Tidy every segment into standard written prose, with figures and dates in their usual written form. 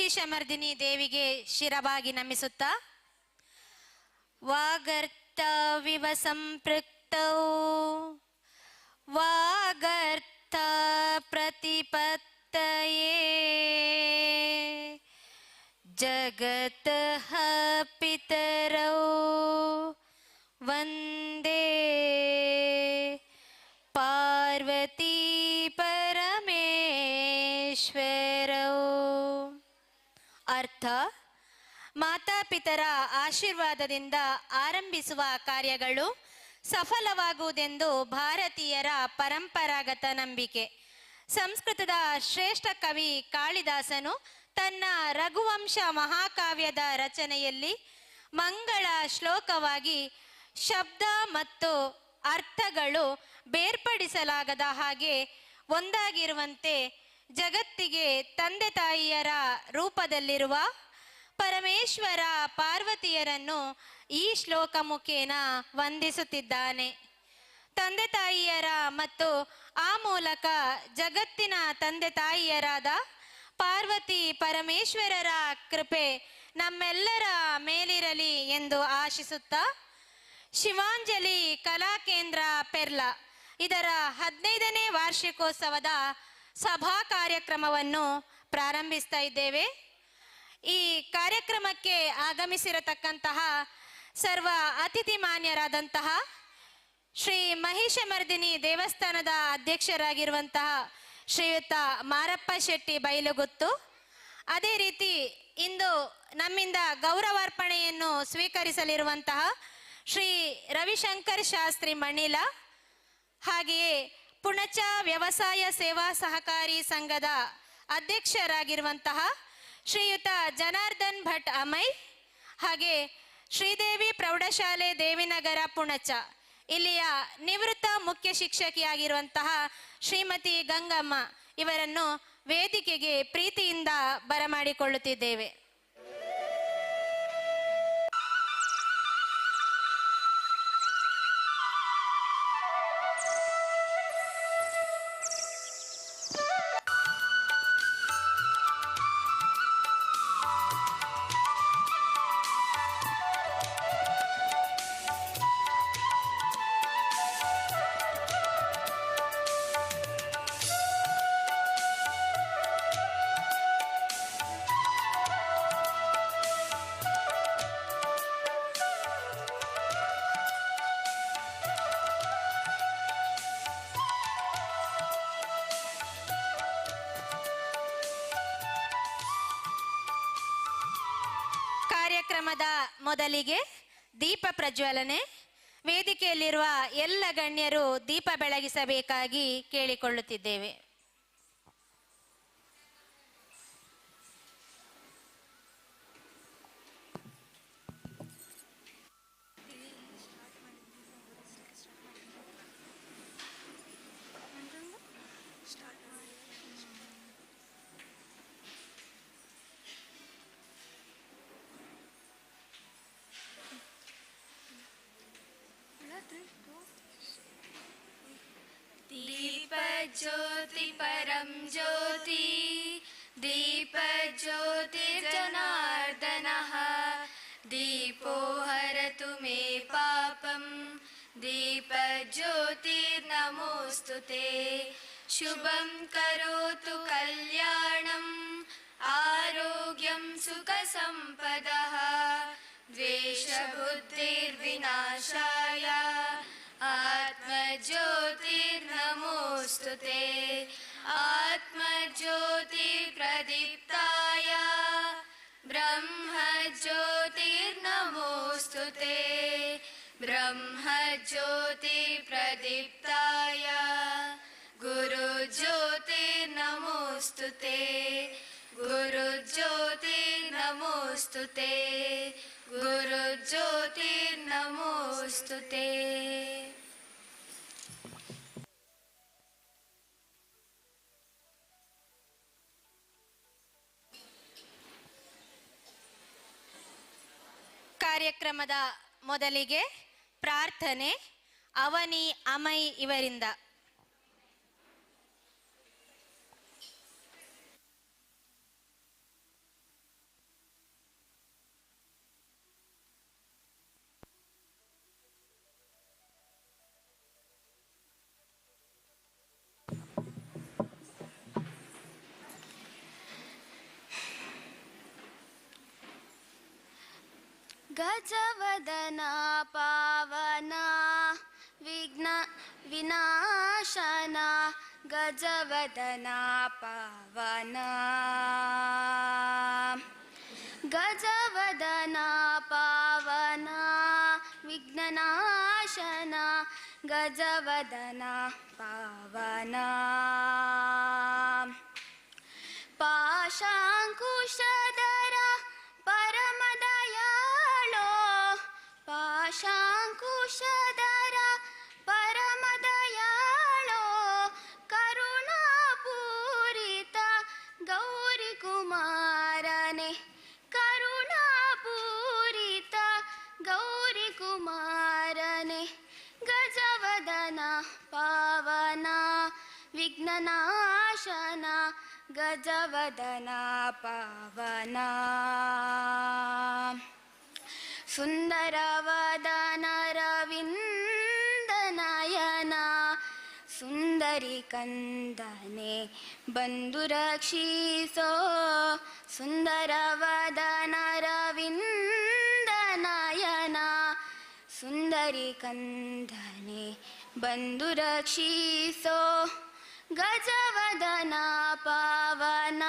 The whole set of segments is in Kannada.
ಮಹಿಷಮರ್ದಿನಿ ದೇವಿಗೆ ಶಿರಬಾಗಿ ನಮಿಸುತ್ತಾ ವಾಗರ್ತಾವಿವ ಸಂಪೃಕ್ತೌ ವಾಗರ್ತ ಪ್ರತಿಪತ್ತಯೇ ಜಗತಃ ಪಿತರೌ ವಂದೇ ಪಾರ್ವತಿ ಪರಮೇಶ್ವರೌ. ಅರ್ಥ: ಮಾತಾಪಿತರ ಆಶೀರ್ವಾದದಿಂದ ಆರಂಭಿಸುವ ಕಾರ್ಯಗಳು ಸಫಲವಾಗುವುದೆಂದು ಭಾರತೀಯರ ಪರಂಪರಾಗತ ನಂಬಿಕೆ. ಸಂಸ್ಕೃತದ ಶ್ರೇಷ್ಠ ಕವಿ ಕಾಳಿದಾಸನು ತನ್ನ ರಘುವಂಶ ಮಹಾಕಾವ್ಯದ ರಚನೆಯಲ್ಲಿ ಮಂಗಳ ಶ್ಲೋಕವಾಗಿ ಶಬ್ದ ಮತ್ತು ಅರ್ಥಗಳು ಬೇರ್ಪಡಿಸಲಾಗದ ಹಾಗೆ ಒಂದಾಗಿರುವಂತೆ ಜಗತ್ತಿಗೆ ತಂದೆ ತಾಯಿಯರ ರೂಪದಲ್ಲಿರುವ ಪರಮೇಶ್ವರ ಪಾರ್ವತಿಯರನ್ನು ಈ ಶ್ಲೋಕ ಮುಖೇನ ವಂದಿಸುತ್ತಿದ್ದಾನೆ. ತಂದೆ ತಾಯಿಯರ ಮತ್ತು ಆ ಮೂಲಕ ಜಗತ್ತಿನ ತಂದೆ ತಾಯಿಯರಾದ ಪಾರ್ವತಿ ಪರಮೇಶ್ವರರ ಕೃಪೆ ನಮ್ಮೆಲ್ಲರ ಮೇಲಿರಲಿ ಎಂದು ಆಶಿಸುತ್ತಾ, ಶಿವಾಂಜಲಿ ಕಲಾಕೇಂದ್ರ ಪೆರ್ಲಾ ಇದರ 15ನೇ ವಾರ್ಷಿಕೋತ್ಸವದ ಸಭಾ ಕಾರ್ಯಕ್ರಮವನ್ನು ಪ್ರಾರಂಭಿಸ್ತಾ ಇದ್ದೇವೆ. ಈ ಕಾರ್ಯಕ್ರಮಕ್ಕೆ ಆಗಮಿಸಿರತಕ್ಕಂತಹ ಸರ್ವ ಅತಿಥಿ ಮಾನ್ಯರಾದಂತಹ ಶ್ರೀ ಮಹಿಷಮರ್ದಿನಿ ದೇವಸ್ಥಾನದ ಅಧ್ಯಕ್ಷರಾಗಿರುವಂತಹ ಶ್ರೀಯುತ ಮಾರಪ್ಪ ಶೆಟ್ಟಿ ಬೈಲುಗುತ್ತು, ಅದೇ ರೀತಿ ಇಂದು ನಮ್ಮಿಂದ ಗೌರವಾರ್ಪಣೆಯನ್ನು ಸ್ವೀಕರಿಸಲಿರುವಂತಹ ಶ್ರೀ ರವಿಶಂಕರ್ ಶಾಸ್ತ್ರಿ ಮಣಿಲ, ಹಾಗೆಯೇ ಪುಣಚ ವ್ಯವಸಾಯ ಸೇವಾ ಸಹಕಾರಿ ಸಂಘದ ಅಧ್ಯಕ್ಷರಾಗಿರುವಂತಹ ಶ್ರೀಯುತ ಜನಾರ್ದನ್ ಭಟ್ ಅಮೈ, ಹಾಗೆ ಶ್ರೀದೇವಿ ಪ್ರೌಢಶಾಲೆ ದೇವಿನಗರ ಪುಣಚ ಇಲ್ಲಿಯ ನಿವೃತ್ತ ಮುಖ್ಯ ಶಿಕ್ಷಕಿಯಾಗಿರುವಂತಹ ಶ್ರೀಮತಿ ಗಂಗಮ್ಮ ಇವರನ್ನು ವೇದಿಕೆಗೆ ಪ್ರೀತಿಯಿಂದ ಬರಮಾಡಿಕೊಳ್ಳುತ್ತಿದ್ದೇವೆ. ಕಾರ್ಯಕ್ರಮದ ಮೊದಲಿಗೆ ದೀಪ ಪ್ರಜ್ವಲನೆ. ವೇದಿಕೆಯಲ್ಲಿರುವ ಎಲ್ಲ ಗಣ್ಯರು ದೀಪ ಬೆಳಗಿಸಬೇಕಾಗಿ ಕೇಳಿಕೊಳ್ಳುತ್ತಿದ್ದೇವೆ. दीप ज्योति परम ज्योति दीप ज्योति जनार्दनः दीपो हरतु मे पापं दीप ज्योति नमोस्तुते शुभं करोतु कल्याणं आरोग्यं सुख संपदः द्वेषबुद्धिर्विनाशाय आत्मज्योतिर्नमोस्तुते आत्मज्योतिप्रदीप्ताय ब्रह्मज्योतिर्नमोस्तुते ब्रह्मज्योतिप्रदीप्ताय गुरुज्योतिर्नमोस्तुते गुरुज्योतिर्नमोस्तुते गुरुज्योतिर्नमोस्तुते. ಕಾರ್ಯಕ್ರಮದ ಮೊದಲಿಗೆ ಪ್ರಾರ್ಥನೆ ಅವನಿ ಅಮೈ ಇವರಿಂದ. ಗಜವದನ ಪಾವನ ವಿಘ್ನ ವಿನಾಶನ ಗಜವದನ ಪಾವನ ಗಜವದನ ಪಾವನ ವಿಘ್ನನಾಶನ ಗಜವದನ ಪಾವನ ಪಾಶಾಂಕುಶಧರ ಪರಮದಯಾಳೋ ಪಾಶಾಂಕುಶಧರ ಪರಮದಯಾಳೋ ಕರುಣಾಪೂರಿತ ಗೌರಿ ಕುಮಾರನೆ ಕರುಣಾಪೂರಿತ ಗೌರಿ ಕುಮಾರನೆ ಗಜವದನ ಪಾವನ ವಿಘ್ನನಾಶನ ಗಜವದನ ಪಾವನ ಸುಂದರವದನ ರವಿಂದನಯನ ಸುಂದರಿ ಕಂದನೆ ಬಂದು ರಕ್ಷಿಸೋ ಸುಂದರವದನ ರವಿಂದನಯನ ಸುಂದರಿ ಕಂದನೆ ಬಂದು ರಕ್ಷಿಸೋ ಗಜವದನ ಪಾವನ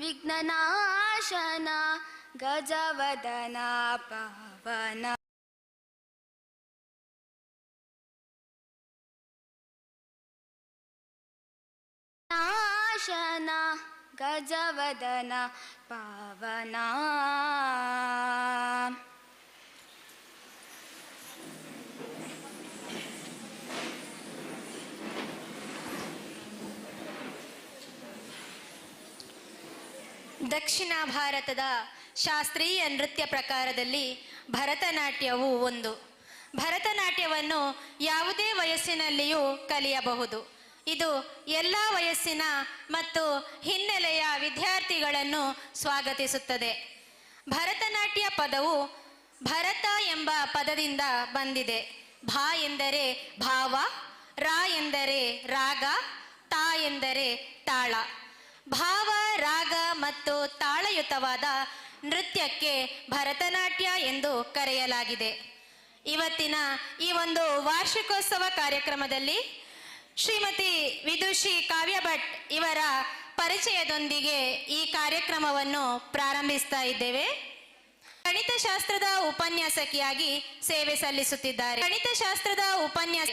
ವಿಘ್ನನಾಶನ ಗಜವದನ ಪಾವನ ನಾಶನ ಗಜವದನ ಪಾವನ ದಕ್ಷಿಣ ಭಾರತದ ಶಾಸ್ತ್ರೀಯ ನೃತ್ಯ ಪ್ರಕಾರದಲ್ಲಿ ಭರತನಾಟ್ಯವು ಒಂದು. ಭರತನಾಟ್ಯವನ್ನು ಯಾವುದೇ ವಯಸ್ಸಿನಲ್ಲಿಯೂ ಕಲಿಯಬಹುದು. ಇದು ಎಲ್ಲ ವಯಸ್ಸಿನ ಮತ್ತು ಹಿನ್ನೆಲೆಯ ವಿದ್ಯಾರ್ಥಿಗಳನ್ನು ಸ್ವಾಗತಿಸುತ್ತದೆ. ಭರತನಾಟ್ಯ ಪದವು ಭರತ ಎಂಬ ಪದದಿಂದ ಬಂದಿದೆ. ಭಾ ಎಂದರೆ ಭಾವ, ರಾ ಎಂದರೆ ರಾಗ, ತಾ ಎಂದರೆ ತಾಳ. ಭಾವ, ರಾಗ ಮತ್ತು ತಾಳಯುತವಾದ ನೃತ್ಯಕ್ಕೆ ಭರತನಾಟ್ಯ ಎಂದು ಕರೆಯಲಾಗಿದೆ. ಇವತ್ತಿನ ಈ ಒಂದು ವಾರ್ಷಿಕೋತ್ಸವ ಕಾರ್ಯಕ್ರಮದಲ್ಲಿ ಶ್ರೀಮತಿ ವಿದುಷಿ ಕಾವ್ಯ ಭಟ್ ಇವರ ಪರಿಚಯದೊಂದಿಗೆ ಈ ಕಾರ್ಯಕ್ರಮವನ್ನು ಪ್ರಾರಂಭಿಸ್ತಾ ಇದ್ದೇವೆ. ಗಣಿತಶಾಸ್ತ್ರದ ಉಪನ್ಯಾಸಕಿಯಾಗಿ ಸೇವೆ ಸಲ್ಲಿಸುತ್ತಿದ್ದಾರೆ. ಗಣಿತಶಾಸ್ತ್ರದ ಉಪನ್ಯಾಸ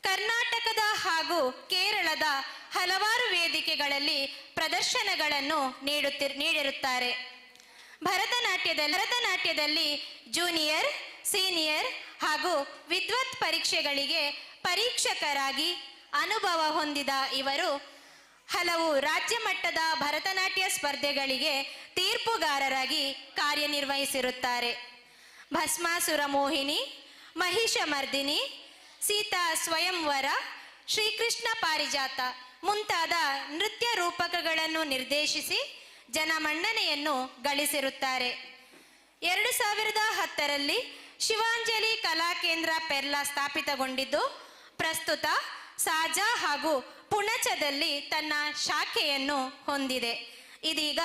ಕರ್ನಾಟಕದ ಹಾಗೂ ಕೇರಳದ ಹಲವಾರು ವೇದಿಕೆಗಳಲ್ಲಿ ಪ್ರದರ್ಶನಗಳನ್ನು ನೀಡಿರುತ್ತಾರೆ. ಭರತನಾಟ್ಯದಲ್ಲಿ ಜೂನಿಯರ್, ಸೀನಿಯರ್ ಹಾಗೂ ವಿದ್ವತ್ ಪರೀಕ್ಷೆಗಳಿಗೆ ಪರೀಕ್ಷಕರಾಗಿ ಅನುಭವ ಹೊಂದಿದ ಇವರು ಹಲವು ರಾಜ್ಯ ಮಟ್ಟದ ಭರತನಾಟ್ಯ ಸ್ಪರ್ಧೆಗಳಿಗೆ ತೀರ್ಪುಗಾರರಾಗಿ ಕಾರ್ಯನಿರ್ವಹಿಸಿರುತ್ತಾರೆ. ಭಸ್ಮಾಸುರ ಮೋಹಿನಿ, ಮಹಿಷಮರ್ದಿನಿ, ಸೀತಾ ಸ್ವಯಂವರ, ಶ್ರೀಕೃಷ್ಣ ಪಾರಿಜಾತ ಮುಂತಾದ ನೃತ್ಯ ರೂಪಕಗಳನ್ನು ನಿರ್ದೇಶಿಸಿ ಜನಮನ್ನಣೆಯನ್ನು ಗಳಿಸಿರುತ್ತಾರೆ. 2010ರಲ್ಲಿ ಶಿವಾಂಜಲಿ ಕಲಾಕೇಂದ್ರ ಪೆರ್ಲಾ ಸ್ಥಾಪಿತಗೊಂಡಿದ್ದು ಪ್ರಸ್ತುತ ಸಾಜಾ ಹಾಗೂ ಪುಣಚದಲ್ಲಿ ತನ್ನ ಶಾಖೆಯನ್ನು ಹೊಂದಿದೆ. ಇದೀಗ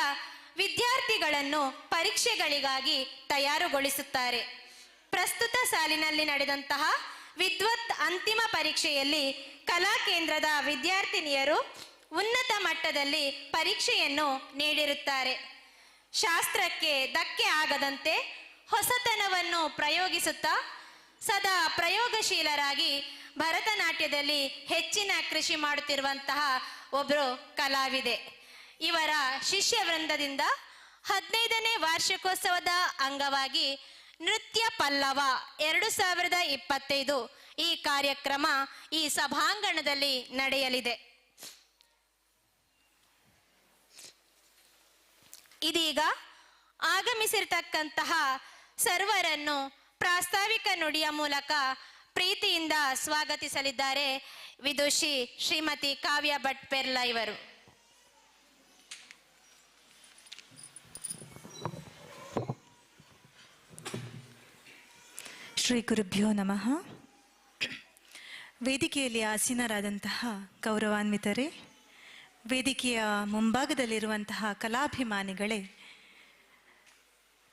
ವಿದ್ಯಾರ್ಥಿಗಳನ್ನು ಪರೀಕ್ಷೆಗಳಿಗಾಗಿ ತಯಾರುಗೊಳಿಸುತ್ತಾರೆ. ಪ್ರಸ್ತುತ ಸಾಲಿನಲ್ಲಿ ನಡೆದಂತಹ ವಿದ್ವತ್ ಅಂತಿಮ ಪರೀಕ್ಷೆಯಲ್ಲಿ ಕಲಾಕೇಂದ್ರದ ವಿದ್ಯಾರ್ಥಿನಿಯರು ಉನ್ನತ ಮಟ್ಟದಲ್ಲಿ ಪರೀಕ್ಷೆಯನ್ನು ನೀಡಿರುತ್ತಾರೆ. ಶಾಸ್ತ್ರಕ್ಕೆ ಧಕ್ಕೆ ಆಗದಂತೆ ಹೊಸತನವನ್ನು ಪ್ರಯೋಗಿಸುತ್ತಾ ಸದಾ ಪ್ರಯೋಗಶೀಲರಾಗಿ ಭರತನಾಟ್ಯದಲ್ಲಿ ಹೆಚ್ಚಿನ ಕೃಷಿ ಮಾಡುತ್ತಿರುವಂತಹ ಒಬ್ಬರು ಕಲಾವಿದೆ. ಇವರ ಶಿಷ್ಯ ವೃಂದದಿಂದ 15ನೇ ವಾರ್ಷಿಕೋತ್ಸವದ ಅಂಗವಾಗಿ ನೃತ್ಯ ಪಲ್ಲವ 2025 ಈ ಕಾರ್ಯಕ್ರಮ ಈ ಸಭಾಂಗಣದಲ್ಲಿ ನಡೆಯಲಿದೆ. ಇದೀಗ ಆಗಮಿಸಿರ್ತಕ್ಕಂತಹ ಸರ್ವರನ್ನು ಪ್ರಾಸ್ತಾವಿಕ ನುಡಿಯ ಮೂಲಕ ಪ್ರೀತಿಯಿಂದ ಸ್ವಾಗತಿಸಲಿದ್ದಾರೆ ವಿದುಷಿ ಶ್ರೀಮತಿ ಕಾವ್ಯ ಭಟ್ ಪೆರ್ಲಾ ಇವರು. ಶ್ರೀ ಗುರುಭ್ಯೋ ನಮಃ. ವೇದಿಕೆಯಲ್ಲಿ ಆಸೀನರಾದಂತಹ ಗೌರವಾನ್ವಿತರೇ, ವೇದಿಕೆಯ ಮುಂಭಾಗದಲ್ಲಿರುವಂತಹ ಕಲಾಭಿಮಾನಿಗಳೇ,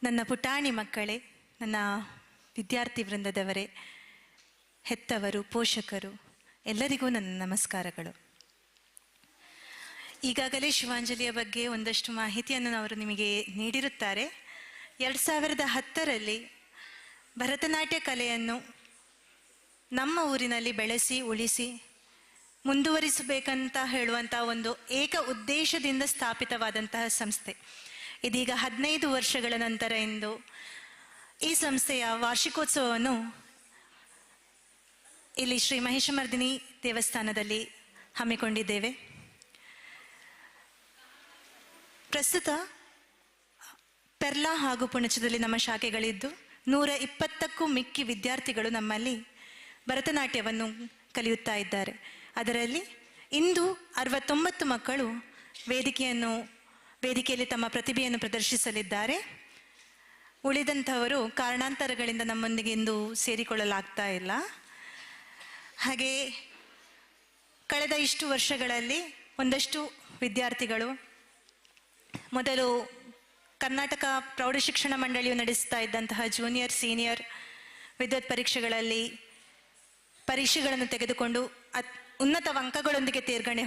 ನನ್ನ ಪುಟಾಣಿ ಮಕ್ಕಳೇ, ನನ್ನ ವಿದ್ಯಾರ್ಥಿ ವೃಂದದವರೇ, ಹೆತ್ತವರು, ಪೋಷಕರು ಎಲ್ಲರಿಗೂ ನನ್ನ ನಮಸ್ಕಾರಗಳು. ಈಗಾಗಲೇ ಶಿವಾಂಜಲಿಯ ಬಗ್ಗೆ ಒಂದಷ್ಟು ಮಾಹಿತಿಯನ್ನು ಅವರು ನಿಮಗೆ ನೀಡಿರುತ್ತಾರೆ. 2010ರಲ್ಲಿ ಭರತನಾಟ್ಯ ಕಲೆಯನ್ನು ನಮ್ಮ ಊರಿನಲ್ಲಿ ಬೆಳೆಸಿ ಉಳಿಸಿ ಮುಂದುವರಿಸಬೇಕಂತ ಹೇಳುವಂಥ ಒಂದು ಏಕ ಉದ್ದೇಶದಿಂದ ಸ್ಥಾಪಿತವಾದಂತಹ ಸಂಸ್ಥೆ. ಇದೀಗ 15 ವರ್ಷಗಳ ನಂತರ ಇಂದು ಈ ಸಂಸ್ಥೆಯ ವಾರ್ಷಿಕೋತ್ಸವವನ್ನು ಇಲ್ಲಿ ಶ್ರೀ ಮಹಿಷಮರ್ದಿನಿ ದೇವಸ್ಥಾನದಲ್ಲಿ ಹಮ್ಮಿಕೊಂಡಿದ್ದೇವೆ. ಪ್ರಸ್ತುತ ಪೆರ್ಲಾ ಹಾಗೂ ಪುಣಚದಲ್ಲಿ ನಮ್ಮ ಶಾಖೆಗಳಿದ್ದು 120ಕ್ಕೂ ಮಿಕ್ಕಿ ವಿದ್ಯಾರ್ಥಿಗಳು ನಮ್ಮಲ್ಲಿ ಭರತನಾಟ್ಯವನ್ನು ಕಲಿಯುತ್ತಾ ಇದ್ದಾರೆ. ಅದರಲ್ಲಿ ಇಂದು 69 ಮಕ್ಕಳು ವೇದಿಕೆಯಲ್ಲಿ ತಮ್ಮ ಪ್ರತಿಭೆಯನ್ನು ಪ್ರದರ್ಶಿಸಲಿದ್ದಾರೆ. ಉಳಿದಂಥವರು ಕಾರಣಾಂತರಗಳಿಂದ ನಮ್ಮೊಂದಿಗೆ ಇಂದು ಸೇರಿಕೊಳ್ಳಲಾಗ್ತಾ ಇಲ್ಲ. ಹಾಗೆ ಕಳೆದ ಇಷ್ಟು ವರ್ಷಗಳಲ್ಲಿ ಒಂದಷ್ಟು ವಿದ್ಯಾರ್ಥಿಗಳು ಮೊದಲು ಕರ್ನಾಟಕ ಪ್ರೌಢಶಿಕ್ಷಣ ಮಂಡಳಿಯು ನಡೆಸ್ತಾ ಇದ್ದಂತಹ ಜೂನಿಯರ್ ಸೀನಿಯರ್ ವಿದ್ವತ್ ಪರೀಕ್ಷೆಗಳಲ್ಲಿ ಪರೀಕ್ಷೆಗಳನ್ನು ತೆಗೆದುಕೊಂಡು ಉನ್ನತ ಅಂಕಗಳೊಂದಿಗೆ ತೇರ್ಗಣೆ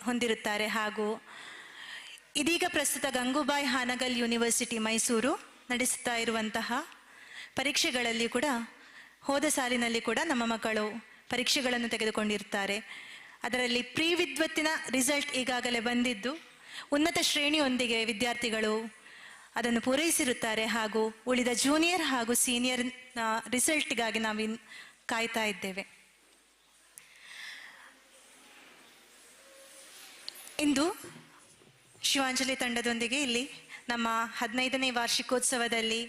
ಹೊಂದಿರುತ್ತಾರೆ. ಹಾಗೂ ಇದೀಗ ಪ್ರಸ್ತುತ ಗಂಗೂಬಾಯಿ ಹಾನಗಲ್ ಯೂನಿವರ್ಸಿಟಿ ಮೈಸೂರು ನಡೆಸುತ್ತಾ ಇರುವಂತಹ ಪರೀಕ್ಷೆಗಳಲ್ಲಿ ಕೂಡ ಹೋದ ಸಾಲಿನಲ್ಲಿ ಕೂಡ ನಮ್ಮ ಮಕ್ಕಳು ಪರೀಕ್ಷೆಗಳನ್ನು ತೆಗೆದುಕೊಂಡಿರ್ತಾರೆ. ಅದರಲ್ಲಿ ಪ್ರೀ ವಿದ್ವತ್ತಿನ ರಿಸಲ್ಟ್ ಈಗಾಗಲೇ ಬಂದಿದ್ದು ಉನ್ನತ ಶ್ರೇಣಿಯೊಂದಿಗೆ ವಿದ್ಯಾರ್ಥಿಗಳು ಅದನ್ನು ಪೂರೈಸಿರುತ್ತಾರೆ. ಹಾಗೂ ಉಳಿದ ಜೂನಿಯರ್ ಹಾಗೂ ಸೀನಿಯರ್ ರಿಸಲ್ಟ್ಗಾಗಿ ನಾವು ಕಾಯ್ತಾ ಇದ್ದೇವೆ. ಇಂದು ಶಿವಾಂಜಲಿ ತಂಡದೊಂದಿಗೆ ಇಲ್ಲಿ ನಮ್ಮ 15ನೇ ವಾರ್ಷಿಕೋತ್ಸವದಲ್ಲಿ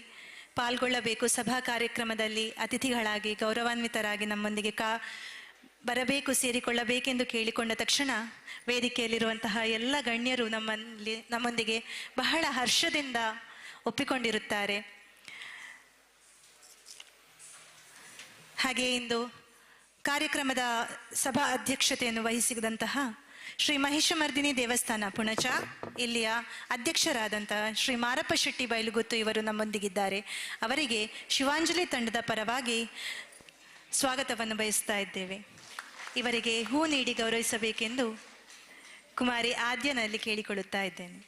ಪಾಲ್ಗೊಳ್ಳಬೇಕು, ಸಭಾ ಕಾರ್ಯಕ್ರಮದಲ್ಲಿ ಅತಿಥಿಗಳಾಗಿ ಗೌರವಾನ್ವಿತರಾಗಿ ನಮ್ಮೊಂದಿಗೆ ಬರಬೇಕು, ಸೇರಿಕೊಳ್ಳಬೇಕೆಂದು ಕೇಳಿಕೊಂಡ ತಕ್ಷಣ ವೇದಿಕೆಯಲ್ಲಿರುವಂತಹ ಎಲ್ಲ ಗಣ್ಯರು ನಮ್ಮೊಂದಿಗೆ ಬಹಳ ಹರ್ಷದಿಂದ ಒಪ್ಪಿಕೊಂಡಿರುತ್ತಾರೆ. ಹಾಗೆ ಇಂದು ಕಾರ್ಯಕ್ರಮದ ಸಭಾ ಅಧ್ಯಕ್ಷತೆಯನ್ನು ವಹಿಸಿದಂತಹ ಶ್ರೀ ಮಹಿಷಮರ್ದಿನಿ ದೇವಸ್ಥಾನ ಪುಣಚ ಇಲ್ಲಿಯ ಅಧ್ಯಕ್ಷರಾದಂತಹ ಶ್ರೀ ಮಾರಪ್ಪ ಶೆಟ್ಟಿ ಬೈಲುಗುತ್ತು ಇವರು ನಮ್ಮೊಂದಿಗಿದ್ದಾರೆ. ಅವರಿಗೆ ಶಿವಾಂಜಲಿ ತಂಡದ ಪರವಾಗಿ ಸ್ವಾಗತವನ್ನು ಬಯಸ್ತಾ ಇದ್ದೇವೆ. ಇವರಿಗೆ ಹೂ ನೀಡಿ ಗೌರವಿಸಬೇಕೆಂದು ಕುಮಾರಿ ಆದ್ಯನಲ್ಲಿ ಕೇಳಿಕೊಳ್ಳುತ್ತಾ ಇದ್ದೇನೆ.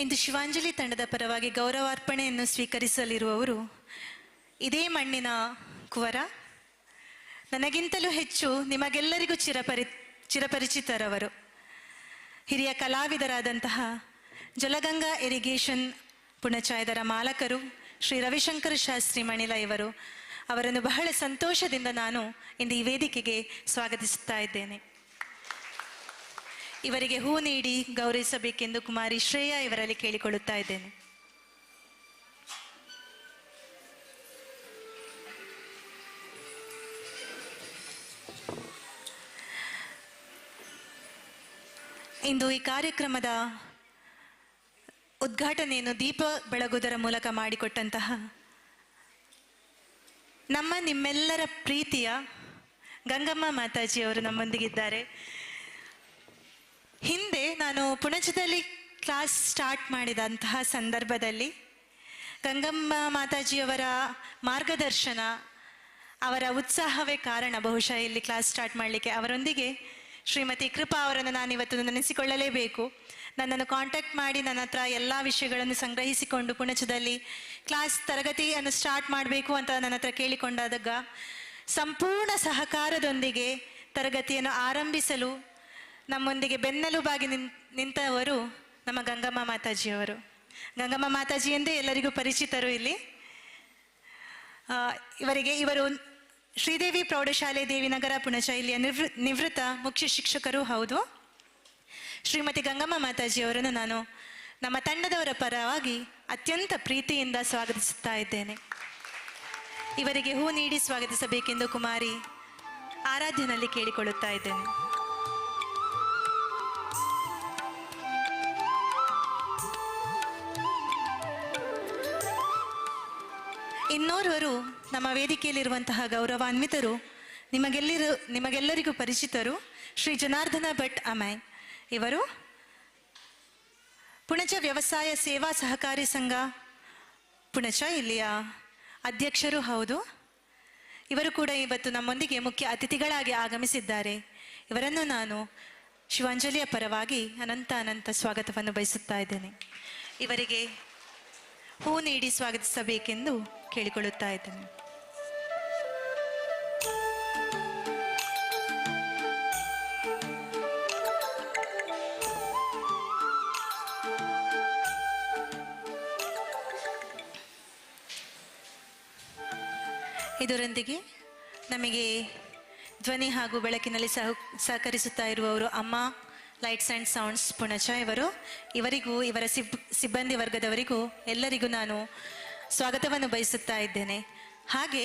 ಇಂದು ಶಿವಾಂಜಲಿ ತಂಡದ ಪರವಾಗಿ ಗೌರವಾರ್ಪಣೆಯನ್ನು ಸ್ವೀಕರಿಸಲಿರುವವರು ಇದೇ ಮಣ್ಣಿನ ಕುವರ, ನನಗಿಂತಲೂ ಹೆಚ್ಚು ನಿಮಗೆಲ್ಲರಿಗೂ ಚಿರಪರಿಚಿತರವರು, ಹಿರಿಯ ಕಲಾವಿದರಾದಂತಹ ಜಲಗಂಗಾ ಇರಿಗೇಷನ್ ಪುಣಚ ಇದರ ಮಾಲಕರು ಶ್ರೀ ರವಿಶಂಕರ ಶಾಸ್ತ್ರಿ ಮಣಿಲ ಇವರು. ಅವರನ್ನು ಬಹಳ ಸಂತೋಷದಿಂದ ನಾನು ಇಂದು ಈ ವೇದಿಕೆಗೆ ಸ್ವಾಗತಿಸುತ್ತಾ ಇದ್ದೇನೆ. ಇವರಿಗೆ ಹೂ ನೀಡಿ ಗೌರವಿಸಬೇಕೆಂದು ಕುಮಾರಿ ಶ್ರೇಯಾ ಇವರಲ್ಲಿ ಕೇಳಿಕೊಳ್ಳುತ್ತಾ ಇದ್ದೇನೆ. ಇಂದು ಈ ಕಾರ್ಯಕ್ರಮದ ಉದ್ಘಾಟನೆಯನ್ನು ದೀಪ ಬೆಳಗುವುದರ ಮೂಲಕ ಮಾಡಿಕೊಟ್ಟಂತಹ ನಿಮ್ಮೆಲ್ಲರ ಪ್ರೀತಿಯ ಗಂಗಮ್ಮ ಮಾತಾಜಿಯವರು ನಮ್ಮೊಂದಿಗಿದ್ದಾರೆ. ಹಿಂದೆ ನಾನು ಪುಣಚದಲ್ಲಿ ಕ್ಲಾಸ್ ಸ್ಟಾರ್ಟ್ ಮಾಡಿದಂತಹ ಸಂದರ್ಭದಲ್ಲಿ ಗಂಗಮ್ಮ ಮಾತಾಜಿಯವರ ಮಾರ್ಗದರ್ಶನ, ಅವರ ಉತ್ಸಾಹವೇ ಕಾರಣ ಬಹುಶಃ ಇಲ್ಲಿ ಕ್ಲಾಸ್ ಸ್ಟಾರ್ಟ್ ಮಾಡಲಿಕ್ಕೆ. ಅವರೊಂದಿಗೆ ಶ್ರೀಮತಿ ಕೃಪಾ ಅವರನ್ನು ನಾನಿವತ್ತು ನೆನೆಸಿಕೊಳ್ಳಲೇಬೇಕು. ನನ್ನನ್ನು ಕಾಂಟ್ಯಾಕ್ಟ್ ಮಾಡಿ ನನ್ನ ಹತ್ರ ಎಲ್ಲ ವಿಷಯಗಳನ್ನು ಸಂಗ್ರಹಿಸಿಕೊಂಡು ಪುಣಚದಲ್ಲಿ ತರಗತಿಯನ್ನು ಸ್ಟಾರ್ಟ್ ಮಾಡಬೇಕು ಅಂತ ನನ್ನ ಹತ್ರ ಕೇಳಿಕೊಂಡಾಗ ಸಂಪೂರ್ಣ ಸಹಕಾರದೊಂದಿಗೆ ತರಗತಿಯನ್ನು ಆರಂಭಿಸಲು ನಮ್ಮೊಂದಿಗೆ ಬೆನ್ನೆಲುಬಾಗಿ ನಿಂತವರು ನಮ್ಮ ಗಂಗಮ್ಮ ಮಾತಾಜಿಯವರು. ಗಂಗಮ್ಮ ಮಾತಾಜಿ ಎಂದೇ ಎಲ್ಲರಿಗೂ ಪರಿಚಿತರು ಇಲ್ಲಿ. ಇವರು ಶ್ರೀದೇವಿ ಪ್ರೌಢಶಾಲೆ ದೇವಿನಗರ ಪುಣಚ ಇಲ್ಲಿಯ ನಿವೃತ್ತ ಮುಖ್ಯ ಶಿಕ್ಷಕರು ಹೌದು. ಶ್ರೀಮತಿ ಗಂಗಮ್ಮ ಮಾತಾಜಿಯವರನ್ನು ನಾನು ನಮ್ಮ ತಂಡದವರ ಪರವಾಗಿ ಅತ್ಯಂತ ಪ್ರೀತಿಯಿಂದ ಸ್ವಾಗತಿಸುತ್ತಾ ಇದ್ದೇನೆ. ಇವರಿಗೆ ಹೂ ನೀಡಿ ಸ್ವಾಗತಿಸಬೇಕೆಂದು ಕುಮಾರಿ ಆರಾಧ್ಯನಲ್ಲಿ ಕೇಳಿಕೊಳ್ಳುತ್ತಾ ಇದ್ದೇನೆ. ಇನ್ನೋರ್ವರು ನಮ್ಮ ವೇದಿಕೆಯಲ್ಲಿರುವಂತಹ ಗೌರವಾನ್ವಿತರು ನಿಮಗೆಲ್ಲರಿಗೂ ಪರಿಚಿತರು ಶ್ರೀ ಜನಾರ್ದನ ಭಟ್ ಅಮೈ. ಇವರು ಪುಣಚ ವ್ಯವಸಾಯ ಸೇವಾ ಸಹಕಾರಿ ಸಂಘ ಪುಣಚ ಇಲ್ಲಿಯ ಅಧ್ಯಕ್ಷರು ಹೌದು. ಇವರು ಕೂಡ ಇವತ್ತು ನಮ್ಮೊಂದಿಗೆ ಮುಖ್ಯ ಅತಿಥಿಗಳಾಗಿ ಆಗಮಿಸಿದ್ದಾರೆ. ಇವರನ್ನು ನಾನು ಶಿವಾಂಜಲಿಯ ಪರವಾಗಿ ಅನಂತ ಸ್ವಾಗತವನ್ನು ಬಯಸುತ್ತಾ ಇದ್ದೇನೆ. ಇವರಿಗೆ ಹೂ ನೀಡಿ ಸ್ವಾಗತಿಸಬೇಕೆಂದು ಕೇಳಿಕೊಳ್ಳುತ್ತಾ ಇದ್ದೇನೆ. ಇದರೊಂದಿಗೆ ನಮಗೆ ಧ್ವನಿ ಹಾಗೂ ಬೆಳಕಿನಲ್ಲಿ ಸಹಕರಿಸುತ್ತಾ ಇರುವವರು ಅಮ್ಮ ಲೈಟ್ಸ್ ಆ್ಯಂಡ್ ಸೌಂಡ್ಸ್ ಪುಣಚ ಇವರಿಗೂ ಇವರ ಸಿಬ್ಬಂದಿ ವರ್ಗದವರಿಗೂ ಎಲ್ಲರಿಗೂ ನಾನು ಸ್ವಾಗತವನ್ನು ಬಯಸುತ್ತಾ ಇದ್ದೇನೆ. ಹಾಗೆ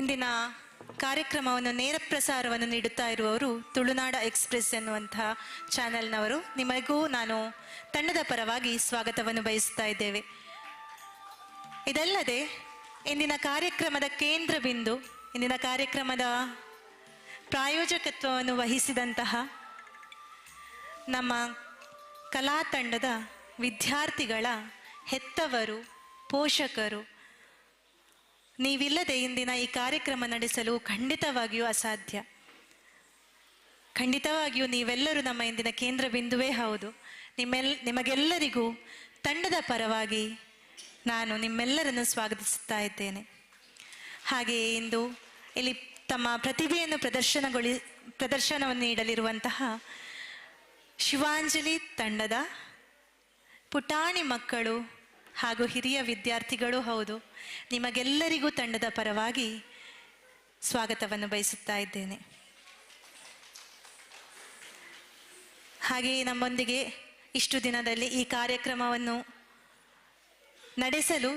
ಇಂದಿನ ಕಾರ್ಯಕ್ರಮವನ್ನು ನೇರ ಪ್ರಸಾರವನ್ನು ನೀಡುತ್ತಾ ಇರುವವರು ತುಳುನಾಡ ಎಕ್ಸ್ಪ್ರೆಸ್ ಎನ್ನುವಂತಹ ಚಾನೆಲ್ನವರು. ನಿಮಗೂ ನಾನು ತಂಡದ ಪರವಾಗಿ ಸ್ವಾಗತವನ್ನು ಬಯಸುತ್ತಾ ಇದ್ದೇವೆ. ಇದಲ್ಲದೆ ಇಂದಿನ ಕಾರ್ಯಕ್ರಮದ ಕೇಂದ್ರ ಬಿಂದು, ಇಂದಿನ ಕಾರ್ಯಕ್ರಮದ ಪ್ರಾಯೋಜಕತ್ವವನ್ನು ವಹಿಸಿದಂತಹ ನಮ್ಮ ಕಲಾ ತಂಡದ ವಿದ್ಯಾರ್ಥಿಗಳ ಹೆತ್ತವರು, ಪೋಷಕರು, ನೀವಿಲ್ಲದೆ ಇಂದಿನ ಈ ಕಾರ್ಯಕ್ರಮ ನಡೆಸಲು ಖಂಡಿತವಾಗಿಯೂ ಅಸಾಧ್ಯ. ಖಂಡಿತವಾಗಿಯೂ ನೀವೆಲ್ಲರೂ ನಮ್ಮ ಇಂದಿನ ಕೇಂದ್ರ ಬಿಂದುವೇ ಹೌದು. ನಿಮಗೆಲ್ಲರಿಗೂ ತಂಡದ ಪರವಾಗಿ ನಾನು ನಿಮ್ಮೆಲ್ಲರನ್ನು ಸ್ವಾಗತಿಸುತ್ತಾ ಇದ್ದೇನೆ. ಹಾಗೆಯೇ ಇಂದು ಇಲ್ಲಿ ತಮ್ಮ ಪ್ರತಿಭೆಯನ್ನು ಪ್ರದರ್ಶನವನ್ನು ನೀಡಲಿರುವಂತಹ ಶಿವಾಂಜಲಿ ತಂಡದ ಪುಟಾಣಿ ಮಕ್ಕಳು ಹಾಗೂ ಹಿರಿಯ ವಿದ್ಯಾರ್ಥಿಗಳು ಹೌದು. ನಿಮಗೆಲ್ಲರಿಗೂ ತಂಡದ ಪರವಾಗಿ ಸ್ವಾಗತವನ್ನು ಬಯಸುತ್ತಾ ಇದ್ದೇನೆ. ಹಾಗೆಯೇ ನಮ್ಮೊಂದಿಗೆ ಇಷ್ಟು ದಿನದಲ್ಲಿ ಈ ಕಾರ್ಯಕ್ರಮವನ್ನು ನಡೆಸಲು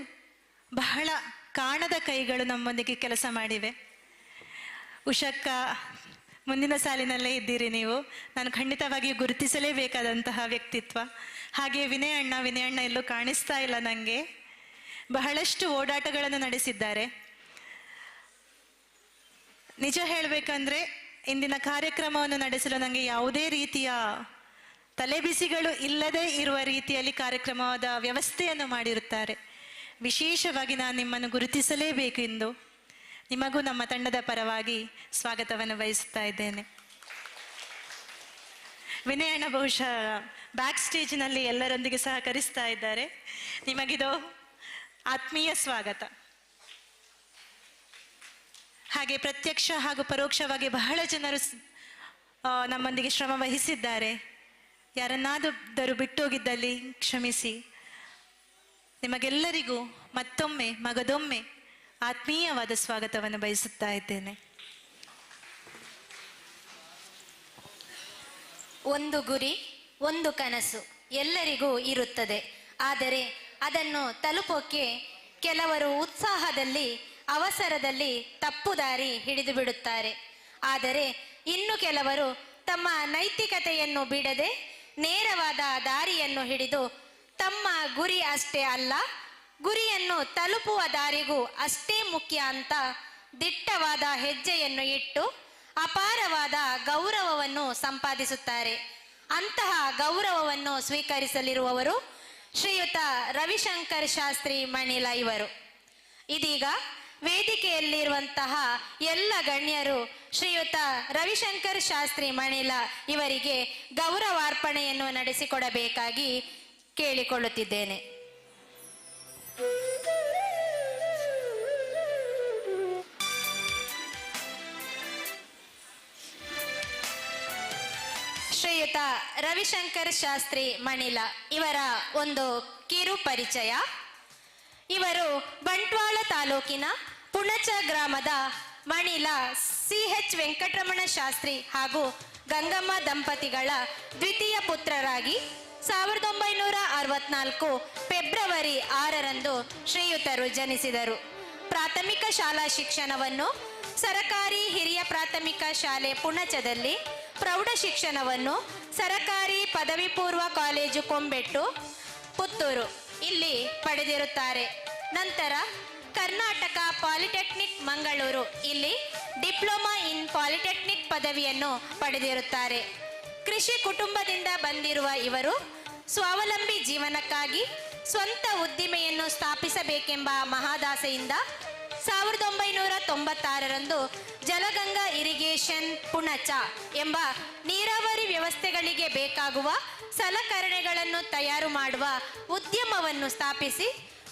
ಬಹಳ ಕಾಣದ ಕೈಗಳು ನಮ್ಮೊಂದಿಗೆ ಕೆಲಸ ಮಾಡಿವೆ. ಉಷಕ್ಕ ಮುಂದಿನ ಸಾಲಿನಲ್ಲೇ ಇದ್ದೀರಿ ನೀವು. ನಾನು ಖಂಡಿತವಾಗಿಯೂ ಗುರುತಿಸಲೇಬೇಕಾದಂತಹ ವ್ಯಕ್ತಿತ್ವ. ಹಾಗೆ ವಿನಯ್ ಅಣ್ಣ ಎಲ್ಲೂ ಕಾಣಿಸ್ತಾ ಇಲ್ಲ ನನಗೆ. ಬಹಳಷ್ಟು ಓಡಾಟಗಳನ್ನು ನಡೆಸಿದ್ದಾರೆ. ನಿಜ ಹೇಳಬೇಕಂದ್ರೆ ಇಂದಿನ ಕಾರ್ಯಕ್ರಮವನ್ನು ನಡೆಸಲು ನನಗೆ ಯಾವುದೇ ರೀತಿಯ ತಲೆಬಿಸಿಗಳು ಇಲ್ಲದೆ ಇರುವ ರೀತಿಯಲ್ಲಿ ಕಾರ್ಯಕ್ರಮದ ವ್ಯವಸ್ಥೆಯನ್ನು ಮಾಡಿರುತ್ತಾರೆ. ವಿಶೇಷವಾಗಿ ನಾನು ನಿಮ್ಮನ್ನು ಗುರುತಿಸಲೇಬೇಕು ಎಂದು ನಿಮಗೂ ನಮ್ಮ ತಂಡದ ಪರವಾಗಿ ಸ್ವಾಗತವನ್ನು ಬಯಸುತ್ತಾ ಇದ್ದೇನೆ. ವಿನಯ್ ಅಣ್ಣ ಬಹುಶಃ ಬ್ಯಾಕ್ ಸ್ಟೇಜ್ನಲ್ಲಿ ಎಲ್ಲರೊಂದಿಗೆ ಸಹಕರಿಸ್ತಾ ಇದ್ದಾರೆ. ನಿಮಗಿದು ಆತ್ಮೀಯ ಸ್ವಾಗತ. ಹಾಗೆ ಪ್ರತ್ಯಕ್ಷ ಹಾಗೂ ಪರೋಕ್ಷವಾಗಿ ಬಹಳ ಜನರು ನಮ್ಮೊಂದಿಗೆ ಶ್ರಮ ವಹಿಸಿದ್ದಾರೆ. ಯಾರನ್ನಾದರೂ ಬಿಟ್ಟೋಗಿದ್ದಲ್ಲಿ ಕ್ಷಮಿಸಿ. ನಿಮಗೆಲ್ಲರಿಗೂ ಮತ್ತೊಮ್ಮೆ ಮಗದೊಮ್ಮೆ ಆತ್ಮೀಯವಾದ ಸ್ವಾಗತವನ್ನು ಬಯಸುತ್ತಾ ಇದ್ದೇನೆ. ಒಂದು ಗುರಿ, ಒಂದು ಕನಸು ಎಲ್ಲರಿಗೂ ಇರುತ್ತದೆ. ಆದರೆ ಅದನ್ನು ತಲುಪೋಕೆ ಕೆಲವರು ಉತ್ಸಾಹದಲ್ಲಿ, ಅವಸರದಲ್ಲಿ ತಪ್ಪು ದಾರಿ ಹಿಡಿದು ಬಿಡುತ್ತಾರೆ. ಆದರೆ ಇನ್ನು ಕೆಲವರು ತಮ್ಮ ನೈತಿಕತೆಯನ್ನು ಬಿಡದೆ ನೇರವಾದ ದಾರಿಯನ್ನು ಹಿಡಿದು ತಮ್ಮ ಗುರಿ ಅಷ್ಟೇ ಅಲ್ಲ, ಗುರಿಯನ್ನು ತಲುಪುವ ದಾರಿಗೂ ಅಷ್ಟೇ ಮುಖ್ಯ ಅಂತ ದಿಟ್ಟವಾದ ಹೆಜ್ಜೆಯನ್ನು ಇಟ್ಟು ಅಪಾರವಾದ ಗೌರವವನ್ನು ಸಂಪಾದಿಸುತ್ತಾರೆ. ಅಂತಹ ಗೌರವವನ್ನು ಸ್ವೀಕರಿಸಲಿರುವವರು ಶ್ರೀಯುತ ರವಿಶಂಕರ್ ಶಾಸ್ತ್ರಿ ಮಣಿಲ ಇವರು. ಇದೀಗ ವೇದಿಕೆಯಲ್ಲಿರುವಂತಹ ಎಲ್ಲ ಗಣ್ಯರು ಶ್ರೀಯುತ ರವಿಶಂಕರ್ ಶಾಸ್ತ್ರಿ ಮಣಿಲ ಇವರಿಗೆ ಗೌರವಾರ್ಪಣೆಯನ್ನು ನಡೆಸಿಕೊಡಬೇಕಾಗಿ ಕೇಳಿಕೊಳ್ಳುತ್ತಿದ್ದೇನೆ. ಶ್ರೀಯುತ ರವಿಶಂಕರ್ ಶಾಸ್ತ್ರಿ ಮಣಿಲ ಇವರ ಒಂದು ಕಿರು ಪರಿಚಯ. ಇವರು ಬಂಟ್ವಾಳ ತಾಲೂಕಿನ ಪುಣಚ ಗ್ರಾಮದ ಮಣಿಲ CH ವೆಂಕಟರಮಣ ಶಾಸ್ತ್ರಿ ಹಾಗೂ ಗಂಗಮ್ಮ ದಂಪತಿಗಳ ದ್ವಿತೀಯ ಪುತ್ರರಾಗಿ 1964 ಫೆಬ್ರವರಿ 6ರಂದು ಶ್ರೀಯುತರು ಜನಿಸಿದರು. ಪ್ರಾಥಮಿಕ ಶಾಲಾ ಶಿಕ್ಷಣವನ್ನು ಸರಕಾರಿ ಹಿರಿಯ ಪ್ರಾಥಮಿಕ ಶಾಲೆ ಪುಣಚದಲ್ಲಿ, ಪ್ರೌಢ ಶಿಕ್ಷಣವನ್ನು ಸರಕಾರಿ ಪದವಿ ಪೂರ್ವ ಕಾಲೇಜು ಕೊಂಬೆಟ್ಟು ಪುತ್ತೂರು ಇಲ್ಲಿ ಪಡೆದಿರುತ್ತಾರೆ. ನಂತರ ಕರ್ನಾಟಕ ಪಾಲಿಟೆಕ್ನಿಕ್ ಮಂಗಳೂರು ಇಲ್ಲಿ ಡಿಪ್ಲೊಮಾ ಇನ್ ಪಾಲಿಟೆಕ್ನಿಕ್ ಪದವಿಯನ್ನು ಪಡೆದಿರುತ್ತಾರೆ. ಕೃಷಿ ಕುಟುಂಬದಿಂದ ಬಂದಿರುವ ಇವರು ಸ್ವಾವಲಂಬಿ ಜೀವನಕ್ಕಾಗಿ ಸ್ವಂತ ಉದ್ದಿಮೆಯನ್ನು ಸ್ಥಾಪಿಸಬೇಕೆಂಬ ಮಹಾದಾಸೆಯಿಂದ 1996ರಂದು ಜಲಗಂಗಾ ಇರಿಗೇಷನ್ ಪುಣಚ ಎಂಬ ನೀರಾವರಿ ವ್ಯವಸ್ಥೆಗಳಿಗೆ ಬೇಕಾಗುವ ಸಲಕರಣೆಗಳನ್ನು ತಯಾರು ಮಾಡುವ ಉದ್ಯಮವನ್ನು ಸ್ಥಾಪಿಸಿ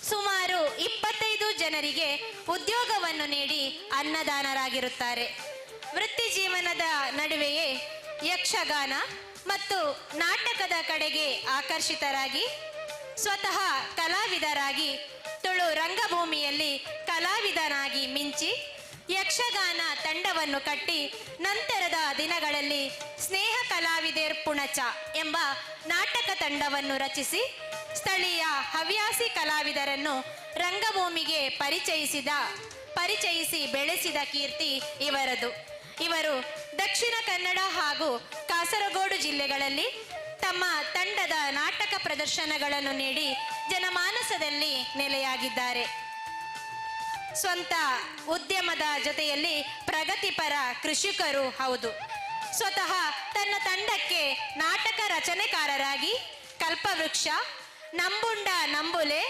ಸುಮಾರು 25 ಜನರಿಗೆ ಉದ್ಯೋಗವನ್ನು ನೀಡಿ ಅನ್ನದಾನರಾಗಿರುತ್ತಾರೆ. ವೃತ್ತಿ ಜೀವನದ ನಡುವೆಯೇ ಯಕ್ಷಗಾನ ಮತ್ತು ನಾಟಕದ ಕಡೆಗೆ ಆಕರ್ಷಿತರಾಗಿ ಸ್ವತಃ ಕಲಾವಿದರಾಗಿ ತುಳು ರಂಗಭೂಮಿಯಲ್ಲಿ ಕಲಾವಿದನಾಗಿ ಮಿಂಚಿ ಯಕ್ಷಗಾನ ತಂಡವನ್ನು ಕಟ್ಟಿ ನಂತರದ ದಿನಗಳಲ್ಲಿ ಸ್ನೇಹ ಕಲಾವಿದರ್ ಪುಣಚ ಎಂಬ ನಾಟಕ ತಂಡವನ್ನು ರಚಿಸಿ ಸ್ಥಳೀಯ ಹವ್ಯಾಸಿ ಕಲಾವಿದರನ್ನು ರಂಗಭೂಮಿಗೆ ಪರಿಚಯಿಸಿ ಬೆಳೆಸಿದ ಕೀರ್ತಿ ಇವರದು. ಇವರು ದಕ್ಷಿಣ ಕನ್ನಡ ಹಾಗೂ ಕಾಸರಗೋಡು ಜಿಲ್ಲೆಗಳಲ್ಲಿ ತಮ್ಮ ತಂಡದ ನಾಟಕ ಪ್ರದರ್ಶನಗಳನ್ನು ನೀಡಿ ಜನಮಾನಸದಲ್ಲಿ ನೆಲೆಯಾಗಿದ್ದಾರೆ. ಸ್ವಂತ ಉದ್ಯಮದ ಜೊತೆಯಲ್ಲಿ ಪ್ರಗತಿಪರ ಕೃಷಿಕರು ಹೌದು. ಸ್ವತಃ ತನ್ನ ತಂಡಕ್ಕೆ ನಾಟಕ ರಚನೆಕಾರರಾಗಿ ಕಲ್ಪವೃಕ್ಷ, ನಂಬುಂಡ ನಂಬುಲೆ,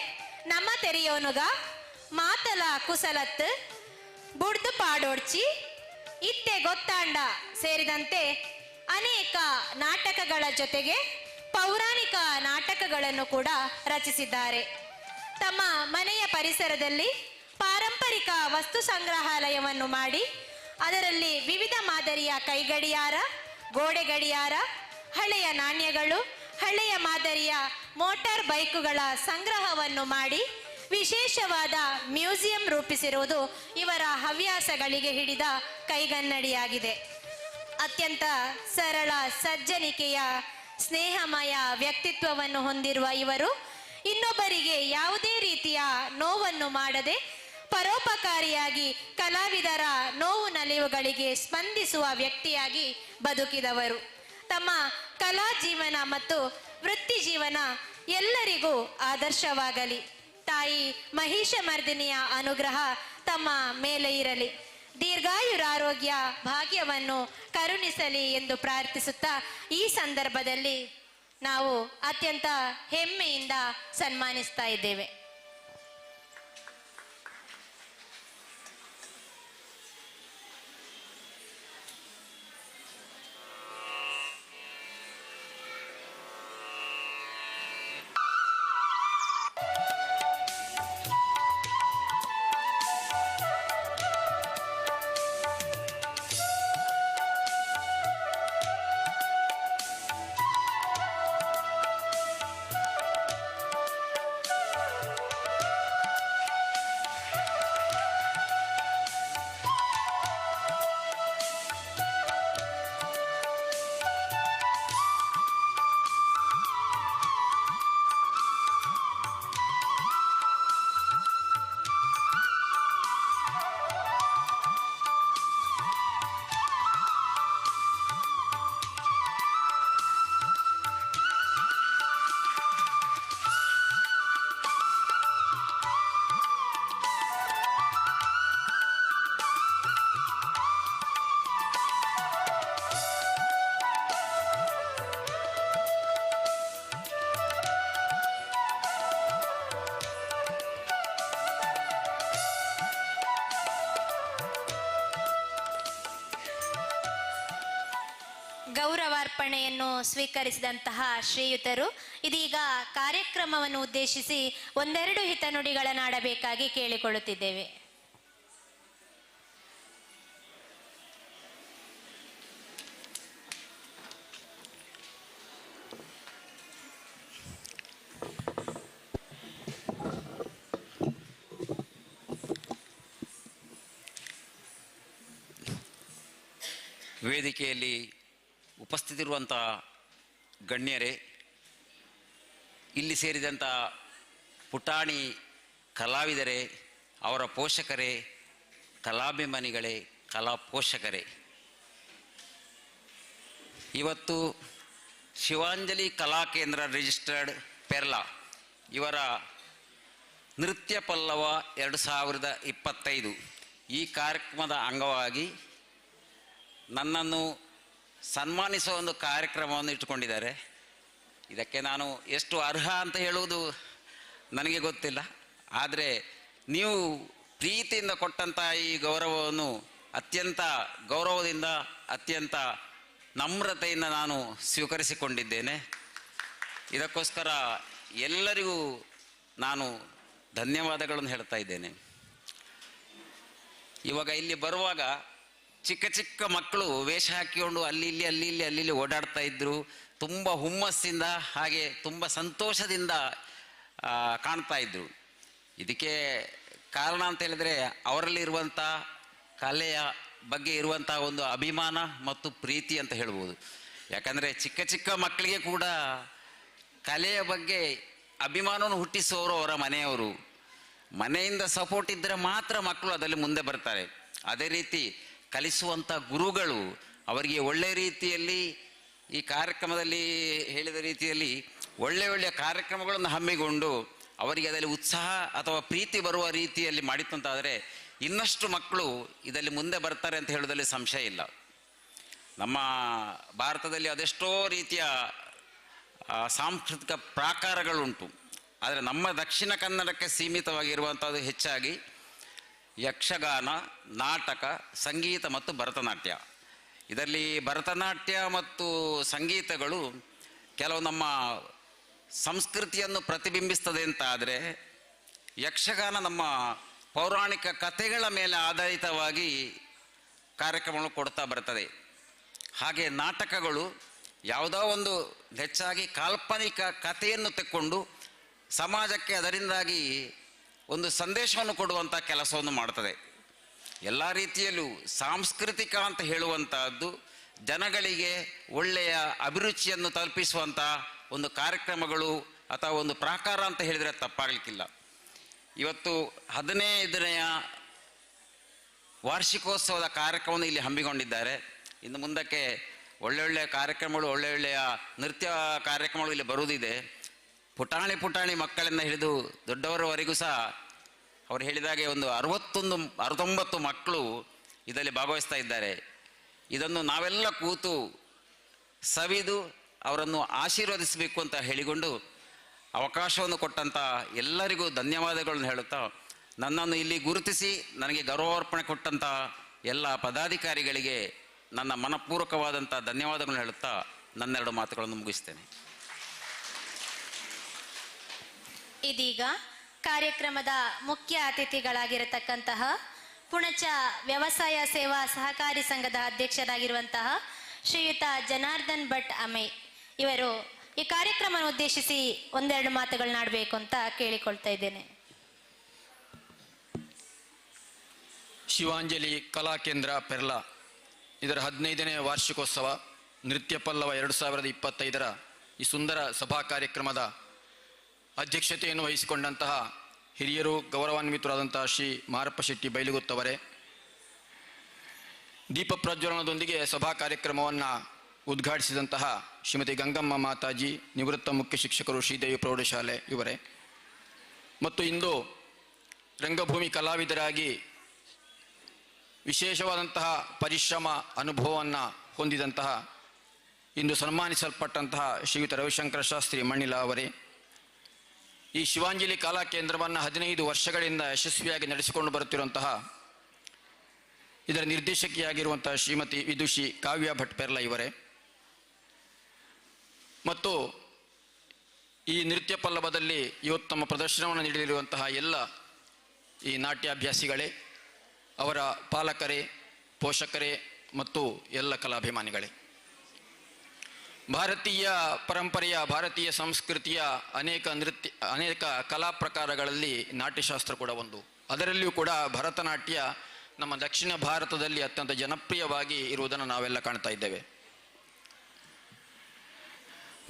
ನಮ್ಮ ತೆರೆಯೋನುಗ, ಮಾತಲ ಕುಸಲತ್, ಬುಡ್ದು ಪಾಡೋಡ್ಚಿ, ಇತ್ತೆ ಗೊತ್ತಾಂಡ ಸೇರಿದಂತೆ ಅನೇಕ ನಾಟಕಗಳ ಜೊತೆಗೆ ಪೌರಾಣಿಕ ನಾಟಕಗಳನ್ನು ಕೂಡ ರಚಿಸಿದ್ದಾರೆ. ತಮ್ಮ ಮನೆಯ ಪರಿಸರದಲ್ಲಿ ಪಾರಂಪರಿಕ ವಸ್ತು ಸಂಗ್ರಹಾಲಯವನ್ನು ಮಾಡಿ ಅದರಲ್ಲಿ ವಿವಿಧ ಮಾದರಿಯ ಕೈಗಡಿಯಾರ, ಗೋಡೆ ಗಡಿಯಾರ, ಹಳೆಯ ನಾಣ್ಯಗಳು, ಹಳೆಯ ಮಾದರಿಯ ಮೋಟಾರ್ ಬೈಕುಗಳ ಸಂಗ್ರಹವನ್ನು ಮಾಡಿ ವಿಶೇಷವಾದ ಮ್ಯೂಸಿಯಂ ರೂಪಿಸಿರುವುದು ಇವರ ಹವ್ಯಾಸಗಳಿಗೆ ಹಿಡಿದ ಕೈಗನ್ನಡಿಯಾಗಿದೆ. ಅತ್ಯಂತ ಸರಳ ಸಜ್ಜನಿಕೆಯ ಸ್ನೇಹಮಯ ವ್ಯಕ್ತಿತ್ವವನ್ನು ಹೊಂದಿರುವ ಇವರು ಇನ್ನೊಬ್ಬರಿಗೆ ಯಾವುದೇ ರೀತಿಯ ನೋವನ್ನು ಮಾಡದೆ ಪರೋಪಕಾರಿಯಾಗಿ ಕಲಾವಿದರ ನೋವು ನಲಿವುಗಳಿಗೆ ಸ್ಪಂದಿಸುವ ವ್ಯಕ್ತಿಯಾಗಿ ಬದುಕಿದವರು. ತಮ್ಮ ಕಲಾ ಜೀವನ ಮತ್ತು ವೃತ್ತಿ ಜೀವನ ಎಲ್ಲರಿಗೂ ಆದರ್ಶವಾಗಲಿ. ತಾಯಿ ಮಹಿಷಮರ್ದಿನಿಯ ಅನುಗ್ರಹ ತಮ್ಮ ಮೇಲೆ ಇರಲಿ. ದೀರ್ಘಾಯುರಾರೋಗ್ಯ ಭಾಗ್ಯವನ್ನು ಕರುಣಿಸಲಿ ಎಂದು ಪ್ರಾರ್ಥಿಸುತ್ತಾ ಈ ಸಂದರ್ಭದಲ್ಲಿ ನಾವು ಅತ್ಯಂತ ಹೆಮ್ಮೆಯಿಂದ ಸನ್ಮಾನಿಸ್ತಾ ಇದ್ದೇವೆ. ಗೌರವಾರ್ಪಣೆಯನ್ನು ಸ್ವೀಕರಿಸಿದಂತಹ ಶ್ರೀಯುತರು ಇದೀಗ ಕಾರ್ಯಕ್ರಮವನ್ನು ಉದ್ದೇಶಿಸಿ ಒಂದೆರಡು ಹಿತನುಡಿಗಳನ್ನಾಡಬೇಕಾಗಿ ಕೇಳಿಕೊಳ್ಳುತ್ತಿದ್ದೇವೆ. ವೇದಿಕೆಯಲ್ಲಿ ಉಪಸ್ಥಿತಿರುವಂಥ ಗಣ್ಯರೇ, ಇಲ್ಲಿ ಸೇರಿದಂಥ ಪುಟಾಣಿ ಕಲಾವಿದರೇ, ಅವರ ಪೋಷಕರೇ, ಕಲಾಭಿಮಾನಿಗಳೇ, ಕಲಾ ಪೋಷಕರೇ, ಇವತ್ತು ಶಿವಾಂಜಲಿ ಕಲಾ ಕೇಂದ್ರ ರಿಜಿಸ್ಟರ್ಡ್ ಪೆರ್ಲಾ ಇವರ ನೃತ್ಯ ಪಲ್ಲವ 2025 ಈ ಕಾರ್ಯಕ್ರಮದ ಅಂಗವಾಗಿ ನನ್ನನ್ನು ಸನ್ಮಾನಿಸುವ ಒಂದು ಕಾರ್ಯಕ್ರಮವನ್ನು ಇಟ್ಟುಕೊಂಡಿದ್ದಾರೆ. ಇದಕ್ಕೆ ನಾನು ಎಷ್ಟು ಅರ್ಹ ಅಂತ ಹೇಳುವುದು ನನಗೆ ಗೊತ್ತಿಲ್ಲ. ಆದರೆ ನೀವು ಪ್ರೀತಿಯಿಂದ ಕೊಟ್ಟಂಥ ಈ ಗೌರವವನ್ನು ಅತ್ಯಂತ ಗೌರವದಿಂದ ಅತ್ಯಂತ ನಮ್ರತೆಯಿಂದ ನಾನು ಸ್ವೀಕರಿಸಿಕೊಂಡಿದ್ದೇನೆ. ಇದಕ್ಕೋಸ್ಕರ ಎಲ್ಲರಿಗೂ ನಾನು ಧನ್ಯವಾದಗಳನ್ನು ಹೇಳ್ತಾ ಇದ್ದೇನೆ. ಇವಾಗ ಇಲ್ಲಿ ಬರುವಾಗ ಚಿಕ್ಕ ಚಿಕ್ಕ ಮಕ್ಕಳು ವೇಷ ಹಾಕಿಕೊಂಡು ಅಲ್ಲಿ ಇಲ್ಲಿ ಓಡಾಡ್ತಾ ಇದ್ದರು. ತುಂಬ ಹುಮ್ಮಸ್ಸಿಂದ ಹಾಗೆ ತುಂಬ ಸಂತೋಷದಿಂದ ಕಾಣ್ತಾ ಇದ್ದರು. ಇದಕ್ಕೆ ಕಾರಣ ಅಂತ ಹೇಳಿದರೆ ಅವರಲ್ಲಿರುವಂಥ ಕಲೆಯ ಬಗ್ಗೆ ಇರುವಂಥ ಒಂದು ಅಭಿಮಾನ ಮತ್ತು ಪ್ರೀತಿ ಅಂತ ಹೇಳ್ಬೋದು. ಯಾಕಂದರೆ ಚಿಕ್ಕ ಚಿಕ್ಕ ಮಕ್ಕಳಿಗೆ ಕೂಡ ಕಲೆಯ ಬಗ್ಗೆ ಅಭಿಮಾನವನ್ನು ಹುಟ್ಟಿಸುವವರು ಅವರ ಮನೆಯವರು. ಮನೆಯಿಂದ ಸಪೋರ್ಟ್ ಇದ್ದರೆ ಮಾತ್ರ ಮಕ್ಕಳು ಅದರಲ್ಲಿ ಮುಂದೆ ಬರ್ತಾರೆ. ಅದೇ ರೀತಿ ಕಲಿಸುವಂಥ ಗುರುಗಳು ಅವರಿಗೆ ಒಳ್ಳೆಯ ರೀತಿಯಲ್ಲಿ ಈ ಕಾರ್ಯಕ್ರಮದಲ್ಲಿ ಹೇಳಿದ ರೀತಿಯಲ್ಲಿ ಒಳ್ಳೆಯ ಕಾರ್ಯಕ್ರಮಗಳನ್ನು ಹಮ್ಮಿಕೊಂಡು ಅವರಿಗೆ ಅದರಲ್ಲಿ ಉತ್ಸಾಹ ಅಥವಾ ಪ್ರೀತಿ ಬರುವ ರೀತಿಯಲ್ಲಿ ಮಾಡಿತ್ತಂತಾದರೆ ಇನ್ನಷ್ಟು ಮಕ್ಕಳು ಇದರಲ್ಲಿ ಮುಂದೆ ಬರ್ತಾರೆ ಅಂತ ಹೇಳೋದ್ರಲ್ಲಿ ಸಂಶಯ ಇಲ್ಲ. ನಮ್ಮ ಭಾರತದಲ್ಲಿ ಅದೆಷ್ಟೋ ರೀತಿಯ ಸಾಂಸ್ಕೃತಿಕ ಪ್ರಾಕಾರಗಳುಂಟು. ಆದರೆ ನಮ್ಮ ದಕ್ಷಿಣ ಕನ್ನಡಕ್ಕೆ ಸೀಮಿತವಾಗಿರುವಂಥದ್ದು ಹೆಚ್ಚಾಗಿ ಯಕ್ಷಗಾನ, ನಾಟಕ, ಸಂಗೀತ ಮತ್ತು ಭರತನಾಟ್ಯ. ಇದರಲ್ಲಿ ಭರತನಾಟ್ಯ ಮತ್ತು ಸಂಗೀತಗಳು ಕೆಲವು ನಮ್ಮ ಸಂಸ್ಕೃತಿಯನ್ನು ಪ್ರತಿಬಿಂಬಿಸ್ತದೆ ಅಂತ ಆದರೆ, ಯಕ್ಷಗಾನ ನಮ್ಮ ಪೌರಾಣಿಕ ಕಥೆಗಳ ಮೇಲೆ ಆಧಾರಿತವಾಗಿ ಕಾರ್ಯಕ್ರಮಗಳು ಕೊಡ್ತಾ ಬರ್ತದೆ. ಹಾಗೆ ನಾಟಕಗಳು ಯಾವುದೋ ಒಂದು ಹೆಚ್ಚಾಗಿ ಕಾಲ್ಪನಿಕ ಕಥೆಯನ್ನು ತೆಕ್ಕೊಂಡು ಸಮಾಜಕ್ಕೆ ಅದರಿಂದಾಗಿ ಒಂದು ಸಂದೇಶವನ್ನು ಕೊಡುವಂಥ ಕೆಲಸವನ್ನು ಮಾಡ್ತದೆ. ಎಲ್ಲ ರೀತಿಯಲ್ಲೂ ಸಾಂಸ್ಕೃತಿಕ ಅಂತ ಹೇಳುವಂತಹದ್ದು ಜನಗಳಿಗೆ ಒಳ್ಳೆಯ ಅಭಿರುಚಿಯನ್ನು ತಲುಪಿಸುವಂಥ ಒಂದು ಕಾರ್ಯಕ್ರಮಗಳು ಅಥವಾ ಒಂದು ಪ್ರಾಕಾರ ಅಂತ ಹೇಳಿದರೆ ತಪ್ಪಾಗಲಿಕ್ಕಿಲ್ಲ. ಇವತ್ತು 15ನೇ ವಾರ್ಷಿಕೋತ್ಸವದ ಕಾರ್ಯಕ್ರಮವನ್ನು ಇಲ್ಲಿ ಹಮ್ಮಿಕೊಂಡಿದ್ದಾರೆ. ಇನ್ನು ಮುಂದಕ್ಕೆ ಒಳ್ಳೊಳ್ಳೆಯ ಕಾರ್ಯಕ್ರಮಗಳು, ಒಳ್ಳೊಳ್ಳೆಯ ನೃತ್ಯ ಕಾರ್ಯಕ್ರಮಗಳು ಇಲ್ಲಿ ಬರುವುದಿದೆ. ಪುಟಾಣಿ ಮಕ್ಕಳಿಂದ ಹಿಡಿದು ದೊಡ್ಡವರವರೆಗೂ ಸಹ ಅವರು ಹೇಳಿದಾಗೆ ಒಂದು 69 ಮಕ್ಕಳು ಇದರಲ್ಲಿ ಭಾಗವಹಿಸ್ತಾ ಇದ್ದಾರೆ. ಇದನ್ನು ನಾವೆಲ್ಲ ಕೂತು ಸವಿದು ಅವರನ್ನು ಆಶೀರ್ವದಿಸಬೇಕು ಅಂತ ಹೇಳಿಕೊಂಡು ಅವಕಾಶವನ್ನು ಕೊಟ್ಟಂಥ ಎಲ್ಲರಿಗೂ ಧನ್ಯವಾದಗಳನ್ನು ಹೇಳುತ್ತಾ, ನನ್ನನ್ನು ಇಲ್ಲಿ ಗುರುತಿಸಿ ನನಗೆ ಗೌರವಾರ್ಪಣೆ ಕೊಟ್ಟಂಥ ಎಲ್ಲ ಪದಾಧಿಕಾರಿಗಳಿಗೆ ನನ್ನ ಮನಪೂರ್ವಕವಾದಂಥ ಧನ್ಯವಾದಗಳನ್ನು ಹೇಳುತ್ತಾ ನನ್ನೆರಡು ಮಾತುಗಳನ್ನು ಮುಗಿಸ್ತೇನೆ. ಇದೀಗ ಕಾರ್ಯಕ್ರಮದ ಮುಖ್ಯ ಅತಿಥಿಗಳಾಗಿರತಕ್ಕಂತಹ ಪುಣಚ ವ್ಯವಸಾಯ ಸೇವಾ ಸಹಕಾರಿ ಸಂಘದ ಅಧ್ಯಕ್ಷರಾಗಿರುವಂತಹ ಶ್ರೀಯುತ ಜನಾರ್ದನ್ ಭಟ್ ಅಮೈ ಇವರು ಈ ಕಾರ್ಯಕ್ರಮವನ್ನು ಉದ್ದೇಶಿಸಿ ಒಂದೆರಡು ಮಾತುಗಳನ್ನಾಡಬೇಕು ಅಂತ ಕೇಳಿಕೊಳ್ತಾ ಇದ್ದೇನೆ. ಶಿವಾಂಜಲಿ ಕಲಾ ಕೇಂದ್ರ ಪೆರ್ಲಾ ಇದರ 15ನೇ ವಾರ್ಷಿಕೋತ್ಸವ ನೃತ್ಯ ಪಲ್ಲವ 2025ರ ಈ ಸುಂದರ ಸಭಾ ಕಾರ್ಯಕ್ರಮದ ಅಧ್ಯಕ್ಷತೆಯನ್ನು ವಹಿಸಿಕೊಂಡಂತಹ ಹಿರಿಯರು ಗೌರವಾನ್ವಿತರಾದಂತಹ ಶ್ರೀ ಮಾರಪ್ಪ ಶೆಟ್ಟಿ ಬೈಲುಗುತ್ತವರೇ, ದೀಪ ಪ್ರಜ್ವಲನದೊಂದಿಗೆ ಸಭಾ ಕಾರ್ಯಕ್ರಮವನ್ನು ಉದ್ಘಾಟಿಸಿದಂತಹ ಶ್ರೀಮತಿ ಗಂಗಮ್ಮ ಮಾತಾಜಿ, ನಿವೃತ್ತ ಮುಖ್ಯ ಶಿಕ್ಷಕರು ಶ್ರೀದೇವಿ ಪ್ರೌಢಶಾಲೆ ಇವರೇ, ಮತ್ತು ಇಂದು ರಂಗಭೂಮಿ ಕಲಾವಿದರಾಗಿ ವಿಶೇಷವಾದಂತಹ ಪರಿಶ್ರಮ ಅನುಭವವನ್ನು ಹೊಂದಿದಂತಹ ಇಂದು ಸನ್ಮಾನಿಸಲ್ಪಟ್ಟಂತಹ ಶ್ರೀಯುತ ರವಿಶಂಕರ ಶಾಸ್ತ್ರಿ ಮಣ್ಣಿಲ ಅವರೇ, ಈ ಶಿವಾಂಜಲಿ ಕಲಾ ಕೇಂದ್ರವನ್ನು 15 ವರ್ಷಗಳಿಂದ ಯಶಸ್ವಿಯಾಗಿ ನಡೆಸಿಕೊಂಡು ಬರುತ್ತಿರುವಂತಹ ಇದರ ನಿರ್ದೇಶಕಿಯಾಗಿರುವಂತಹ ಶ್ರೀಮತಿ ವಿದುಷಿ ಕಾವ್ಯ ಭಟ್ ಪೆರ್ಲಾ ಇವರೇ, ಮತ್ತು ಈ ನೃತ್ಯ ಪಲ್ಲವದಲ್ಲಿ ಇವತ್ತು ತಮ್ಮ ಪ್ರದರ್ಶನವನ್ನು ನೀಡಲಿರುವಂತಹ ಎಲ್ಲ ಈ ನಾಟ್ಯಾಭ್ಯಾಸಿಗಳೇ, ಅವರ ಪಾಲಕರೇ, ಪೋಷಕರೇ ಮತ್ತು ಎಲ್ಲ ಕಲಾಭಿಮಾನಿಗಳೇ, ಭಾರತೀಯ ಪರಂಪರೆಯ, ಭಾರತೀಯ ಸಂಸ್ಕೃತಿಯ ಅನೇಕ ಕಲಾ ಪ್ರಕಾರಗಳಲ್ಲಿ ನಾಟ್ಯಶಾಸ್ತ್ರ ಕೂಡ ಒಂದು. ಅದರಲ್ಲಿಯೂ ಕೂಡ ಭರತನಾಟ್ಯ ನಮ್ಮ ದಕ್ಷಿಣ ಭಾರತದಲ್ಲಿ ಅತ್ಯಂತ ಜನಪ್ರಿಯವಾಗಿ ಇರುವುದನ್ನು ನಾವೆಲ್ಲ ಕಾಣ್ತಾ ಇದ್ದೇವೆ.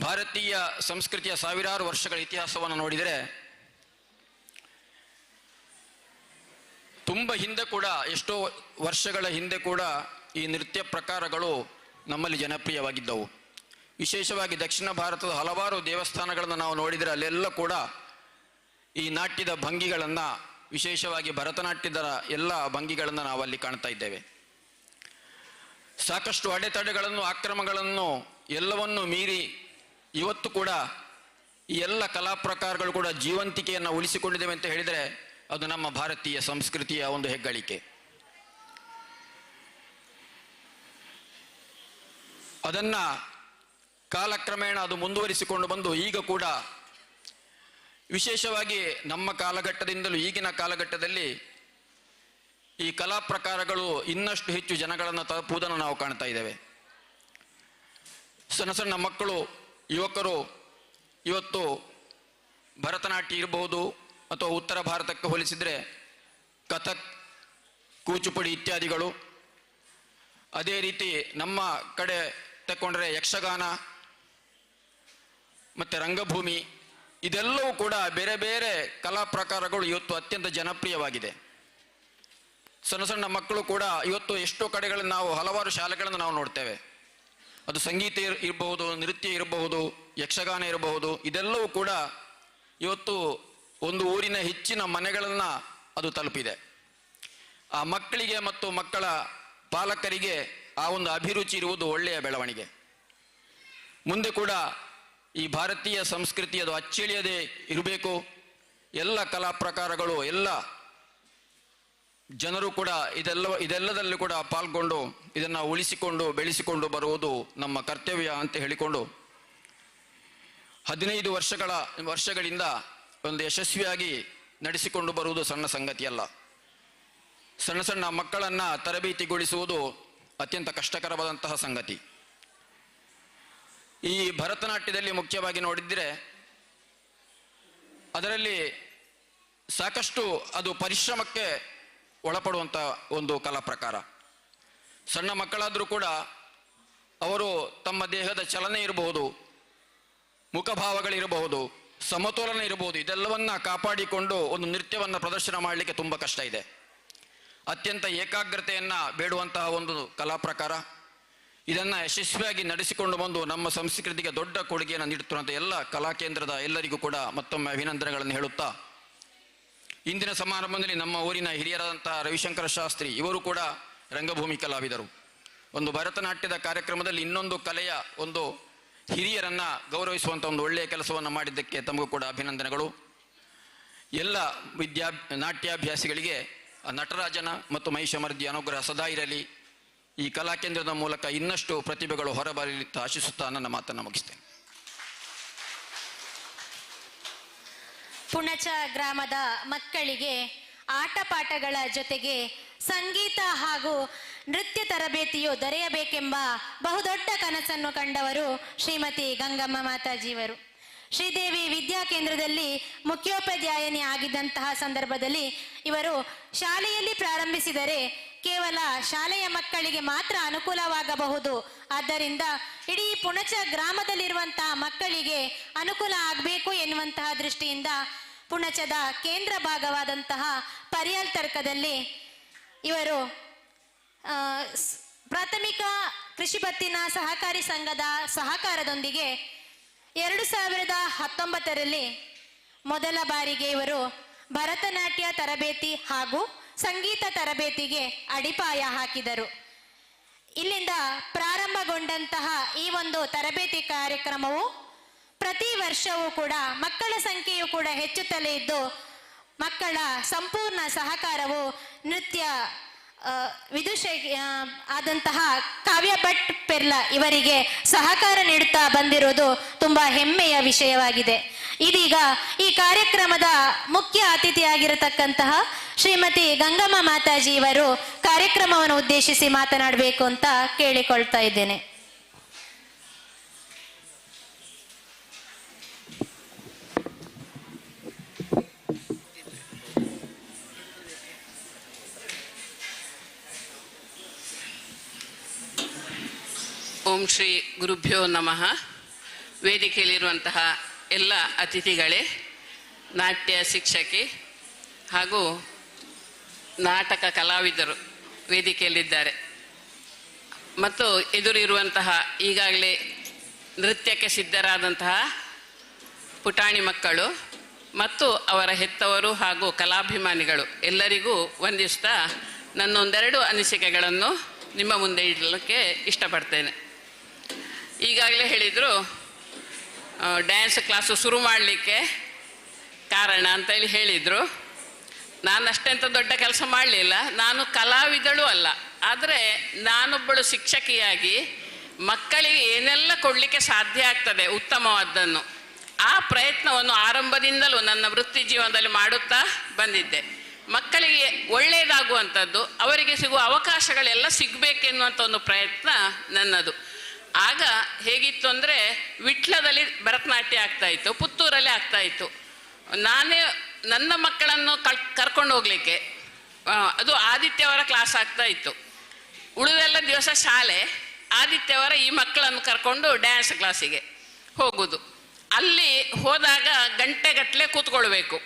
ಭಾರತೀಯ ಸಂಸ್ಕೃತಿಯ ಸಾವಿರಾರು ವರ್ಷಗಳ ಇತಿಹಾಸವನ್ನು ನೋಡಿದರೆ ತುಂಬ ಹಿಂದೆ ಕೂಡ, ಎಷ್ಟೋ ವರ್ಷಗಳ ಹಿಂದೆ ಕೂಡ ಈ ನೃತ್ಯ ಪ್ರಕಾರಗಳು ನಮ್ಮಲ್ಲಿ ಜನಪ್ರಿಯವಾಗಿದ್ದವು. ವಿಶೇಷವಾಗಿ ದಕ್ಷಿಣ ಭಾರತದ ಹಲವಾರು ದೇವಸ್ಥಾನಗಳನ್ನು ನಾವು ನೋಡಿದರೆ ಅಲ್ಲೆಲ್ಲ ಕೂಡ ಈ ನಾಟ್ಯದ ಭಂಗಿಗಳನ್ನು, ವಿಶೇಷವಾಗಿ ಭರತನಾಟ್ಯದ ಎಲ್ಲ ಭಂಗಿಗಳನ್ನು ನಾವಲ್ಲಿ ಕಾಣ್ತಾ ಇದ್ದೇವೆ. ಸಾಕಷ್ಟು ಅಡೆತಡೆಗಳನ್ನು, ಆಕ್ರಮಗಳನ್ನು ಎಲ್ಲವನ್ನೂ ಮೀರಿ ಇವತ್ತು ಕೂಡ ಈ ಎಲ್ಲ ಕಲಾ ಪ್ರಕಾರಗಳು ಕೂಡ ಜೀವಂತಿಕೆಯನ್ನು ಉಳಿಸಿಕೊಂಡಿದ್ದೇವೆ ಅಂತ ಹೇಳಿದರೆ ಅದು ನಮ್ಮ ಭಾರತೀಯ ಸಂಸ್ಕೃತಿಯ ಒಂದು ಹೆಗ್ಗಳಿಕೆ. ಅದನ್ನು ಕಾಲಕ್ರಮೇಣ ಅದು ಮುಂದುವರಿಸಿಕೊಂಡು ಬಂದು ಈಗ ಕೂಡ ವಿಶೇಷವಾಗಿ ನಮ್ಮ ಕಾಲಘಟ್ಟದಿಂದಲೂ ಈಗಿನ ಕಾಲಘಟ್ಟದಲ್ಲಿ ಈ ಕಲಾ ಪ್ರಕಾರಗಳು ಇನ್ನಷ್ಟು ಹೆಚ್ಚು ಜನಗಳನ್ನು ತಲುಪುವುದನ್ನು ನಾವು ಕಾಣ್ತಾ ಇದ್ದೇವೆ. ಸಣ್ಣ ಸಣ್ಣ ಮಕ್ಕಳು, ಯುವಕರು ಇವತ್ತು ಭರತನಾಟ್ಯ ಇರಬಹುದು ಅಥವಾ ಉತ್ತರ ಭಾರತಕ್ಕೆ ಹೋಲಿಸಿದರೆ ಕಥಕ್, ಕೂಚುಪುಡಿ ಇತ್ಯಾದಿಗಳು, ಅದೇ ರೀತಿ ನಮ್ಮ ಕಡೆ ತಗೊಂಡ್ರೆ ಯಕ್ಷಗಾನ ಮತ್ತು ರಂಗಭೂಮಿ, ಇದೆಲ್ಲವೂ ಕೂಡ ಬೇರೆ ಬೇರೆ ಕಲಾ ಪ್ರಕಾರಗಳು ಇವತ್ತು ಅತ್ಯಂತ ಜನಪ್ರಿಯವಾಗಿದೆ. ಸಣ್ಣ ಸಣ್ಣ ಮಕ್ಕಳು ಕೂಡ ಇವತ್ತು ಎಷ್ಟೋ ಕಡೆಗಳಲ್ಲಿ ನಾವು ಹಲವಾರು ಶಾಲೆಗಳನ್ನು ನಾವು ನೋಡ್ತೇವೆ. ಅದು ಸಂಗೀತ ಇರಬಹುದು, ನೃತ್ಯ ಇರಬಹುದು, ಯಕ್ಷಗಾನ ಇರಬಹುದು, ಇದೆಲ್ಲವೂ ಕೂಡ ಇವತ್ತು ಒಂದು ಊರಿನ ಹೆಚ್ಚಿನ ಮನೆಗಳನ್ನು ಅದು ತಲುಪಿದೆ. ಆ ಮಕ್ಕಳಿಗೆ ಮತ್ತು ಮಕ್ಕಳ ಪಾಲಕರಿಗೆ ಆ ಒಂದು ಅಭಿರುಚಿ ಇರುವುದು ಒಳ್ಳೆಯ ಬೆಳವಣಿಗೆ. ಮುಂದೆ ಕೂಡ ಈ ಭಾರತೀಯ ಸಂಸ್ಕೃತಿ ಅದು ಅಚ್ಚಳಿಯದೇ ಇರಬೇಕು. ಎಲ್ಲ ಕಲಾ ಪ್ರಕಾರಗಳು, ಎಲ್ಲ ಜನರು ಕೂಡ ಇದೆಲ್ಲದಲ್ಲೂ ಕೂಡ ಪಾಲ್ಗೊಂಡು ಇದನ್ನು ಉಳಿಸಿಕೊಂಡು ಬೆಳೆಸಿಕೊಂಡು ಬರುವುದು ನಮ್ಮ ಕರ್ತವ್ಯ ಅಂತ ಹೇಳಿಕೊಂಡು 15 ವರ್ಷಗಳಿಂದ ಒಂದು ಯಶಸ್ವಿಯಾಗಿ ನಡೆಸಿಕೊಂಡು ಬರುವುದು ಸಣ್ಣ ಸಂಗತಿಯಲ್ಲ. ಸಣ್ಣ ಸಣ್ಣ ಮಕ್ಕಳನ್ನು ತರಬೇತಿಗೊಳಿಸುವುದು ಅತ್ಯಂತ ಕಷ್ಟಕರವಾದಂತಹ ಸಂಗತಿ. ಈ ಭರತನಾಟ್ಯದಲ್ಲಿ ಮುಖ್ಯವಾಗಿ ನೋಡಿದರೆ ಅದರಲ್ಲಿ ಸಾಕಷ್ಟು ಅದು ಪರಿಶ್ರಮಕ್ಕೆ ಒಳಪಡುವಂಥ ಒಂದು ಕಲಾ ಪ್ರಕಾರ. ಸಣ್ಣ ಮಕ್ಕಳಾದರೂ ಕೂಡ ಅವರು ತಮ್ಮ ದೇಹದ ಚಲನೆ ಇರಬಹುದು, ಮುಖಭಾವಗಳಿರಬಹುದು, ಸಮತೋಲನ ಇರಬಹುದು, ಇದೆಲ್ಲವನ್ನ ಕಾಪಾಡಿಕೊಂಡು ಒಂದು ನೃತ್ಯವನ್ನು ಪ್ರದರ್ಶನ ಮಾಡಲಿಕ್ಕೆ ತುಂಬ ಕಷ್ಟ ಇದೆ. ಅತ್ಯಂತ ಏಕಾಗ್ರತೆಯನ್ನು ಬೇಡುವಂತಹ ಒಂದು ಕಲಾ ಪ್ರಕಾರ. ಇದನ್ನು ಯಶಸ್ವಿಯಾಗಿ ನಡೆಸಿಕೊಂಡು ಬಂದು ನಮ್ಮ ಸಂಸ್ಕೃತಿಗೆ ದೊಡ್ಡ ಕೊಡುಗೆಯನ್ನು ನೀಡುತ್ತಿರುವಂಥ ಎಲ್ಲ ಕಲಾ ಕೇಂದ್ರದ ಎಲ್ಲರಿಗೂ ಕೂಡ ಮತ್ತೊಮ್ಮೆ ಅಭಿನಂದನೆಗಳನ್ನು ಹೇಳುತ್ತಾ, ಇಂದಿನ ಸಮಾರಂಭದಲ್ಲಿ ನಮ್ಮ ಊರಿನ ಹಿರಿಯರಾದಂತಹ ರವಿಶಂಕರ ಶಾಸ್ತ್ರಿ ಇವರು ಕೂಡ ರಂಗಭೂಮಿ ಕಲಾವಿದರು. ಒಂದು ಭರತನಾಟ್ಯದ ಕಾರ್ಯಕ್ರಮದಲ್ಲಿ ಇನ್ನೊಂದು ಕಲೆಯ ಒಂದು ಹಿರಿಯರನ್ನು ಗೌರವಿಸುವಂಥ ಒಂದು ಒಳ್ಳೆಯ ಕೆಲಸವನ್ನು ಮಾಡಿದ್ದಕ್ಕೆ ತಮಗೂ ಕೂಡ ಅಭಿನಂದನೆಗಳು. ಎಲ್ಲ ನಾಟ್ಯಾಭ್ಯಾಸಿಗಳಿಗೆ ನಟರಾಜನ ಮತ್ತು ಮಹಿಷಮರ್ದಿ ಅನುಗ್ರಹ ಸದಾ ಇರಲಿ. ಈ ಕಲಾ ಕೇಂದ್ರದ ಮೂಲಕ ಇನ್ನಷ್ಟು ಪ್ರತಿಭೆಗಳು ಹೊರಬರಲಿ ಅಂತ ಆಶಿಸುತ್ತಾ ನನ್ನ ಮಾತನ್ನು ಮುಗಿಸ್ತೇನೆ. ಪುಣಚ ಗ್ರಾಮದ ಮಕ್ಕಳಿಗೆ ಆಟಪಾಠಗಳ ಜೊತೆಗೆ ಸಂಗೀತ ಹಾಗೂ ನೃತ್ಯ ತರಬೇತಿಯು ದೊರೆಯಬೇಕೆಂಬ ಬಹುದೊಡ್ಡ ಕನಸನ್ನು ಕಂಡವರು ಶ್ರೀಮತಿ ಗಂಗಮ್ಮ ಮಾತಾಜಿಯವರು. ಶ್ರೀದೇವಿ ವಿದ್ಯಾಕೇಂದ್ರದಲ್ಲಿ ಮುಖ್ಯೋಪಾಧ್ಯಾಯನಿ ಆಗಿದ್ದಂತಹ ಸಂದರ್ಭದಲ್ಲಿ ಇವರು ಶಾಲೆಯಲ್ಲಿ ಪ್ರಾರಂಭಿಸಿದರೆ ಕೇವಲ ಶಾಲೆಯ ಮಕ್ಕಳಿಗೆ ಮಾತ್ರ ಅನುಕೂಲವಾಗಬಹುದು. ಆದ್ದರಿಂದ ಇಡೀ ಪುಣಚ ಗ್ರಾಮದಲ್ಲಿರುವಂತಹ ಮಕ್ಕಳಿಗೆ ಅನುಕೂಲ ಆಗಬೇಕು ಎನ್ನುವಂತಹ ದೃಷ್ಟಿಯಿಂದ ಪುಣಚದ ಕೇಂದ್ರ ಭಾಗವಾದಂತಹ ಪರಿಯಲ್ ತರ್ಕದಲ್ಲಿ ಇವರು ಪ್ರಾಥಮಿಕ ಕೃಷಿ ಪತ್ತಿನ ಸಹಕಾರಿ ಸಂಘದ ಸಹಕಾರದೊಂದಿಗೆ 2019ರಲ್ಲಿ ಮೊದಲ ಬಾರಿಗೆ ಇವರು ಭರತನಾಟ್ಯ ತರಬೇತಿ ಹಾಗೂ ಸಂಗೀತ ತರಬೇತಿಗೆ ಅಡಿಪಾಯ ಹಾಕಿದರು. ಇಲ್ಲಿಂದ ಪ್ರಾರಂಭಗೊಂಡಂತಹ ಈ ಒಂದು ತರಬೇತಿ ಕಾರ್ಯಕ್ರಮವು ಪ್ರತಿ ವರ್ಷವೂ ಕೂಡ ಮಕ್ಕಳ ಸಂಖ್ಯೆಯು ಕೂಡ ಹೆಚ್ಚುತ್ತಲೇ ಇದ್ದು ಮಕ್ಕಳ ಸಂಪೂರ್ಣ ಸಹಕಾರವು ನೃತ್ಯ ವಿದುಷ ಆದಂತಹ ಕಾವ್ಯ ಭಟ್ ಪೆರ್ಲ ಇವರಿಗೆ ಸಹಕಾರ ನೀಡುತ್ತಾ ಬಂದಿರುವುದು ತುಂಬಾ ಹೆಮ್ಮೆಯ ವಿಷಯವಾಗಿದೆ. ಇದೀಗ ಈ ಕಾರ್ಯಕ್ರಮದ ಮುಖ್ಯ ಅತಿಥಿಯಾಗಿರತಕ್ಕಂತಹ ಶ್ರೀಮತಿ ಗಂಗಮ್ಮ ಮಾತಾಜಿ ಇವರು ಕಾರ್ಯಕ್ರಮವನ್ನು ಉದ್ದೇಶಿಸಿ ಮಾತನಾಡಬೇಕು ಅಂತ ಕೇಳಿಕೊಳ್ತಾ ಇದ್ದೇನೆ. ಓಂ ಶ್ರೀ ಗುರುಭ್ಯೋ ನಮಃ. ವೇದಿಕೆಯಲ್ಲಿರುವಂತಹ ಎಲ್ಲ ಅತಿಥಿಗಳೇ, ನಾಟ್ಯ ಶಿಕ್ಷಕಿ ಹಾಗೂ ನಾಟಕ ಕಲಾವಿದರು ವೇದಿಕೆಯಲ್ಲಿದ್ದಾರೆ ಮತ್ತು ಎದುರಿರುವಂತಹ ಈಗಾಗಲೇ ನೃತ್ಯಕ್ಕೆ ಸಿದ್ಧರಾದಂತಹ ಪುಟಾಣಿ ಮಕ್ಕಳು ಮತ್ತು ಅವರ ಹೆತ್ತವರು ಹಾಗೂ ಕಲಾಭಿಮಾನಿಗಳು ಎಲ್ಲರಿಗೂ ವಂದಿಸ್ತಾ ನನ್ನೊಂದೆರಡು ಅನಿಸಿಕೆಗಳನ್ನು ನಿಮ್ಮ ಮುಂದೆ ಇಡಲಿಕ್ಕೆ ಇಷ್ಟಪಡ್ತೇನೆ. ಈಗಾಗಲೇ ಹೇಳಿದರು ಡ್ಯಾನ್ಸ್ ಕ್ಲಾಸು ಶುರು ಮಾಡಲಿಕ್ಕೆ ಕಾರಣ ಅಂತೇಳಿ ಹೇಳಿದರು. ನಾನು ಅಷ್ಟೆಂತ ದೊಡ್ಡ ಕೆಲಸ ಮಾಡಲಿಲ್ಲ, ನಾನು ಕಲಾವಿದಳು ಅಲ್ಲ. ಆದರೆ ನಾನೊಬ್ಬಳು ಶಿಕ್ಷಕಿಯಾಗಿ ಮಕ್ಕಳಿಗೆ ಏನೆಲ್ಲ ಕೊಡಲಿಕ್ಕೆ ಸಾಧ್ಯ ಆಗ್ತದೆ ಉತ್ತಮವಾದ್ದನ್ನು, ಆ ಪ್ರಯತ್ನವನ್ನು ಆರಂಭದಿಂದಲೂ ನನ್ನ ವೃತ್ತಿ ಜೀವನದಲ್ಲಿ ಮಾಡುತ್ತಾ ಬಂದಿದ್ದೆ. ಮಕ್ಕಳಿಗೆ ಒಳ್ಳೆಯದಾಗುವಂಥದ್ದು, ಅವರಿಗೆ ಸಿಗುವ ಅವಕಾಶಗಳೆಲ್ಲ ಸಿಗಬೇಕೆನ್ನುವಂಥ ಒಂದು ಪ್ರಯತ್ನ ನನ್ನದು. ಆಗ ಹೇಗಿತ್ತು ಅಂದರೆ ವಿಟ್ಲದಲ್ಲಿ ಭರತನಾಟ್ಯ ಆಗ್ತಾಯಿತ್ತು, ಪುತ್ತೂರಲ್ಲಿ ಆಗ್ತಾಯಿತ್ತು. ನಾನೇ ನನ್ನ ಮಕ್ಕಳನ್ನು ಕರ್ಕೊಂಡು ಹೋಗಲಿಕ್ಕೆ ಅದು ಆದಿತ್ಯವಾರ ಕ್ಲಾಸ್ ಆಗ್ತಾ ಇತ್ತು. ಉಳಿದೆಲ್ಲ ದಿವಸ ಶಾಲೆ, ಆದಿತ್ಯವಾರ ಈ ಮಕ್ಕಳನ್ನು ಕರ್ಕೊಂಡು ಡ್ಯಾನ್ಸ್ ಕ್ಲಾಸಿಗೆ ಹೋಗುವುದು. ಅಲ್ಲಿ ಹೋದಾಗ ಗಂಟೆಗಟ್ಟಲೆ ಕೂತ್ಕೊಳ್ಬೇಕು,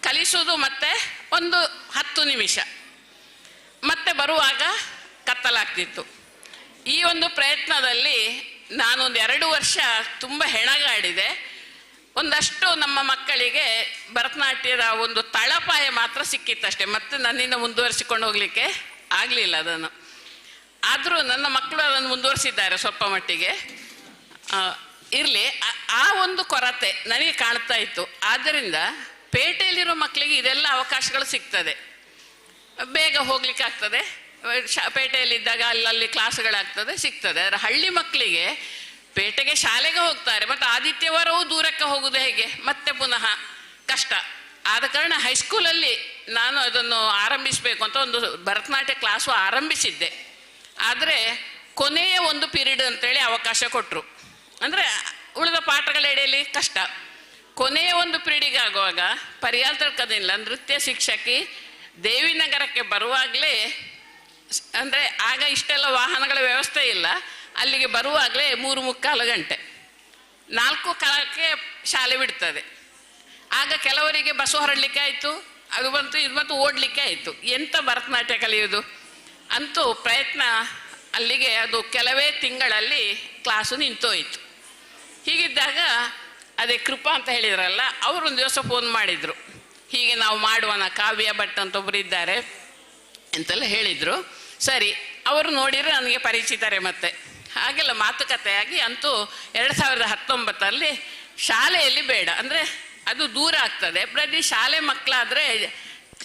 ಕಲಿಸೋದು ಮತ್ತೆ ಒಂದು 10 ನಿಮಿಷ, ಮತ್ತೆ ಬರುವಾಗ ಕತ್ತಲಾಗ್ತಿತ್ತು. ಈ ಒಂದು ಪ್ರಯತ್ನದಲ್ಲಿ ನಾನೊಂದು 2 ವರ್ಷ ತುಂಬ ಹೆಣಗಾಡಿದೆ. ಒಂದಷ್ಟು ನಮ್ಮ ಮಕ್ಕಳಿಗೆ ಭರತನಾಟ್ಯದ ಒಂದು ತಳಪಾಯ ಮಾತ್ರ ಸಿಕ್ಕಿತ್ತಷ್ಟೇ, ಮತ್ತೆ ನನ್ನಿಂದ ಮುಂದುವರಿಸಿಕೊಂಡು ಹೋಗಲಿಕ್ಕೆ ಆಗಲಿಲ್ಲ ಅದನ್ನು. ಆದರೂ ನನ್ನ ಮಕ್ಕಳು ಅದನ್ನು ಮುಂದುವರಿಸಿದ್ದಾರೆ ಸ್ವಲ್ಪ ಮಟ್ಟಿಗೆ. ಇರಲಿ, ಆ ಒಂದು ಕೊರತೆ ನನಗೆ ಕಾಣ್ತಾ ಇತ್ತು. ಆದ್ದರಿಂದ ಪೇಟೆಯಲ್ಲಿರೋ ಮಕ್ಕಳಿಗೆ ಇದೆಲ್ಲ ಅವಕಾಶಗಳು ಸಿಗ್ತದೆ, ಬೇಗ ಹೋಗ್ಲಿಕ್ಕೆ ಆಗ್ತದೆ. ಪೇಟೆಯಲ್ಲಿದ್ದಾಗ ಅಲ್ಲಲ್ಲಿ ಕ್ಲಾಸ್ಗಳಾಗ್ತದೆ, ಸಿಗ್ತದೆ. ಆದರೆ ಹಳ್ಳಿ ಮಕ್ಕಳಿಗೆ ಪೇಟೆಗೆ ಶಾಲೆಗೆ ಹೋಗ್ತಾರೆ, ಮತ್ತು ಆದಿತ್ಯವಾರವೂ ದೂರಕ್ಕೆ ಹೋಗುವುದು ಹೇಗೆ, ಮತ್ತೆ ಪುನಃ ಕಷ್ಟ. ಆದ ಕಾರಣ ಹೈಸ್ಕೂಲಲ್ಲಿ ನಾನು ಅದನ್ನು ಆರಂಭಿಸಬೇಕು ಅಂತ ಒಂದು ಭರತನಾಟ್ಯ ಕ್ಲಾಸು ಆರಂಭಿಸಿದ್ದೆ. ಆದರೆ ಕೊನೆಯ ಒಂದು ಪೀರಿಯಡ್ ಅಂತೇಳಿ ಅವಕಾಶ ಕೊಟ್ಟರು. ಅಂದರೆ ಉಳಿದ ಪಾಠಗಳ ಎಡೆಯಲ್ಲಿ ಕಷ್ಟ. ಕೊನೆಯ ಒಂದು ಪೀರಿಯಡಿಗೆ ಆಗುವಾಗ ಪರ್ಯಾಲ್ ತಡ್ಕೋದಿಲ್ಲ, ನೃತ್ಯ ಶಿಕ್ಷಕಿ ದೇವಿನಗರಕ್ಕೆ ಬರುವಾಗಲೇ, ಅಂದರೆ ಆಗ ಇಷ್ಟೆಲ್ಲ ವಾಹನಗಳ ವ್ಯವಸ್ಥೆ ಇಲ್ಲ, ಅಲ್ಲಿಗೆ ಬರುವಾಗಲೇ 3:45 ಗಂಟೆ, 4 ಕಾಲಕ್ಕೆ ಶಾಲೆ ಬಿಡ್ತದೆ. ಆಗ ಕೆಲವರಿಗೆ ಬಸ್ಸು ಹೊರಡಲಿಕ್ಕೆ ಆಯಿತು, ಅದು ಬಂತು ಇದು ಬಂತು, ಓಡಲಿಕ್ಕೆ ಆಯಿತು. ಎಂಥ ಭರತನಾಟ್ಯ ಕಲಿಯೋದು ಅಂತೂ ಪ್ರಯತ್ನ ಅಲ್ಲಿಗೆ ಅದು ಕೆಲವೇ ತಿಂಗಳಲ್ಲಿ ಕ್ಲಾಸು ನಿಂತೋಯಿತು. ಹೀಗಿದ್ದಾಗ ಅದೇ ಕೃಪಾ ಅಂತ ಹೇಳಿದ್ರಲ್ಲ, ಅವರೊಂದು ದಿವಸ ಫೋನ್ ಮಾಡಿದರು, ಹೀಗೆ ನಾವು ಮಾಡುವನ, ಕಾವ್ಯ ಭಟ್ ಅಂತ ಒಬ್ಬರು ಇದ್ದಾರೆ ಅಂತೆಲ್ಲ ಹೇಳಿದರು. ಸರಿ, ಅವರು ನೋಡಿದರೆ ನನಗೆ ಪರಿಚಿತರೆ. ಮತ್ತೆ ಹಾಗೆಲ್ಲ ಮಾತುಕತೆಯಾಗಿ ಅಂತೂ 2019 ಶಾಲೆಯಲ್ಲಿ ಬೇಡ, ಅಂದರೆ ಅದು ದೂರ ಆಗ್ತದೆ, ಪ್ರತಿ ಶಾಲೆ ಮಕ್ಕಳಾದರೆ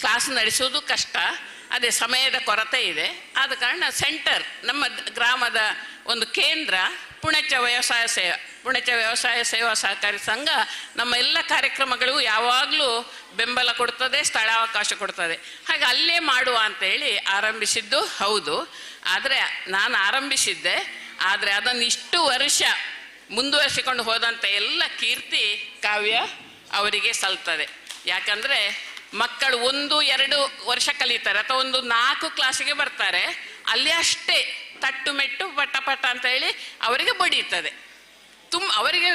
ಕ್ಲಾಸ್ ನಡೆಸೋದು ಕಷ್ಟ, ಅದೇ ಸಮಯದ ಕೊರತೆ ಇದೆ. ಆದ ಕಾರಣ ಸೆಂಟರ್, ನಮ್ಮ ಗ್ರಾಮದ ಒಂದು ಕೇಂದ್ರ, ಪುಣಚ ವ್ಯವಸಾಯ ಸೇವಾ ಸಹಕಾರಿ ಸಂಘ ನಮ್ಮ ಎಲ್ಲ ಕಾರ್ಯಕ್ರಮಗಳಿಗೂ ಯಾವಾಗಲೂ ಬೆಂಬಲ ಕೊಡ್ತದೆ, ಸ್ಥಳಾವಕಾಶ ಕೊಡ್ತದೆ. ಹಾಗೆ ಅಲ್ಲೇ ಮಾಡುವ ಅಂತೇಳಿ ಆರಂಭಿಸಿದ್ದು ಹೌದು. ಆದರೆ ನಾನು ಆರಂಭಿಸಿದ್ದೆ, ಆದರೆ ಅದನ್ನು ಇಷ್ಟು ವರ್ಷ ಮುಂದುವರಿಸಿಕೊಂಡು ಹೋದಂಥ ಎಲ್ಲ ಕೀರ್ತಿ ಕಾವ್ಯ ಅವರಿಗೆ ಸಲ್ತದೆ. ಯಾಕಂದರೆ ಮಕ್ಕಳು 1-2 ವರ್ಷ ಕಲಿತಾರೆ, ಅಥವಾ ಒಂದು 4 ಕ್ಲಾಸಿಗೆ ಬರ್ತಾರೆ, ಅಲ್ಲಿ ಅಷ್ಟೇ ತಟ್ಟು ಮೆಟ್ಟು ಪಟ ಪಟ ಅಂತ ಹೇಳಿ ಅವರಿಗೆ ಬಡಿಯುತ್ತದೆ. ಅವರಿಗೆ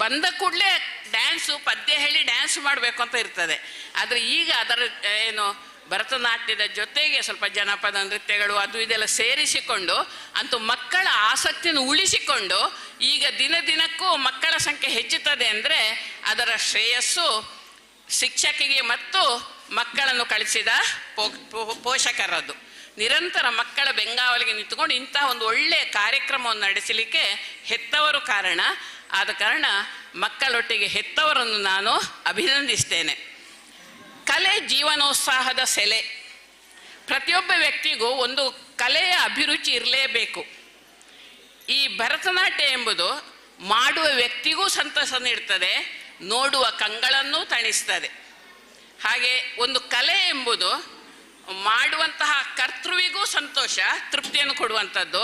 ಬಂದ ಕೂಡಲೇ ಡ್ಯಾನ್ಸು, ಪದ್ಯ ಹೇಳಿ ಡ್ಯಾನ್ಸ್ ಮಾಡಬೇಕು ಅಂತ ಇರ್ತದೆ. ಆದರೆ ಈಗ ಅದರ ಏನು ಭರತನಾಟ್ಯದ ಜೊತೆಗೆ ಸ್ವಲ್ಪ ಜನಪದ ನೃತ್ಯಗಳು ಅದು ಇದೆಲ್ಲ ಸೇರಿಸಿಕೊಂಡು ಅಂತೂ ಮಕ್ಕಳ ಆಸಕ್ತಿಯನ್ನು ಉಳಿಸಿಕೊಂಡು ಈಗ ದಿನಕ್ಕೂ ಮಕ್ಕಳ ಸಂಖ್ಯೆ ಹೆಚ್ಚುತ್ತದೆ. ಅಂದರೆ ಅದರ ಶ್ರೇಯಸ್ಸು ಶಿಕ್ಷಕಿಗೆ ಮತ್ತು ಮಕ್ಕಳನ್ನು ಕಳಿಸಿದ ಪೋಷಕರದ್ದು. ನಿರಂತರ ಮಕ್ಕಳ ಬೆಂಗಾವಲಿಗೆ ನಿಂತುಕೊಂಡು ಇಂತಹ ಒಂದು ಒಳ್ಳೆಯ ಕಾರ್ಯಕ್ರಮವನ್ನು ನಡೆಸಲಿಕ್ಕೆ ಹೆತ್ತವರು ಕಾರಣ. ಆದ ಕಾರಣ ಮಕ್ಕಳೊಟ್ಟಿಗೆ ಹೆತ್ತವರನ್ನು ನಾನು ಅಭಿನಂದಿಸ್ತೇನೆ. ಕಲೆ ಜೀವನೋತ್ಸಾಹದ ಸೆಲೆ. ಪ್ರತಿಯೊಬ್ಬ ವ್ಯಕ್ತಿಗೂ ಒಂದು ಕಲೆಯ ಅಭಿರುಚಿ ಇರಲೇಬೇಕು. ಈ ಭರತನಾಟ್ಯ ಎಂಬುದು ಮಾಡುವ ವ್ಯಕ್ತಿಗೂ ಸಂತಸ ನೀಡ್ತದೆ, ನೋಡುವ ಕಂಗಳನ್ನೂ ತಣಿಸ್ತದೆ. ಹಾಗೆ ಒಂದು ಕಲೆ ಎಂಬುದು ಮಾಡುವಂತಹ ಕರ್ತೃವಿಗೂ ಸಂತೋಷ, ತೃಪ್ತಿಯನ್ನು ಕೊಡುವಂಥದ್ದು,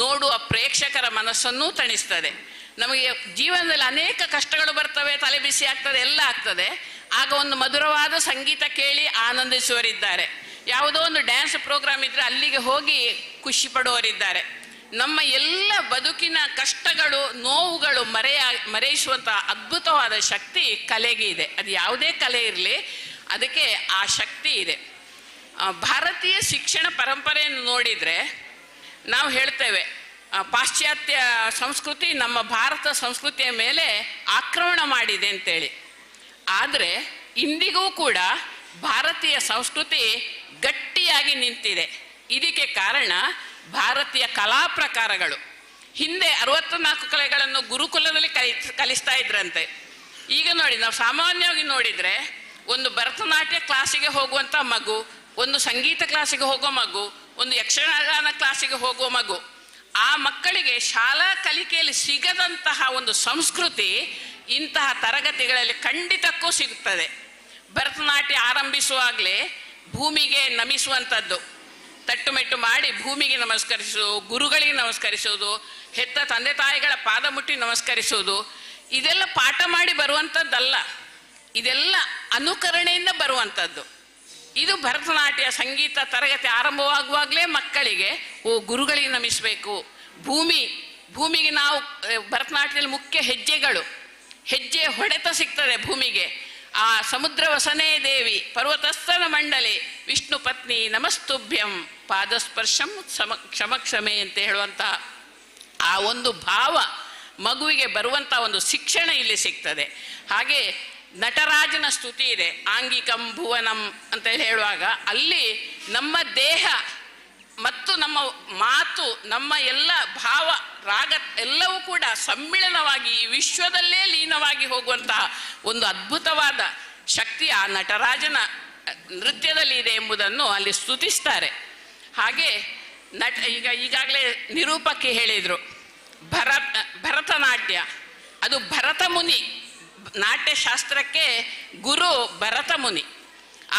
ನೋಡುವ ಪ್ರೇಕ್ಷಕರ ಮನಸ್ಸನ್ನೂ ತಣಿಸ್ತದೆ. ನಮಗೆ ಜೀವನದಲ್ಲಿ ಅನೇಕ ಕಷ್ಟಗಳು ಬರ್ತವೆ, ತಲೆ ಬಿಸಿ ಆಗ್ತದೆ, ಎಲ್ಲ ಆಗ್ತದೆ. ಆಗ ಒಂದು ಮಧುರವಾದ ಸಂಗೀತ ಕೇಳಿ ಆನಂದಿಸುವರಿದ್ದಾರೆ, ಯಾವುದೋ ಒಂದು ಡ್ಯಾನ್ಸ್ ಪ್ರೋಗ್ರಾಮ್ ಇದ್ದರೆ ಅಲ್ಲಿಗೆ ಹೋಗಿ ಖುಷಿ ಪಡುವವರಿದ್ದಾರೆ. ನಮ್ಮ ಎಲ್ಲ ಬದುಕಿನ ಕಷ್ಟಗಳು, ನೋವುಗಳು ಮರೆಯಿಸುವಂಥ ಅದ್ಭುತವಾದ ಶಕ್ತಿ ಕಲೆಗೆ ಇದೆ. ಅದು ಯಾವುದೇ ಕಲೆ ಇರಲಿ, ಅದಕ್ಕೆ ಆ ಶಕ್ತಿ ಇದೆ. ಭಾರತೀಯ ಶಿಕ್ಷಣ ಪರಂಪರೆಯನ್ನು ನೋಡಿದರೆ ನಾವು ಹೇಳ್ತೇವೆ, ಪಾಶ್ಚಾತ್ಯ ಸಂಸ್ಕೃತಿ ನಮ್ಮ ಭಾರತ ಸಂಸ್ಕೃತಿಯ ಮೇಲೆ ಆಕ್ರಮಣ ಮಾಡಿದೆ ಅಂತೇಳಿ. ಆದರೆ ಇಂದಿಗೂ ಕೂಡ ಭಾರತೀಯ ಸಂಸ್ಕೃತಿ ಗಟ್ಟಿಯಾಗಿ ನಿಂತಿದೆ. ಇದಕ್ಕೆ ಕಾರಣ ಭಾರತೀಯ ಕಲಾ ಪ್ರಕಾರಗಳು. ಹಿಂದೆ 64 ಕಲೆಗಳನ್ನು ಗುರುಕುಲದಲ್ಲಿ ಕಲಿಸ್ತಾ ಇದ್ರಂತೆ. ಈಗ ನೋಡಿ, ನಾವು ಸಾಮಾನ್ಯವಾಗಿ ನೋಡಿದರೆ ಒಂದು ಭರತನಾಟ್ಯ ಕ್ಲಾಸಿಗೆ ಹೋಗುವಂಥ ಮಗು, ಒಂದು ಸಂಗೀತ ಕ್ಲಾಸಿಗೆ ಹೋಗೋ ಮಗು, ಒಂದು ಯಕ್ಷಗಾನ ಕ್ಲಾಸಿಗೆ ಹೋಗೋ ಮಗು, ಆ ಮಕ್ಕಳಿಗೆ ಶಾಲಾ ಕಲಿಕೆಯಲ್ಲಿ ಸಿಗದಂತಹ ಒಂದು ಸಂಸ್ಕೃತಿ ಇಂತಹ ತರಗತಿಗಳಲ್ಲಿ ಖಂಡಿತಕ್ಕೂ ಸಿಗುತ್ತದೆ. ಭರತನಾಟ್ಯ ಆರಂಭಿಸುವಾಗಲೇ ಭೂಮಿಗೆ ನಮಿಸುವಂಥದ್ದು, ತಟ್ಟುಮೆಟ್ಟು ಮಾಡಿ ಭೂಮಿಗೆ ನಮಸ್ಕರಿಸೋದು, ಗುರುಗಳಿಗೆ ನಮಸ್ಕರಿಸೋದು, ಹೆತ್ತ ತಂದೆ ತಾಯಿಗಳ ಪಾದ ಮುಟ್ಟಿ ನಮಸ್ಕರಿಸೋದು, ಇದೆಲ್ಲ ಪಾಠ ಮಾಡಿ ಬರುವಂಥದ್ದಲ್ಲ, ಇದೆಲ್ಲ ಅನುಕರಣೆಯಿಂದ ಬರುವಂಥದ್ದು. ಇದು ಭರತನಾಟ್ಯ ಸಂಗೀತ ತರಗತಿ ಆರಂಭವಾಗುವಾಗಲೇ ಮಕ್ಕಳಿಗೆ ಗುರುಗಳಿಗೆ ನಮಿಸಬೇಕು, ಭೂಮಿಗೆ ನಾವು ಭರತನಾಟ್ಯದಲ್ಲಿ ಮುಖ್ಯ ಹೆಜ್ಜೆ ಹೊಡೆತ ಸಿಗ್ತದೆ ಭೂಮಿಗೆ. ಆ ಸಮುದ್ರ ವಸನೇ ದೇವಿ ಪರ್ವತಸ್ಥನ ಮಂಡಲಿ ವಿಷ್ಣು ಪತ್ನಿ ನಮಸ್ತುಭ್ಯಂ ಪಾದಸ್ಪರ್ಶಂ ಕ್ಷಮಕ್ಷಮೆ ಅಂತ ಹೇಳುವಂತಹ ಆ ಒಂದು ಭಾವ ಮಗುವಿಗೆ ಬರುವಂಥ ಒಂದು ಶಿಕ್ಷಣ ಇಲ್ಲಿ ಸಿಗ್ತದೆ. ಹಾಗೆ ನಟರಾಜನ ಸ್ತುತಿ ಇದೆ, ಆಂಗಿಕಂ ಭುವನಂ ಅಂತ ಹೇಳುವಾಗ ಅಲ್ಲಿ ನಮ್ಮ ದೇಹ ಮತ್ತು ನಮ್ಮ ಮಾತು, ನಮ್ಮ ಎಲ್ಲ ಭಾವ ರಾಗ ಎಲ್ಲವೂ ಕೂಡ ಸಮ್ಮಿಳನವಾಗಿ ಈ ವಿಶ್ವದಲ್ಲೇ ಲೀನವಾಗಿ ಹೋಗುವಂತಹ ಒಂದು ಅದ್ಭುತವಾದ ಶಕ್ತಿ ಆ ನಟರಾಜನ ನೃತ್ಯದಲ್ಲಿ ಇದೆ ಎಂಬುದನ್ನು ಅಲ್ಲಿ ಸ್ತುತಿಸ್ತಾರೆ. ಹಾಗೆ ಈಗಾಗಲೇ ನಿರೂಪಕಿ ಹೇಳಿದರು, ಭರತನಾಟ್ಯ ಅದು ಭರತ ಮುನಿ, ನಾಟ್ಯಶಾಸ್ತ್ರಕ್ಕೆ ಗುರು ಭರತ ಮುನಿ.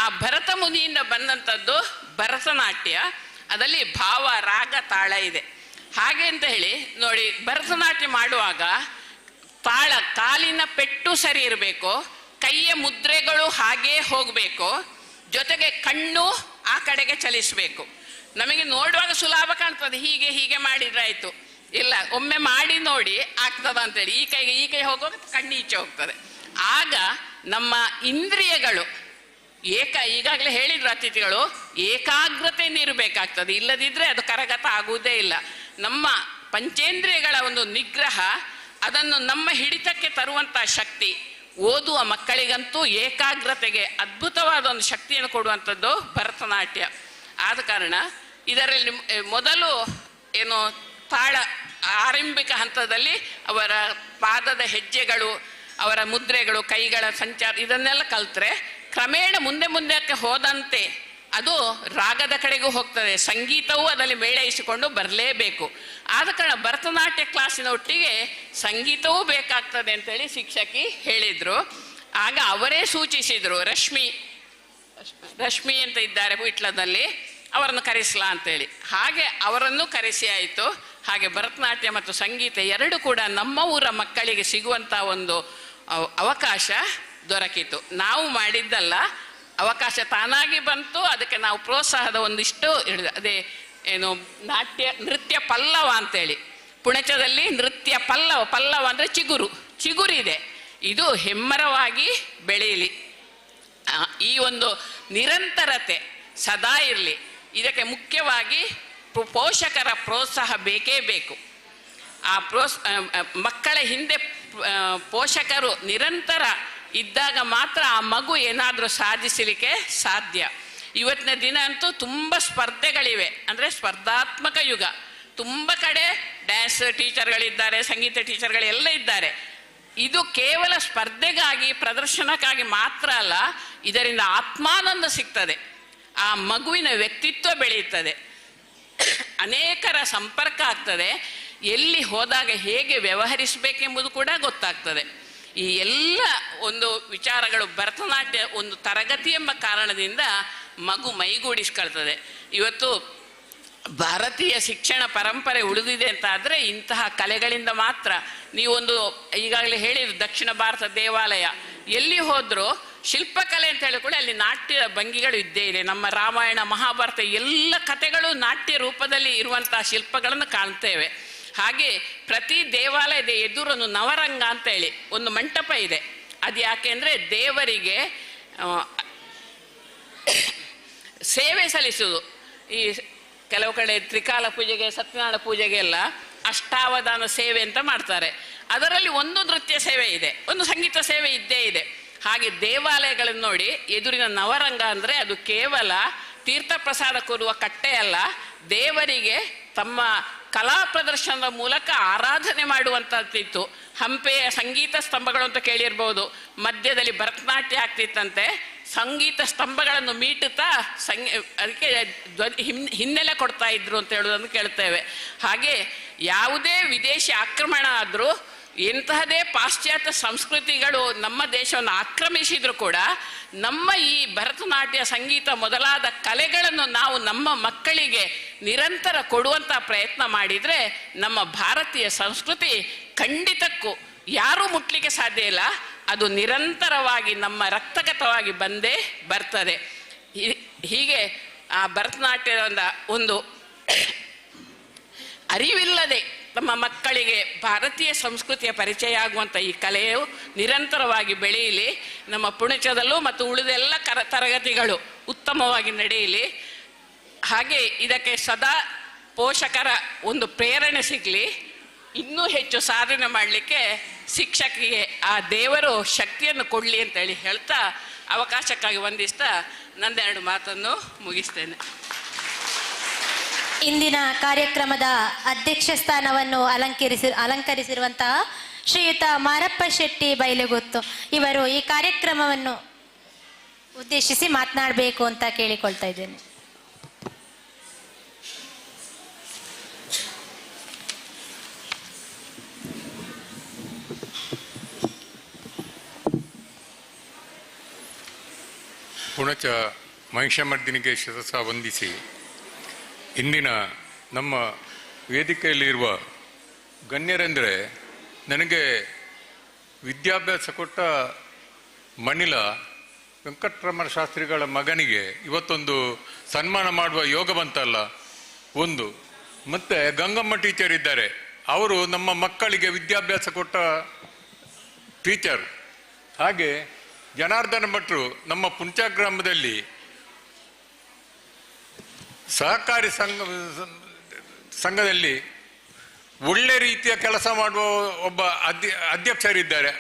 ಆ ಭರತ ಮುನಿಯಿಂದ ಬಂದಂಥದ್ದು ಭರತನಾಟ್ಯ. ಅದರಲ್ಲಿ ಭಾವ ರಾಗ ತಾಳ ಇದೆ. ಹಾಗೆ ಅಂತ ಹೇಳಿ ನೋಡಿ, ಭರತನಾಟ್ಯ ಮಾಡುವಾಗ ತಾಳ, ಕಾಲಿನ ಪೆಟ್ಟು ಸರಿ ಇರಬೇಕು, ಕೈಯ ಮುದ್ರೆಗಳು ಹಾಗೇ ಹೋಗಬೇಕು, ಜೊತೆಗೆ ಕಣ್ಣು ಆ ಕಡೆಗೆ ಚಲಿಸಬೇಕು. ನಮಗೆ ನೋಡುವಾಗ ಸುಲಭ ಕಾಣ್ತದೆ, ಹೀಗೆ ಮಾಡಿದ್ರಾಯ್ತು. ಇಲ್ಲ, ಒಮ್ಮೆ ಮಾಡಿ ನೋಡಿ ಆಗ್ತದ ಅಂತೇಳಿ ಈ ಕೈ ಹೋಗುವಾಗ ಕಣ್ಣು ಈಚೆ ಹೋಗ್ತದೆ. ಆಗ ನಮ್ಮ ಇಂದ್ರಿಯಗಳು ಈಗಾಗಲೇ ಹೇಳಿದ್ರು ಅತಿಥಿಗಳು, ಏಕಾಗ್ರತೆಯಿಂದ ಇರಬೇಕಾಗ್ತದೆ. ಇಲ್ಲದಿದ್ದರೆ ಅದು ಕರಗತ ಆಗುವುದೇ ಇಲ್ಲ. ನಮ್ಮ ಪಂಚೇಂದ್ರಿಯಗಳ ಒಂದು ನಿಗ್ರಹ, ಅದನ್ನು ನಮ್ಮ ಹಿಡಿತಕ್ಕೆ ತರುವಂಥ ಶಕ್ತಿ ಓದುವ ಮಕ್ಕಳಿಗಂತೂ ಏಕಾಗ್ರತೆಗೆ ಅದ್ಭುತವಾದ ಒಂದು ಶಕ್ತಿಯನ್ನು ಕೊಡುವಂಥದ್ದು ಭರತನಾಟ್ಯ. ಆದ ಕಾರಣ ಇದರಲ್ಲಿ ಮೊದಲು ಏನು ತಾಳ ಆರಂಭಿಕ ಹಂತದಲ್ಲಿ ಅವರ ಪಾದದ ಹೆಜ್ಜೆಗಳು, ಅವರ ಮುದ್ರೆಗಳು, ಕೈಗಳ ಸಂಚಾರ ಇದನ್ನೆಲ್ಲ ಕಲ್ತ್ರೆ ಕ್ರಮೇಣ ಮುಂದಕ್ಕೆ ಹೋದಂತೆ ಅದು ರಾಗದ ಕಡೆಗೂ ಹೋಗ್ತದೆ. ಸಂಗೀತವೂ ಅದರಲ್ಲಿ ಮೇಳೈಸಿಕೊಂಡು ಬರಲೇಬೇಕು. ಆದ ಕಾರಣ ಭರತನಾಟ್ಯ ಕ್ಲಾಸಿನ ಒಟ್ಟಿಗೆ ಸಂಗೀತವೂ ಬೇಕಾಗ್ತದೆ ಅಂತೇಳಿ ಶಿಕ್ಷಕಿ ಹೇಳಿದರು. ಆಗ ಅವರೇ ಸೂಚಿಸಿದರು, ರಶ್ಮಿ ಅಂತ ಇದ್ದಾರೆ ವಿಟ್ಲದಲ್ಲಿ, ಅವರನ್ನು ಕರೆಸಲಾ ಅಂತೇಳಿ. ಹಾಗೆ ಅವರನ್ನು ಕರೆಸಿ ಆಯಿತು. ಹಾಗೆ ಭರತನಾಟ್ಯ ಮತ್ತು ಸಂಗೀತ ಎರಡು ಕೂಡ ನಮ್ಮ ಊರ ಮಕ್ಕಳಿಗೆ ಸಿಗುವಂಥ ಒಂದು ಅವಕಾಶ ದೊರಕಿತು. ನಾವು ಮಾಡಿದ್ದಲ್ಲ, ಅವಕಾಶ ತಾನಾಗಿ ಬಂತು. ಅದಕ್ಕೆ ನಾವು ಪ್ರೋತ್ಸಾಹದ ಒಂದಿಷ್ಟು ಅದೇ ಏನು ನೃತ್ಯ ಪಲ್ಲವ ಅಂತೇಳಿ, ಪುಣಚದಲ್ಲಿ ನೃತ್ಯ ಪಲ್ಲವ ಅಂದರೆ ಚಿಗುರಿದೆ, ಇದು ಹೆಮ್ಮರವಾಗಿ ಬೆಳೆಯಲಿ, ಈ ಒಂದು ನಿರಂತರತೆ ಸದಾ ಇರಲಿ. ಇದಕ್ಕೆ ಮುಖ್ಯವಾಗಿ ಪೋಷಕರ ಪ್ರೋತ್ಸಾಹ ಬೇಕೇ ಬೇಕು. ಆ ಮಕ್ಕಳ ಹಿಂದೆ ಪೋಷಕರು ನಿರಂತರ ಇದ್ದಾಗ ಮಾತ್ರ ಆ ಮಗು ಏನಾದರೂ ಸಾಧಿಸಲಿಕ್ಕೆ ಸಾಧ್ಯ. ಇವತ್ತಿನ ದಿನ ಅಂತೂ ತುಂಬ ಸ್ಪರ್ಧೆಗಳಿವೆ, ಅಂದರೆ ಸ್ಪರ್ಧಾತ್ಮಕ ಯುಗ. ತುಂಬ ಕಡೆ ಡ್ಯಾನ್ಸ್ ಟೀಚರ್ಗಳಿದ್ದಾರೆ, ಸಂಗೀತ ಟೀಚರ್ಗಳೆಲ್ಲ ಇದ್ದಾರೆ. ಇದು ಕೇವಲ ಸ್ಪರ್ಧೆಗಾಗಿ, ಪ್ರದರ್ಶನಕ್ಕಾಗಿ ಮಾತ್ರ ಅಲ್ಲ, ಇದರಿಂದ ಆತ್ಮಾನಂದ ಸಿಗ್ತದೆ, ಆ ಮಗುವಿನ ವ್ಯಕ್ತಿತ್ವ ಬೆಳೆಯುತ್ತದೆ, ಅನೇಕರ ಸಂಪರ್ಕ ಆಗ್ತದೆ, ಎಲ್ಲಿ ಹೋದಾಗ ಹೇಗೆ ವ್ಯವಹರಿಸಬೇಕೆಂಬುದು ಕೂಡ ಗೊತ್ತಾಗ್ತದೆ. ಈ ಎಲ್ಲ ಒಂದು ವಿಚಾರಗಳು ಭರತನಾಟ್ಯ ಒಂದು ತರಗತಿ ಎಂಬ ಕಾರಣದಿಂದ ಮಗು ಮೈಗೂಡಿಸ್ಕೊಳ್ತದೆ. ಇವತ್ತು ಭಾರತೀಯ ಶಿಕ್ಷಣ ಪರಂಪರೆ ಉಳಿದಿದೆ ಅಂತ ಆದರೆ ಇಂತಹ ಕಲೆಗಳಿಂದ ಮಾತ್ರ. ನೀವೊಂದು ಈಗಾಗಲೇ ಹೇಳಿದ್ರು, ದಕ್ಷಿಣ ಭಾರತ ದೇವಾಲಯ ಎಲ್ಲಿ ಹೋದರೂ ಶಿಲ್ಪಕಲೆ ಅಂತ ಹೇಳಿ ಕೂಡ ಅಲ್ಲಿ ನಾಟ್ಯ ಭಂಗಿಗಳು ಇದ್ದೇ ಇದೆ. ನಮ್ಮ ರಾಮಾಯಣ ಮಹಾಭಾರತ ಎಲ್ಲ ಕಥೆಗಳು ನಾಟ್ಯ ರೂಪದಲ್ಲಿ ಇರುವಂತಹ ಶಿಲ್ಪಗಳನ್ನು ಕಾಣ್ತೇವೆ. ಹಾಗೆ ಪ್ರತಿ ದೇವಾಲಯದ ಎದುರೊಂದು ನವರಂಗ ಅಂತ ಹೇಳಿ ಒಂದು ಮಂಟಪ ಇದೆ. ಅದು ಯಾಕೆ ಅಂದರೆ ದೇವರಿಗೆ ಸೇವೆ ಸಲ್ಲಿಸುವುದು. ಈ ಕೆಲವು ಕಡೆ ತ್ರಿಕಾಲ ಪೂಜೆಗೆ, ಸತ್ಯನಾರಾಯಣ ಪೂಜೆಗೆಲ್ಲ ಅಷ್ಟಾವಧಾನ ಸೇವೆ ಅಂತ ಮಾಡ್ತಾರೆ. ಅದರಲ್ಲಿ ಒಂದು ನೃತ್ಯ ಸೇವೆ ಇದೆ, ಒಂದು ಸಂಗೀತ ಸೇವೆ ಇದ್ದೇ ಇದೆ. ಹಾಗೆ ದೇವಾಲಯಗಳನ್ನು ನೋಡಿ, ಎದುರಿನ ನವರಂಗ ಅಂದರೆ ಅದು ಕೇವಲ ತೀರ್ಥ ಪ್ರಸಾದ ಕೊಡುವ ಕಟ್ಟೆ ಅಲ್ಲ, ದೇವರಿಗೆ ತಮ್ಮ ಕಲಾ ಪ್ರದರ್ಶನದ ಮೂಲಕ ಆರಾಧನೆ ಮಾಡುವಂಥದ್ದಿತ್ತು. ಹಂಪೆಯ ಸಂಗೀತ ಸ್ತಂಭಗಳು ಅಂತ ಕೇಳಿರ್ಬೋದು, ಮಧ್ಯದಲ್ಲಿ ಭರತನಾಟ್ಯ ಆಗ್ತಿತ್ತಂತೆ. ಸಂಗೀತ ಸ್ತಂಭಗಳನ್ನು ಮೀಟುತ್ತಾ ಅದಕ್ಕೆ ಹಿನ್ನೆಲೆ ಕೊಡ್ತಾ ಇದ್ರು ಅಂತ ಹೇಳೋದನ್ನು ಕೇಳ್ತೇವೆ. ಹಾಗೆ ಯಾವುದೇ ವಿದೇಶಿ ಆಕ್ರಮಣ ಆದರೂ, ಎಂತಹದೇ ಪಾಶ್ಚಾತ್ಯ ಸಂಸ್ಕೃತಿಗಳು ನಮ್ಮ ದೇಶವನ್ನು ಆಕ್ರಮಿಸಿದ್ರು ಕೂಡ ನಮ್ಮ ಈ ಭರತನಾಟ್ಯ, ಸಂಗೀತ ಮೊದಲಾದ ಕಲೆಗಳನ್ನು ನಾವು ನಮ್ಮ ಮಕ್ಕಳಿಗೆ ನಿರಂತರ ಕೊಡುವಂಥ ಪ್ರಯತ್ನ ಮಾಡಿದರೆ ನಮ್ಮ ಭಾರತೀಯ ಸಂಸ್ಕೃತಿ ಖಂಡಿತಕ್ಕೂ ಯಾರೂ ಮುಟ್ಲಿಕ್ಕೆ ಸಾಧ್ಯ ಇಲ್ಲ. ಅದು ನಿರಂತರವಾಗಿ ನಮ್ಮ ರಕ್ತಗತವಾಗಿ ಬಂದೇ ಬರ್ತದೆ. ಹೀಗೆ ಆ ಭರತನಾಟ್ಯದ ಒಂದು ಅರಿವಿಲ್ಲದೆ ನಮ್ಮ ಮಕ್ಕಳಿಗೆ ಭಾರತೀಯ ಸಂಸ್ಕೃತಿಯ ಪರಿಚಯ ಆಗುವಂಥ ಈ ಕಲೆಯು ನಿರಂತರವಾಗಿ ಬೆಳೆಯಲಿ. ನಮ್ಮ ಪುಣಚದಲ್ಲೂ ಮತ್ತು ಉಳಿದೆಲ್ಲ ತರಗತಿಗಳು ಉತ್ತಮವಾಗಿ ನಡೆಯಲಿ. ಹಾಗೆ ಇದಕ್ಕೆ ಸದಾ ಪೋಷಕರ ಒಂದು ಪ್ರೇರಣೆ ಸಿಗಲಿ. ಇನ್ನೂ ಹೆಚ್ಚು ಸಾಧನೆ ಮಾಡಲಿಕ್ಕೆ ಶಿಕ್ಷಕಿಗೆ ಆ ದೇವರು ಶಕ್ತಿಯನ್ನು ಕೊಡಲಿ ಅಂತೇಳಿ ಹೇಳ್ತಾ, ಅವಕಾಶಕ್ಕಾಗಿ ವಂದಿಸ್ತಾ ನಂದೆರಡು ಮಾತನ್ನು ಮುಗಿಸ್ತೇನೆ. ಇಂದಿನ ಕಾರ್ಯಕ್ರಮದ ಅಧ್ಯಕ್ಷ ಸ್ಥಾನವನ್ನು ಅಲಂಕರಿಸಿರುವಂತಹ ಶ್ರೀಯುತ ಮಾರಪ್ಪ ಶೆಟ್ಟಿ ಬೈಲಗುತ್ತು ಇವರು ಈ ಕಾರ್ಯಕ್ರಮವನ್ನು ಉದ್ದೇಶಿಸಿ ಮಾತನಾಡಬೇಕು ಅಂತ ಕೇಳಿಕೊಳ್ತಾ ಇದ್ದೇನೆ. ಪುಣಚ ಮಹಿಷಮರ್ದಿನಿಗೆ ಶಿರಸ ವಂದಿಸಿ, ಇಂದಿನ ನಮ್ಮ ವೇದಿಕೆಯಲ್ಲಿರುವ ಗಣ್ಯರೆಂದರೆ, ನನಗೆ ವಿದ್ಯಾಭ್ಯಾಸ ಕೊಟ್ಟ ಮಣಿಲ ವೆಂಕಟರಮಣ ಶಾಸ್ತ್ರಿಗಳ ಮಗನಿಗೆ ಇವತ್ತೊಂದು ಸನ್ಮಾನ ಮಾಡುವ ಯೋಗ ಬಂತಲ್ಲ ಒಂದು. ಮತ್ತು ಗಂಗಮ್ಮ ಟೀಚರ್ ಇದ್ದಾರೆ, ಅವರು ನಮ್ಮ ಮಕ್ಕಳಿಗೆ ವಿದ್ಯಾಭ್ಯಾಸ ಕೊಟ್ಟ ಟೀಚರ್. ಹಾಗೆ ಜನಾರ್ದನ ಭಟ್ರು ನಮ್ಮ ಪುಂಚಾ ಗ್ರಾಮದಲ್ಲಿ ಸಹಕಾರಿ ಸಂಘದಲ್ಲಿ ಒಳ್ಳೆ ರೀತಿಯ ಕೆಲಸ ಮಾಡುವ ಒಬ್ಬ ಅಧ್ಯಕ್ಷರಿದ್ದಾರೆ.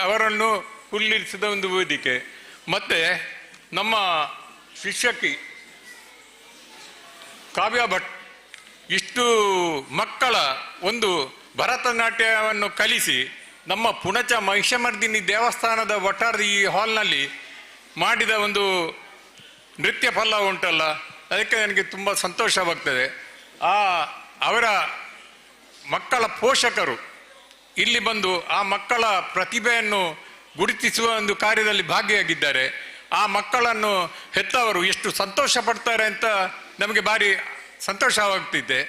ಅವರನ್ನು ಉಲ್ಲಿಸಿದ ಒಂದು ವೇದಿಕೆ. ಮತ್ತೆ ನಮ್ಮ ಶಿಕ್ಷಕಿ ಕಾವ್ಯ ಭಟ್ ಇಷ್ಟು ಮಕ್ಕಳ ಒಂದು ಭರತನಾಟ್ಯವನ್ನು ಕಲಿಸಿ ನಮ್ಮ ಪುಣಚ ಮಹಿಷಮರ್ದಿನಿ ದೇವಸ್ಥಾನದ ಒಟ್ಟಾರೆ ಈ ಹಾಲ್ನಲ್ಲಿ ಮಾಡಿದ ಒಂದು ನೃತ್ಯ ಫಲ ಉಂಟಲ್ಲ, ಅದಕ್ಕೆ ನನಗೆ ತುಂಬ ಸಂತೋಷವಾಗ್ತದೆ. ಅವರ ಮಕ್ಕಳ ಪೋಷಕರು ಇಲ್ಲಿ ಬಂದು ಆ ಮಕ್ಕಳ ಪ್ರತಿಭೆಯನ್ನು ಗುರುತಿಸುವ ಒಂದು ಕಾರ್ಯದಲ್ಲಿ ಭಾಗಿಯಾಗಿದ್ದಾರೆ. ಆ ಮಕ್ಕಳನ್ನು ಹೆತ್ತವರು ಎಷ್ಟು ಸಂತೋಷ ಪಡ್ತಾರೆ ಅಂತ ನಮಗೆ ಭಾರಿ ಸಂತೋಷವಾಗ್ತಿದೆ.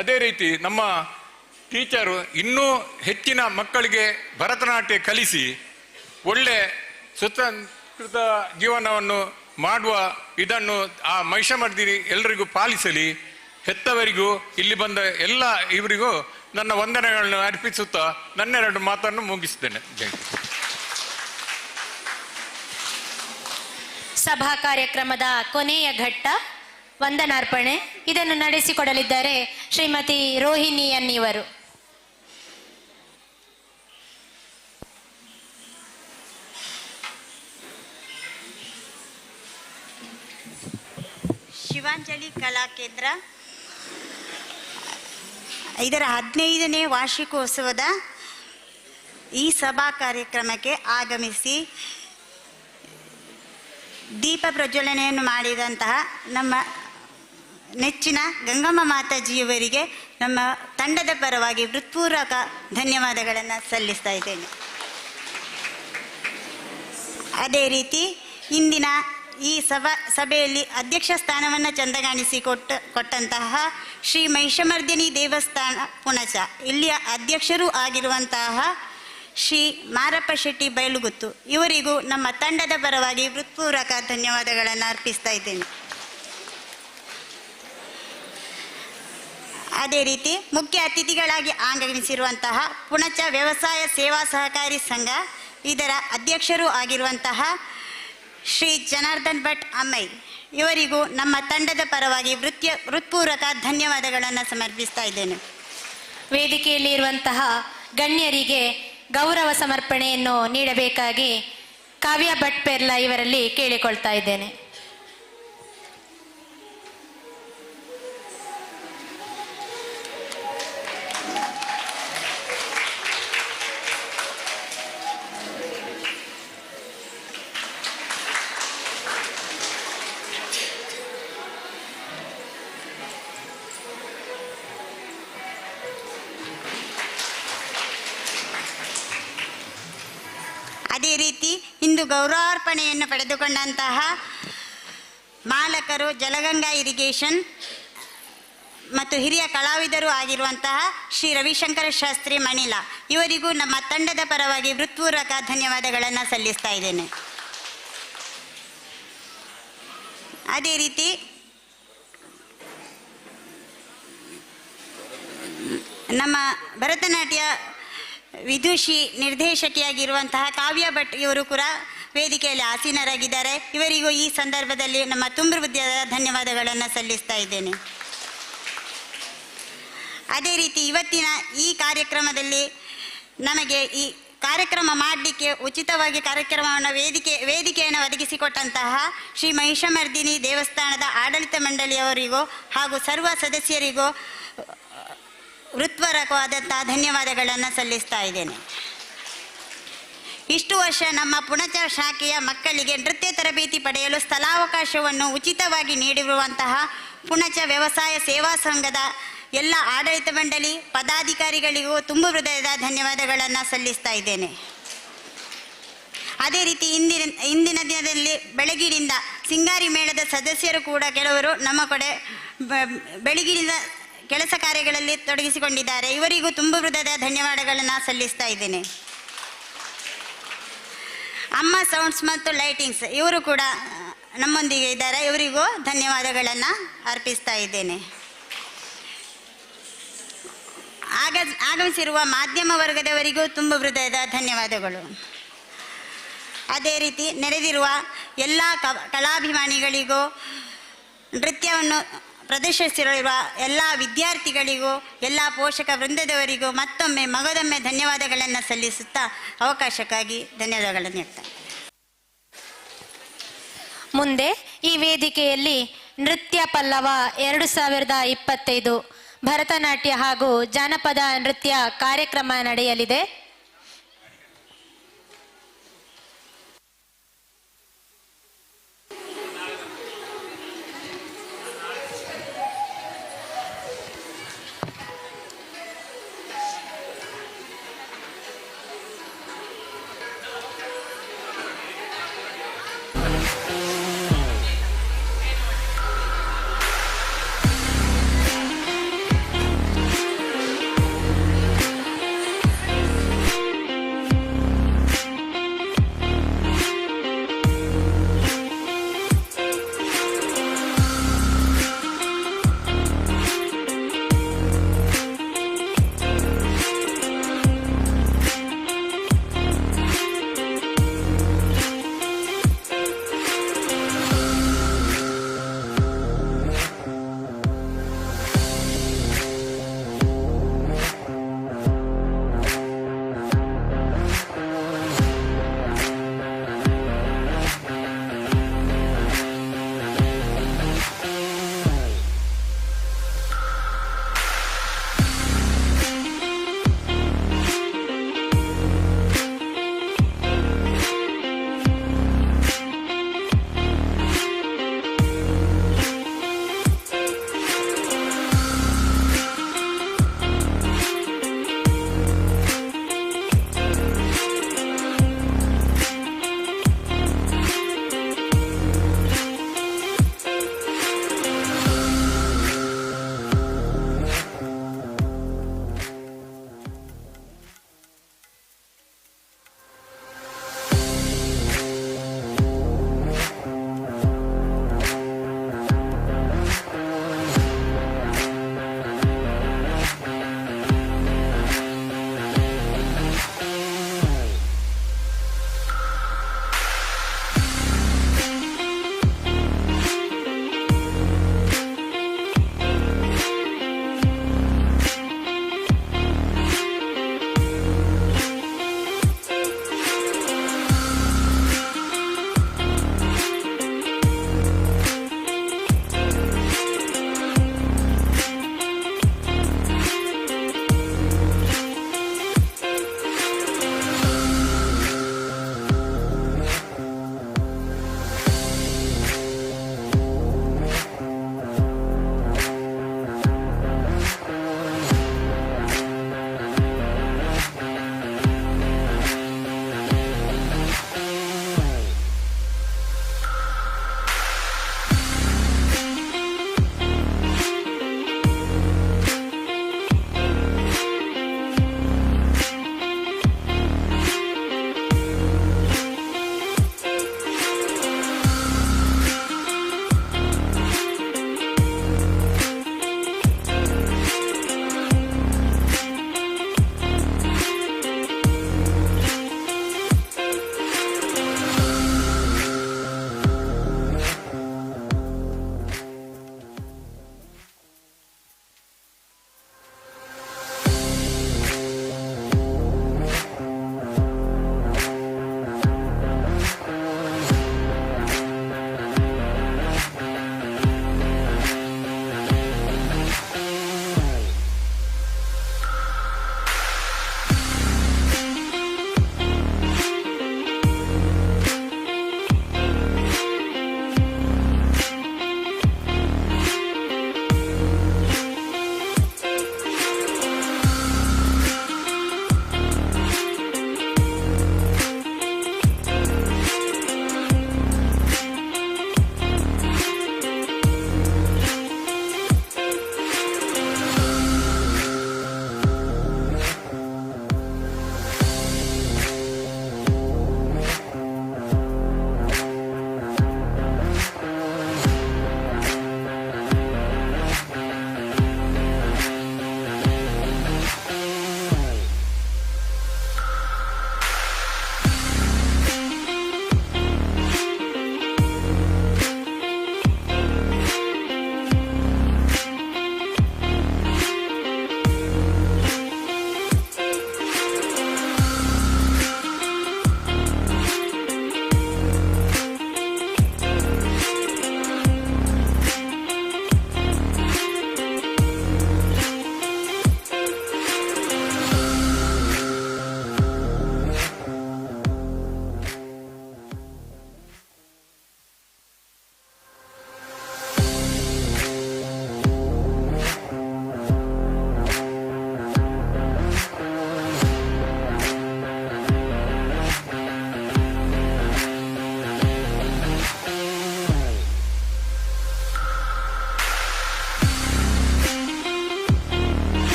ಅದೇ ರೀತಿ ನಮ್ಮ ಟೀಚರು ಇನ್ನೂ ಹೆಚ್ಚಿನ ಮಕ್ಕಳಿಗೆ ಭರತನಾಟ್ಯ ಕಲಿಸಿ ಒಳ್ಳೆ ಸುಸಂಸ್ಕೃತ ಜೀವನವನ್ನು ಮಾಡುವ ಇದನ್ನು ಆ ಮಹಿಷಮರ್ದಿನಿ ಎಲ್ಲರಿಗೂ ಪಾಲಿಸಲಿ. ಹೆತ್ತವರಿಗೂ ಇಲ್ಲಿ ಬಂದ ಎಲ್ಲ ಇವರಿಗೂ ನನ್ನ ವಂದನೆಗಳನ್ನು ಅರ್ಪಿಸುತ್ತಾ ನನ್ನೆರಡು ಮಾತನ್ನು ಮುಗಿಸ್ತೇನೆ. ಜೈ. ಸಭಾ ಕಾರ್ಯಕ್ರಮದ ಕೊನೆಯ ಘಟ್ಟ ವಂದನಾರ್ಪಣೆ. ಇದನ್ನು ನಡೆಸಿಕೊಡಲಿದ್ದಾರೆ ಶ್ರೀಮತಿ ರೋಹಿಣಿ ಅನ್ನಿವರು. ಶಿವಾಂಜಲಿ ಕಲಾ ಕೇಂದ್ರ ಇದರ 15ನೇ ವಾರ್ಷಿಕೋತ್ಸವದ ಈ ಸಭಾ ಕಾರ್ಯಕ್ರಮಕ್ಕೆ ಆಗಮಿಸಿ ದೀಪ ಪ್ರಜ್ವಲನೆಯನ್ನು ಮಾಡಿದಂತಹ ನಮ್ಮ ನೆಚ್ಚಿನ ಗಂಗಮ್ಮ ಮಾತಾಜಿಯವರಿಗೆ ನಮ್ಮ ತಂಡದ ಪರವಾಗಿ ಹೃತ್ಪೂರ್ವಕ ಧನ್ಯವಾದಗಳನ್ನು ಸಲ್ಲಿಸ್ತಾ ಇದ್ದೇನೆ. ಅದೇ ರೀತಿ ಇಂದಿನ ಈ ಸಭೆಯಲ್ಲಿ ಅಧ್ಯಕ್ಷ ಸ್ಥಾನವನ್ನು ಕೊಟ್ಟಂತಹ ಶ್ರೀ ಮಹಿಷಮರ್ದಿನಿ ದೇವಸ್ಥಾನ ಪುಣಚ ಇಲ್ಲಿಯ ಅಧ್ಯಕ್ಷರೂ ಆಗಿರುವಂತಹ ಶ್ರೀ ಮಾರಪ್ಪ ಶೆಟ್ಟಿ ಬೈಲುಗುತ್ತು ಇವರಿಗೂ ನಮ್ಮ ತಂಡದ ಪರವಾಗಿ ಹೃತ್ಪೂರ್ವಕ ಧನ್ಯವಾದಗಳನ್ನು ಅರ್ಪಿಸ್ತಾ ಇದ್ದೇನೆ. ಅದೇ ರೀತಿ ಮುಖ್ಯ ಅತಿಥಿಗಳಾಗಿ ಆಗಮಿಸಿರುವಂತಹ ಪುಣಚ ವ್ಯವಸಾಯ ಸೇವಾ ಸಹಕಾರಿ ಸಂಘ ಇದರ ಅಧ್ಯಕ್ಷರೂ ಆಗಿರುವಂತಹ ಶ್ರೀ ಜನಾರ್ದನ್ ಭಟ್ ಅಮ್ಮೈ ಇವರಿಗೂ ನಮ್ಮ ತಂಡದ ಪರವಾಗಿ ಹೃತ್ಪೂರ್ವಕ ಧನ್ಯವಾದಗಳನ್ನು ಸಮರ್ಪಿಸ್ತಾ ಇದ್ದೇನೆ. ವೇದಿಕೆಯಲ್ಲಿ ಇರುವಂತಹ ಗಣ್ಯರಿಗೆ ಗೌರವ ಸಮರ್ಪಣೆಯನ್ನು ನೀಡಬೇಕಾಗಿ ಕಾವ್ಯ ಭಟ್ ಪೆರ್ಲಾ ಇವರಲ್ಲಿ ಕೇಳಿಕೊಳ್ತಾ ಇದ್ದೇನೆ. ಅದೇ ರೀತಿ ಇಂದು ಗೌರವಾರ್ಪಣೆಯನ್ನು ಪಡೆದುಕೊಂಡಂತಹ ಮಾಲಕರು ಜಲಗಂಗಾ ಇರಿಗೇಷನ್ ಮತ್ತು ಹಿರಿಯ ಕಲಾವಿದರು ಆಗಿರುವಂತಹ ಶ್ರೀ ರವಿಶಂಕರ ಶಾಸ್ತ್ರಿ ಮಣಿಲಾ ಇವರಿಗೂ ನಮ್ಮ ತಂಡದ ಪರವಾಗಿ ಹೃತ್ಪೂರ್ವಕ ಧನ್ಯವಾದಗಳನ್ನು ಸಲ್ಲಿಸ್ತಾ ಇದ್ದೇನೆ. ಅದೇ ರೀತಿ ನಮ್ಮ ಭರತನಾಟ್ಯ ವಿದುಷಿ ನಿರ್ದೇಶಕಿಯಾಗಿರುವಂತಹ ಕಾವ್ಯ ಭಟ್ ಇವರು ಕೂಡ ವೇದಿಕೆಯಲ್ಲಿ ಆಸೀನರಾಗಿದ್ದಾರೆ. ಇವರಿಗೂ ಈ ಸಂದರ್ಭದಲ್ಲಿ ನಮ್ಮ ತುಂಬ ಹೃದಯದ ಧನ್ಯವಾದಗಳನ್ನು ಸಲ್ಲಿಸ್ತಾ ಇದ್ದೇನೆ. ಅದೇ ರೀತಿ ಇವತ್ತಿನ ಈ ಕಾರ್ಯಕ್ರಮದಲ್ಲಿ ನಮಗೆ ಈ ಕಾರ್ಯಕ್ರಮ ಮಾಡಲಿಕ್ಕೆ ಉಚಿತವಾಗಿ ಕಾರ್ಯಕ್ರಮವನ್ನು ವೇದಿಕೆಯನ್ನು ಒದಗಿಸಿಕೊಟ್ಟಂತಹ ಶ್ರೀ ಮಹಿಷಮರ್ದಿನಿ ದೇವಸ್ಥಾನದ ಆಡಳಿತ ಮಂಡಳಿಯವರಿಗೂ ಹಾಗೂ ಸರ್ವ ಸದಸ್ಯರಿಗೂ ಹೃತ್ಪೂರ್ವಕವಾದಂತಹ ಧನ್ಯವಾದಗಳನ್ನು ಸಲ್ಲಿಸ್ತಾ ಇದ್ದೇನೆ. ಇಷ್ಟು ವರ್ಷ ನಮ್ಮ ಪುಣಚ ಶಾಖೆಯ ಮಕ್ಕಳಿಗೆ ನೃತ್ಯ ತರಬೇತಿ ಪಡೆಯಲು ಸ್ಥಳಾವಕಾಶವನ್ನು ಉಚಿತವಾಗಿ ನೀಡಿರುವಂತಹ ಪುಣಚ ವ್ಯವಸಾಯ ಸೇವಾ ಸಂಘದ ಎಲ್ಲ ಆಡಳಿತ ಮಂಡಳಿ ಪದಾಧಿಕಾರಿಗಳಿಗೂ ತುಂಬ ಹೃದಯದ ಧನ್ಯವಾದಗಳನ್ನು ಸಲ್ಲಿಸ್ತಾ ಇದ್ದೇನೆ. ಅದೇ ರೀತಿ ಇಂದಿನ ದಿನದಲ್ಲಿ ಬೆಳಗಿನಿಂದ ಸಿಂಗಾರಿ ಮೇಳದ ಸದಸ್ಯರು ಕೂಡ ಕೆಲವರು ನಮ್ಮ ಕಡೆ ಬೆಳಗಿನಿಂದ ಕೆಲಸ ಕಾರ್ಯಗಳಲ್ಲಿ ತೊಡಗಿಸಿಕೊಂಡಿದ್ದಾರೆ. ಇವರಿಗೂ ತುಂಬ ಹೃದಯದ ಧನ್ಯವಾದಗಳನ್ನು ಸಲ್ಲಿಸ್ತಾ ಇದ್ದೇನೆ. ಅಮ್ಮ ಸೌಂಡ್ಸ್ ಮತ್ತು ಲೈಟಿಂಗ್ಸ್ ಇವರು ಕೂಡ ನಮ್ಮೊಂದಿಗೆ ಇದ್ದಾರೆ. ಇವರಿಗೂ ಧನ್ಯವಾದಗಳನ್ನು ಅರ್ಪಿಸ್ತಾ ಇದ್ದೇನೆ. ಆಗಮಿಸಿರುವ ಮಾಧ್ಯಮ ವರ್ಗದವರಿಗೂ ತುಂಬ ಹೃದಯದ ಧನ್ಯವಾದಗಳು. ಅದೇ ರೀತಿ ನೆರೆದಿರುವ ಎಲ್ಲ ಕಲಾಭಿಮಾನಿಗಳಿಗೂ ನೃತ್ಯವನ್ನು ಪ್ರದರ್ಶಿಸಿರುವ ಎಲ್ಲ ವಿದ್ಯಾರ್ಥಿಗಳಿಗೂ ಎಲ್ಲ ಪೋಷಕ ವೃಂದದವರಿಗೂ ಮತ್ತೊಮ್ಮೆ ಮಗದೊಮ್ಮೆ ಧನ್ಯವಾದಗಳನ್ನು ಸಲ್ಲಿಸುತ್ತಾ ಅವಕಾಶಕ್ಕಾಗಿ ಧನ್ಯವಾದಗಳನ್ನು ನೀಡ್ತಾರೆ. ಮುಂದೆ ಈ ವೇದಿಕೆಯಲ್ಲಿ ನೃತ್ಯ ಪಲ್ಲವ 2025 ಭರತನಾಟ್ಯ ಹಾಗೂ ಜಾನಪದ ನೃತ್ಯ ಕಾರ್ಯಕ್ರಮ ನಡೆಯಲಿದೆ.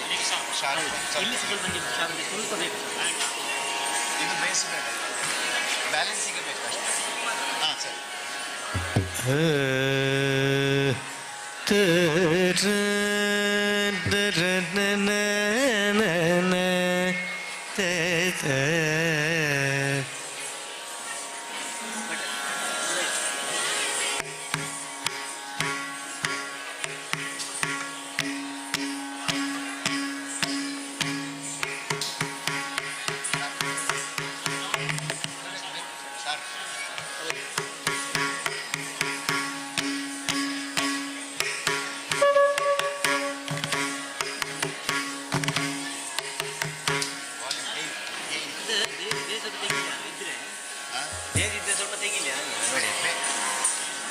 ಇಲ್ಲಿ ಸ್ವಲ್ಪ ಶಾರದೆ ಸ್ವಲ್ಪ ಬೇಕು ಇದು ಬೇಯಿಸಬೇಕು ಬ್ಯಾಲೆನ್ಸಿಗೆ ಬೇಕು ಅಷ್ಟೇ. ಹಾಂ ಸರಿ.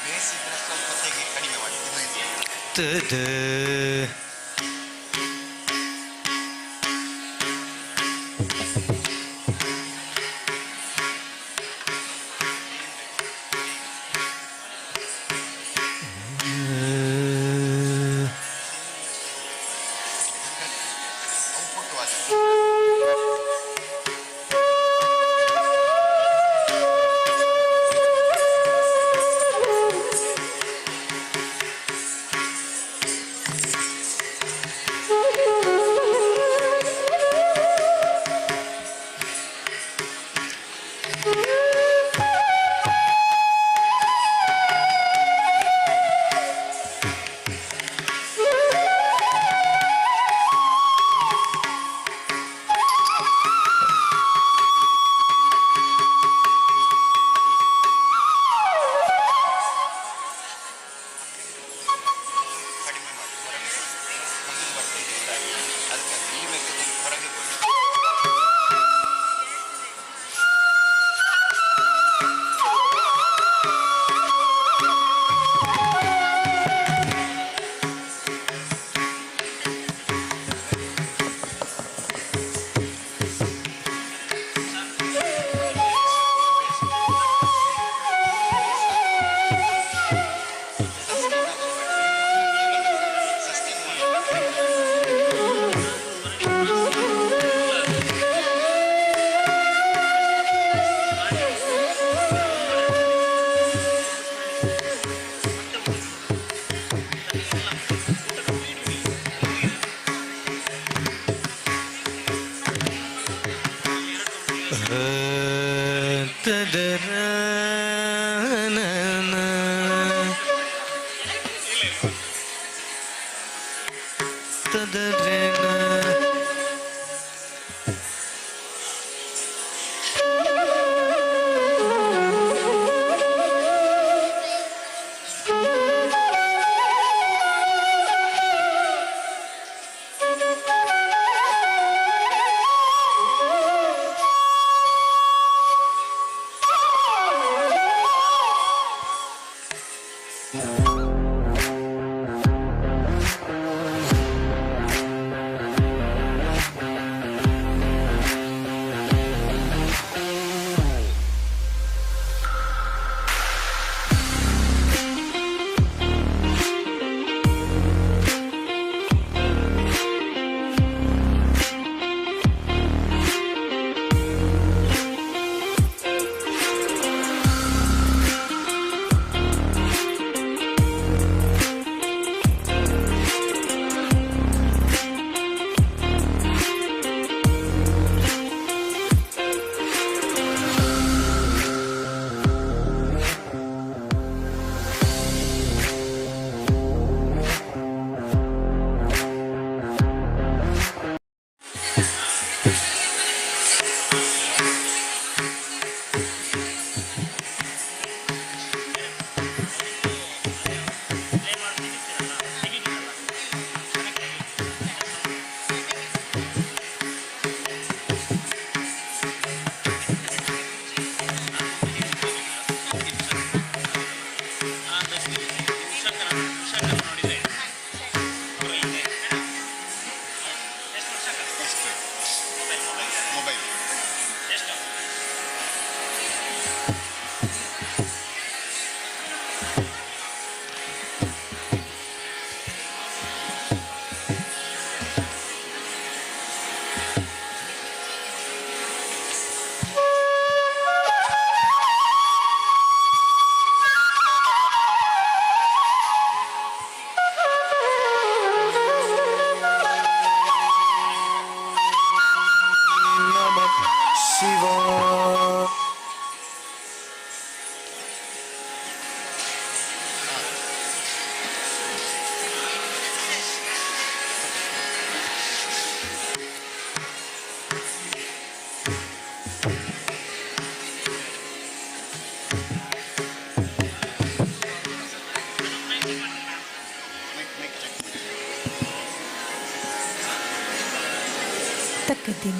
ಬೇಸಿದ್ರೆ ಸ್ವಲ್ಪ ತೆಗಿ, ಕಡಿಮೆ ಮಾಡಿ.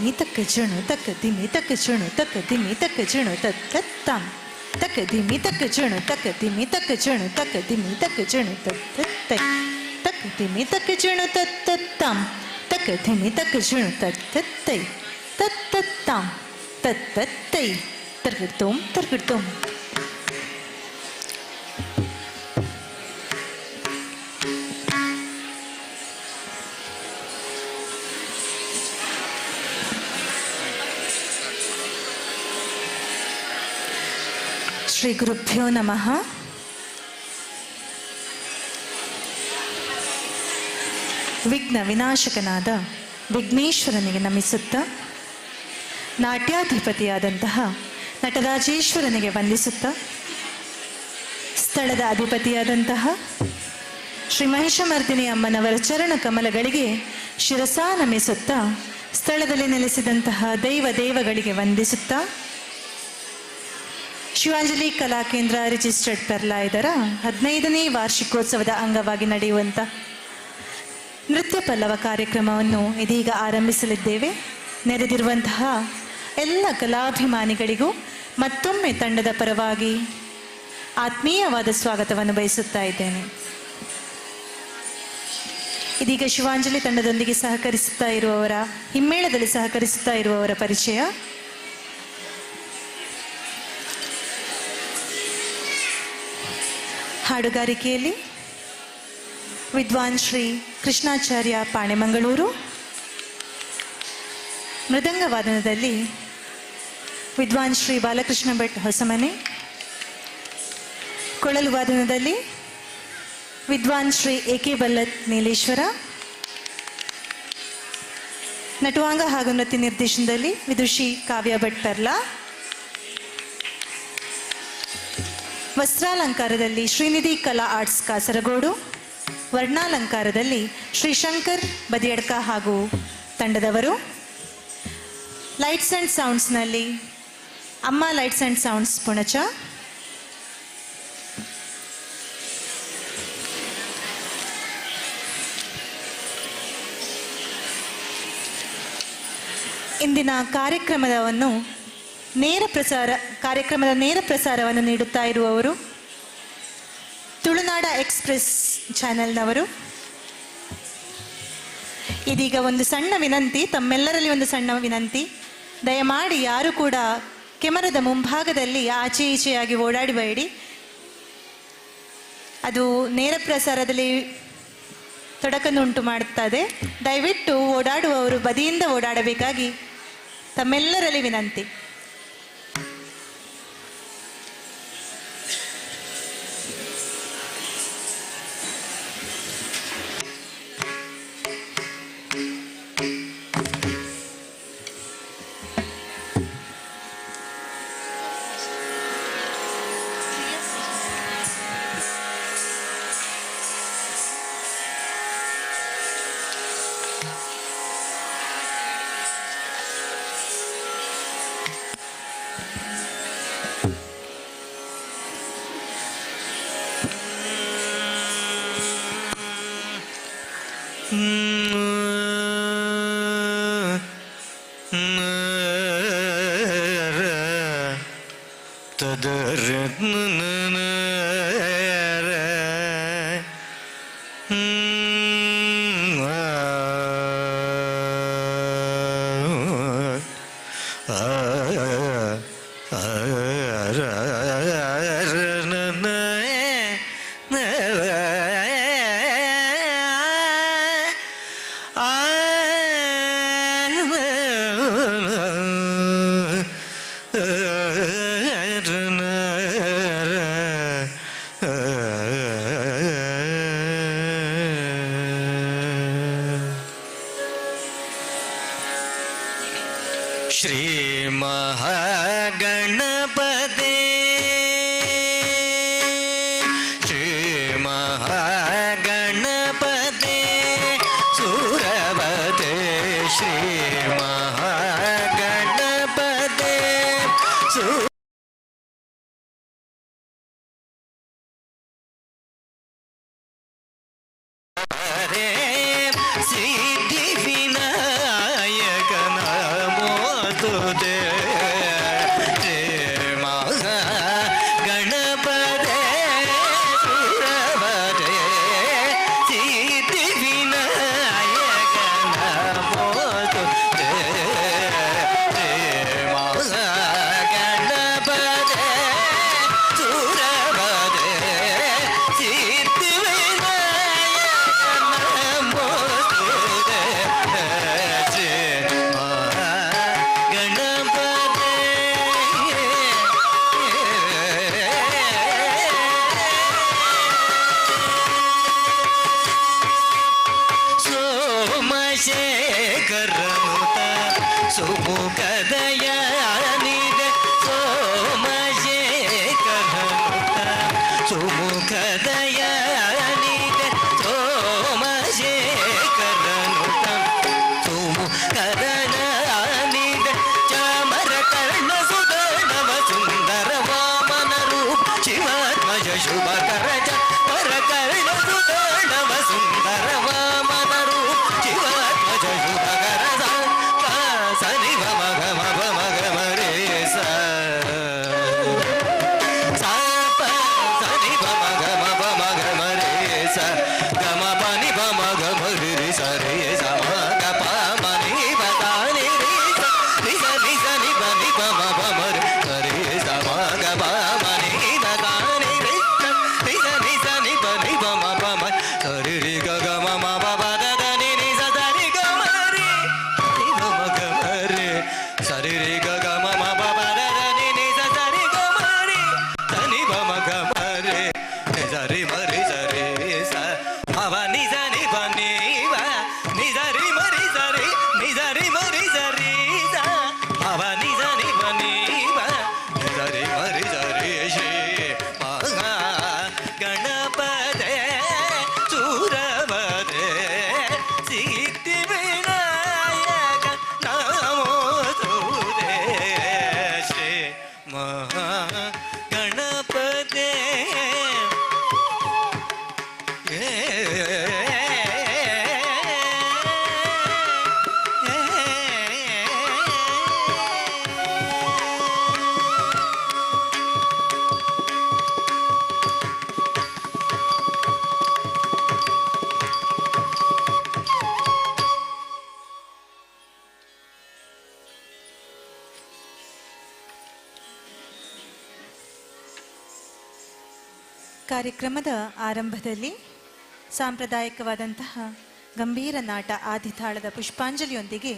ದಿಮಿ ತಕ್ಕ ಜಣು ತಕ್ಕ ದಿಮಿ ತಕ್ಕ ಜಣು ತಕ್ಕ ದಿಮಿ ತಕ್ಕ ಜಣು ತತ್ತತ್ತಾಂ ತಕ್ಕ ದಿಮಿ ತಕ್ಕ ಜಣು ತಕ್ಕ ದಿಮಿ ತಕ್ಕ ಜಣು ತಕ್ಕ ದಿಮಿ ತಕ್ಕ ಜಣು ತತ್ತತ್ತೈ ತಕ್ಕ ದಿಮಿ ತಕ್ಕ ಜಣು ತತ್ತತ್ತಾಂ ತಕ್ಕ ದಿಮಿ ತಕ್ಕ ಜಣು ತತ್ತತ್ತೈ ತತ್ತತ್ತಾಂ ತತ್ತತ್ತೈ ತರ್ಗಿಡ್ತೋಂ ತರ್ಗಿಡ್ತೋಂ. ಶ್ರೀ ಗುರುಭ್ಯೋ ನಮಃ. ವಿಘ್ನ ವಿನಾಶಕನಾದ ವಿಘ್ನೇಶ್ವರನಿಗೆ ನಮಿಸುತ್ತಾ, ನಾಟ್ಯಾಧಿಪತಿಯಾದಂತಹ ನಟರಾಜೇಶ್ವರನಿಗೆ ವಂದಿಸುತ್ತಾ, ಸ್ಥಳದ ಅಧಿಪತಿಯಾದಂತಹ ಶ್ರೀ ಮಹಿಷಮರ್ದಿನಿ ಅಮ್ಮನವರ ಚರಣ ಕಮಲಗಳಿಗೆ ಶಿರಸಾ ನಮಿಸುತ್ತಾ, ಸ್ಥಳದಲ್ಲಿ ನೆಲೆಸಿದಂತಹ ದೈವ ದೇವಗಳಿಗೆ ವಂದಿಸುತ್ತಾ, ಶಿವಾಂಜಲಿ ಕಲಾಕೇಂದ್ರ ರಿಜಿಸ್ಟರ್ಡ್ ಪೆರ್ಲಾ ಇದರ 15ನೇ ವಾರ್ಷಿಕೋತ್ಸವದ ಅಂಗವಾಗಿ ನಡೆಯುವಂಥ ನೃತ್ಯ ಪಲ್ಲವ ಕಾರ್ಯಕ್ರಮವನ್ನು ಇದೀಗ ಆರಂಭಿಸಲಿದ್ದೇವೆ. ನೆರೆದಿರುವಂತಹ ಎಲ್ಲ ಕಲಾಭಿಮಾನಿಗಳಿಗೂ ಮತ್ತೊಮ್ಮೆ ತಂಡದ ಪರವಾಗಿ ಆತ್ಮೀಯವಾದ ಸ್ವಾಗತವನ್ನು ಬಯಸುತ್ತಾ ಇದ್ದೇನೆ. ಇದೀಗ ಶಿವಾಂಜಲಿ ತಂಡದೊಂದಿಗೆ ಸಹಕರಿಸುತ್ತಾ ಇರುವವರ, ಹಿಮ್ಮೇಳದಲ್ಲಿ ಸಹಕರಿಸುತ್ತಾ ಇರುವವರ ಪರಿಚಯ. ಹಾಡುಗಾರಿಕೆಯಲ್ಲಿ ವಿದ್ವಾನ್ ಶ್ರೀ ಕೃಷ್ಣಾಚಾರ್ಯ ಪಾಣೆಮಂಗಳೂರು, ಮೃದಂಗ ವಾದನದಲ್ಲಿ ವಿದ್ವಾನ್ ಶ್ರೀ ಬಾಲಕೃಷ್ಣ ಭಟ್ ಹೊಸಮನೆ, ಕೊಳಲು ವಾದನದಲ್ಲಿ ವಿದ್ವಾನ್ ಶ್ರೀ ಎ.ಕೆ. ಬಲ್ಲತ್ ನೀಲೇಶ್ವರ, ನಟುವಾಂಗ ಹಾಗೂ ನೃತ್ಯ ನಿರ್ದೇಶನದಲ್ಲಿ ವಿದುಷಿ ಕಾವ್ಯ ಭಟ್ ಪೆರ್ಲಾ, ವಸ್ತ್ರಾಲಂಕಾರದಲ್ಲಿ ಶ್ರೀನಿಧಿ ಕಲಾ ಆರ್ಟ್ಸ್ ಕಾಸರಗೋಡು, ವರ್ಣಾಲಂಕಾರದಲ್ಲಿ ಶ್ರೀ ಶಂಕರ್ ಬದಿಯಡ್ಕ ಹಾಗೂ ತಂಡದವರು, ಲೈಟ್ಸ್ ಆ್ಯಂಡ್ ಸೌಂಡ್ಸ್ನಲ್ಲಿ ಅಮ್ಮ ಲೈಟ್ಸ್ ಆ್ಯಂಡ್ ಸೌಂಡ್ಸ್ ಪುಣಚ, ಇಂದಿನ ಕಾರ್ಯಕ್ರಮದ ನೇರ ಪ್ರಸಾರವನ್ನು ನೀಡುತ್ತಾ ಇರುವವರು ತುಳುನಾಡ ಎಕ್ಸ್ಪ್ರೆಸ್ ಚಾನೆಲ್ನವರು. ಇದೀಗ ಒಂದು ಸಣ್ಣ ವಿನಂತಿ, ತಮ್ಮೆಲ್ಲರಲ್ಲಿ ಒಂದು ಸಣ್ಣ ವಿನಂತಿ, ದಯಮಾಡಿ ಯಾರು ಕೂಡ ಕೆಮರದ ಮುಂಭಾಗದಲ್ಲಿ ಆಚೆ ಈಚೆಯಾಗಿ ಓಡಾಡಬೇಡಿ. ಅದು ನೇರ ಪ್ರಸಾರದಲ್ಲಿ ತೊಡಕನ್ನುಂಟು ಮಾಡುತ್ತದೆ. ದಯವಿಟ್ಟು ಓಡಾಡುವವರು ಬದಿಯಿಂದ ಓಡಾಡಬೇಕಾಗಿ ತಮ್ಮೆಲ್ಲರಲ್ಲಿ ವಿನಂತಿ. ಶ್ರೀ ಮಹಾಗಣಪತಿ ಶ್ರೀ ಮಹಾಗಣಪತಿ ಸುರಪತಿ ಶ್ರೀ ಮಹಾಗಣಪತಿ ಸಿದ್ಧಿ ವಿನಾಯಕ ನಮೋ ಮಹಾ ಗಣಪತೆ ಕಾರ್ಯಕ್ರಮದ ಆರಂಭದಲ್ಲಿ ಸಾಂಪ್ರದಾಯಿಕವಾದಂತಹ ಗಂಭೀರ ನಾಟ ಆದಿತಾಳದ ಪುಷ್ಪಾಂಜಲಿಯೊಂದಿಗೆ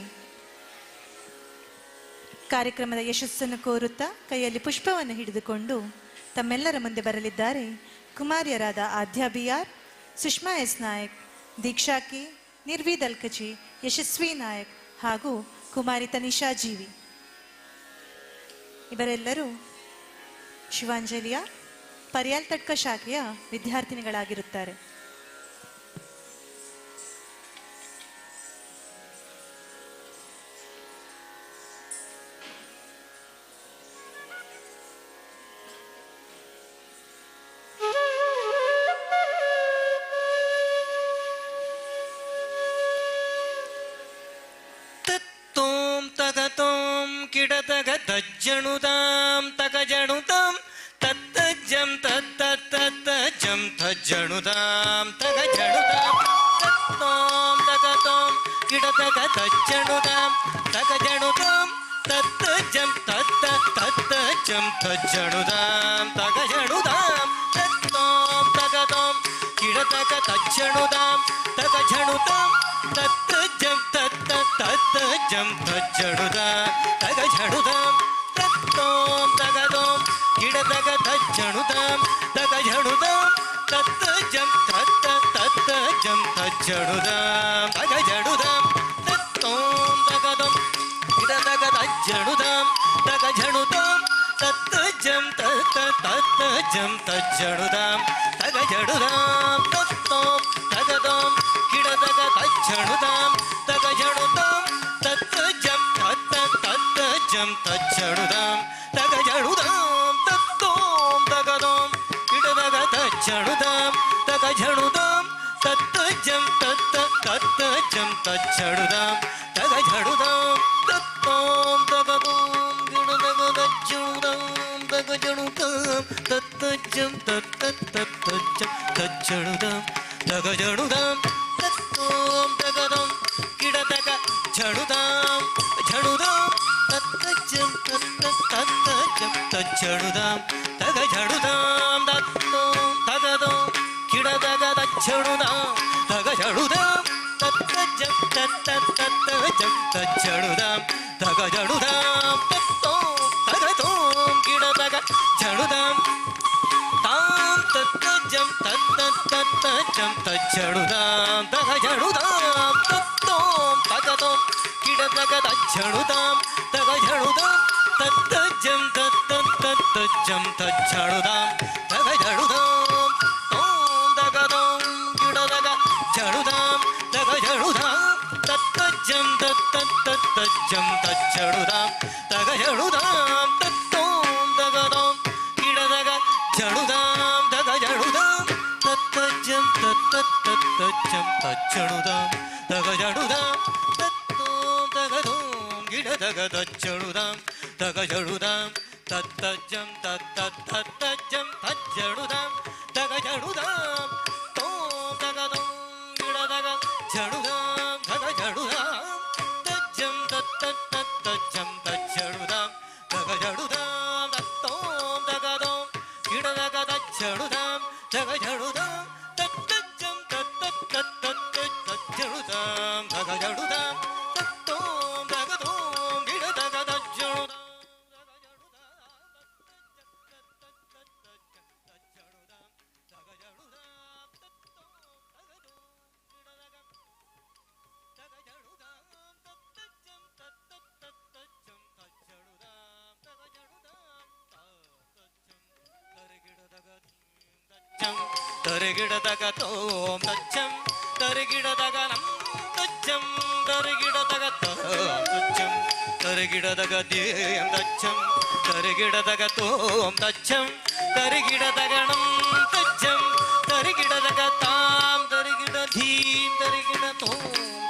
ಕಾರ್ಯಕ್ರಮದ ಯಶಸ್ಸನ್ನು ಕೋರುತ್ತಾ ಕೈಯಲ್ಲಿ ಪುಷ್ಪವನ್ನು ಹಿಡಿದುಕೊಂಡು ತಮ್ಮೆಲ್ಲರ ಮುಂದೆ ಬರಲಿದ್ದಾರೆ ಕುಮಾರಿಯರಾದ ಆದ್ಯಾ ಬಿಆರ್, ಸುಷ್ಮಾ ಎಸ್ ನಾಯಕ್, ದೀಕ್ಷಾ ಕೆ, ನಿರ್ವಿ ದಲ್ಕಚಿ, ಯಶಸ್ವಿ ನಾಯಕ್ ಹಾಗೂ ಕುಮಾರಿ ತನಿಷಾ ಜೀವಿ. ಇವರೆಲ್ಲರೂ ಶಿವಾಂಜಲಿಯ ಪರ್ಯಾಲ್ ತಡ್ಕ ಶಾಖೆಯ ವಿದ್ಯಾರ್ಥಿನಿಗಳಾಗಿರುತ್ತಾರೆ. ತತ್ತೋಂ ತಗತೋಂ ಕಿಡತಗ ತಜ್ಜಣುತಾಂ ತಗಜಣುತಾಂ ತತ್ತಜ್ಜಂ ತತ್ತತ್ತಜ್ಜಂ ತಜ್ಜಣುತಾಂ ತಗಜಣುತಾಂ ತತ್ತೋಂ ತಗತೋಂ ಕಿಡತಗ ತಜ್ಜಣುತಾಂ ತಗಜಣುತಾಂ ತತ್ತಜ್ಜಂ ತತ್ತತ್ತಜ್ಜಂ ತಜ್ಜಣುತಾಂ ತಗಜಣುತಾಂ ತತ್ತೋಂ ತಗತೋಂ ಕಿಡತಗ ತಜ್ಜಣುತಾಂ ತಗಜಣುತಾಂ ತತ್ತಜ್ಜಂ ತತ್ತತ್ತಜ್ಜಂ ತಜ್ಜಣುತಾಂ ತಗಜಣುತಾಂ ತತ್ತೋಂ ತಗತೋಂ ಕಿಡತಗ ತಜ್ಜಣುತಾಂ ತಗಜಣುತಾಂ ತತ್ತಜ್ಜಂ ತತ್ತತ್ತಜ್ಜಂ ತಜ್ಜಣುತಾಂ ತಗಜಣುತಾಂ ತತ್ತೋಂ ತಗತೋಂ ಕಿಡತಗ ತಜ್ಜಣುತಾಂ ತಗಜಣುತಾಂ ತತ್ತಜ್ಜಂ ತತ್ತತ್ತಜ್ಜಂ ತಜ್ಜಣುತಾಂ ತಗಜಣುತಾಂ ತತ್ತೋಂ ತಗತೋಂ ಕಿಡತಗ ತಜ್ಜಣುತಾಂ ತಗಜಣುತಾಂ ತತ್ತಜ್ಜಂ ತತ್ತತ್ತಜ್ಜಂ ತಜ್ಜಣುತಾಂ ತಗಜಣುತಾಂ ತತ್ತೋಂ ತಗತೋಂ ಕಿಡತಗ ತಜ್ಜಣುತಾಂ ತಗಜಣುತಾಂ ತತ್ತಜ್ಜಂ ತತ್ತತ್ತಜ್ಜಂ ತಜ್ಜಣುತಾಂ ತಗಜಣುತಾಂ ತತ್ತೋಂ ತಗತೋಂ ಕಿಡತಗ ತಜ್ಜಣುತಾಂ ತಗಜಣುತಾಂ ತತ್ತಜ್ಜಂ ತತ್ತತ್ತಜ್ಜಂ ತಜ್ಜಣುತಾಂ ತಗಜಣುತಾಂ ತತ್ತೋಂ ತಗತೋಂ ಕಿಡತಗ ಝಣುತಾಂ ಝಣುತಾಂ ತತ್ತಜ್ಜಂ ತತ್ತತ್ತಜ್ಜಂ ತಜ್ಜಣುತಾಂ ತಗಜಣುತಾಂ ತತ್ತೋಂ ತಗತೋಂ ಕಿಡತಗ ತಜ್ಜಣುತಾಂ ತಗಜಣುತಾಂ ತತ್ತಜ್ಜಂ ತತ್ತತ್ತಜ್ಜಂ ತಜ್ಜಣುತಾಂ ತಗಜಣುತಾಂ ತತ್ತೋಂ ತಗತೋಂ ಕಿಡತಗ ಝಣುತಾಂ ತಾಂ ತತ್ತಜ್ಜಂ ತತ್ತತ್ತಜ್ಜಂ ತಜ್ಜಣುತಾಂ ತಗಜಣುತಾಂ ತತ್ತೋಂ ತಗತೋಂ ಕಿಡತಗ ತಜ್ಜಣುತಾಂ ತಗಜಣುತಾಂ ತತ್ತಜ್ಜಂ ತತ್ತತ್ತಜ್ಜಂ ತಜ್ಜಣುತಾಂ ತಗಜಣುತಾಂ ತೋಂ ತಗತೋಂ ಕಿಡತಗ ಝಣುತಾಂ ತಗಜಣುತಾಂ ತತ್ತಜ್ಜಂ ತತ್ತತ್ತಜ್ಜಂ ತಜ್ಜಣುತಾಂ ತಗಜಣುತಾಂ ತತ್ತೋಂ ತಗತೋಂ ಕಿಡತಗ ಝಣುತಾಂ ತಗಜಣುತಾಂ ತತ್ತಜ್ಜಂ ತತ್ತತ್ತಜ್ಜಂ ತಜ್ಜಣುತಾಂ ತಗಜಣುತಾಂ ತತ್ತೋಂ ತಗತೋಂ ಕಿಡತಗ ತಜ್ಜಣುತಾಂ ತಗಜಣುತಾಂ ತತ್ತಜ್ಜಂ ತತ್ತತ್ತಜ್ಜಂ ತಜ್ಜಣುತಾಂ ತಗಜಣುತಾಂ ತೋಂ ತಗತೋಂ ಕಿಡತಗ ಝಣುತಾಂ ತಗಜಣುತಾಂ ತಜ್ಜಂ ತತ್ತತ್ತಜ್ಜಂ ತಜ್ಜಣುತಾಂ ತಗಜಣುತಾಂ ತತ್ತೋಂ ತಗತೋಂ ಕಿಡತಗ ತಜ್ಜಣುತಾಂ ತಗಜಣುತಾಂ ತತ್ತಜ್ಜಂ ತತ್ತತ್ತಜ್ಜಂ ತಜ್ಜಣುತಾಂ ತಗಜಣುತಾಂ ತತ್ತೋಂ ತಗತೋಂ ಕಿಡತಗ ತಜ್ಜಣುತಾಂ ತರಗಿಡದಗ ತೋಂ ತಚ್ಚಂ ತರಗಿಡದಗ ನಂ ತಚ್ಚಂ ತರಗಿಡದಗ ತಚ್ಚಂ ತರಗಿಡದಗ ದೇಂ ತಚ್ಚಂ ತರಗಿಡ ತರಿಗಿಡದಗ ತೋಂ ತಚ್ಚಂ ತರಿಗಿಡದಗಣಂ ತಚ್ಚಂ ತರಿಗಿಡದಗ ತಾಂ ತರಿಗಿಡ ಧೀಂ ತರಿಗಿಡ ತೋಂ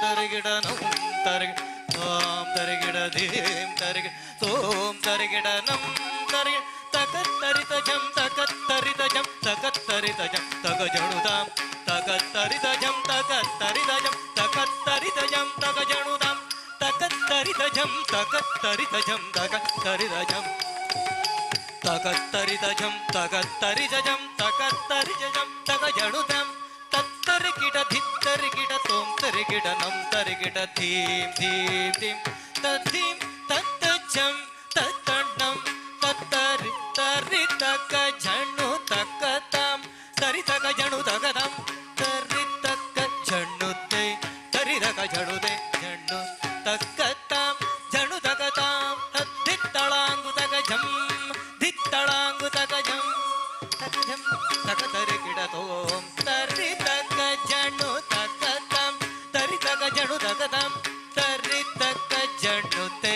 ತರಿಗಿಡ ನಂ ತರಿಗಿಡ ತಾಂ ತರಿಗಿಡ ಧೀಂ ತರಿಗಿಡ ತೋಂ ತರಿಗಿಡ ನಂ ತರಿಗಿಡ ತಕತ್ತರಿತ ಜಂ ತಕತ್ತರಿತ ಜಂ ತಕತ್ತರಿತ ಜಂ ತಗ ಜಣುದಾಂ ತಕತ್ತರಿತ ಜಂ ತಕತ್ತರಿತ ಜಂ ತಕತ್ತರಿತ ಜಂ ತಗ ಜಣುದಾಂ ತಕತ್ತರಿತ ಜಂ ತಕತ್ತರಿತ ಜಂ ತಕತ್ತರಿತ ಜಂ ತಕತ್ತರಿತ ಜಂ ತಕತ್ತರಿತ ಜಂ ತಕತ್ತರಿತ ಜಂ ತಗ ಜಣುದಾಂ ತತ್ತರಿಗಿಡ ಧಿತ್ತರಿಗಿಡ ತೋಂ ತರಿಗಿಡ ನಂ ತರಿಗಿಡ ಧೀಂ ಧೀಂ ಧೀಂ ತದ್ಧೀಂ ತತ್ತ ಜಂ ತತ್ತಣ್ಣಂ ತತ್ತರಿ ತರಿ ತಕ ಜಣ್ಣು ತಕ ತಾಂ ತರಿ ತಕ ಜಣು ತಗದಂ ತರಿ ತಕ ಜಣ್ಣು ತೇ ತರಿ ತಕ ಜಣು ತೇ ಜಣ್ಣು ತಕ ತಾಂ ಜಣು ತಕ ತಾಂ ತದ್ದಿತ್ತಳಾಂಗು ತಕ ಜಂ ದಿತ್ತಳಾಂಗು ತಕ ಜಂ ತಕ ಜಂ ತಕ ತರಿ ಗಿಡ ತೋಂ ತರಿ ತಕ ಜಣ್ಣು ತಕ ತಾಂ ತರಿ ತಕ ಜಣು ತಕ ತಾಂ ತರಿ ತಕ ಜಣ್ಣು ತೇ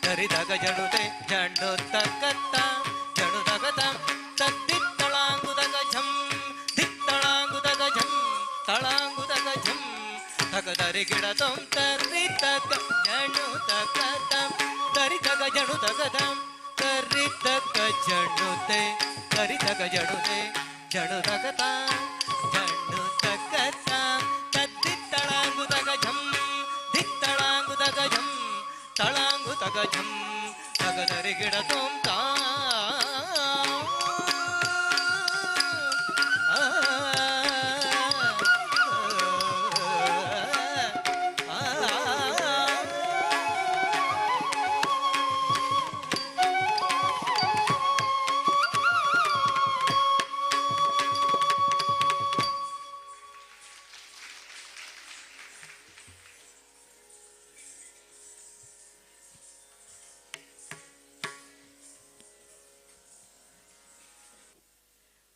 ತರಿ ತಕ ಜಣು ತೇ ಜಣ್ಣು ತಕ ತಾಂ ಜಣು ತಕ ತಾಂ ತದ್ದಿತ್ತಳಾಂಗು ತಕ ಝಂ ದಿತ್ತಳಾಂಗು ತಕ ಝಂ ತಳಾಂಗು ತಕ ಝಂ ತಕ ತರಿ ಗಿಡ ತೋಂ ತರಿ ತಕ ಜಣು ತಕ ತಾಂ ತರಿ ತಕ ಜಣು ತಕ ತಾಂ ತರಿ ತಕ ಜಣು ತೇ ತರಿ ತಕ ಜಣು ತೇ ಜಣು ತಕ ತಾಂ ಜಣು ತಕ ತಾಂ ತದ್ದಿತ್ತಳಾಂಗು ತಕ ಝಂ ದಿತ್ತಳಾಂಗು ತಕ ಝಂ ತಳಾಂಗು ತಕ ಝಂ ತಕ ತರಿ ಗಿಡ ತೋಂ ತಾ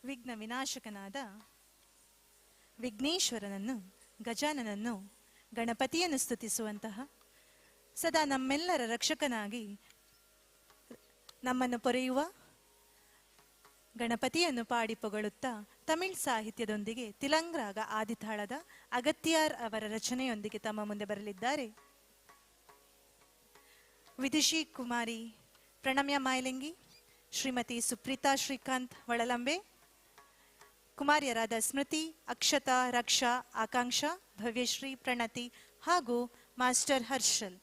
ವಿಘ್ನ ವಿನಾಶಕನಾದ ವಿಘ್ನೇಶ್ವರನನ್ನು, ಗಜಾನನನ್ನು, ಗಣಪತಿಯನ್ನು ಸ್ತುತಿಸುವಂತಹ, ಸದಾ ನಮ್ಮೆಲ್ಲರ ರಕ್ಷಕನಾಗಿ ನಮ್ಮನ್ನು ಪೊರೆಯುವ ಗಣಪತಿಯನ್ನು ಪಾಡಿ ಪೊಗಳುತ್ತಾ ತಮಿಳ್ ಸಾಹಿತ್ಯದೊಂದಿಗೆ ತಿಲಂಗ್ರಾಗ ಆದಿತಾಳದ ಅಗತ್ಯಾರ್ ಅವರ ರಚನೆಯೊಂದಿಗೆ ತಮ್ಮ ಮುಂದೆ ಬರಲಿದ್ದಾರೆ ವಿದುಷಿ ಕುಮಾರಿ ಪ್ರಣಮ್ಯ ಮಾಯಲಿಂಗಿ, ಶ್ರೀಮತಿ ಸುಪ್ರೀತಾ ಶ್ರೀಕಾಂತ್ ವಳಲಂಬೆ, ಕುಮಾರಿಯರಾದ ಸ್ಮೃತಿ, ಅಕ್ಷತಾ, ರಕ್ಷಾ, ಆಕಾಂಕ್ಷಾ, ಭವ್ಯಶ್ರೀ, ಪ್ರಣತಿ ಹಾಗೂ ಮಾಸ್ಟರ್ ಹರ್ಷಲ್.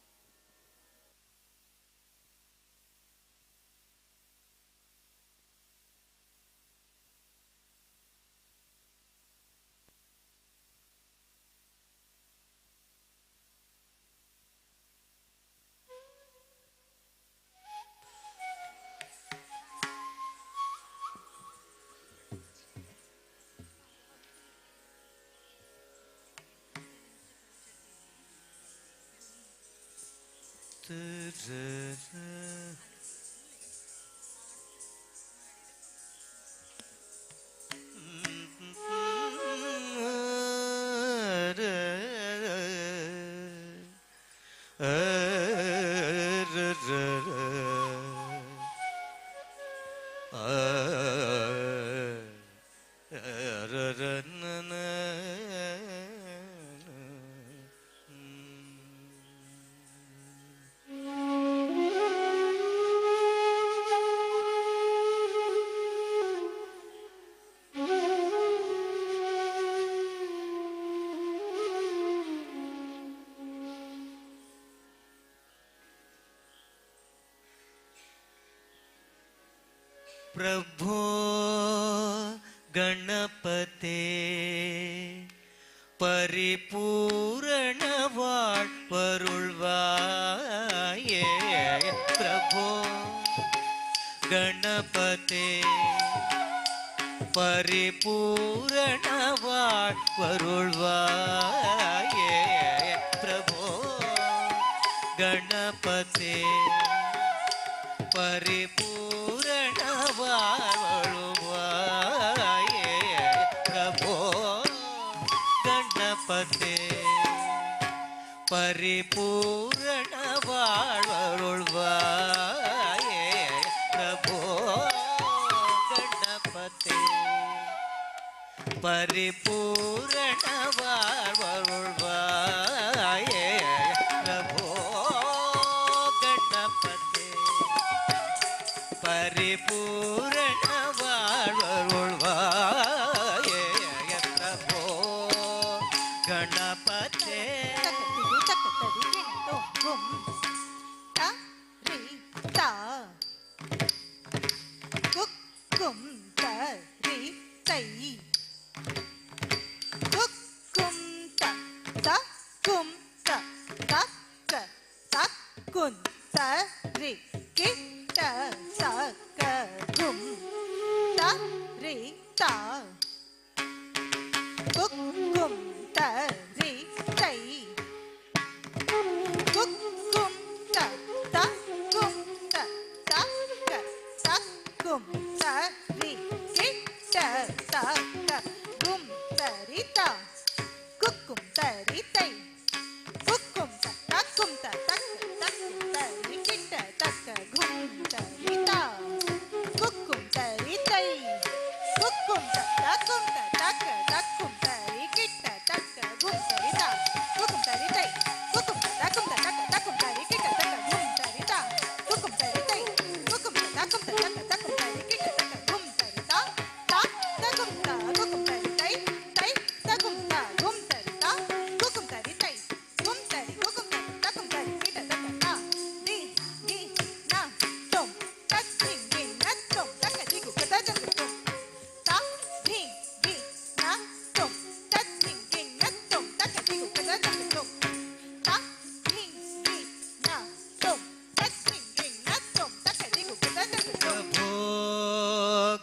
प्रभो गणपते परिपूरणवाळ्वरुळ्वाये प्रभो गणपते परिपूरणवाळ्वरुळ्वाये प्रभो गणपते परिपूरणवाळ्वरुळ्वाये प्रभो गणपते परिपूरणवाळ्वरुळ्वाये प्रभो பரிபூரணவாழ்வருள்வாயே பிரபோ கணபதே பரிபூரணவாழ்வருள்வாயே பிரபோ ಗಣಪತೆ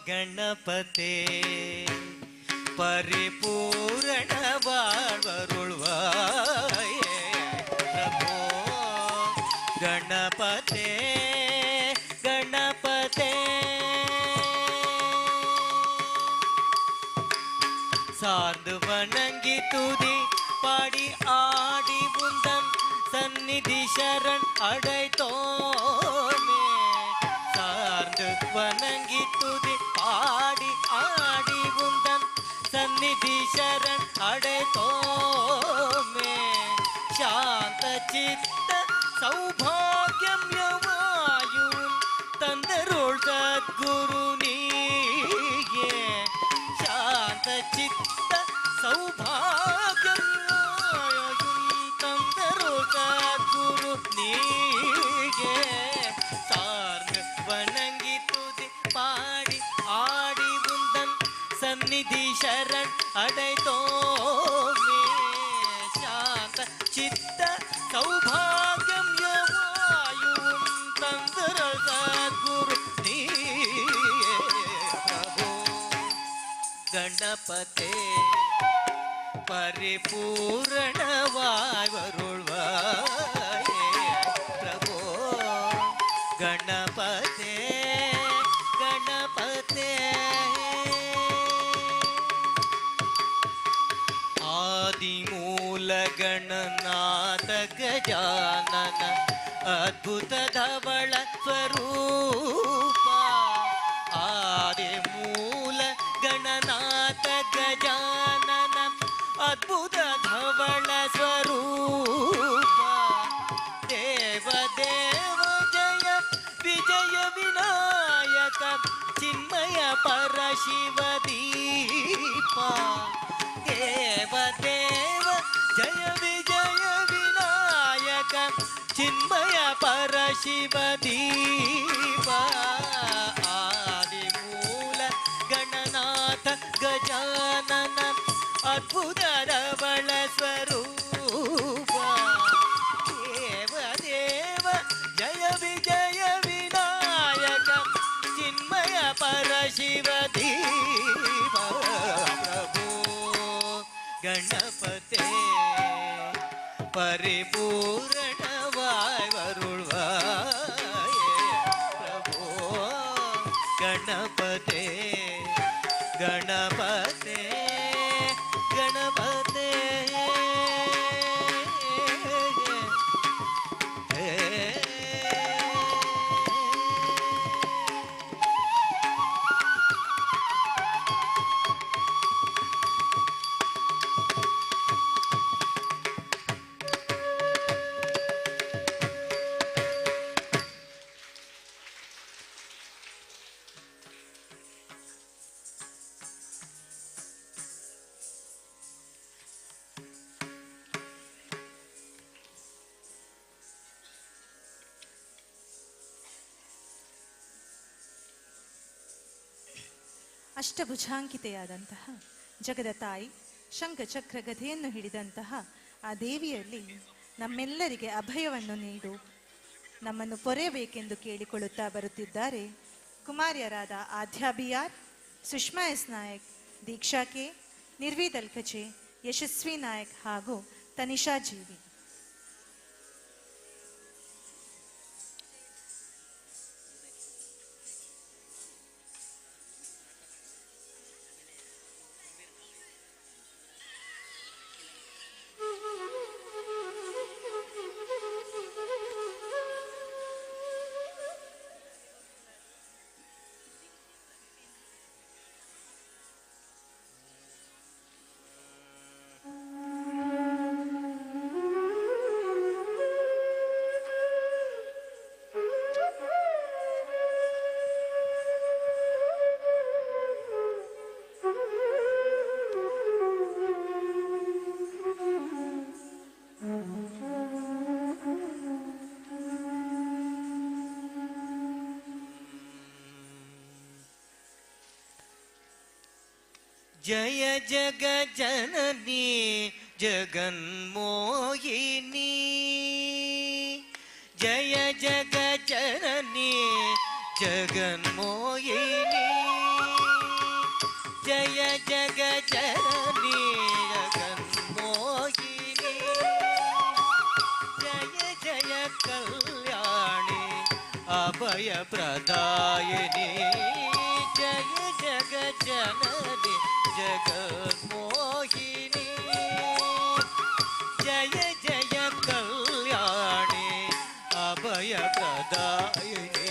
ಗಣಪತೆ ಪರಿಪೂರ್ಣ வாழ்வருள்வாயே ಪ್ರಭೋ ಗಣಪತೆ ಗಣಪತೆ சார்ந்து வணங்கி துதி பாடி ஆடி உந்தன் சந்நிதி சரண் அடைத்தோமே சார்ந்து வணங்கி துதி பாடி ஆடி உந்தன் சந்நிதி சரண் அடைத்தோமே சாந்த சித்த சௌபாகியம் யவாயுன் தந்தருள் சத்குரு நீயே ಶಾಂತ ಚಿತ್ತ ಸೌಭಾಗ್ಯಂ ತಂದರು ಗುರು ನೀಗೆ ಸಾರ್ಗ ವಣಂಗಿ ತುದಿ ಪಾಡಿ ಆಡಿ ಉಂದನ್ ಸನ್ನಿಧಿ ಶರಣ್ ಅಡೈತೋಮೆ ಶಾಂತ ಚಿತ್ತ ಸೌಭಾಗ್ಯಂ ಯವಾಯು ತಂದರು ಗುರು ನೀಗೆ ಪ್ರಭೋ ಗಣಪತೆ ಪರಿಪೂರ್ಣವಾಯುಳ್ವಾಯೇ ಪ್ರಭೋ ಗಣಪತೆ ಗಣಪತೆ ಆದಿಮೂಲ ಗಣನಾಥ ಗಜಾನನ ಅದ್ಭುತ ಧವಳ ಸ್ವರೂಪ ಆದಿಮೂಲ ಗಣನಾಥ ಗಜಾನನ ಅದ್ಭುತ ಧವಳ ಸ್ವರೂಪ ದೇವ ದೇವ ಜಯ ವಿಜಯ ವಿನಾಯಕ ಚಿನ್ಮಯ ಪರಶಿವ ದೀಪ ದೇವ ದೇವ ಜಯ ವಿಜಯ ವಿನಾಯಕ ಚಿನ್ಮಯ ಪರಶಿವ ದೀಪ ಆದಿಮೂಲ ಗಣನಾಥ ಗಜಾನನ ಅದ್ಭುತ ಧವಳ ಸ್ವರೂಪ ದೇವ ದೇವ ಜಯ ವಿಜಯ ವಿನಾಯಕ ಚಿನ್ಮಯ ಪರಶಿವ ದೀಪ ಪ್ರಭೋ ಗಣಪತೆ ಪರಿಪೂರ್ಣವಾಯುಳ್ವಾಯೇ ಪ್ರಭೋ ಗಣಪತೆ ಗಣಪತೆ ಗಣಪತೆ ಅಷ್ಟಭುಜಾಂಕಿತೆಯಾದಂತಹ ಜಗದ ತಾಯಿ ಶಂಖಚಕ್ರ ಗದೆಯನ್ನು ಹಿಡಿದಂತಹ ಆ ದೇವಿಯಲ್ಲಿ ನಮ್ಮೆಲ್ಲರಿಗೆ ಅಭಯವನ್ನು ನೀಡು, ನಮ್ಮನ್ನು ಪೊರೆಯಬೇಕೆಂದು ಕೇಳಿಕೊಳ್ಳುತ್ತಾ ಬರುತ್ತಿದ್ದಾರೆ ಕುಮಾರಿಯರಾದ ಆದ್ಯಾ ಬಿಆರ್, ಸುಷ್ಮಾ ಎಸ್ ನಾಯಕ್, ದೀಕ್ಷಾ ಕೆ, ನಿರ್ವೀದ್ ಅಲ್ಕಚೆ, ಯಶಸ್ವಿ ನಾಯಕ್ ಹಾಗೂ ತನಿಷಾ ಜೀವಿ. जय जग जननी जगन्मोहिनी, जय जग जननी जगन्मोहिनी, जय जग जननी जगन्मोहिनी, जय जय कल्याणी अभय प्रदायिनी, जय जग जननी जगन्मोहिनी, जय जय कल्याणी अभय प्रदायिनी,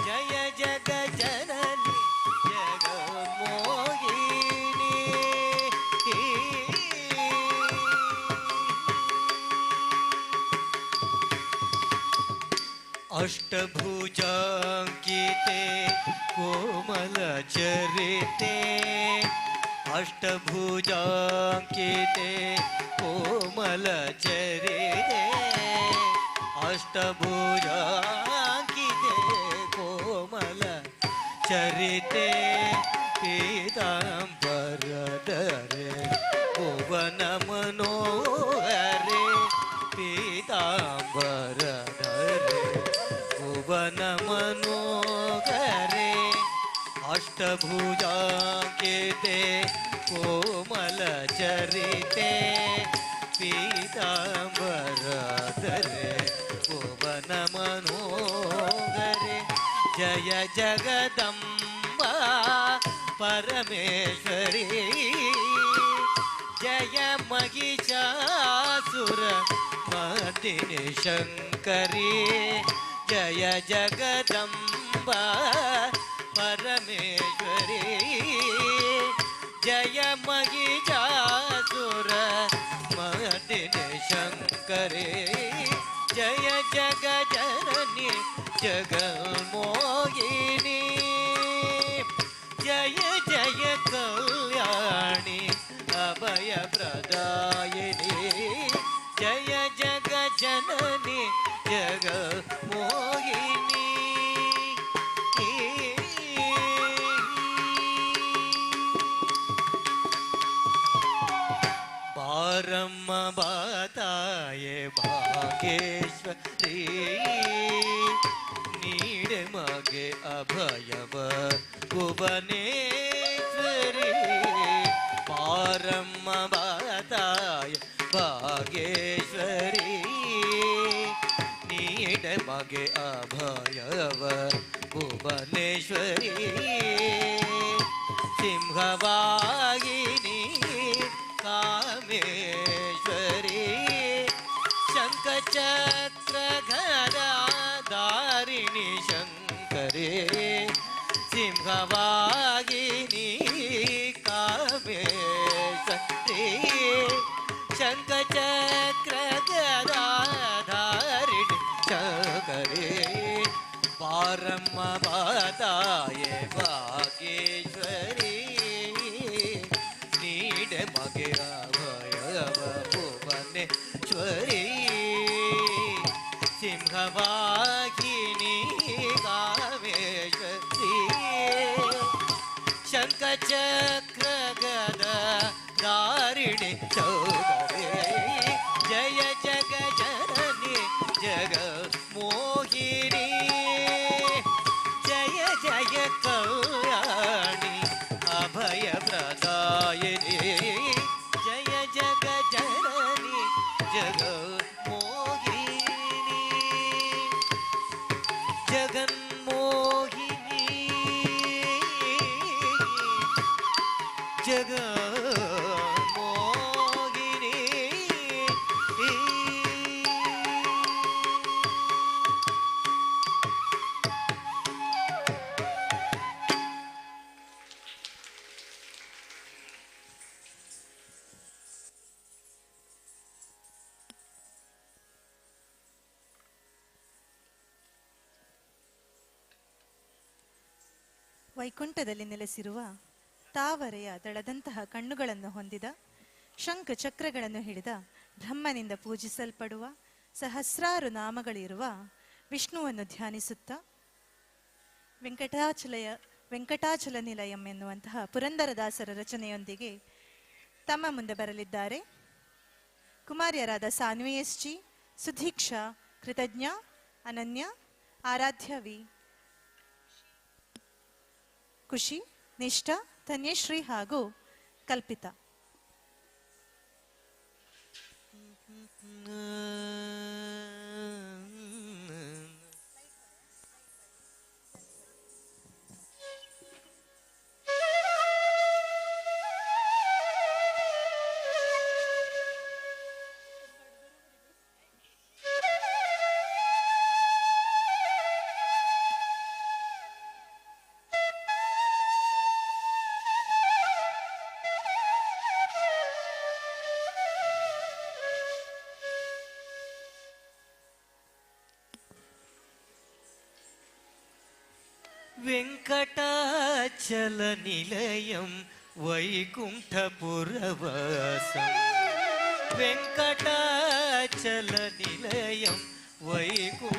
जय जग जननी जगन्मोहिनी. अष्टभुजांकिते कोमल चरिते, अष्टभुजांकिते कोमल चरिते, अष्टभुजांकिते कोमल चरिते, पीतांबरधरे भुवन मनोहरे, पीतांबरधरे भुवन मनोहरे, अष्टभुजांकिते कोमल चरिते, पीतांबरधरे भुवन मनोहरे, जय जगदम्बा परमेश्वरी, जय महिषासुर मर्दिनी शंकरी, जय जगदम्बा परमेश्वरी, जय महिषासुर मर्दिनी शंकरी, जय जग जननी जगन्मोहिनी, जय जय कल्याणी अभय प्रदायिनी, जय जग जननी जगन्मोहिनी. बारम्म बाताये भागेश्वरी, नीडे मगे अभयव भुवनेश्वरी, बारम्म बाताये भागेश्वरी, नीडे मगे अभयव भुवनेश्वरी, सिंहवाहिनी कामेश्वरी, शंखचक्र गदाधारिणी शंकरी, सिंहवाहिनी कामेश्वरी, शंखचक्र गदाधारिणी शंकरी, बारम्म बाताये भागेश्वरी, नीडे मगे अभयव भुवनेश्वरी, सिंहवाहिनी कामेश्वरी, ಶಂಖ ಚಕ್ರ ಗದ ಧಾರಿಣಿ ಚೌಧರಿ ಜಯ ಜಗ ಜನನಿ ಜಗ ಮೋಹಿನಿ ಜಯ ಜಯ ಕಲ್ಯಾಣಿ ಅಭಯ ಪ್ರದಾಯಿನಿ ಜಯ ಜಗ ಜನನಿ ಜಗ ಮೋಹಿನಿ ಜಗನ್ಮೋಹಿನಿ ಜಗನ್ಮೋಹಿನಿ ವೈಕುಂಠದಲ್ಲಿ ನೆಲೆಸಿರುವ ತಾವರೆಯ ದಳದಂತಹ ಕಣ್ಣುಗಳನ್ನು ಹೊಂದಿದ ಶಂಖ ಚಕ್ರಗಳನ್ನು ಹಿಡಿದ ಬ್ರಹ್ಮನಿಂದ ಪೂಜಿಸಲ್ಪಡುವ ಸಹಸ್ರಾರು ನಾಮಗಳಿರುವ ವಿಷ್ಣುವನ್ನು ಧ್ಯಾನಿಸುತ್ತಾ ವೆಂಕಟಾಚಲ ನಿಲಯಂ ಎನ್ನುವಂತಹ ಪುರಂದರದಾಸರ ರಚನೆಯೊಂದಿಗೆ ತಮ್ಮ ಮುಂದೆ ಬರಲಿದ್ದಾರೆ ಕುಮಾರಿಯರಾದ ಸಾನ್ವಿ ಎಸ್ ಜಿ, ಸುಧೀಕ್ಷಾ, ಕೃತಜ್ಞ, ಅನನ್ಯ, ಆರಾಧ್ಯ ವಿ, ಖುಷಿ, ನಿಷ್ಠಾ, ಧನ್ಯಶ್ರೀ ಹಾಗೂ ಕಲ್ಪಿತಾ. ವೆಂಕಟಾಚಲ ನಿಲಯಂ ವೈಕುಂಠಪುರವಾಸಂ ವೆಂಕಟಾಚಲ ನಿಲಯಂ ವೈಕುಂಠಪುರವಾಸಂ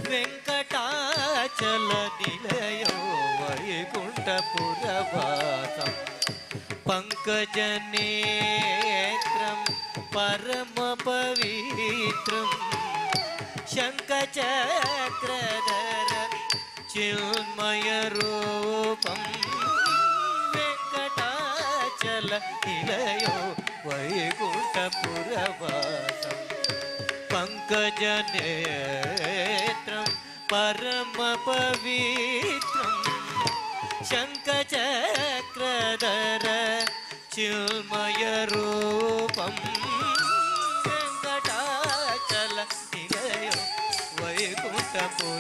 ವೆಂಕಟಾಚಲ ನಿಲಯಂ ವೈಕುಂಠಪುರವಾಸಂ ಪಂಕಜನೇತ್ರಂ ಪರಮ ಪವಿತ್ರಂ ಶಂಖಚಕ್ರಧರ ಚಿನ್ಮಯ ರೂಪಂ ವೆಂಕಟಾಚಲ ನಿಲಯೋ ವೈಕುಂಠಪುರವಾಸಂ ಪಂಕಜನೇತ್ರಂ ಪರಮ ಪವಿತ್ರಂ ಶಂಖಚಕ್ರಧರ ಚಿನ್ಮಯ ರೂಪಂ ವೆಂಕಟಾಚಲ ನಿಲಯೋ ವೈಕುಂಠಪುರವಾಸೋ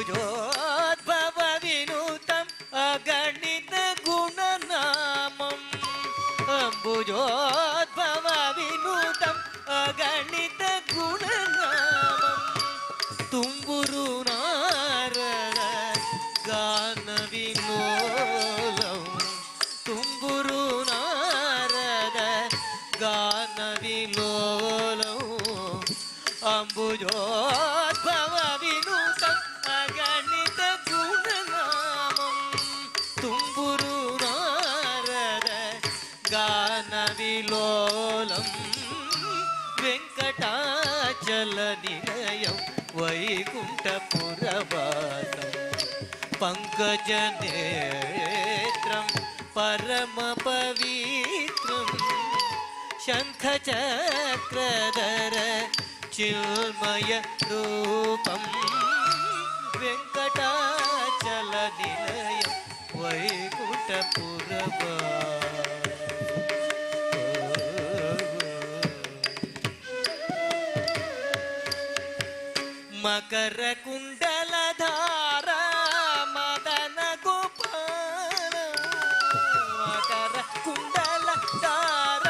ಅಂಬುಜೋದ್ಭವ ವಿನೂತಂ ಅಗಣಿತ ಗುಣನಾಮಂ ಅಂಬುಜೋದ್ಭವ ವಿನೂತಂ ಅಗಣಿತ ಗುಣನಾಮಂ ತುಂಬುರು ನಾರದ ಗಾನ ವಿಲೋಲಂ ತುಂಬುರು ನಾರದ ಗಾನ ವಿಲೋಲಂ ಅಂಬುಜೋದ್ಭವ ವಿನೂತಂ ಅಗಣಿತ ಗುಣನಾಮಂ ತುಂಬುರು ನಾರದ ಗಾನ ವಿಲೋಲಂ ವೆಂಕಟಾಚಲ ನಿಲಯಂ ವೈಕುಂಠಪುರವಾಸಂ ಪಂಕಜನೇತ್ರಂ ಪರಮ ಪವಿತ್ರಂ ಶಂಖಚಕ್ರಧರ ಚಿನ್ಮಯ ರೂಪಂ ವೆಂಕಟಾಚಲ ನಿಲಯಂ ಮಕರ ಕುಂಡಲಧಾರ ಮದನ ಗೋಪಾಲ ಮಕರ ಕುಂಡಲಧಾರ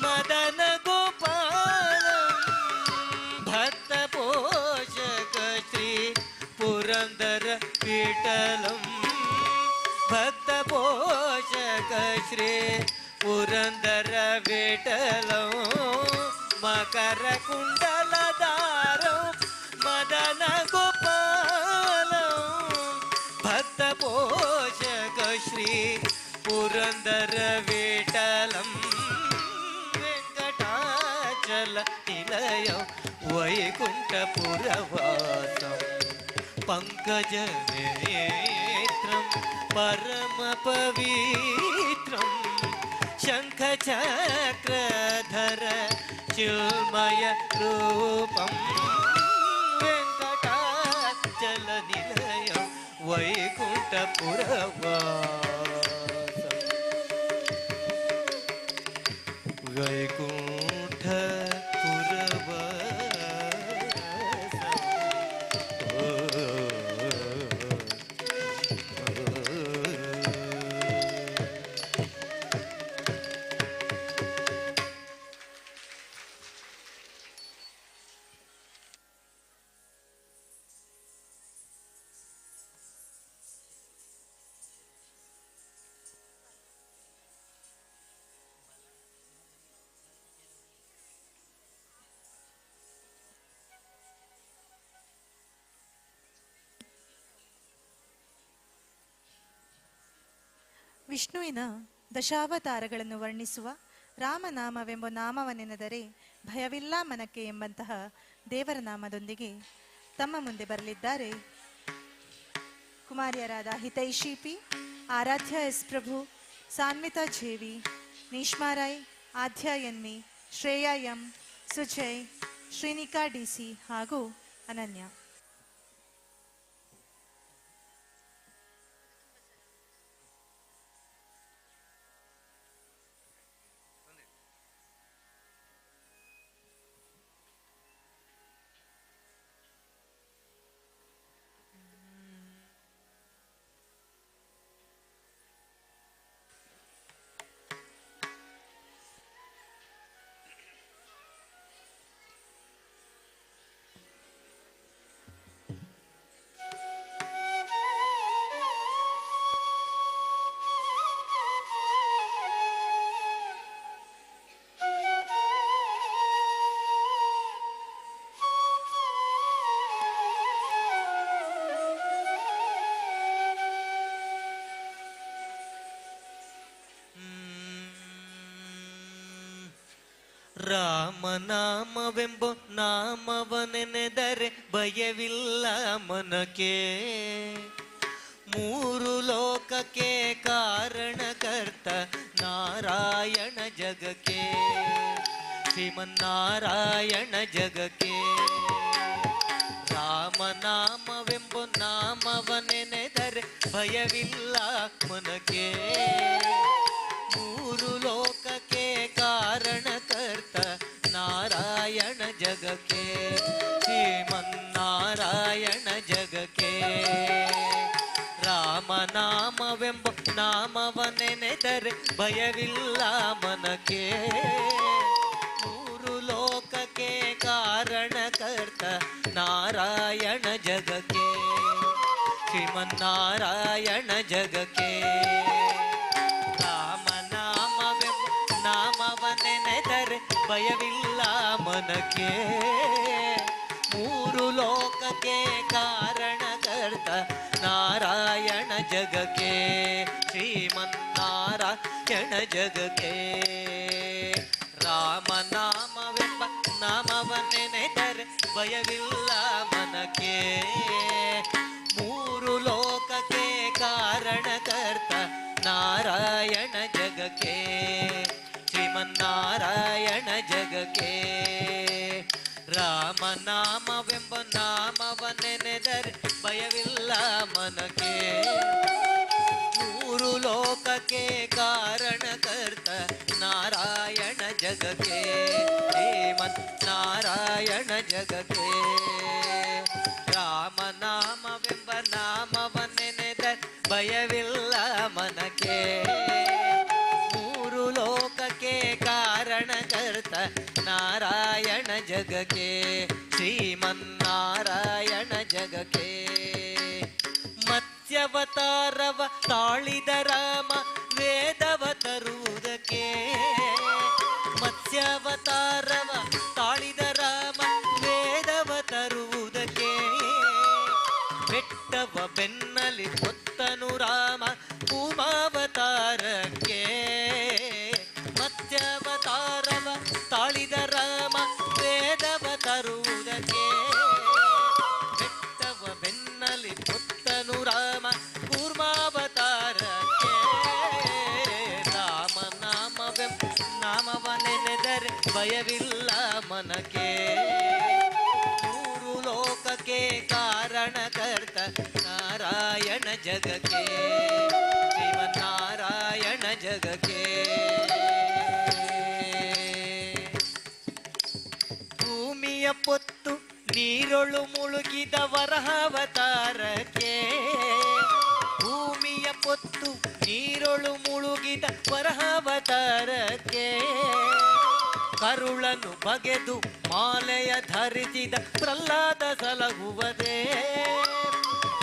ಮದನ ಗೋಪಾಲ ಭಕ್ತ ಪೋಷಕ ಶ್ರೀ ಪುರಂದರ ವಿಠಲಂ ಭಕ್ತ ಪೋಷಕ ಶ್ರೀ ಪುರಂದರ ವಿಠಲಂ ಮಕರ ಕುಂಡಲಧಾರಂ ಮದನ ಗೋಪಾಲಂ ಭಕ್ತ ಪೋಷಕ ಶ್ರೀ ಪುರಂದರ ವಿಠಲಂ ವೆಂಕಟಾಚಲ ನಿಲಯಂ ವೈಕುಂಠಪುರವಾಸಂ ಪಂಕಜ ನೇತ್ರಂ ಪರಮ ಪವಿತ್ರಂ ಶಂಖ ಚಕ್ರಧರ ಚಿನ್ಮಯ ರೂಪಂ ವೆಂಕಟಾಚಲ ನಿಲಯಂ ವೈಕುಂಠಪುರವಾಸಂ ವಿಷ್ಣುವಿನ ದಶಾವತಾರಗಳನ್ನು ವರ್ಣಿಸುವ ರಾಮನಾಮವೆಂಬ ನಾಮವನ್ನೆನೆದರೆ ಭಯವಿಲ್ಲ ಮನಕ್ಕೆ ಎಂಬಂತಹ ದೇವರ ನಾಮದೊಂದಿಗೆ ತಮ್ಮ ಮುಂದೆ ಬರಲಿದ್ದಾರೆ ಕುಮಾರಿಯರಾದ Hitaishi P, Aradhya S Prabhu, Sanvitha JV, Nishma Rai, Aadya NV, Shreya M, Sujay, Shrinika DC ಹಾಗೂ ಅನನ್ಯ. ರಾಮನಾಮವೆಂಬ ನಾಮವನೆನೆದರೆ ಭಯವಿಲ್ಲ ಮನಕ್ಕೆ, ಮೂರು ಲೋಕಕ್ಕೆ ಕಾರಣಕರ್ತ ನಾರಾಯಣ ಜಗಕ್ಕೆ, ಶ್ರೀಮನ್ನಾರಾಯಣ ಜಗಕ್ಕೆ. ರಾಮನಾಮವೆಂಬ ನಾಮವನೆನೆದರೆ ಭಯವಿಲ್ಲ ಮನಕ್ಕೆ, ಮೂರು ಲೋಕಕ್ಕೆ ಕಾರಣಕರ್ತ ನಾರಾಯಣ ಜಗಕ್ಕೆ, ಶ್ರೀಮನ್ನಾರಾಯಣ ಜಗಕ್ಕೆ. ರಾಮನಾಮವೆಂಬ ನಾಮವನೆನೆದರೆ ಭಯವಿಲ್ಲ ಮನಕ್ಕೆ, ಮೂರು ಲೋಕಕ್ಕೆ ಕಾರಣಕರ್ತ ನಾರಾಯಣ ಜಗಕ್ಕೆ, ಶ್ರೀಮನ್ನಾರಾಯಣ ಜಗಕ್ಕೆ. ನಾಮವನೆನೆದರೆ ಭಯವಿಲ್ಲ ಮನಕ್ಕೆ, ಮೂರು ಲೋಕಕ್ಕೆ ಕಾರಣಕರ್ತ ನಾರಾಯಣ ಜಗಕ್ಕೆ, ಶ್ರೀಮನ್ನಾರಾಯಣ ಜಗಕ್ಕೆ. ರಾಮನಾಮವೆಂಬ ನಾಮವನೆನೆದರೆ ಭಯವಿಲ್ಲ ಮನಕ್ಕೆ, ಮೂರು ಲೋಕಕ್ಕೆ ಕಾರಣಕರ್ತ ನಾರಾಯಣ ಜಗಕ್ಕೆ, ಶ್ರೀಮನ್ನಾರಾಯಣ ಜಗಕ್ಕೆ. ರಾಮನಾಮವೆಂಬ ನಾಮವನೆನೆದರೆ ಭಯವಿಲ್ಲ ಮನಕ್ಕೆ, ಮೂರು ಲೋಕಕ್ಕೆ ಕಾರಣಕರ್ತ ನಾರಾಯಣ ಜಗಕ್ಕೆ, ಶ್ರೀಮನ್ನಾರಾಯಣ ಜಗಕ್ಕೆ. ರಾಮನಾಮವೆಂಬ ನಾಮವನೆನೆದರೆ ಭಯವಿಲ್ಲ ಮನಕ್ಕೆ, ಮೂರು ಲೋಕಕ್ಕೆ ಕಾರಣಕರ್ತ ನಾರಾಯಣ ಜಗಕ್ಕೆ, ಶ್ರೀಮನ್ನಾರಾಯಣ ಜಗಕ್ಕೆ. ಮತ್ಸ್ಯ ಮತ್ಸ್ಯವತಾರವ ತಾಳಿದ ರಾಮ ವೇದವ ತರುವುದಕ್ಕೆ. ಮತ್ಸ್ಯವತಾರವ ತಾಳಿದ ರಾಮ ವೇದವ ತರುವುದಕ್ಕೆ. ಬೆಟ್ಟವ ಬೆನ್ನಲಿ ಹೊತ್ತನು ರಾಮ ಕೂಮಾವತಾರಕ್ಕೆ. ಮತ್ಸ್ಯವತಾರವ ತಾಳಿದ ರಾಮ ವೇದವ ತರುವುದಕ್ಕೆ. ಬೆಟ್ಟವ ಬೆನ್ನಲಿ ಹೊತ್ತನು ರಾಮ ಕೂರ್ಮಾವತಾರಕ್ಕೆ. ರಾಮ ನಾಮವ ನೆನೆದರೆ ಭಯವಿಲ್ಲ ಮನಕ್ಕೆ. ಮೂರು ಲೋಕಕ್ಕೆ ಕಾರಣಕರ್ತ ನಾರಾಯಣ ಜಗಕ್ಕೆ. ಶ್ರೀಮನ್ನಾರಾಯಣ ಜಗಕ್ಕೆ. ಭೂಮಿಯ ಪೊತ್ತು ನೀರೊಳು ಮುಳುಗಿದ ವರಹಾವತಾರಕ್ಕೆ. ಭೂಮಿಯ ಪೊತ್ತು ನೀರೊಳು ಮುಳುಗಿದ ವರಹಾವತಾರಕ್ಕೆ. ಕರುಳನ್ನು ಬಗೆದು ಮಾಲೆಯ ಧರಿಸಿದ ಪ್ರಹ್ಲಾದ ಸಲಹುವುದೇ.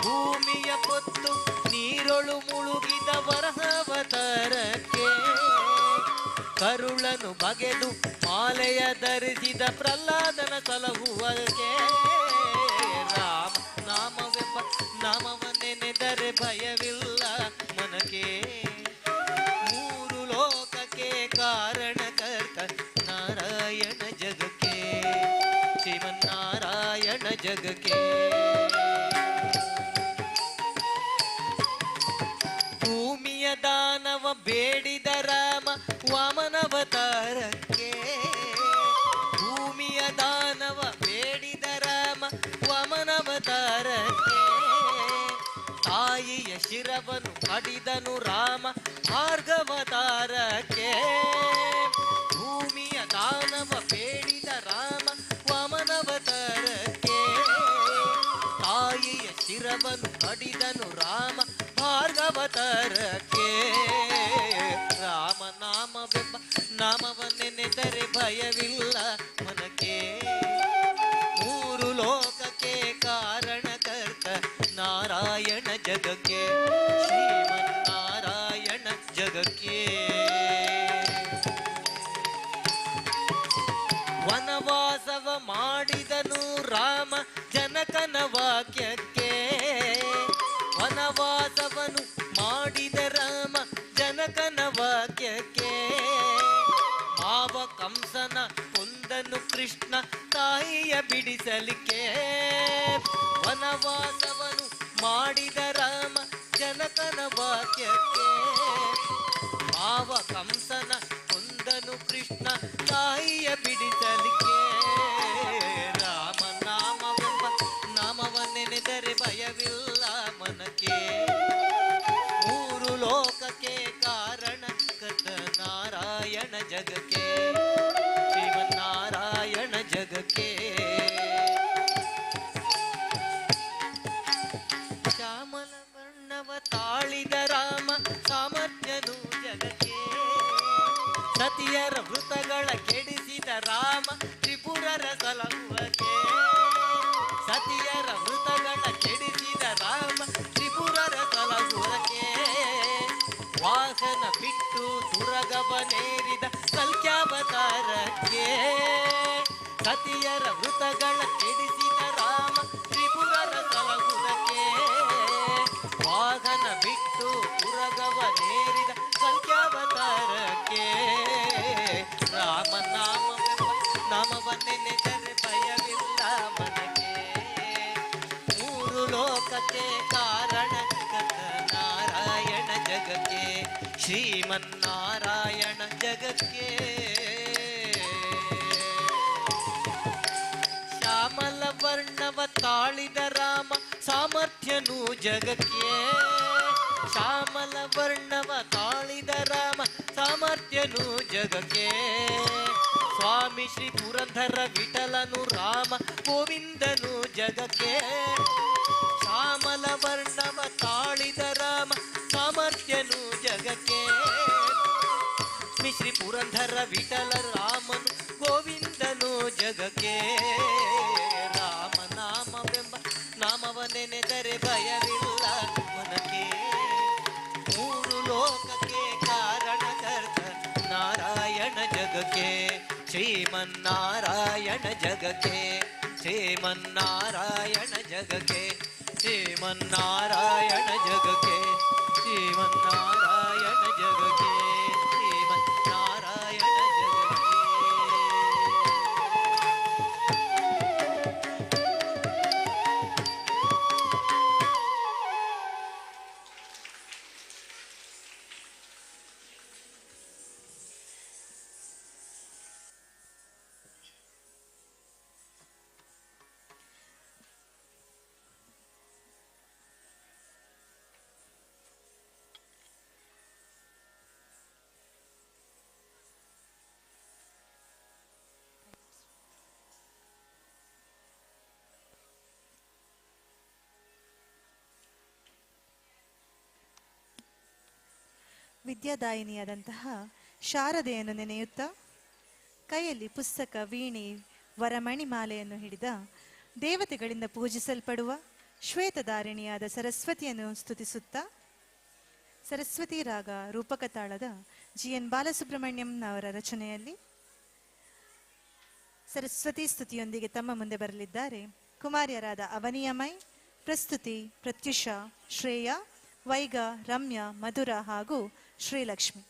ಭೂಮಿಯ ಪೊತ್ತು ನೀರೊಳು ಮುಳುಗಿದ ವರಹಾವತಾರಕ್ಕೆ. ಕರುಳನ್ನು ಬಗೆದು ಮಾಲೆಯ ಧರಿಸಿದ ಪ್ರಹ್ಲಾದನ ಸಲಹುವಕ್ಕೆ. ರಾಮ ನಾಮವೆಂಬ ನಾಮವನ್ನೆನೆದರೆ ಭಯವಿಲ್ಲ ಮನಕ್ಕೆ. ಮೂರು ಲೋಕಕ್ಕೆ ಕಾರಣಕರ್ತ ನಾರಾಯಣ ಜಗಕ್ಕೆ. ಶ್ರೀಮನ್ನಾರಾಯಣ ಜಗಕ್ಕೆ. ಭೂಮಿಯ ದಾನವ ಬೇಡಿದ ರಾಮ ವಾಮನವತಾರಕ್ಕೆ. ಭೂಮಿಯ ದಾನವ ಬೇಡಿದ ರಾಮ ವಾಮನವತಾರಕ್ಕೆ. ತಾಯಿಯ ಶಿರವನ್ನು ಕಡಿದನು ರಾಮ ಭಾರ್ಗವತಾರಕ್ಕೆ. ಭೂಮಿಯ ದಾನವ ಬೇಡಿದ ರಾಮ ವಾಮನವತಾರಕ್ಕೆ. ತಾಯಿಯ ಶಿರವನ್ನು ಕಡಿದನು ರಾಮ ಭಾರ್ಗವತಾರಕ್ಕೆ. ರಾಮ ನಾಮವೆಂಬ ನಾಮವನ್ನೆನೆದರೆ ಭಯವಿಲ್ಲ ಮನಕ್ಕೆ. ಮೂರು ಲೋಕಕ್ಕೆ ಕಾರಣಕರ್ತ ನಾರಾಯಣ ಜಗಕ್ಕೆ. ಶ್ರೀಮನ್ನಾರಾಯಣ ಜಗಕ್ಕೆ. ವನವಾಸವ ಮಾಡಿದನು ರಾಮ ಜನಕನ ವಾಕ್ಯಕ್ಕೆ. ವನವಾಸವನು ಮಾಡಿದ ರಾಮ ಜನಕನ ವಾಕ್ಯಕ್ಕೆ. ಮಾವ ಕಂಸನ ಕೊಂದನು ಕೃಷ್ಣ ತಾಯಿಯ ಬಿಡಿಸಲಿಕ್ಕೆ. ವನವಾಸವನು ಮಾಡಿದ ರಾಮ ಜನಕನ ವಾಕ್ಯಕ್ಕೆ. ಮಾವ ಕಂಸನ ಕೊಂದನು ಕೃಷ್ಣ ತಾಯಿಯ ಬಿಡಿಸಲಿಕ್ಕೆ. ರಾಮ ನಾಮವೆಂಬ ನಾಮವನ್ನೆನೆದರೆ ಭಯವಿಲ್ಲ ಮನಕ್ಕೆ. ಮೂರು ಲೋಕಕ್ಕೆ ಕಾರಣಕರ್ತ ನಾರಾಯಣ ಜಗಕ್ಕೆ. ಶ್ರೀಮನ್ನಾರಾಯಣ ಜಗಕ್ಕೆ. ಶ್ಯಾಮಲ ವರ್ಣವ ತಾಳಿದ ರಾಮ ಸಾಮರ್ಥ್ಯನು ಜಗಕ್ಕೆ. ಸತಿಯರ ವೃತಗಳ ಕೆಡಿಸಿದ ರಾಮ ತ್ರಿಪುರರ ಸಲಹುವಕ್ಕೆ. ಸತಿಯರ ವೃತಗಳ ಕೆಡಿಸಿದ ರಾಮ ತ್ರಿಪುರರ ಸಲಹುವಕ್ಕೆ. ವಾಹನ ಬಿಟ್ಟು ತುರಗವನೇರಿದ ಕಲ್ಕ್ಯಾವತಾರಕ್ಕೆ. ಸತಿಯರ ವೃತಗಳ ಕೆಡಿಸಿದ ರಾಮ ತ್ರಿಪುರರ ಸಲಹುವಕ್ಕೆ. ವಾಹನ ಬಿಟ್ಟು ತುರಗವನೇರಿದ ಕಲ್ಕ್ಯಾವತಾರಕ್ಕೆ. ರಾಮ ನಾಮವೆಂಬ ನಾಮವನ್ನೆನೆದರೆ ಭಯವಿಲ್ಲ ಮನಕ್ಕೆ. ಮೂರು ಲೋಕಕ್ಕೆ ಕಾರಣಕರ್ತ ನಾರಾಯಣ ಜಗಕ್ಕೆ. ಶ್ರೀಮನ್ನಾರಾಯಣ ಜಗಕ್ಕೆ. ಶ್ಯಾಮಲ ವರ್ಣವ ತಾಳಿದ ರಾಮ ಸಾಮರ್ಥ್ಯನು ಜಗಕ್ಕೆ. ಶ್ಯಾಮಲ ವರ್ಣವ ತಾಳಿದ ರಾಮ ಸಾಮರ್ಥ್ಯನು ಜಗಕ್ಕೆ. ಸ್ವಾಮಿ ಶ್ರೀ ಪುರಂದರ ವಿಠಲನು ರಾಮ ಗೋವಿಂದನು ಜಗಕ್ಕೆ. ಶ್ಯಾಮಲ ವರ್ಣವ ತಾಳಿದ ರಾಮ ಸಾಮರ್ಥ್ಯನು ಜಗಕ್ಕೆ. ಶ್ರೀ ಪುರಂದರ ವಿಠಲ ರಾಮನು ಗೋವಿಂದನು ಜಗಕ್ಕೆ. ರಾಮ ನಾಮವೆಂಬ ನಾಮವನ್ನೆನೆದರೆ ಭಯವಿಲ್ಲ ಮನಕ್ಕೆ. ಜಗಕ್ಕೆ ಶ್ರೀಮನ್ನಾರಾಯಣ ಜಗಕ್ಕೆ ಶ್ರೀಮನ್ನಾರಾಯಣ ಜಗಕ್ಕೆ ಶ್ರೀಮನ್ನಾರಾಯಣ ಜಗಕ್ಕೆ ಶ್ರೀಮನ್ನಾರಾಯಣ ಜಗಕ್ಕೆ. ವಿದ್ಯಾದಾಯಿನಿಯಾದಂತಹ ಶಾರದೆಯನ್ನು ನೆನೆಯುತ್ತಾ ಕೈಯಲ್ಲಿ ಪುಸ್ತಕ, ವೀಣೆ, ವರಮಣಿ ಮಾಲೆಯನ್ನು ಹಿಡಿದ ದೇವತೆಗಳಿಂದ ಪೂಜಿಸಲ್ಪಡುವ ಶ್ವೇತಧಾರಿಣಿಯಾದ ಸರಸ್ವತಿಯನ್ನು ಸ್ತುತಿಸುತ್ತಾ ಸರಸ್ವತಿ ರಾಗ ರೂಪಕ ತಾಳದ GN ಬಾಲಸುಬ್ರಹ್ಮಣ್ಯಂನವರ ರಚನೆಯಲ್ಲಿ ಸರಸ್ವತಿ ಸ್ತುತಿಯೊಂದಿಗೆ ತಮ್ಮ ಮುಂದೆ ಬರಲಿದ್ದಾರೆ ಕುಮಾರಿಯರಾದ ಅವನಿಯಮೈ, ಪ್ರಸ್ತುತಿ ಪ್ರತ್ಯುಷಾ, ಶ್ರೇಯಾ, ವೈಗ, ರಮ್ಯಾ, ಮಧುರ ಹಾಗೂ ಶ್ರೀಲಕ್ಷ್ಮಿ.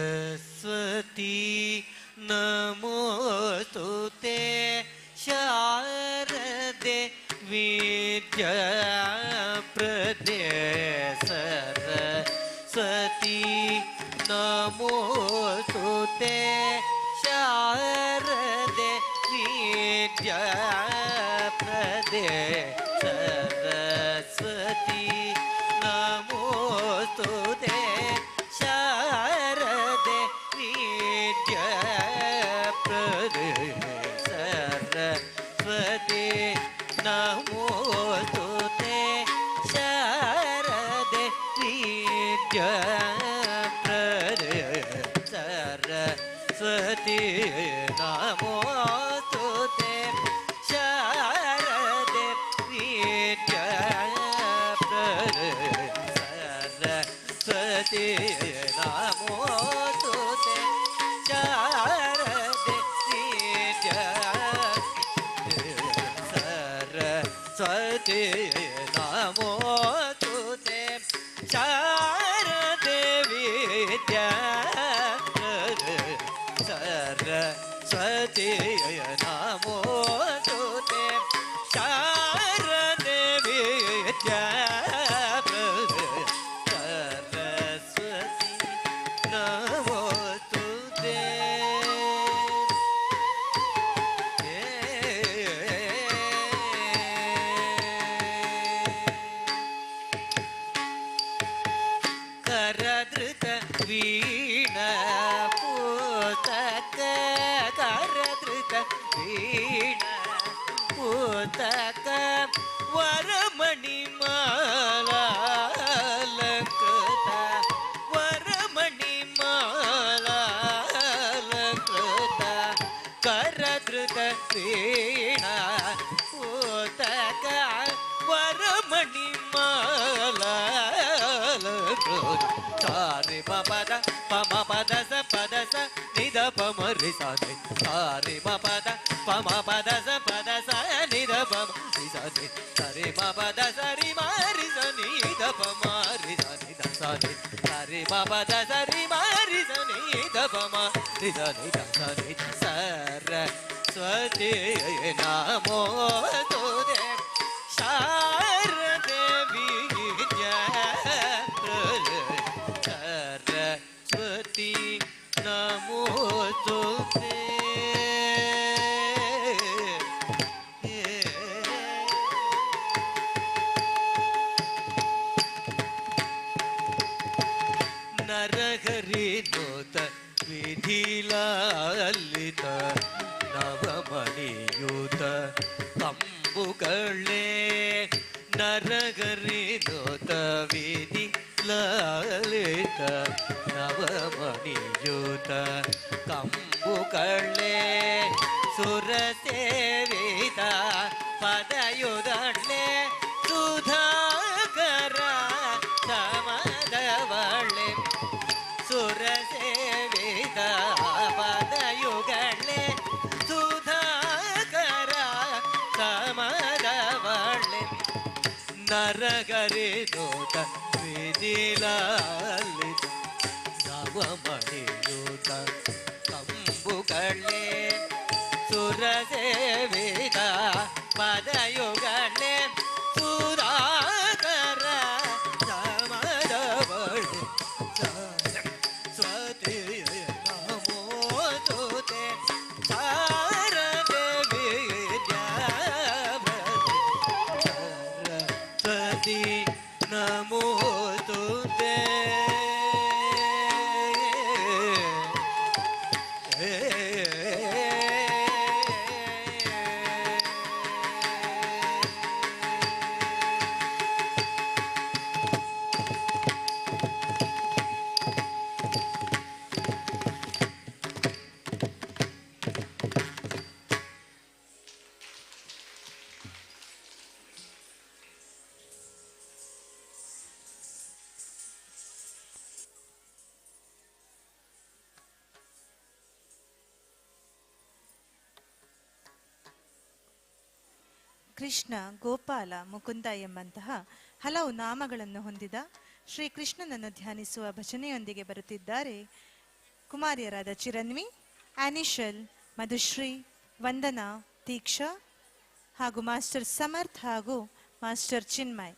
सरस्वती नमोस्तुते शारदे विद्याप्रदे सरस्वती नमोस्तुते शारदे विद्याप्रदे सरस्वती नमोस्तुते शारदे विद्याप्रदे सरस्वती नमोस्तुते शारदे विद्याप्रदे सरस्वती नमोस्तुते शारदे विद्याप्रदे सरस्वती नमोस्तुते शारदे विद्याप्रदे सरस्वती नमोस्तुते शारदे विद्याप्रदे सरस्वती नमोस्तुते करधृत वीणा पुस्तक करधृत वीणा पुस्तक वरमणिमाला अलंकृत वरमणिमाला अलंकृत करधृत वीणा पुस्तक वरमणिमाला सारे पद पम पद स निध पम रि सा नि सारे पद पम पद स निध पम रि सा नि सारे पद स रि मा रि सा नि ध पम रि सा नि ध सा नि सारे पद स रि मा रि सा नि ध पम रि सा नि ध सा नि सरस्वती नमोस्तुते शारदे विद्याप्रदे सरस्वती नमोस्तुते ನರಗರಿನೋತ ವಿಧಿ ಲಲಿತ ನವಮಣಿಯೂತ ಕಂಬು ಕಳ್ಳೆ ಸುರ ಸೇವಿತ ಪದಯುದಳ್ಳೆ ಸುಧಾಕರ ಸಮದವಳ್ಳೆ ಸುರ ಸೇವಿತ ಪದಯುಗಳ್ಳೆ ಸುಧಾಕರ ಸಮದವಳ್ಳೆ ನರಗರಿನೋತ ವಿಧಿಲಲಿತ ನವಮಣಿಯೂತ ಕಂಬುಗಳೇ ಸುರ ಸೇವಿತ ಪದಯುಗಳೇ ಸುಧಾಕರ ಸಮದವಳ್ಳೆ ಸ್ವತಿ ನಮೋಸ್ತುತೆ ಶಾರದೆ ವಿದ್ಯಾವತಿ ನಮೋಸ್ತುತೆ ಕೃಷ್ಣ, ಗೋಪಾಲ, ಮುಕುಂದ ಎಂಬಂತಹ ಹಲವು ನಾಮಗಳನ್ನು ಹೊಂದಿದ ಶ್ರೀ ಕೃಷ್ಣನನ್ನು ಧ್ಯಾನಿಸುವ ಭಜನೆಯೊಂದಿಗೆ ಬರುತ್ತಿದ್ದಾರೆ ಕುಮಾರಿಯರಾದ ಚಿರನ್ವಿ, ಆನಿಶಲ್, ಮಧುಶ್ರೀ, ವಂದನಾ, ತೀಕ್ಷಾ ಹಾಗೂ ಮಾಸ್ಟರ್ ಸಮರ್ಥ್ ಹಾಗೂ ಮಾಸ್ಟರ್ ಚಿನ್ಮಯ್.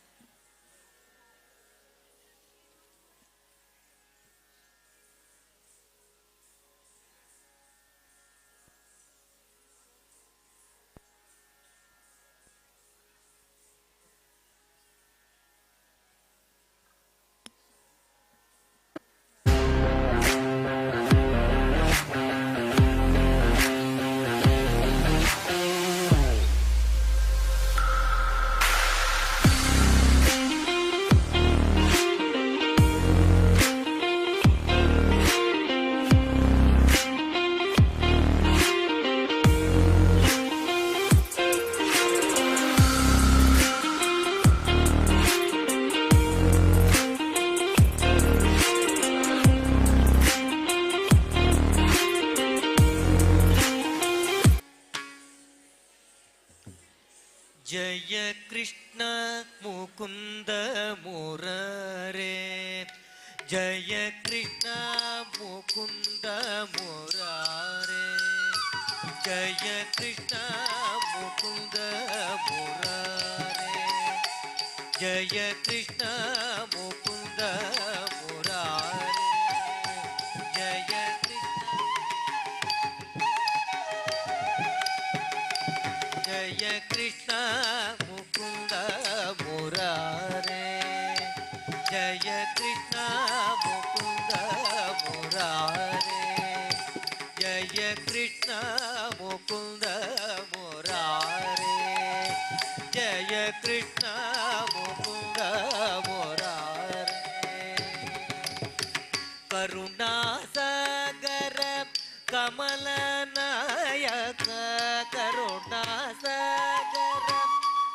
ಜಯ ಕೃಷ್ಣ ಮುಕುಂದ ಮುರಾರೇ, ಜಯ ಕೃಷ್ಣ ಮುಕುಂದ ಮುರಾರೇ, ಜಯ ಕೃಷ್ಣ ಮುಕುಂದ ಮುರಾರೇ, ಜಯ ಕೃಷ್ಣ ಮುಕುಂದ ಮುರಾರೇ, ಜಯ ಜಯ ಕೃಷ್ಣ ಮುಕುಂದ ಮುರಾರೇ, ಜಯ ಕೃಷ್ಣ ಮುಕುಂದ ಮುರಾರೇ, ಜಯ ಕೃಷ್ಣ ಮುಕುಂದ ಮುರಾರೇ, ಜಯ ಕೃಷ್ಣ ಮುಕುಂದ ಮುರಾರೇ. ಕರುಣಾಸಾಗರ ಕಮಲನಾಯಕ, ಕರುಣಾಸಾಗರ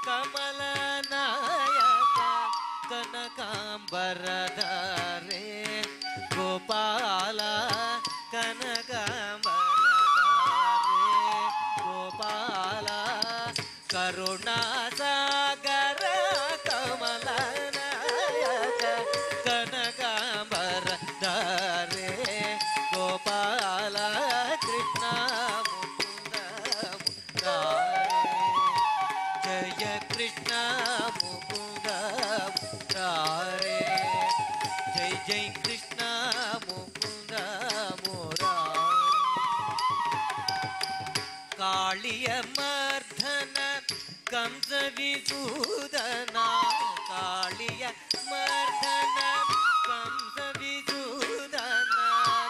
ಕಮಲನಾಯಕ, ಕನಕಾಂಬರಧಾರೆ ಗೋಪಾಲ, ಕನಕಾಂಬರಧಾರೆ ಗೋಪಾಲ, ಕರುಣಾಸಾಗರ ಕಮಲನಾಯಕ, ಕನಕಾಂಬರಧಾರೆ ಗೋಪಾಲ, ಕೃಷ್ಣ ಮುಕುಂದ ಮುರಾರೇ, ಜಯ ಕೃಷ್ಣ ಮುಕುಂದ ಮುರಾರೇ, ಜೈ ಜೈ ಕೃಷ್ಣ ಮುಕುಂದ ಮುರಾರೇ. ಕಾಳಿಯ ಮರ್ಧನ ಕಂಸ ವಿದೂದನ, ಕಾಳಿಯ ಮರ್ಧನ ಕಂಸ ವಿದೂದನ,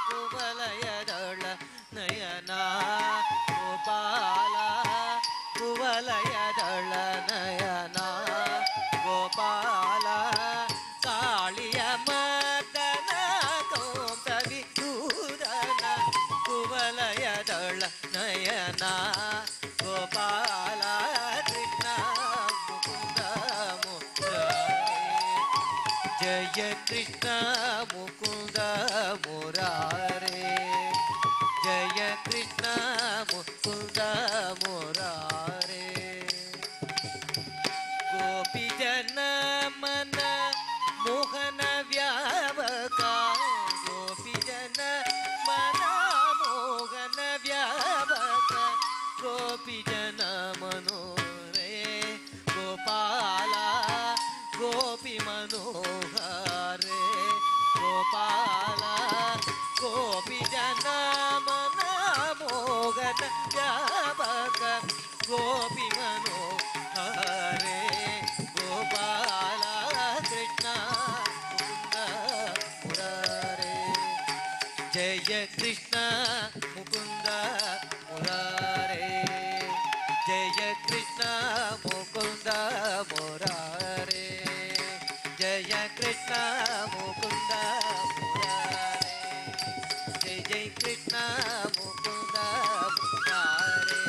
ಕುವಲಯದಳ ನಯನ ಗೋಪಾಲ, ಕುವಲಯದಳ ನಯನ ಜಯ ಕೃಷ್ಣ ಮುಕುಂದ ಮುರಾರೇ ಜಯ ಕೃಷ್ಣ ಮುಕುಂದ ಮುರಾರೇ ಗೋಪಿ ಜನ ಮನ ಮೋಹನ ವ್ಯಾವಕ ಗೋಪಿ ಜನ ಮನ ಮೋಹನ ವ್ಯಾವಕ ಗೋಪಿ ಜನ ಮನೋರೇ ಗೋಪಾಲ ಗೋಪಿ ಮನೋಹರೇ ಗೋಪಾಲ ಗೋಪಿ ಜನ ಮನ ಮೋಹನ ವ್ಯಾಪಕ ಗೋಪಿ ಮನೋಹರೇ ಗೋಪಾಲ ಕೃಷ್ಣ ಮುಕುಂದ ಮುರಾರೇ ಜಯ ಕೃಷ್ಣ ಮುಕುಂದ ಮುರಾರೇ ಜಯ ಕೃಷ್ಣ ಮುಕುಂದ ಮುರಾರೇ ಜಯ ಕೃಷ್ಣ ಮುಕುಂದ ಮುರಾರೇ ಜಯ ಜಯ ಕೃಷ್ಣ ಮುಕುಂದ ಮುರಾರೇ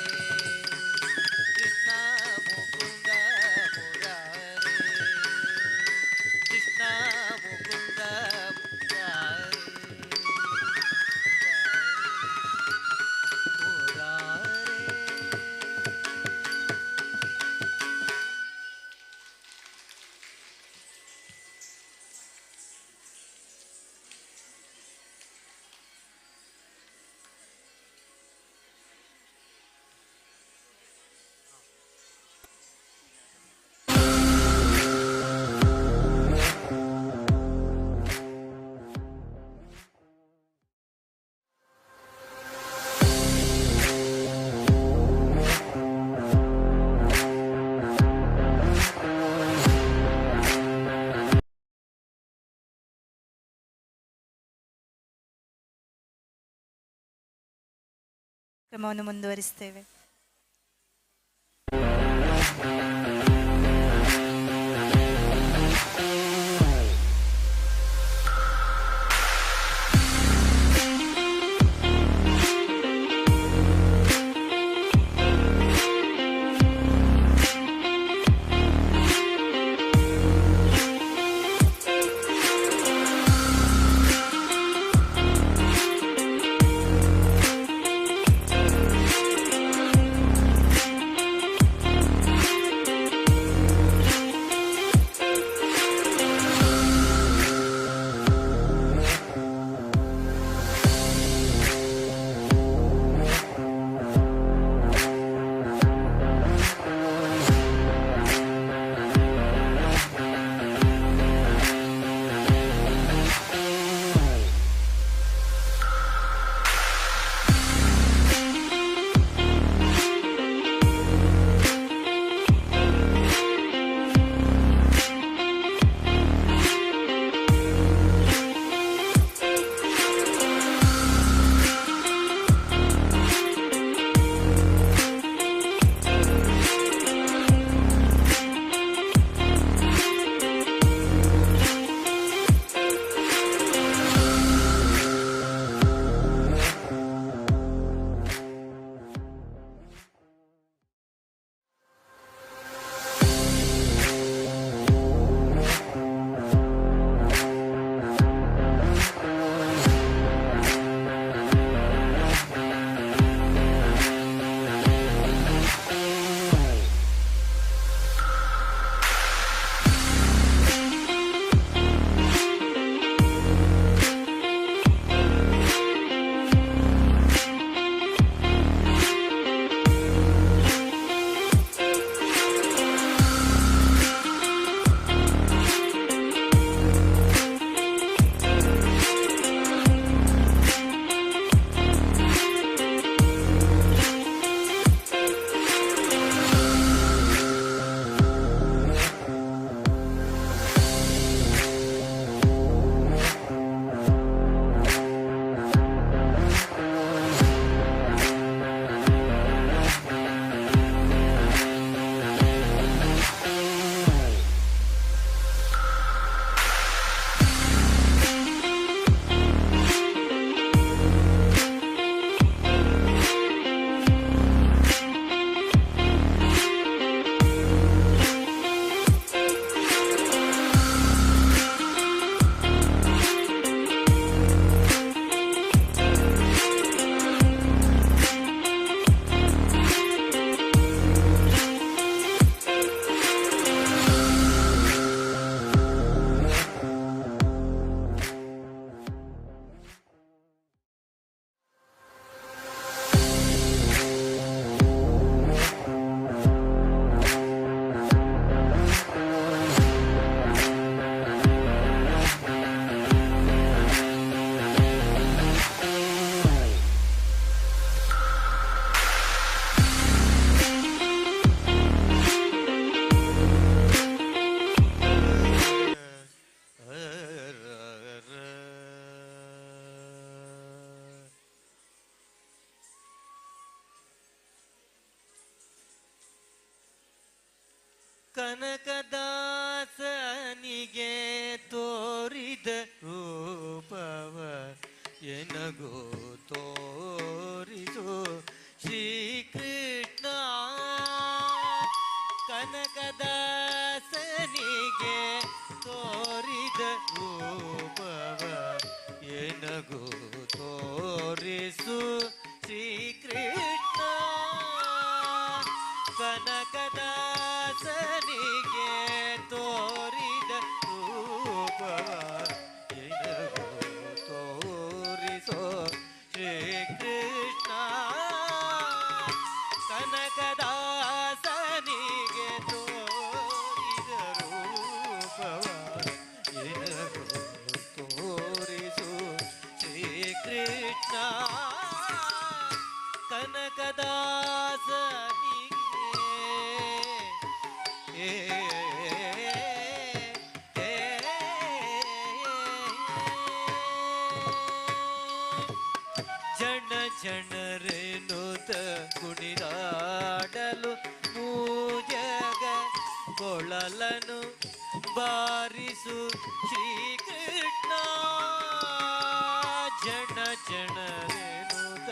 ಕೃಷ್ಣ ಮುಕುಂದ ಮುರಾರೇ ಕೃಷ್ಣ ಮುಕುಂದ ಕ್ರಮವನ್ನು ಮುಂದುವರಿಸ್ತೇವೆ. ಕನಕದಾಸನಿಗೆ ತೋರಿದ ರೂಪವ ಎನಗೋ ತೋರಿಸು ಶ್ರೀಕೃಷ್ಣ. ಕನಕದಾಸನಿಗೆ ತೋರಿದ ರೂಪವ ಎನಗೋ ತೋರಿಸು ಶ್ರೀಕೃಷ್ಣ. ಕನಕದಾಸನಿಗೆ ತೋರಿದ ರೂಪವ ಎನಗೋ ತೋರಿಸೋ ಶ್ರೀಕೃಷ್ಣ. ಕನಕದಾಸನಿಗೆ ತೋರಿದ ರೂಪವ ಎನಗೋ ತೋರಿಸೋ ಶ್ರೀಕೃಷ್ಣ. ಕನಕದಾಸನಿಗೆ ಜನ ಜನರೇನುತ ಕುಣಿದಾಡಲು ಮೂಜಗ ಕೊಳಲನು ಬಾರಿಸು ಶ್ರೀಕೃಷ್ಣ. ಜನ ಜನರೇನುತ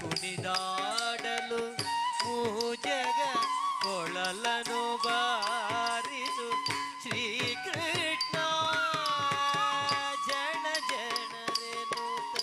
ಕುಣಿದಾಡಲು ಮೂಜಗ ಕೊಳಲನು ಬಾರಿಸು ಶ್ರೀಕೃಷ್ಣ. ಜನ ಜನರೇನುತ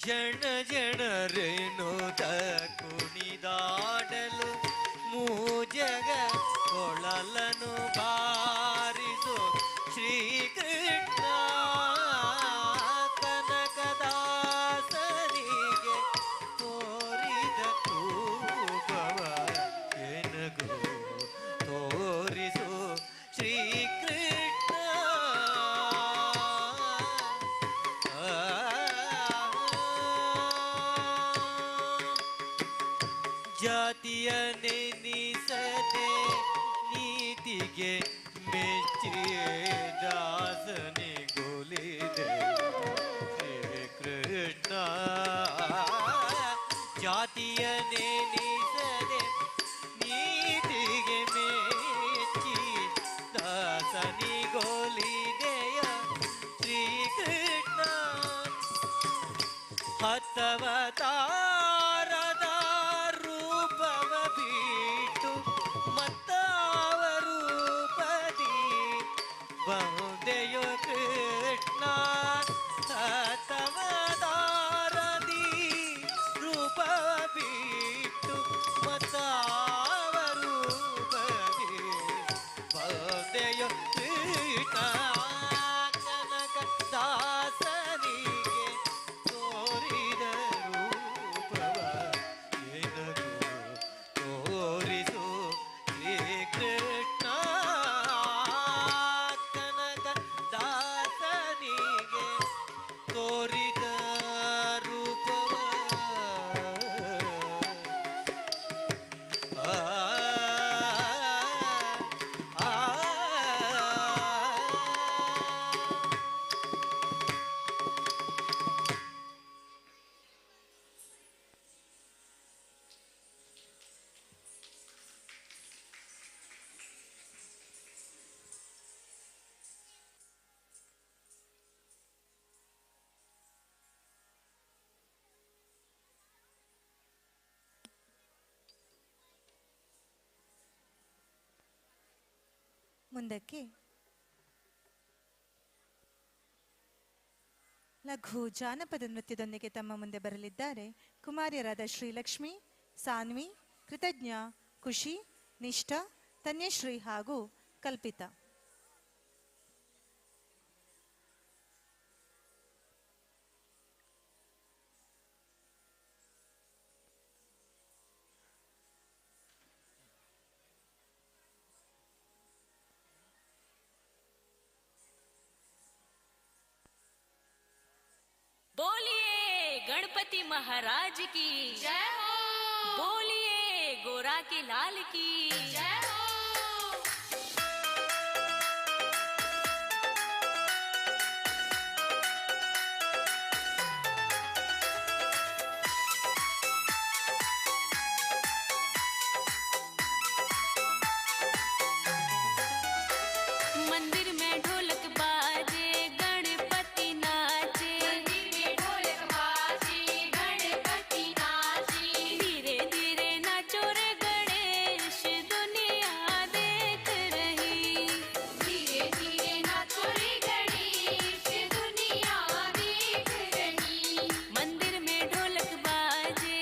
ಜನ ಜನರೇನುತ ಕುಣಿದಾಡಲು ಮೂಜಗ ಕೊಳಲನು ಬಾರಿಸು ಶ್ರೀಕೃಷ್ಣ. ಕನಕದಾಸನಿಗೆ ತೋರಿದ ರೂಪವ ಎನಗೋ ತೋರಿಸು ಶ್ರೀಕೃಷ್ಣ. ಜಾತಿಯ ನೆನಿಸದೆ ನೀತಿಗೆ ಮೆಚ್ಚಿ ದಾಸನಿಗೊಲಿದೆ ಶ್ರೀಕೃಷ್ಣ. ಜಾತಿಯ ನೆನಿಸದೆ ನೀತಿಗೆ ಮೆಚ್ಚಿ ದಾಸನಿಗೊಲಿದೆಯ ಶ್ರೀಕೃಷ್ಣ. ಹತ್ತವತಾರದ ರೂಪವ ಬಿಟ್ಟು ಮತ್ತಾವ ರೂಪದಿ ಬಹುದೆಯೋ ಕೃಷ್ಣ. ಹತ್ತವತಾರದಿ ರೂಪವ ಬಿಟ್ಟು ಮತ್ತಾವ ರೂಪದಿ ಬಹುದೆಯೋ ಕೃಷ್ಣ. ಕನಕ ದಾಸನಿಗೆ ತೋರಿದ ರೂಪವ ಎನಗೋ ತೋರಿಸು ಶ್ರೀಕೃಷ್ಣ. ಕನಕ ದಾಸನಿಗೆ ತೋರಿದ ರೂಪವ ಆ ಆ ಮುಂದಕ್ಕೆ ಲಘು ಜಾನಪದ ನೃತ್ಯದೊಂದಿಗೆ ತಮ್ಮ ಮುಂದೆ ಬರಲಿದ್ದಾರೆ ಕುಮಾರಿಯರಾದ ಶ್ರೀಲಕ್ಷ್ಮಿ, ಸಾನ್ವಿ, ಕೃತಜ್ಞ, ಖುಷಿ, ನಿಷ್ಠಾ, ತನ್ಯಶ್ರೀ ಹಾಗೂ ಕಲ್ಪಿತಾ. गणपति महाराज की जय हो। बोलिए गोरा के लाल की जय हो। मंदिर में ढोलक बाजे गणपति नाचे, मंदिर में ढोलक बाजे गणपति नाचे, धीरे धीरे नाचो रे गणेश दुनिया देख रही, धीरे धीरे नाचो रे गणेश दुनिया देख रही। मंदिर में ढोलक बाजे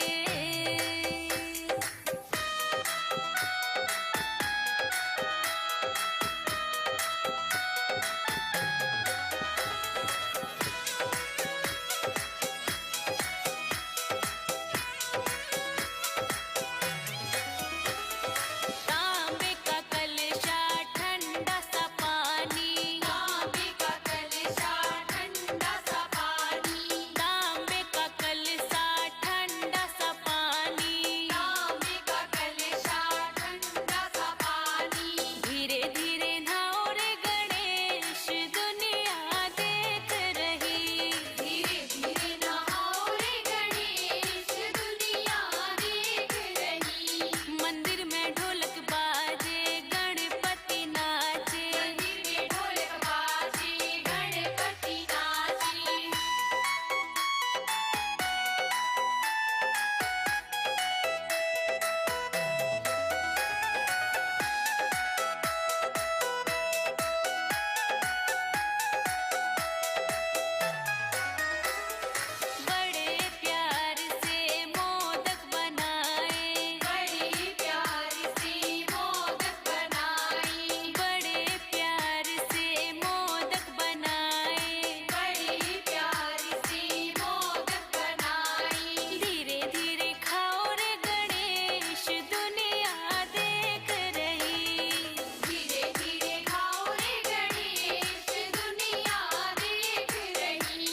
तांबे का कलशा ठंडा सा पानी, तांबे का कलशा ठंडा सा पानी, तांबे का कलशा ठंडा सा पानी, तांबे का कलशा ठंडा सा पानी। धीरे धीरे नहाओ रे गणेश दुनिया देख रही, धीरे धीरे नहाओ रे गणेश दुनिया देख रही। मंदिर में ढोलक बाजे गणपति नाचे, मंदिर में ढोलक बाजे गणपति नाचे। बड़े प्यार से मोदक बनाए, बड़े प्यार से मोदक बनाए, बड़े प्यार से मोदक बनाए, बड़े प्यार से मोदक बनाए। धीरे धीरे खाओ रे गणेश दुनिया देख रही, धीरे धीरे खाओ रे गणेश दुनिया देख रही।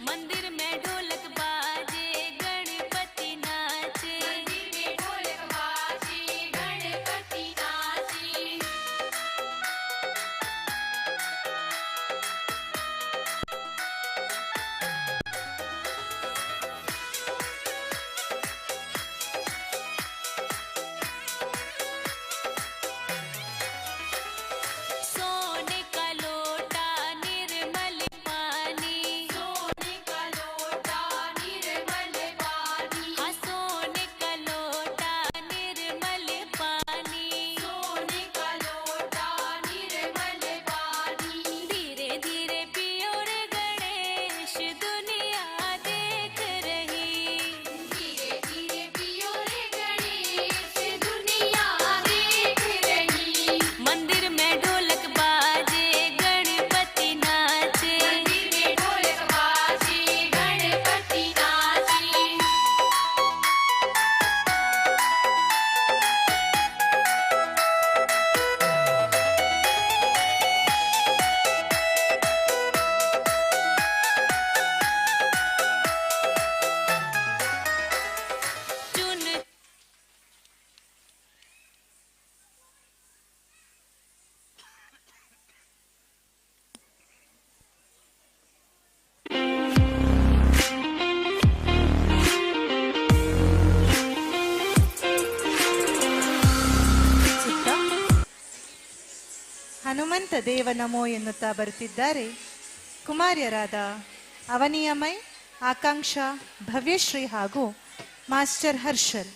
मंदिर में ढोलक बाजे गणपति नाचे, मंदिर में ढोलक बाजे गणपति नाचे। सोने का लोटा निर्मल पानी, सोने का लोटा निर्मल पानी, हाँ सोने का लोटा निर्मल पानी, सोने का लोटा निर्मल पानी। धीरे धीरे पियो रे गणेश दुनिया देख रही, धीरे धीरे पियो रे गणेश दुनिया देख रही। मंदिर में ढोलक बाजे गणपति नाचे, मंदिर में ढोलक बाजे गणपति नाचे। चुन ಹನುಮಂತ ದೇವ ನಮೋ ಎನ್ನುತ್ತಾ ಬರುತ್ತಿದ್ದಾರೆ ಕುಮಾರ್ಯರಾದ ಅವನಿಯಮೈ, ಆಕಾಂಕ್ಷ, ಭವ್ಯಶ್ರೀ ಹಾಗೂ ಮಾಸ್ಟರ್ ಹರ್ಷಲ್.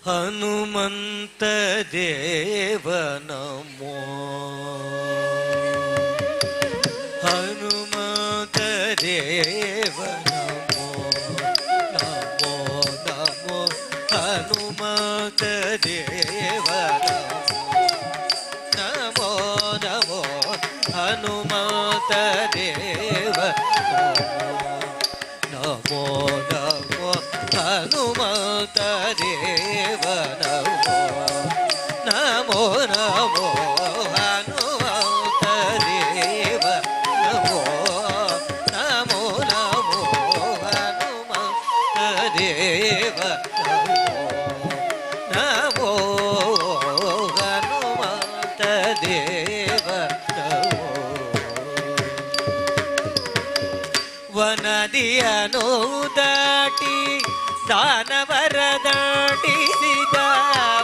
ಹನುಮಂತ ದೇವ ನಮೋ, ಹನುಮಂತ ದೇವ ನಮೋ, ನಮೋ ನಮೋ ಹನುಮಂತ ದೇವ ನಮೋ, ನಮೋ ಹನುಮಂತ ದೇವ ನಮೋ, ನಮೋ ಹನುಮಂತ ದೇವ ನಮೋ, ನಮೋ ನಮೋ ಹನುಮಂತ ದೇವ ನಮೋ, ನಮೋ ನಮೋ ಹನುಮಂತ ದೇವ ನಮೋ, ನಮೋ ಹನುಮಂತ ದೇವ ನಮೋ. ವನದಿಯನು ದಾಟಿ ದಾನವರ ದಾಟಿಸಿದ,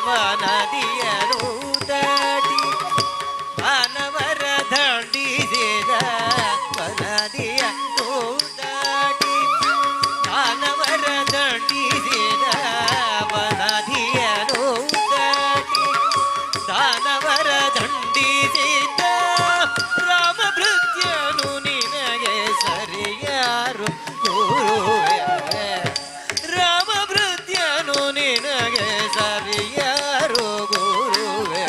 ವನದಿಯನು ದಾಟಿ ದಾನವರ ದಂಡಿಸಿದ, ವನದಿಯನು ದಾಟಿ ದಾನವರ ದಂಡಿಸಿದ, ವನದಿಯನು ದಾಟಿ ದಾನವರ ದಂಡಿಸಿದ, ರಾಮಭೃತ್ಯನು ನಿನಗೆ ಸರಿಯಾರು ಗುರುವೇ, ರಾಮಭೃತ್ಯನು ನಿನಗೆ ಸರಿಯಾರು ಗುರುವೇ,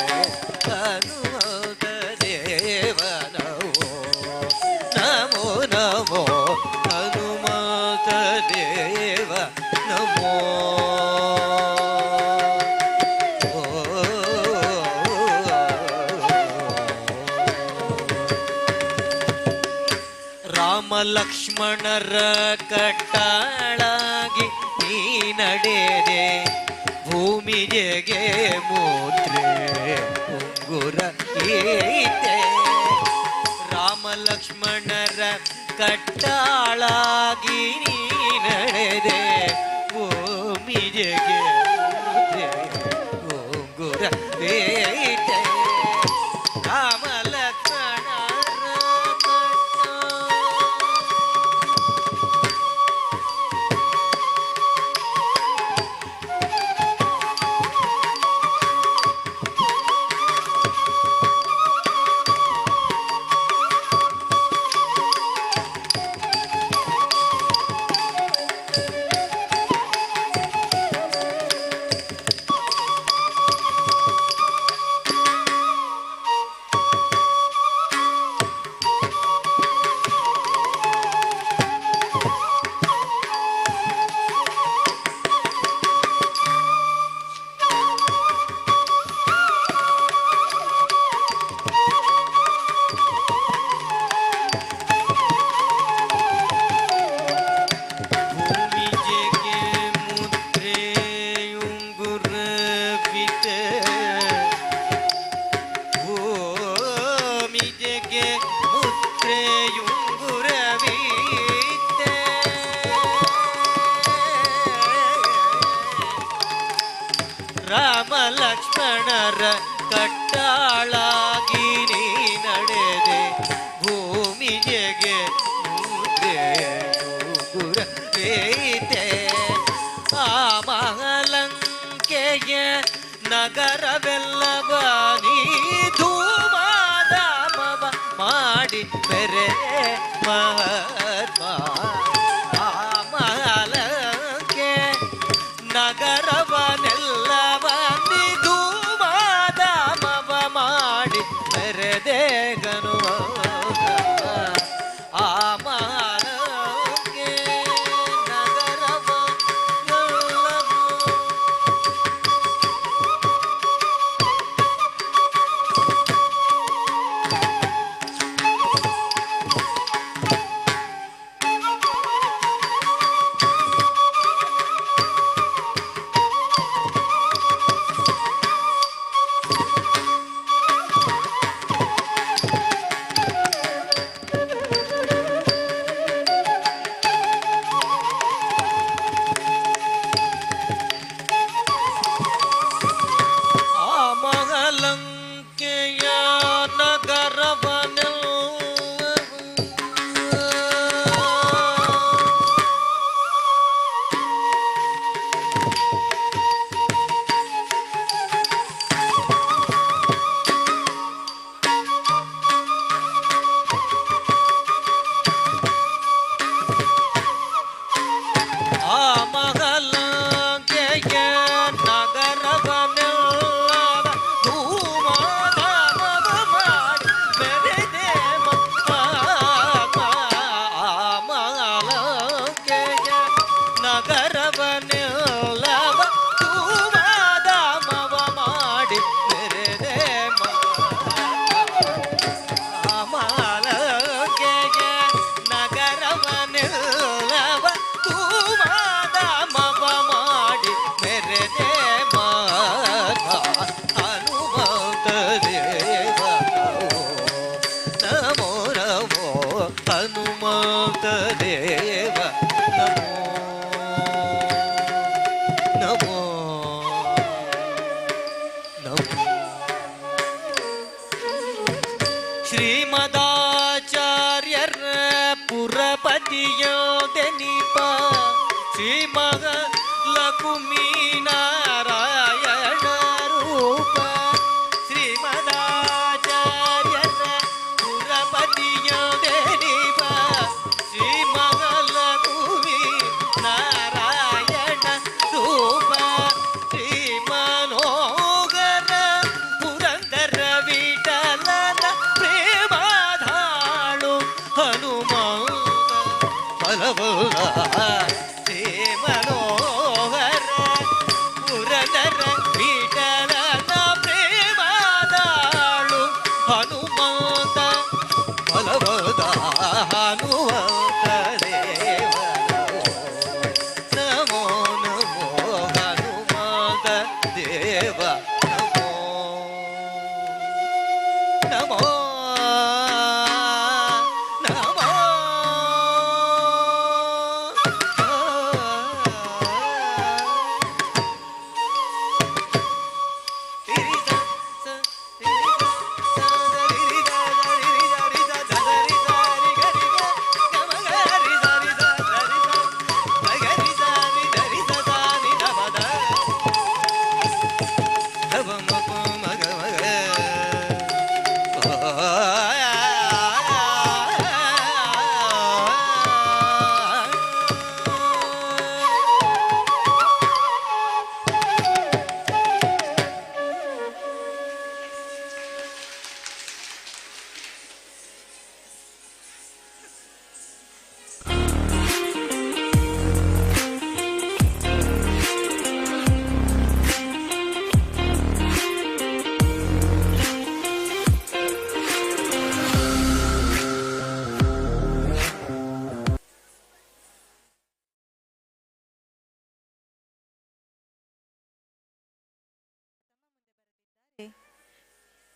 ಹನುಮಂತ ದೇವ ನಮೋ, ನಮೋ ನಮೋ ಹನುಮಂತ ದೇವ ನಮೋ. ರಾಮ ಲಕ್ಷ್ಮಣರ ಕಟ್ಟಾಳಾಗಿ ನೀ ನಡೆದೆ, ಭೂಮಿಗೆ ಮೂತ್ರೆ ಉಂಗುರ ಈತೆ, ರಾಮ ಲಕ್ಷ್ಮಣರ ಕಟ್ಟಾಳಾಗಿ ನೀ ನಡೆದೆ, ಭೂಮಿಗೆ ಮೂತ್ರೆ ಉಂಗುರ ಈತೆ, ರಾಮ ಲಕ್ಷ್ಮಣರ ರಾಮ ಲಕ್ಷ್ಮಣರ ಕಟ್ಟಾಳಾಗಿ ನೀ ನಡೆದೆ, ಭೂಮಿಗೆ ಗುರ ಬೇತೆ, ಆ ಮಹಲಂಕೆಯ ನಗರವೆಲ್ಲವ ನೀ ಧೂಮಾದಾಮವ ಮಾಡಿ ಬೆರೆ ಮಹಾತ್ಮ, ಆ ಮಹಲಂಕೆ ನಗರವನೆಲ್ಲವ ನೀ ಧೂಮಾದಾಮವ ಮಾಡಿ ಬೆರೆದೆ ಗನುವ, ಆ ಮಹಲಂಕೆ ನಗರವನೆಲ್ಲವ ಪತಿಯೋದೆನಿಪ ಶ್ರೀ ಮಗ ಲಕುಮೀ ನಾರಾಯಣ ರೂಪ ಶ್ರೀಮದಾಚಾರ್ಯರ ಪುರಪತಿಯೋದೆನಿಪ ಶ್ರೀ ಮಗ ಲಕುಮೀ ನಾರಾಯಣ ರೂಪ ಶ್ರೀ ಮನೋಹರ ಪುರಂದರ ವಿಠಲನ ಪ್ರೇಮಧಾಳು ಹನುಮಂತ ಬಲವಲ್ಲ ಶ್ರೀ ಮನೋಹರ ಪುರಂದರ ವಿಠಲನ ಪ್ರೇಮಧಾಳು ಹನುಮಂತ ಬಲವದ ಹನುಮಂತ ದೇವ ನಮೋ ನಮೋ ಹನುಮಂತ ದೇವ ನಮೋ ನಮೋ ನಮೋ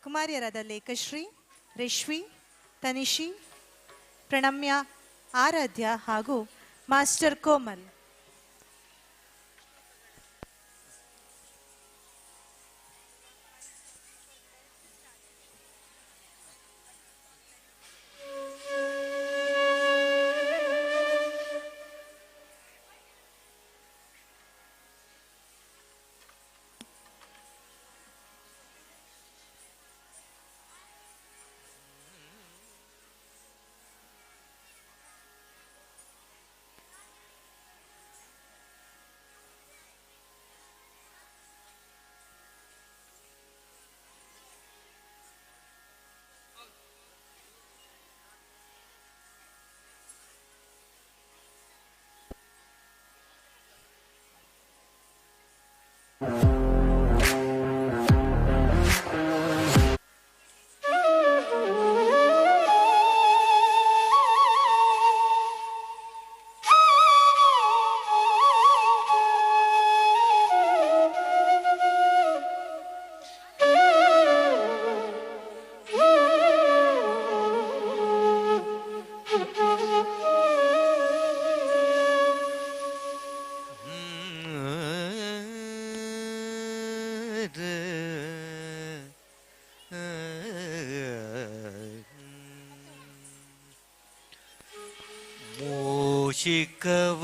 ಕುಮಾರಿಯರಾದ ಲೇಖಶ್ರೀ, ರೇಶ್ವಿ, ತನಿಷಿ, ಪ್ರಣಮ್ಯ, ಆರಾಧ್ಯ ಹಾಗೂ ಮಾಸ್ಟರ್ ಕೋಮಲ್.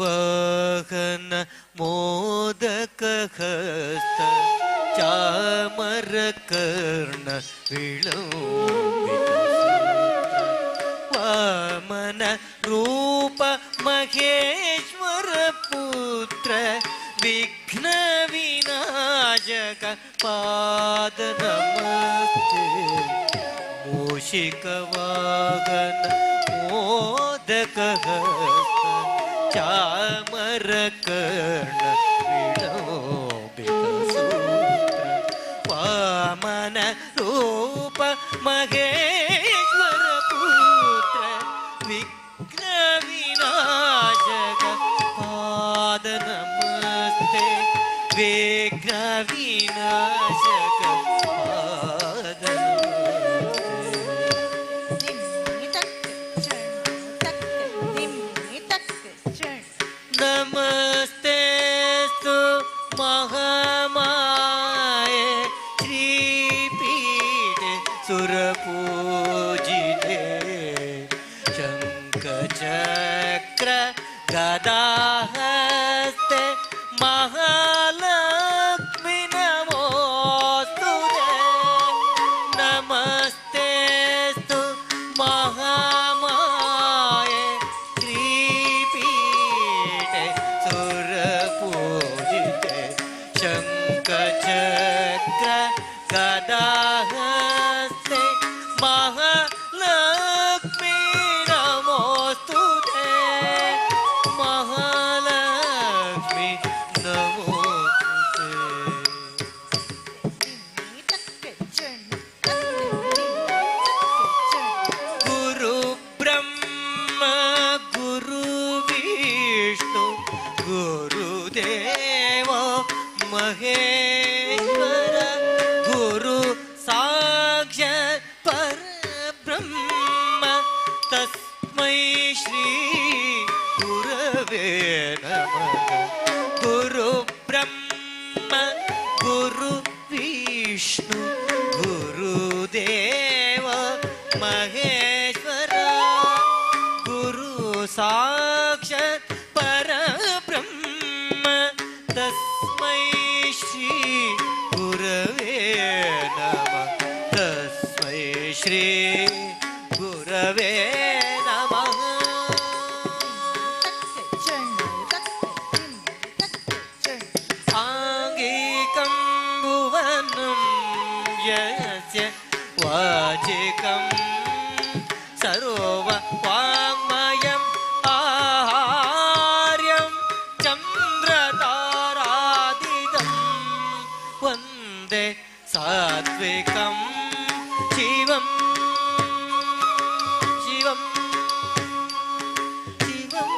ಮೂಷಿಕವಾಹನ ಮೋದಕಹಸ್ತ ಚಾಮರಕರ್ಣ ವಿಳಂಬಿತ ವಾಮನ ರೂಪ ಮಹೇಶ್ವರ ಪುತ್ರ ವಿಘ್ನ ವಿನಾಶಕ ಪಾದ ನಮಸ್ತೆ ಮೂಷಿಕವಾಹನ ಮೋದಕಹಸ್ತ ಚಾಮರಕರ್ಣ ವಿಳಂಬಿತ ಸೂತ್ರ ವಾಮನ ರೂಪ ಮಹೇಶ್ವರ ಪುತ್ರ ವಿಘ್ನ ವಿನಾಶಕ ಪಾದ ನಮಸ್ತೆ ವಿಘ್ನ ವಿನಾಶಕ ಪಾದ ನಮಸ್ತೆ ಸ್ತु ಮಹಾಮಾಯೆ ಶ್ರೀಪೀಠೆ ಸುರಪೂಜಿತೆ ಶಂಖಚಕ್ರ गदाहस्ते महालक्ष्मी नमोस्तुते नमस्तेस्तु महामाये श्रीपीठे सुरपूजिते शङ्खचक्र गदाहस्ते महालक्ष्मी नमोस्तुते महालक्ष्मी नमोस्तुते गुरु ब्रह्म गुरु विष्णु गुरुदेव महेश्वर गुरु साक्षात् परब्रह्म तस्मै श्री गुरवे नमः गुरु ब्रह्म गुरु विष्णु गुरुदेव महेश्वर गुरु साक्षात् परब्रह्म तस्मै श्री गुरवे नमः तस्मै श्री गुरवे नमः आङ्गिकं भुवनं यस्य वाचिकं सर्ववाङ्मयम् आहार्यं चन्द्रतारादिदं वन्दे सात्विकं शिवं शिवं शिवम्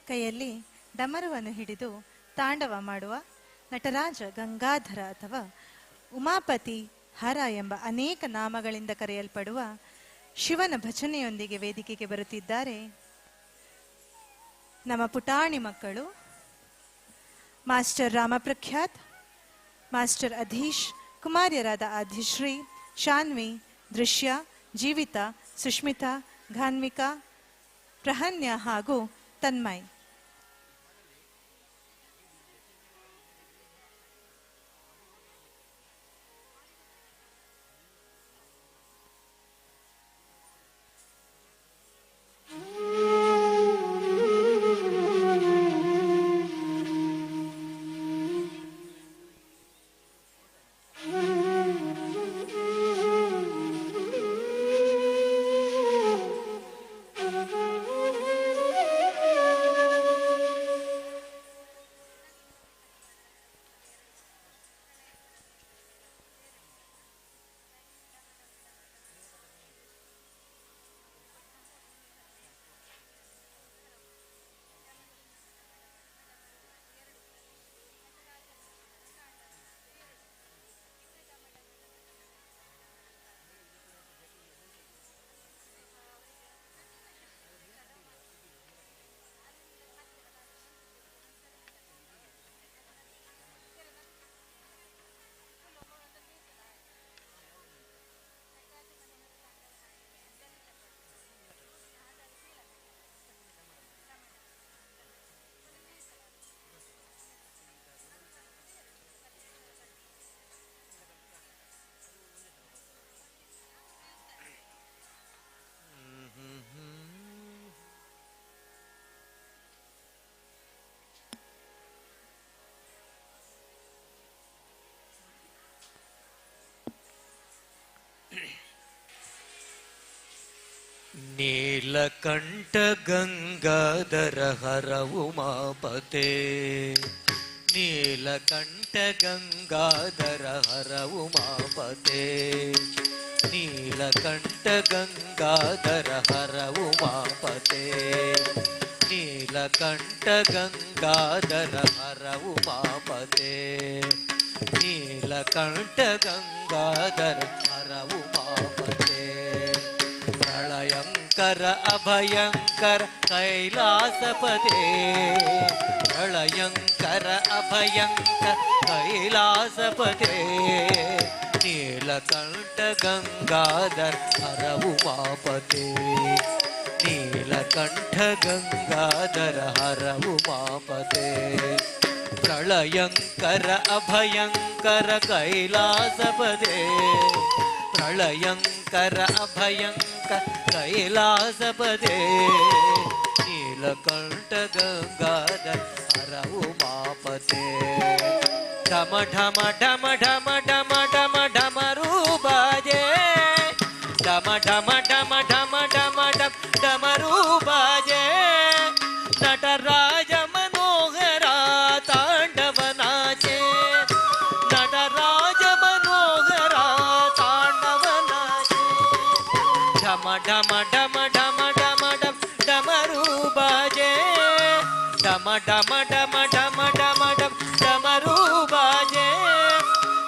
ಕೈಯಲ್ಲಿ ಡಮರುವನ್ನು ಹಿಡಿದು ತಾಂಡವ ಮಾಡುವ ನಟರಾಜ ಗಂಗಾಧರ ಅಥವಾ ಉಮಾಪತಿ ಹರ ಎಂಬ ಅನೇಕ ನಾಮಗಳಿಂದ ಕರೆಯಲ್ಪಡುವ ಶಿವನ ಭಜನೆಯೊಂದಿಗೆ ವೇದಿಕೆಗೆ ಬರುತ್ತಿದ್ದಾರೆ ನಮ್ಮ ಪುಟಾಣಿ ಮಕ್ಕಳು ಮಾಸ್ಟರ್ ರಾಮಪ್ರಖ್ಯಾತ್, ಮಾಸ್ಟರ್ ಅಧೀಶ್, ಕುಮಾರ್ಯರಾದ ಆದಿಶ್ರೀ, ಶಾನ್ವಿ, ದೃಶ್ಯ, ಜೀವಿತಾ, ಸುಷ್ಮಿತಾ, ಘಾನ್ವಿಕಾ, ಪ್ರಹನ್ಯ ಹಾಗೂ ತನ್ಮಯ್. नीलकंठ गंगाधर हर उमापते नीलकंठ गंगाधर हर उमापते नीलकंठ गंगाधर हर उमापते नीलकंठ गंगाधर हर ನೀಲಕಂಠ ಗಂಗಾಧರ ಹರ ಉಮಾಪತೆ ಪ್ರಳಯಂಕರ ಅಭಯಂಕರ ಕೈಲಾಸಪದೇ ಪ್ರಳಯಂಕರ ಅಭಯಂಕರ ಕೈಲಾಸಪದೇ ನೀಲಕಂಠ ಗಂಗಾಧರ ಹರ ಉಮಾಪತೆ ನೀಲಕಂಠ ಗಂಗಾಧರ ಹರ ಉಮಾಪತೆ ಪ್ರಳಯಂಕರ ಅಭಯಂಕರ ಕೈಲಾಸಪದೇ ಪ್ರಳಯಂಕರ ಅಭಯಂಕರ ಕೈಲಾಸಪದೇ ನೀಲಕಂಠ ಗಂಗಾಧರ ಹರ ಉಮಾಪತೆ ಢಮ ಢಮ ಢಮ ಢಮ ಢಮ ಢಮ ಢಮರು ಬಾಜೆ ಢಮ ಢಮ ಢಮ ಢಮ ಢಮ ಢಮ ಢಮರು ಬಾಜೆ ನಟರಾಜ ಮನೋಹರ ತಾಂಡವನಾಚೆ ನಟರಾಜ ಮನೋಹರ ತಾಂಡವನಾಚೆ ಢಮ ಢಮ ಢಮ ಢಮ ಢಮ ಢಮ ಢಮರು ಬಾಜೆ ಢಮ ಢಮ ಢಮ ಢಮ ಢಮ ಢಮ ಢಮರು ಬಾಜೆ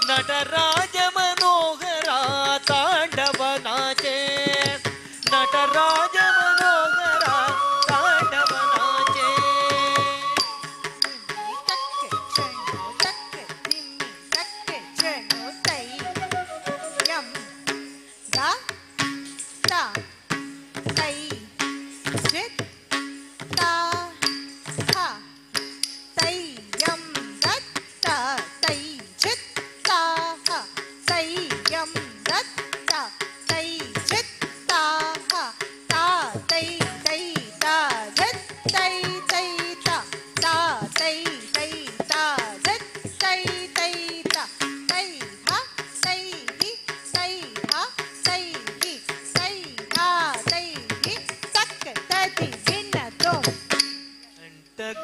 ನಟರಾಜ ಮನೋಹರ ತಾಂಡವನಾಚೆ ನಟರಾಜ ಮನೋಹರ ತಾಂಡವನಾಚೆ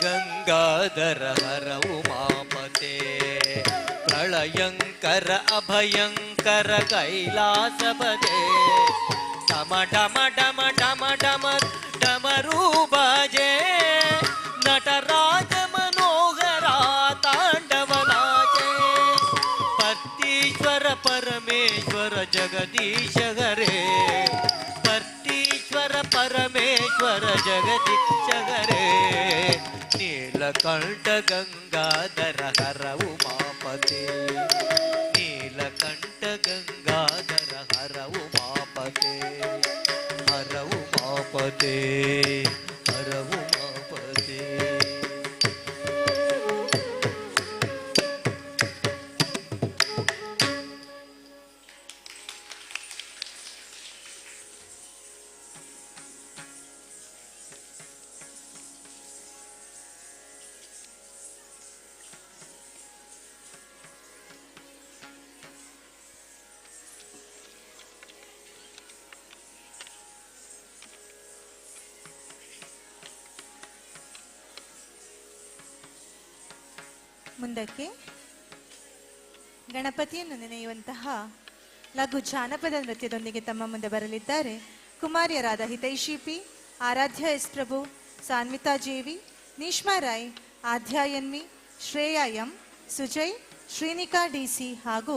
ಗಂಗಾಧರ ಹರ ಉಮಾಪತೆ ಪ್ರಳಯಂಕರ ಅಭಯಂಕರ ಕೈಲಾಸಪದೇ ಢಮ ಢಮ ಢಮ ಢಮ ಢಮ ಢಮರು ಬಾಜೆ ನಟರಾಜ ಮನೋಹರ ತಾಂಡವನಾಚೆ ಪರ್ತೀಶ್ವರ ಪರಮೇಶ್ವರ ಜಗದೀಶ ಹರೇ ಪರ್ತೀಶ್ವರ ಪರಮೇಶ್ವರ ಜಗದೀಶ ಹರೇ ನೀಲಕಂಠ ಗಂಗಾಧರ ಹರ ಉಮಾಪತೆ ನೀಲಕಂಠ ಗಂಗಾಧರ ಹರ ಉಮಾಪತೆ ಹರ ಉಮಾಪತೆ ಹರ ಉಮಾಪತೆ ಮುಂದಕ್ಕೆ ಗಣಪತಿಯನ್ನು ನೆನೆಯುವಂತಹ ಲಘು ಜಾನಪದ ನೃತ್ಯದೊಂದಿಗೆ ತಮ್ಮ ಮುಂದೆ ಬರಲಿದ್ದಾರೆ ಕುಮಾರಿಯರಾದ Hitaishi P, Aradhya S Prabhu, Sanvitha JV, Nishma Rai, Aadya NV, Shreya M, Sujay, Shrinika DC ಹಾಗೂ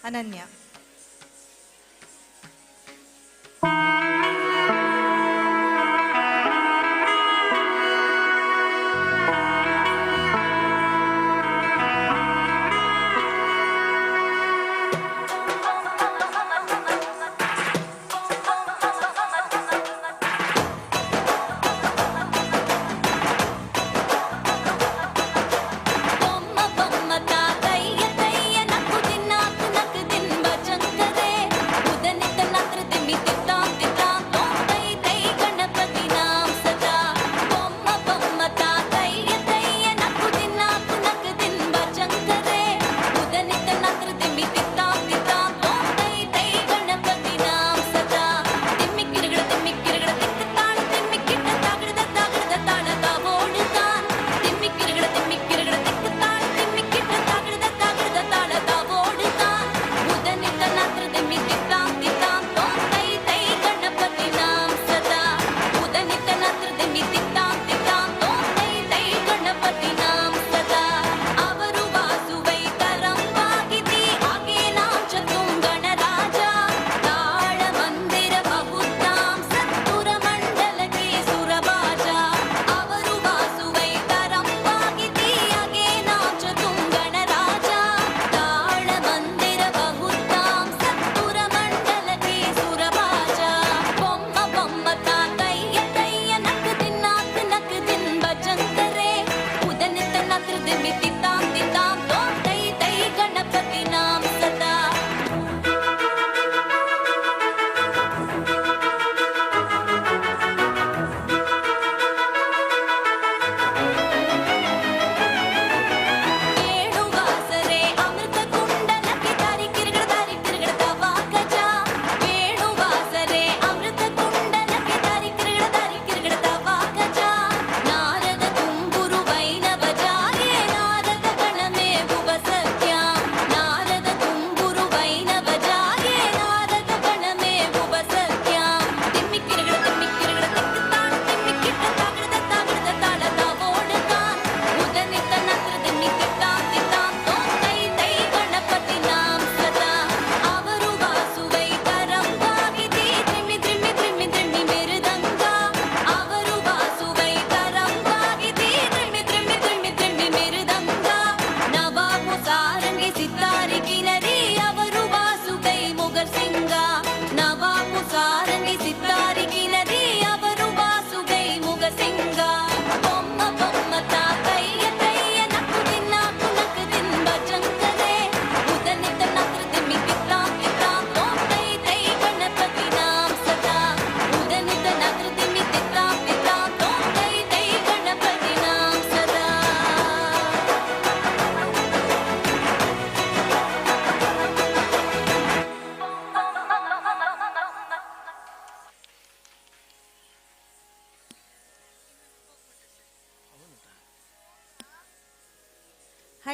ಅನನ್ಯ. ಬೊಮ್ಮ ಬೊಮ್ಮ ತಾ ಕೈಯ ಕೈಯ ನಕ್ಕು ದಿನ ನಕ್ಕು ದಿನ ಬಚ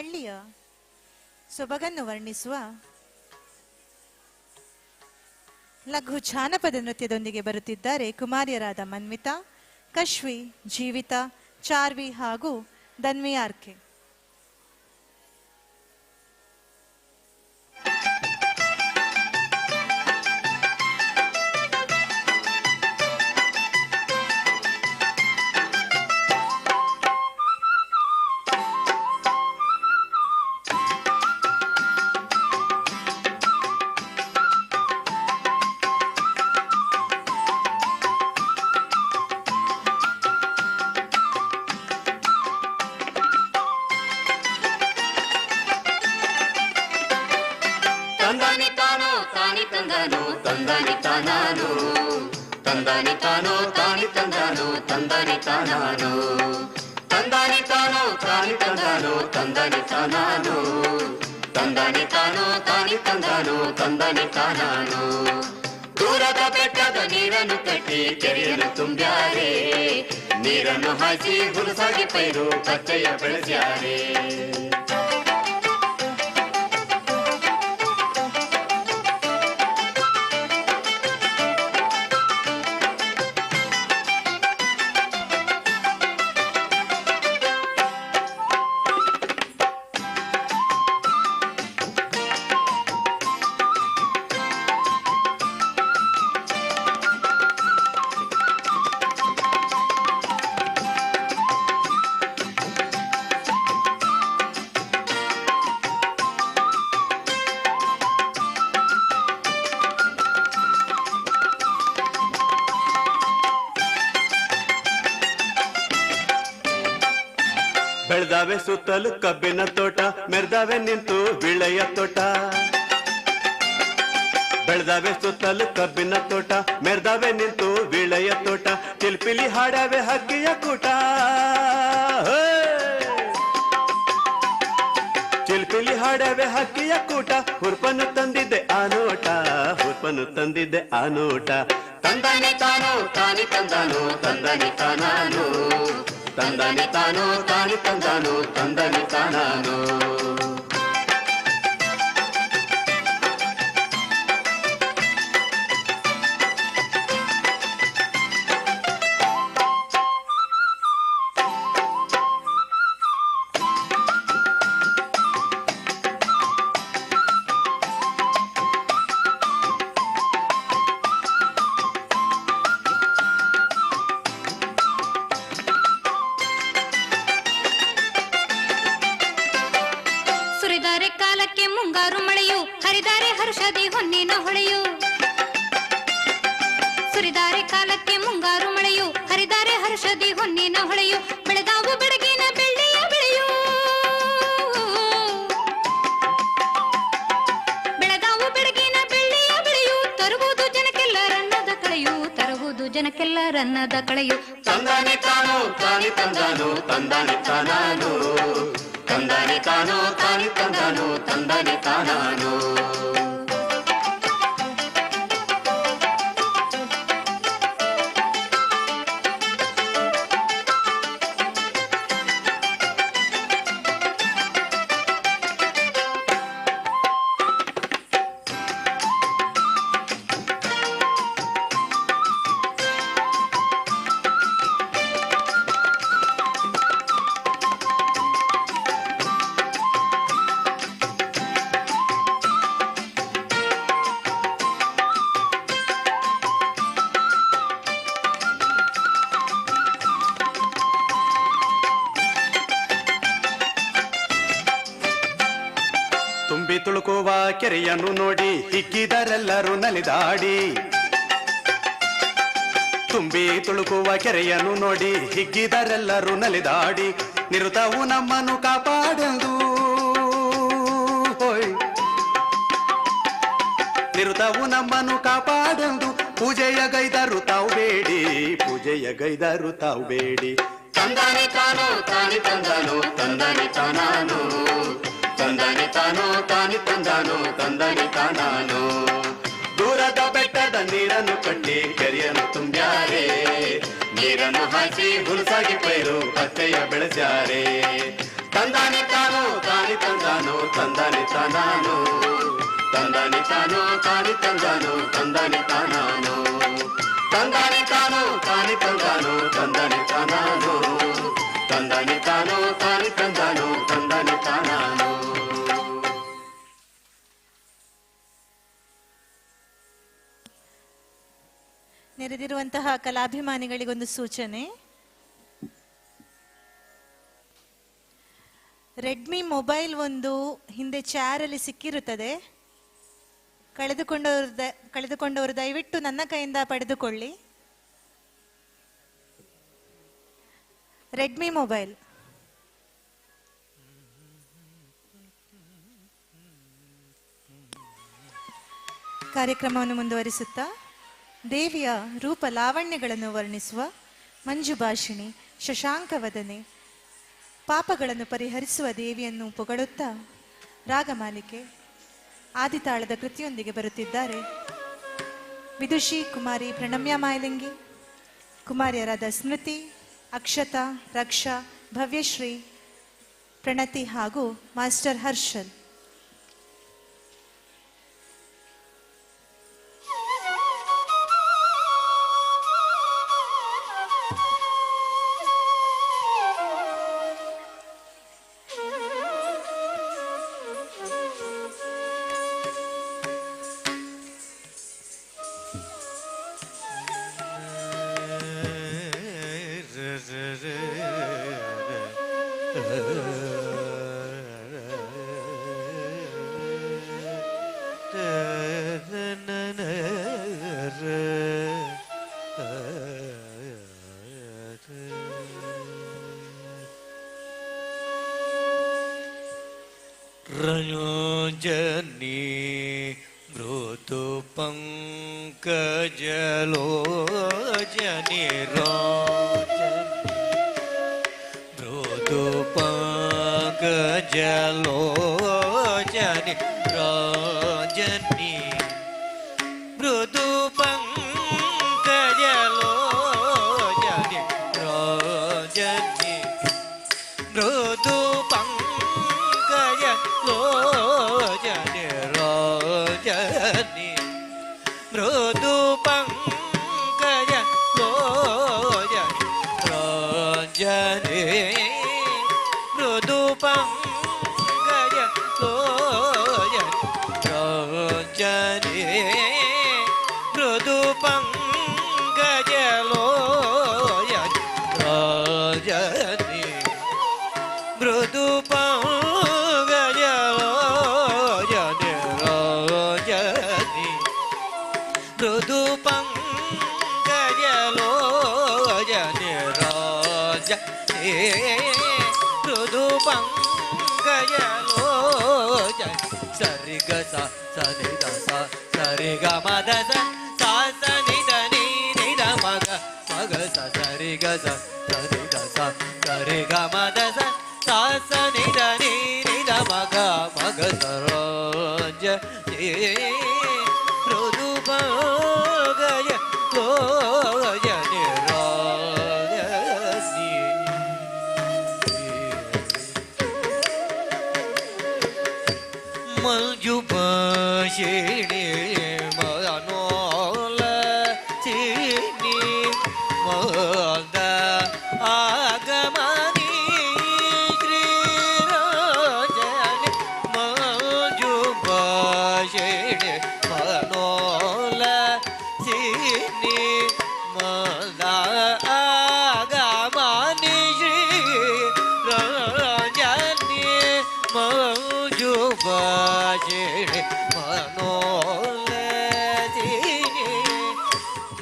ಹಳ್ಳಿಯ ಸೊಬಗನ್ನು ವರ್ಣಿಸುವ ಲಘು ಜಾನಪದ ನೃತ್ಯದೊಂದಿಗೆ ಬರುತ್ತಿದ್ದಾರೆ ಕುಮಾರಿಯರಾದ ಮನ್ವಿತಾ, ಕಶ್ವಿ, ಜೀವಿತಾ, ಚಾರ್ವಿ ಹಾಗೂ ಧನ್ವಿ ಆರ್ಕೆ. ದೂರದ ಬೆಟ್ಟದ ನೀರನ್ನು ಕಟ್ಟಿ ಕೆರೆಯನ್ನು ತುಂಬ್ಯಾರೆ, ನೀರನ್ನು ಹಾಯಿಸಿ ಹುಲಸಾಗಿ ಪೈರು ಪಚ್ಚೆಯ ಬೆಳೆಸ್ಯಾರೆ. ಬೆಳೆದಾವೆ ಸುತ್ತಲೂ ಕಬ್ಬಿನ ತೋಟ, ಮೆರೆದಾವೆ ನಿಂತು ವಿಳೆಯ ತೋಟ. ಬೆಳೆದಾವೆ ಸುತ್ತಲೂ ಕಬ್ಬಿನ ತೋಟ, ಮೆರೆದಾವೆ ನಿಂತು ವಿಳೆಯ ತೋಟ. ಚಿಲ್ಪಿಲಿ ಹಾಡಾವೆ ಹಕ್ಕಿಯ ಕೂಟ, ಚಿಲ್ಪಿಲಿ ಹಾಡಾವೆ ಹಕ್ಕಿಯ ಕೂಟ. ಹುರ್ಪನ್ನು ತಂದಿದ್ದೆ ಆ ನೋಟ, ಹುರ್ಪನ್ನು ತಂದಿದ್ದೆ ಆ ನೋಟ. ತಂದಾನೆ ತಾನು ತಾನಿ ತಂದಾನು, ತಂದಾನೆ ತಾನಾನು, ತಂದಾನೆ ತಾನು ತಾನಿ ತಂದಾನು, ತಂದಾನೆ ತಾನಾನು. ಜನಕ್ಕೆಲ್ಲರನ್ನದ ಕಳೆಯು. ತಂದಾನೆ ತಾನು ತಾನಿ ತಂದಾನು, ತಂದಾನೆ ತಾನಾನು, ತಂದಾನೆ ತಾನು ತಾನಿ ತಂದಾನು, ತಂದಾನೆ ತಾನಾನು. ತುಂಬಿ ತುಳುಕುವ ಕೆರೆಯನ್ನು ನೋಡಿ ಹಿಗ್ಗಿದರೆಲ್ಲರೂ ನಲಿದಾಡಿ, ತುಂಬಿ ತುಳುಕುವ ಕೆರೆಯನ್ನು ನೋಡಿ ಹಿಗ್ಗಿದರೆಲ್ಲರೂ ನಲಿದಾಡಿ. ನಿರುತವು ನಮ್ಮನ್ನು ಕಾಪಾಡೆಂದು, ನಿರುತವು ನಮ್ಮನ್ನು ಕಾಪಾಡೆಂದು ಪೂಜೆಯ ಗೈದರು ತಾವು ಬೇಡಿ, ಪೂಜೆಯ ಗೈದರು ತಾವು ಬೇಡಿ. ತಂದಾನೆ ತಾನು ತಾನಿ ತಂದಾನು, ತಂದಾನೆ ತಾನಾನು, ತಂದಾನೆ ತಾನು ತಾನಿ ತಂದಾನು, ತಂದಾನೆ ತಾನಾನು. ದೂರದ ಬೆಟ್ಟದ ನೀರನ್ನು ಕಟ್ಟಿ ಕೆರೆಯನ್ನು ತುಂಬ್ಯಾರೆ, ನೀರನ್ನು ಹಾಯಿಸಿ ಹುಲಸಾಗಿ ಪೈರು ಪಚ್ಚೆಯ ಬೆಳೆಸ್ಯಾರೆ. ತಂದಾನೆ ತಾನು ತಾನಿ ತಂದಾನೆ ತಾನಾನು ತಂದಾನೆ ತಾನೋ ತಾನಿ ತಂದಾನು ತಂದಾನೆ ತಾನಾನು ತಂದಾನೆ ತಾನೋ ತಾನಿ ತಂದಾನು ತಂದಾನೆ ತಾನಾನು ತಂದಾನೆ ತಾನೋ ತಾನಿ ತಂದಾನು ತಂದಾನೆ ತಾನಾನು. ನೆರೆದಿರುವಂತಹ ಕಲಾಭಿಮಾನಿಗಳಿಗೊಂದು ಸೂಚನೆ. ರೆಡ್ಮಿ ಮೊಬೈಲ್ ಒಂದು ಹಿಂದೆ ಚಾರಲ್ಲಿ ಸಿಕ್ಕಿರುತ್ತದೆ. ಕಳೆದುಕೊಂಡವರು ದಯವಿಟ್ಟು ನನ್ನ ಕೈಯಿಂದ ಪಡೆದುಕೊಳ್ಳಿ. Redmi mobile. ಕಾರ್ಯಕ್ರಮವನ್ನು ಮುಂದುವರಿಸುತ್ತಾ ದೇವಿಯ ರೂಪ ಲಾವಣ್ಯಗಳನ್ನು ವರ್ಣಿಸುವ ಮಂಜು ಭಾಷಿಣಿ ಶಶಾಂಕವದನೆ ಪಾಪಗಳನ್ನು ಪರಿಹರಿಸುವ ದೇವಿಯನ್ನು ಪೊಗಳುತ್ತಾ ರಾಗಮಾಲಿಕೆ ಆದಿತಾಳದ ಕೃತಿಯೊಂದಿಗೆ ಬರುತ್ತಿದ್ದಾರೆ ವಿದುಷಿ ಕುಮಾರಿ ಪ್ರಣಮ್ಯ ಮಾಯಲಿಂಗಿ, ಕುಮಾರಿಯರಾದ ಸ್ಮೃತಿ, ಅಕ್ಷತಾ, ರಕ್ಷಾ, ಭವ್ಯಶ್ರೀ, ಪ್ರಣತಿ ಹಾಗೂ ಮಾಸ್ಟರ್ ಹರ್ಷಲ್. रञ्जनी मृदु पंकजलोचनी मृदु पंकजलोचनी रञ्जनी मृदु पंकजलोचनी रञ्जनी मृदु लोचनी रञ्जनी मृदु पंकज लोचनी रञ्जनी मृदु पंकज लोचनी रञ्जनी मृदु पंकज लोचनी रञ्जनी मृदु मृदु पंकजलोचनी रञ्जनी मृदु पंकजलोचनी सरि ग सा सनि द सा सरि ग म द सा सा नि द नि द म ग सा सरि ग सा सनि द सा सरि ग म द सा सा नि द नि द म ग सा रञ्जनी मृदु पंकजलोचनी रञ्जनी मंजु भाषिणी मनोलचिनी मद आगमनी श्रीरञ्जनी मंजु भाषिणी मनोलचिनी मद आगमनी श्रीरञ्जनी मंजु भाषिणी मनोलचिनी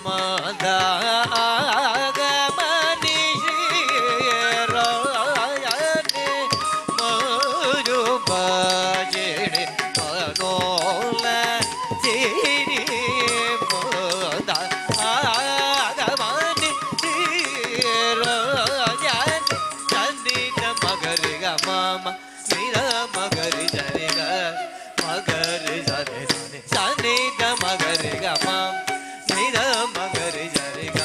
मद आगमनी श्रीरञ्जनी मंजु भाषिणी मनोलचिनी मद आगमनी श्रीरञ्जनी सन्निध मगरि ग मम निर मगरि जरि ग मगरि जरि सनि द मगरि ग मम निर मगरि जरि ग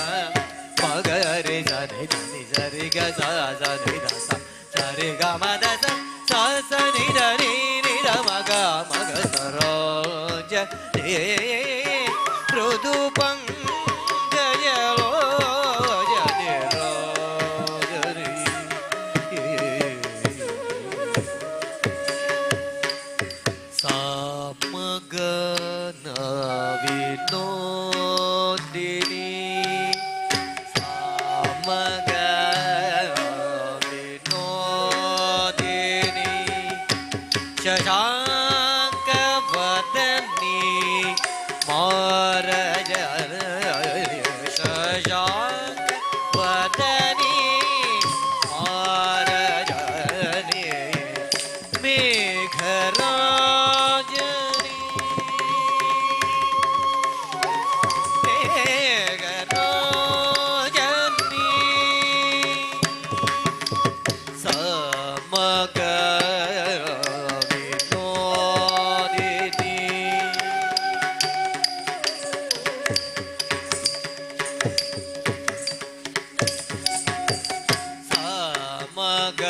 ಮೃದು ಪಂಗಯಲೋ ಜನಿರೋಜರಿ ಸಾಮಗನ ವಿನೋದಿನಿ ಸಾಮಗ ವಿನೋದಿನಿ ಶಶಾಂಕ ವದನಿ ಮಾರಜ ಶಶಾಂಕ ವದನಿ ಮಾರಜನಿ ಮೇಘರಾಜನಿ ಮೇಘರಾಜನಿ ಸಮಗ ವಿನೋದಿನಿ ಸಮಗ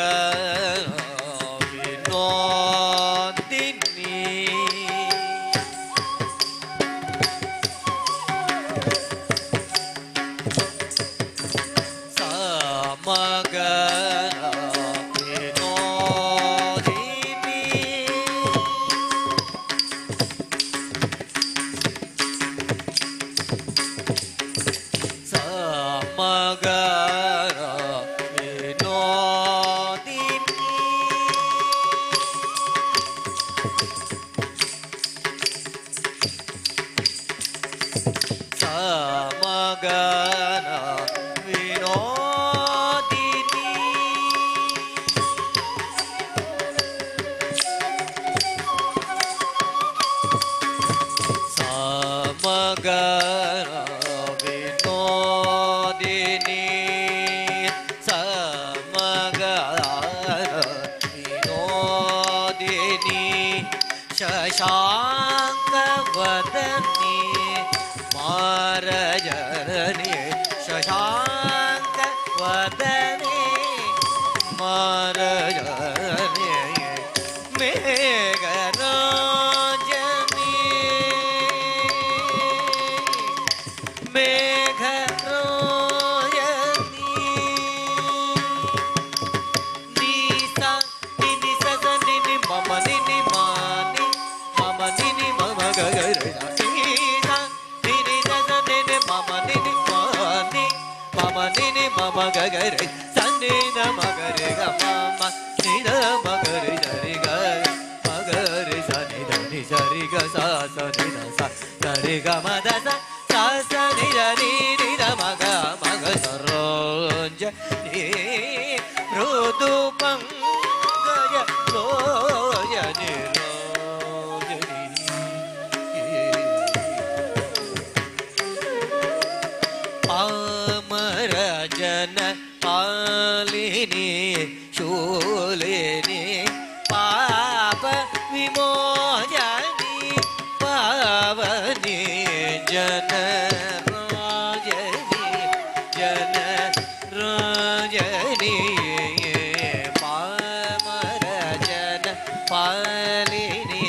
ವಿನೋದಿನಿ ಸಮಗ ವಿನೋದಿನಿ ಸಮಗ ವಿನೋದಿನಿ ಸಮಗನ ವಿನೋದಿನಿ ಸಮಗನ ವಿನೋದಿನಿ ಸಮಗನ ವಿನೋದಿನಿ ಶಶಾಂಕ ವದನಿ ಮಾರಜನಿ ಶಶಾಂಕ ವದನಿ ಮಾರಜನಿ ಮೇಘರಾಜನಿ ಮೇಘರಾಜನಿ ನೀಸ ನಿನಿ ಸಸ ನಿನಿ ಮಮ ನಿನಿ ಮಾನಿ ಮಮ ನಿನಿ ಮಮ ಗಗರ ನೀಸ ನಿನಿ ಸಸ ನಿನಿ ಮಮ ನಿನಿ ಮಾನಿ ಮಮ ನಿನಿ ಮಮ ಗಗರ ಸನ್ನಿ ನ ಮಗರೆ ಗ ಮಮ ನಿದ ಮಗರೆ ಜರಿ ಗ ಮಗರೆ ಸನಿ ಧನಿ ಜರಿ ಗ ಸ ಸನಿ ದ ಸ ಸರಿ ಗ ಮದ ಸ ಸ ಸನಿ ಜರಿ ನಿ ದ ಮಗ ಮಗ ಸರೋಂಜ ನೀ ಮೃದು ಪಂಗಯ ಲೋಯನಿ ಪಾಮರ ಜನ ಪಾಲಿನಿ ಶೂಲಿನಿ ಪಾಪ ವಿಮೋಚನಿ ಪಾವನಿ ಜನ ರಾಜನಿ ಜನ ರಾಜನಿ ಪಾಮರ ಜನ ಪಾಲಿನಿ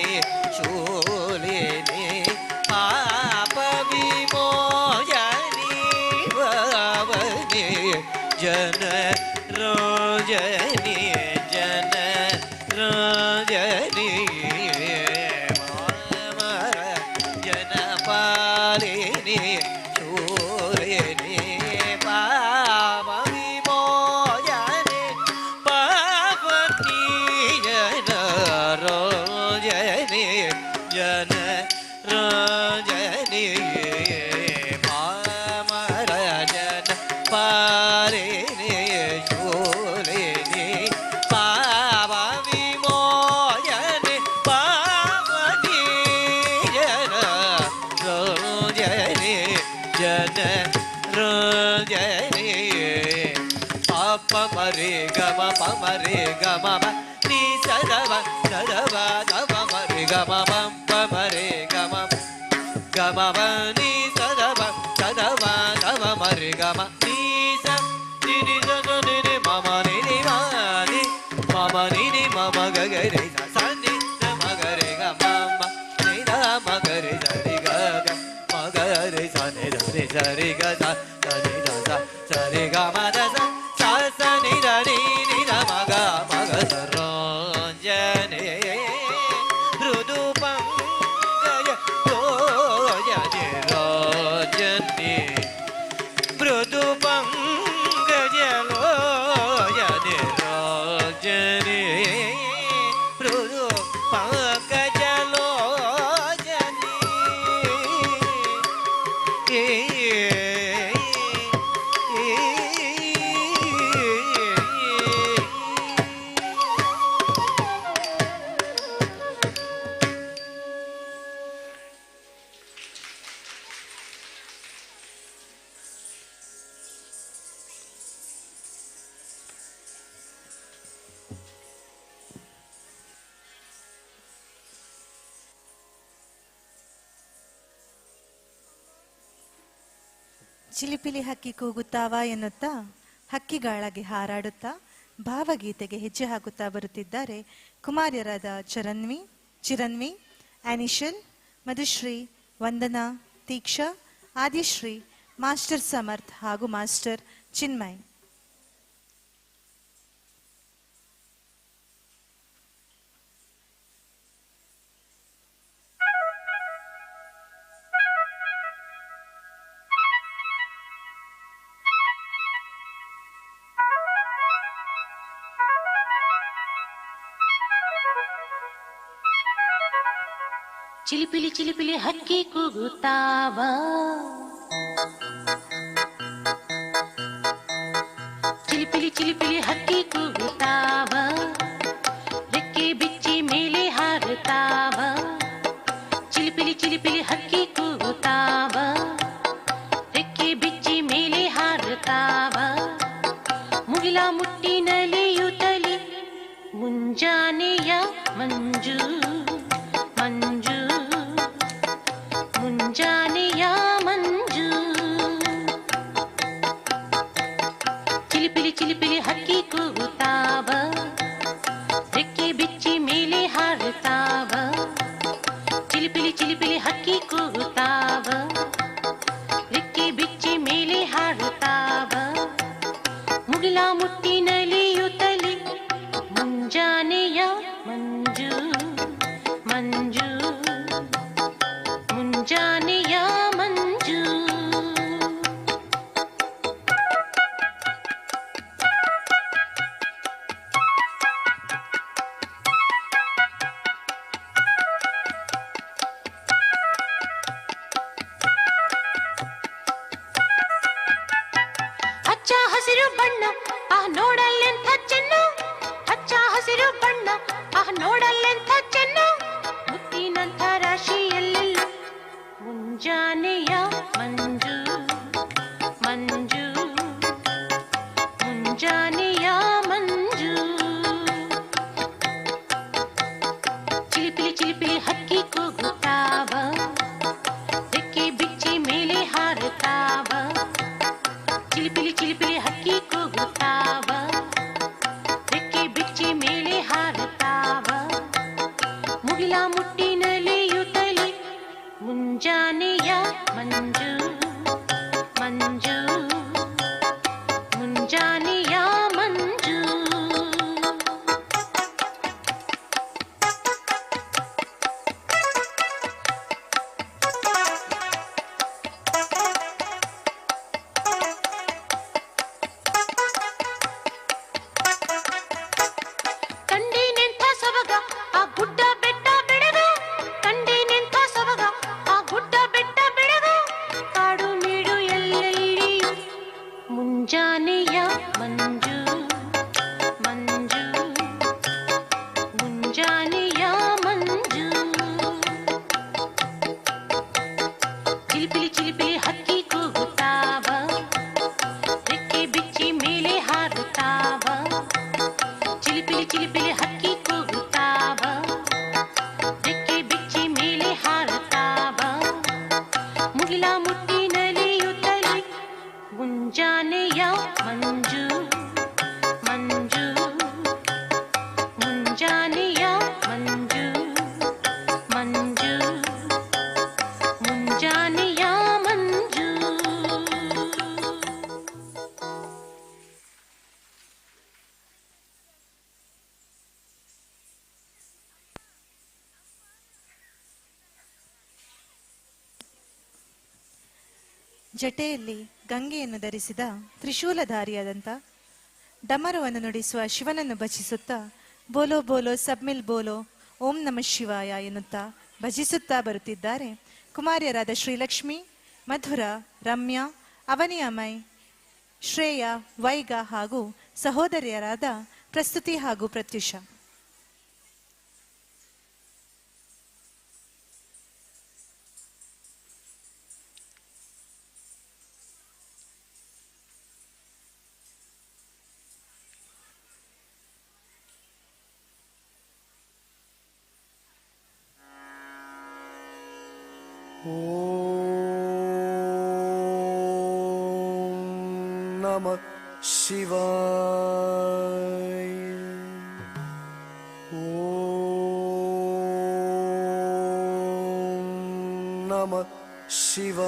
ಶೂಲಿನಿ ಪಾಪ ವಿಮೋಚನಿ ಪಾವನಿ ಜನ ರಾಜನಿ ಜನ ರಾಜನಿ ಮಾಮರ ಜನ ಪಾಲಿನಿ ಶೂಲಿನಿ ಪಾಪ ವಿಮೋಚನಿ ಪಾವನಿ ಜನ ರಾಜನಿ ಜನ ರಾಜನಿ ಮಾಮರ ಜನ ಪಾಲಿನಿ ಶೂಲಿನಿ ಪಾಪ ವಿಮೋಚನಿ ಪಾವನಿ ಜನ ರಾಜನಿ ಜನ ರಾಜನಿ ಪಾಪ ಮರಿ ಗಮ ಪಮರಿ ಗಮ ನೀ ಸದವ ಸದವ ದವ ಮರಿ ಗಮ ಪಂಪ ಮರಿ ಗಮ ಗಮ ನೀ ಸದವ ಸದವ ದವ ಮರಿ ಗಮ ನೀ ಸ ನಿನಿ ಸದ ನಿನಿ ಮಮ ನಿನಿ ಮಾನಿ ಮಮ ನಿನಿ ಮಮ ಗಗರೆ ಸನಿ ಸ ಮಗರೆ ಗ ಮಮ ನಿದ ಮಗರೆ ಸರಿ ಗ ಮಗರೆ ಸರಿ ಗ ಸ ನಿ ದ ಸ ಸರಿ ಗ ಮ ದ ಸ ಸ ಸ ನಿ ದ ನಿ ನಿ ದ ಮ ಗ ಸರೋಜನೆ ಮೃದು ಪಂಕಜ ಲೋಚನೆ ರೋಜನೆ ಮೃದು ಪಂಕಜ ಲೋಚನೆ ರೋಜನೆ ಮೃದು ಪಂಕಜ ಲೋಚನೆ ಚಿಲಿಪಿಲಿ ಹಕ್ಕಿ ಕೂಗುತ್ತಾವ ಎನ್ನುತ್ತಾ ಹಕ್ಕಿಗಾಳಗೆ ಹಾರಾಡುತ್ತಾ ಭಾವಗೀತೆಗೆ ಹೆಜ್ಜೆ ಹಾಕುತ್ತಾ ಬರುತ್ತಿದ್ದಾರೆ ಕುಮಾರ್ಯರಾದ ಚಿರನ್ವಿ ಆನಿಶಲ್, ಮಧುಶ್ರೀ, ವಂದನಾ, ತೀಕ್ಷಾ, ಆದಿಶ್ರೀ, ಮಾಸ್ಟರ್ ಸಮರ್ಥ್ ಹಾಗೂ ಮಾಸ್ಟರ್ ಚಿನ್ಮಯ್. ಚಿಲಿಪಿಲಿ ಚಿಲಿಪಿಲಿ ಹಕ್ಕಿ ಕೂಗುತ್ತಾವ, ಚಿಲಿಪಿಲಿ ಚಿಲಿಪಿಲಿ ಹಕ್ಕಿ ಕೂಗುತ್ತಾವ, ರೆಕ್ಕೆ ಬಿಚ್ಚಿ ಮೇಲೆ ಹಾರುತ್ತಾವ. ಚಿಲಿಪಿಲಿ ಚಿಲಿಪಿಲಿ ಹಕ್ಕಿ ಕೂಗುತ್ತಾವ, ರೆಕ್ಕೆ ಬಿಚ್ಚಿ ಮೇಲೆ ಹಾರುತ್ತಾವ. ಮುಗಿಲ ಮುಟ್ಟಿನಲಿಯುತ್ತಲಿ ಮುಂಜಾನೆಯ ಮಂಜು ಮಂಜು ಮುಂಜಾನೆಯ ಮಂಜು. ಚಿಲಿಪಿಲಿ ಚಿಲಿಪಿಲಿ ಹಕ್ಕಿ ಕೂಗುತ್ತಾವ, ರೆಕ್ಕೆ ಬಿಚ್ಚಿ ಮೇಲೆ ಹಾರುತ್ತಾವ. ಚಿಲಿಪಿಲಿ ಚಿಲಿಪಿಲಿ ಹಕ್ಕಿ ಕೂಗುತ್ತಾವ, ರೆಕ್ಕೆ ಬಿಚ್ಚಿ ಮೇಲೆ ಹಾರುತ್ತಾವ. ಮುಗಿಲ ಮುಟ್ಟಿನಲಿಯುತ್ತಲಿ ಮುಂಜಾನೆಯ ಮಂಜು ಮಂಜು ಮುಂಜಾನೆಯ ಮಂಜು. ಹಚ್ಚ ಹಸಿರು ಬಣ್ಣ ಆ ನೋಡಲೆಂಥ ಚೆನ್ನು, ಹಚ್ಚ ಹಸಿರು ಬಣ್ಣ ಆ ನೋಡಲೆಂಥ ಚೆನ್ನು. ಮುತ್ತಿನಂಥ ರಾಶಿಯಲ್ಲೆಲ್ಲ ಮುಂಜಾನೆಯ ಮಂಜು ಮಂಜು ಮುಂಜಾನೆಯ ಮಂಜು. ಚಿಲಿಪಿಲಿ ಚಿಲಿಪಿಲಿ ಹಕ್ಕಿ ಕೂಗುತ್ತಾವ, ರೆಕ್ಕೆ ಬಿಚ್ಚಿ ಮೇಲೆ ಹಾರುತ್ತಾವ. ಚಿಲಿಪಿಲಿ ಚಿಲಿಪಿಲಿ ಹಕ್ಕಿ ಕೂಗುತ್ತಾವ, ರೆಕ್ಕೆ ಬಿಚ್ಚಿ ಮೇಲೆ ಹಾರುತ್ತಾವ. ಮುಗಿಲ ಮುಟ್ಟಿನಲಿಯುತ್ತಲಿ ಮುಂಜಾನೆಯ ಮಂಜು ಮಂಜು ಮುಂಜಾನೆಯ ಮಂಜು. ಕಂಡೇನೆಂಥ ಸೊಬಗ ಆ ಗುಡ್ಡ ಬೆಟ್ಟ ಬೆಳೆದ, ಕಂಡೇನೆಂಥ ಸೊಬಗ ಆ ಗುಡ್ಡ ಬೆಟ್ಟ ಬೆಳೆದ. ಕಾಡು ನೀಡು ಎಲ್ಲೆಲ್ಲಿಯೂ ಮುಂಜಾನೆಯ ಮಂಜು ಮಂಜು ಮುಂಜಾನೆಯ ಮಂಜು. ಚಿಲಿಪಿಲಿ ಚಿಲಿಪಿಲಿ ಹಕ್ಕಿ ಕೂಗುತ್ತಾವ, ರೆಕ್ಕೆ ಬಿಚ್ಚಿ ಮೇಲೆ ಹಾರುತ್ತಾವ. ಚಿಲಿಪಿಲಿ ಚಿಲಿಪಿಲಿ ಹಕ್ಕಿ ಕೂಗುತ್ತಾವ, ರೆಕ್ಕೆ ಬಿಚ್ಚಿ ಮೇಲೆ ಹಾರುತ್ತಾವ. ಮುಗಿಲ ಮುಟ್ಟಿನಲಿಯುತ್ತಲಿ ಮುಂಜಾನೆಯ ಮಂಜು ಮಂಜು ಮುಂಜಾನೆಯ ಮಂಜು ಮಂಜು ಮುಂಜಾನೆಯ ಮಂಜು. ಜಟೆಯಲ್ಲಿ ಗಂಗೆಯನ್ನು ಧರಿಸಿದ ತ್ರಿಶೂಲಧಾರಿಯಾದಂಥ ಡಮರುವನ್ನು ನುಡಿಸುವ ಶಿವನನ್ನು ಭಜಿಸುತ್ತಾ ಬೋಲೋ ಬೋಲೋ ಸಬ್ಮಿಲ್ ಬೋಲೋ ಓಂ ನಮಃ ಶಿವಾಯ ಎನ್ನುತ್ತಾ ಭಜಿಸುತ್ತಾ ಬರುತ್ತಿದ್ದಾರೆ ಕುಮಾರಿಯರಾದ ಶ್ರೀಲಕ್ಷ್ಮಿ, ಮಧುರ, ರಮ್ಯಾ, ಅವನಿ ಅಮಯ್, ಶ್ರೇಯಾ, ವೈಗ ಹಾಗೂ ಸಹೋದರಿಯರಾದ ಪ್ರಸ್ತುತಿ ಹಾಗೂ ಪ್ರತ್ಯುಷ. ನಮಃ ಶಿವಾಯ. ಓಂ ನಮಃ ಶಿವಾಯ.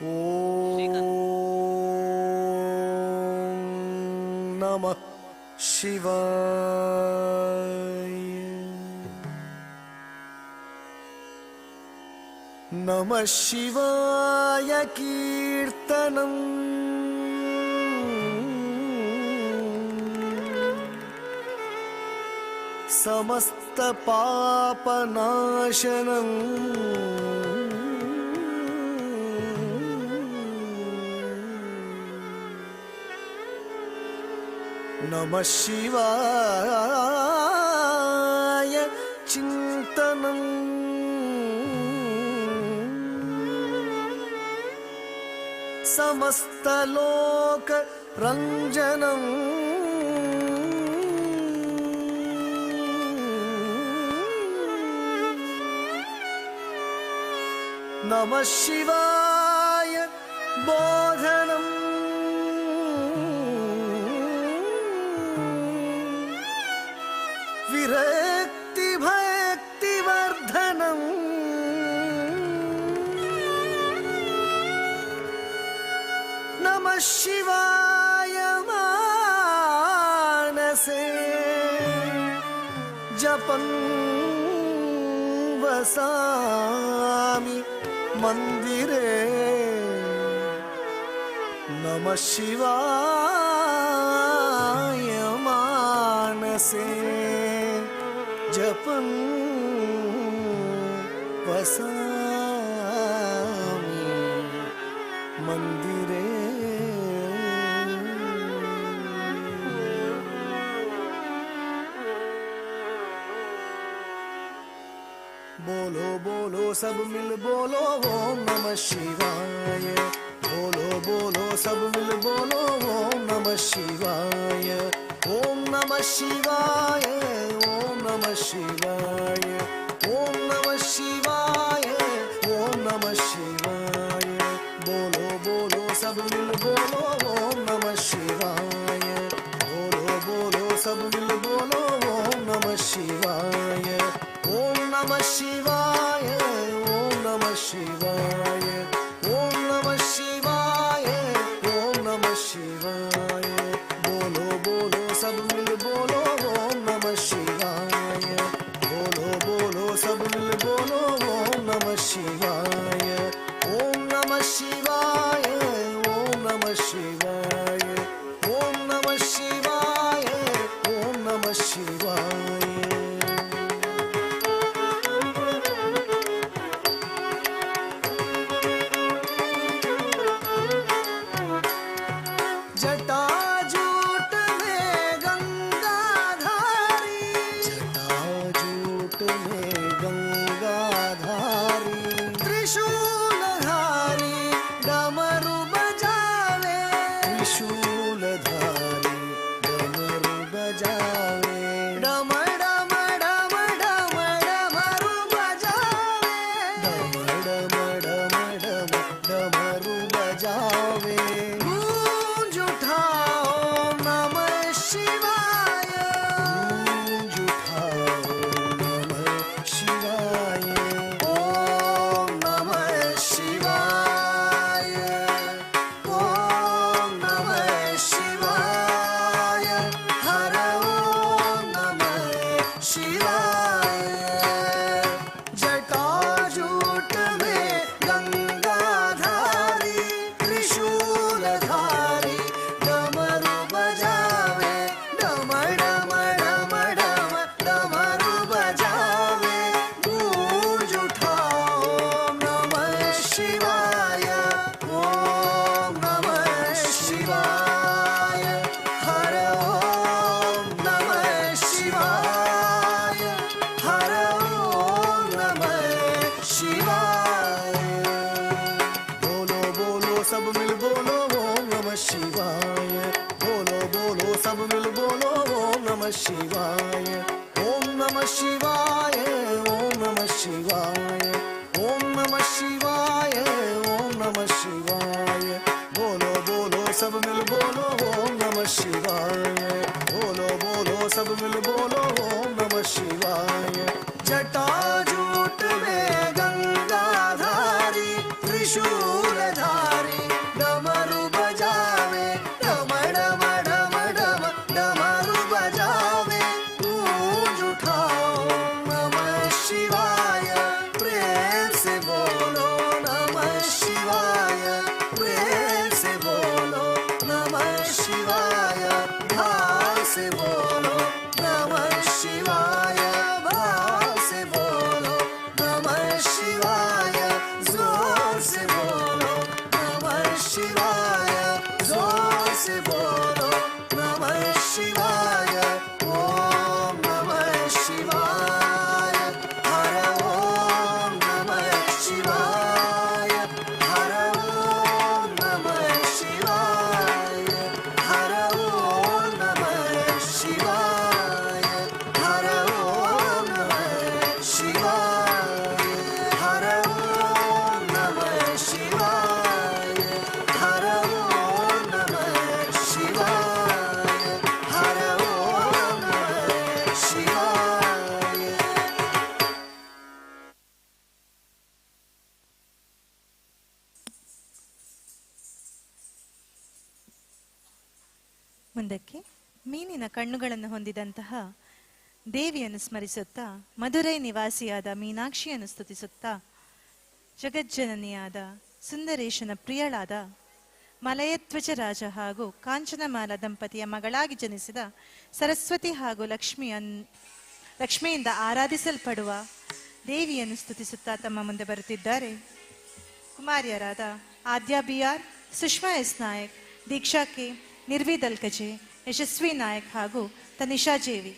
ಓಂ ನಮಃ ಶಿವಾಯ. ನಮಃ ಶಿವಾಯ ಕೀರ್ತನಂ ಸಮಸ್ತ ಪಾಪನಾಶನಂ ನಮಃ ಶಿವಾಯ ಚಿಂತನಂ ಸಮಸ್ತ ಲೋಕ ರಂಜನಂ ನಮಃ ಶಿವಾಯ ಬೋಧನಂ ವಿರಕ್ತಿ ಭಕ್ತಿ ವರ್ಧನಂ ನಮಃ ಶಿವಾಯ ಮಾನಸೇ ಜಪಂ ವಸಾಮಿ ಮಂದಿರೇ ನಮಃ ಶಿವಾಯ ಮಾನಸೇ ಜಪಂ ವಸಾಮಿ ಮಂದಿರೇ. बोलो बोलो सब मिल बोलो ओम नमः शिवाय. बोलो बोलो सब मिल बोलो ओम नमः शिवाय. ओम नमः शिवाय. ओम नमः शिवाय. ओम नमः शिवाय. ओम नमः शिवाय. बोलो बोलो सब मिल बोलो ओम नमः शिवाय. बोलो बोलो सब मिल बोलो ओम नमः शिवाय. ओम नमः शिवाय. ओम नमः शिवाय. ओम नमः शिवाय. ओम नमः शिवाय. बोलो बोलो सब मिल बोलो ओम नमः शिवाय. बोलो बोलो सब मिल बोलो ओम नमः शिवाय. ओम नमः शिवाय. ओम नमः शिवाय. ओम नमः शिवाय. ओम नमः शिवाय. जटाजूट में गंगाधारी. जटाजूट में गंगाधारी. त्रिशूलधारी डमरू बजावे. शिवाय ओम नमः शिवाय ओम नमः शिवाय बोलो बोलो सब मिल बोलो ओम नमः शिवाय बोलो बोलो सब मिल बोलो ओम नमः शिवाय जटाजूट में गंगाधारी त्रिशूलधारी डमरू बजावे डम डम डम डम डमरू बजावे गूंज उठाओ नमः शिवाय प्रेम से बोलो नमः शिवाय प्रेम से बोलो नमः शिवाय भाव से बोलो नमः शिवाय भाव से बोलो नमः शिवाय जोर से बोलो नमः शिवाय जोर से बोलो नमः शिवाय ओम नमः शिवाय हर ओम नमः शिवाय हर ओम नमः शिवाय हर ओम नमः शिवाय हर ओम नमः शिवाय हर ओम नमः शिवाय हर ओम नमः शिवाय हर ओम नमः शिवाय ಮುಂದಕ್ಕೆ ಮೀನಿನ ಕಣ್ಣುಗಳನ್ನು ಹೊಂದಿದಂತಹ ದೇವಿಯನ್ನು ಸ್ಮರಿಸುತ್ತಾ ಮಧುರೈ ನಿವಾಸಿಯಾದ ಮೀನಾಕ್ಷಿಯನ್ನು ಸ್ತುತಿಸುತ್ತಾ ಜಗಜ್ಜನನಿಯಾದ ಸುಂದರೇಶನ ಪ್ರಿಯಳಾದ ಮಲಯಧ್ವಜ ರಾಜ ಹಾಗೂ ಕಾಂಚನಮಾಲ ದಂಪತಿಯ ಮಗಳಾಗಿ ಜನಿಸಿದ ಸರಸ್ವತಿ ಹಾಗೂ ಲಕ್ಷ್ಮಿಯಿಂದ ಆರಾಧಿಸಲ್ಪಡುವ ದೇವಿಯನ್ನು ಸ್ತುತಿಸುತ್ತಾ ತಮ್ಮ ಮುಂದೆ ಬರುತ್ತಿದ್ದಾರೆ ಕುಮಾರಿಯರಾದ ಆದ್ಯಾ ಬಿಆರ್, ಸುಷ್ಮಾ ಎಸ್ ನಾಯಕ್, ದೀಕ್ಷಾ ಕೆ, ನಿರ್ವಿ ದಲ್ಕಜೆ, ಯಶಸ್ವಿ ನಾಯಕ್ ಹಾಗೂ ತನಿಷಾ ಜೇವಿ.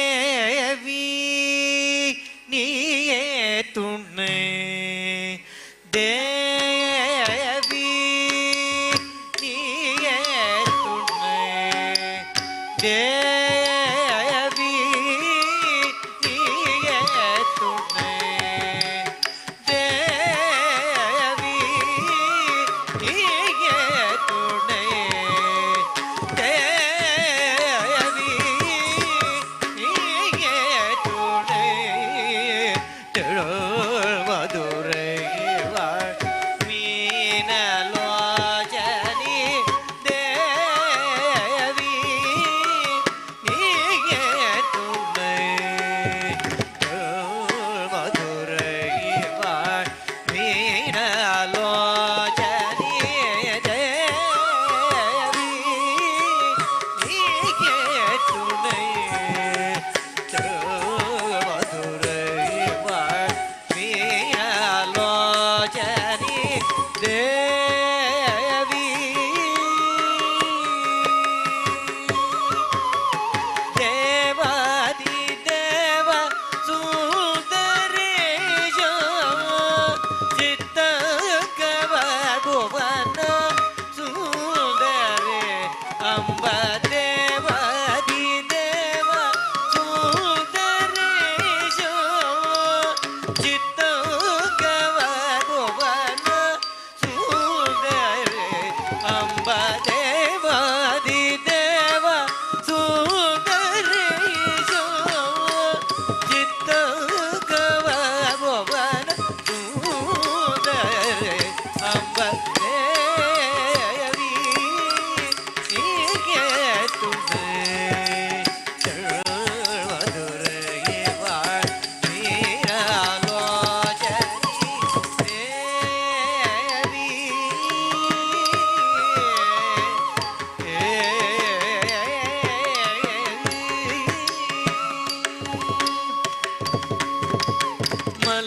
தேவி நீயே துணை தேவி நீயே துணை தேவி நீயே துணை தேவி நீயே துணை தேவி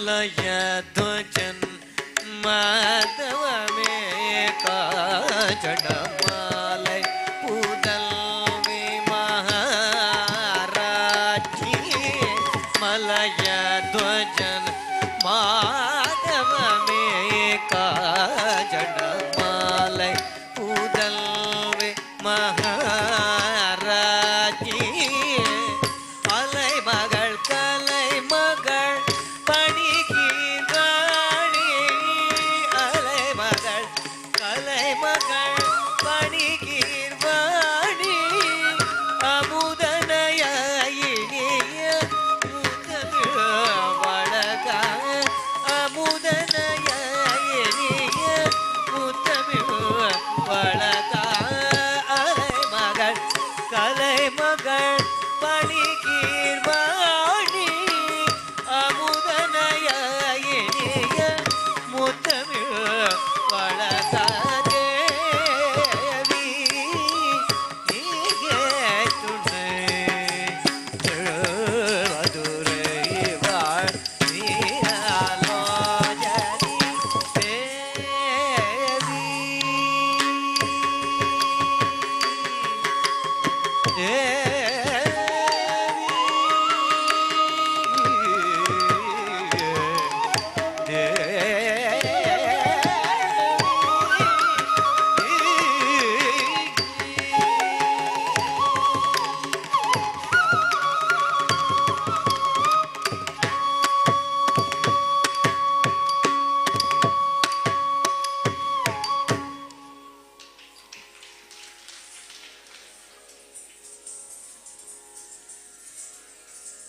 ಮಲಯ ಧ್ವಜನ್ ಮಾಧವ ಮೇ ಕಾಜಡಮಾಲೈ ಪೂದಲ್ವಿ ಮಹಾರಾಜಿ ಮಲಯ ಧ್ವಜನ್ ಮಾಧವ ಮೇ ಕಾಜಡಮಾಲೈ ಪೂದಲ್ವಿ ಮಹಾರಾಜಿ அலை மகள் கலை மகள் பணிகிறாணி அலை மகள் கலை மகள் பணிகிறாணி அமுதனய இனிய முத்தமிழ் வழக அமுதனய இனிய முத்தமிழ் வழக அலை மகள் கலை மகள் பணிகீர்வாணி அமுதனய இனிய முத்தமிழ் வளதேவி நீயே துணை மதுரை வாழ் நீராலோஜனி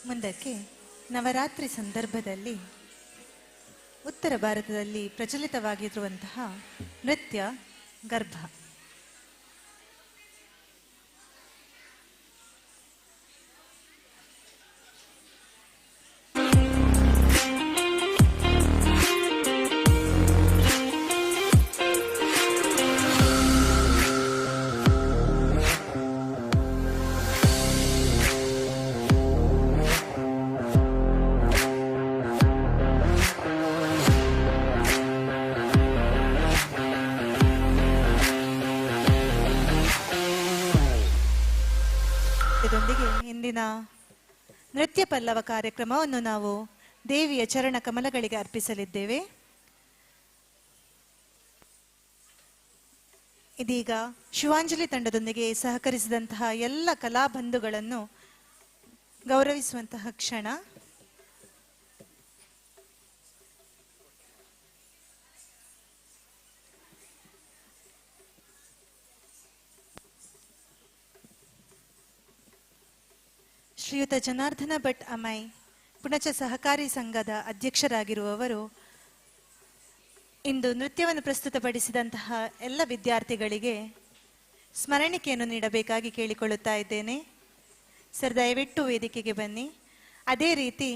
ಮುಂದಕ್ಕೆ ನವರಾತ್ರಿ ಸಂದರ್ಭದಲ್ಲಿ ಉತ್ತರ ಭಾರತದಲ್ಲಿ ಪ್ರಚಲಿತವಾಗಿರುವಂತಹ ನೃತ್ಯ ಗರ್ಭ. ಇದರೊಂದಿಗೆ ಇಂದಿನ ನೃತ್ಯ ಪಲ್ಲವ ಕಾರ್ಯಕ್ರಮವನ್ನು ನಾವು ದೇವಿಯ ಚರಣ ಕಮಲಗಳಿಗೆ ಅರ್ಪಿಸಲಿದ್ದೇವೆ. ಇದೀಗ ಶಿವಾಂಜಲಿ ತಂಡದೊಂದಿಗೆ ಸಹಕರಿಸಿದಂತಹ ಎಲ್ಲ ಕಲಾಬಂಧುಗಳನ್ನು ಗೌರವಿಸುವಂತಹ ಕ್ಷಣ. ಶ್ರೀಯುತ ಜನಾರ್ದನ ಭಟ್ ಅಮೈ ಪುಣಚ ಸಹಕಾರಿ ಸಂಘದ ಅಧ್ಯಕ್ಷರಾಗಿರುವವರು ಇಂದು ನೃತ್ಯವನ್ನು ಪ್ರಸ್ತುತಪಡಿಸಿದಂತಹ ಎಲ್ಲ ವಿದ್ಯಾರ್ಥಿಗಳಿಗೆ ಸ್ಮರಣಿಕೆಯನ್ನು ನೀಡಬೇಕಾಗಿ ಕೇಳಿಕೊಳ್ಳುತ್ತಾ ಇದ್ದೇನೆ. ಸರ್, ದಯವಿಟ್ಟು ವೇದಿಕೆಗೆ ಬನ್ನಿ. ಅದೇ ರೀತಿ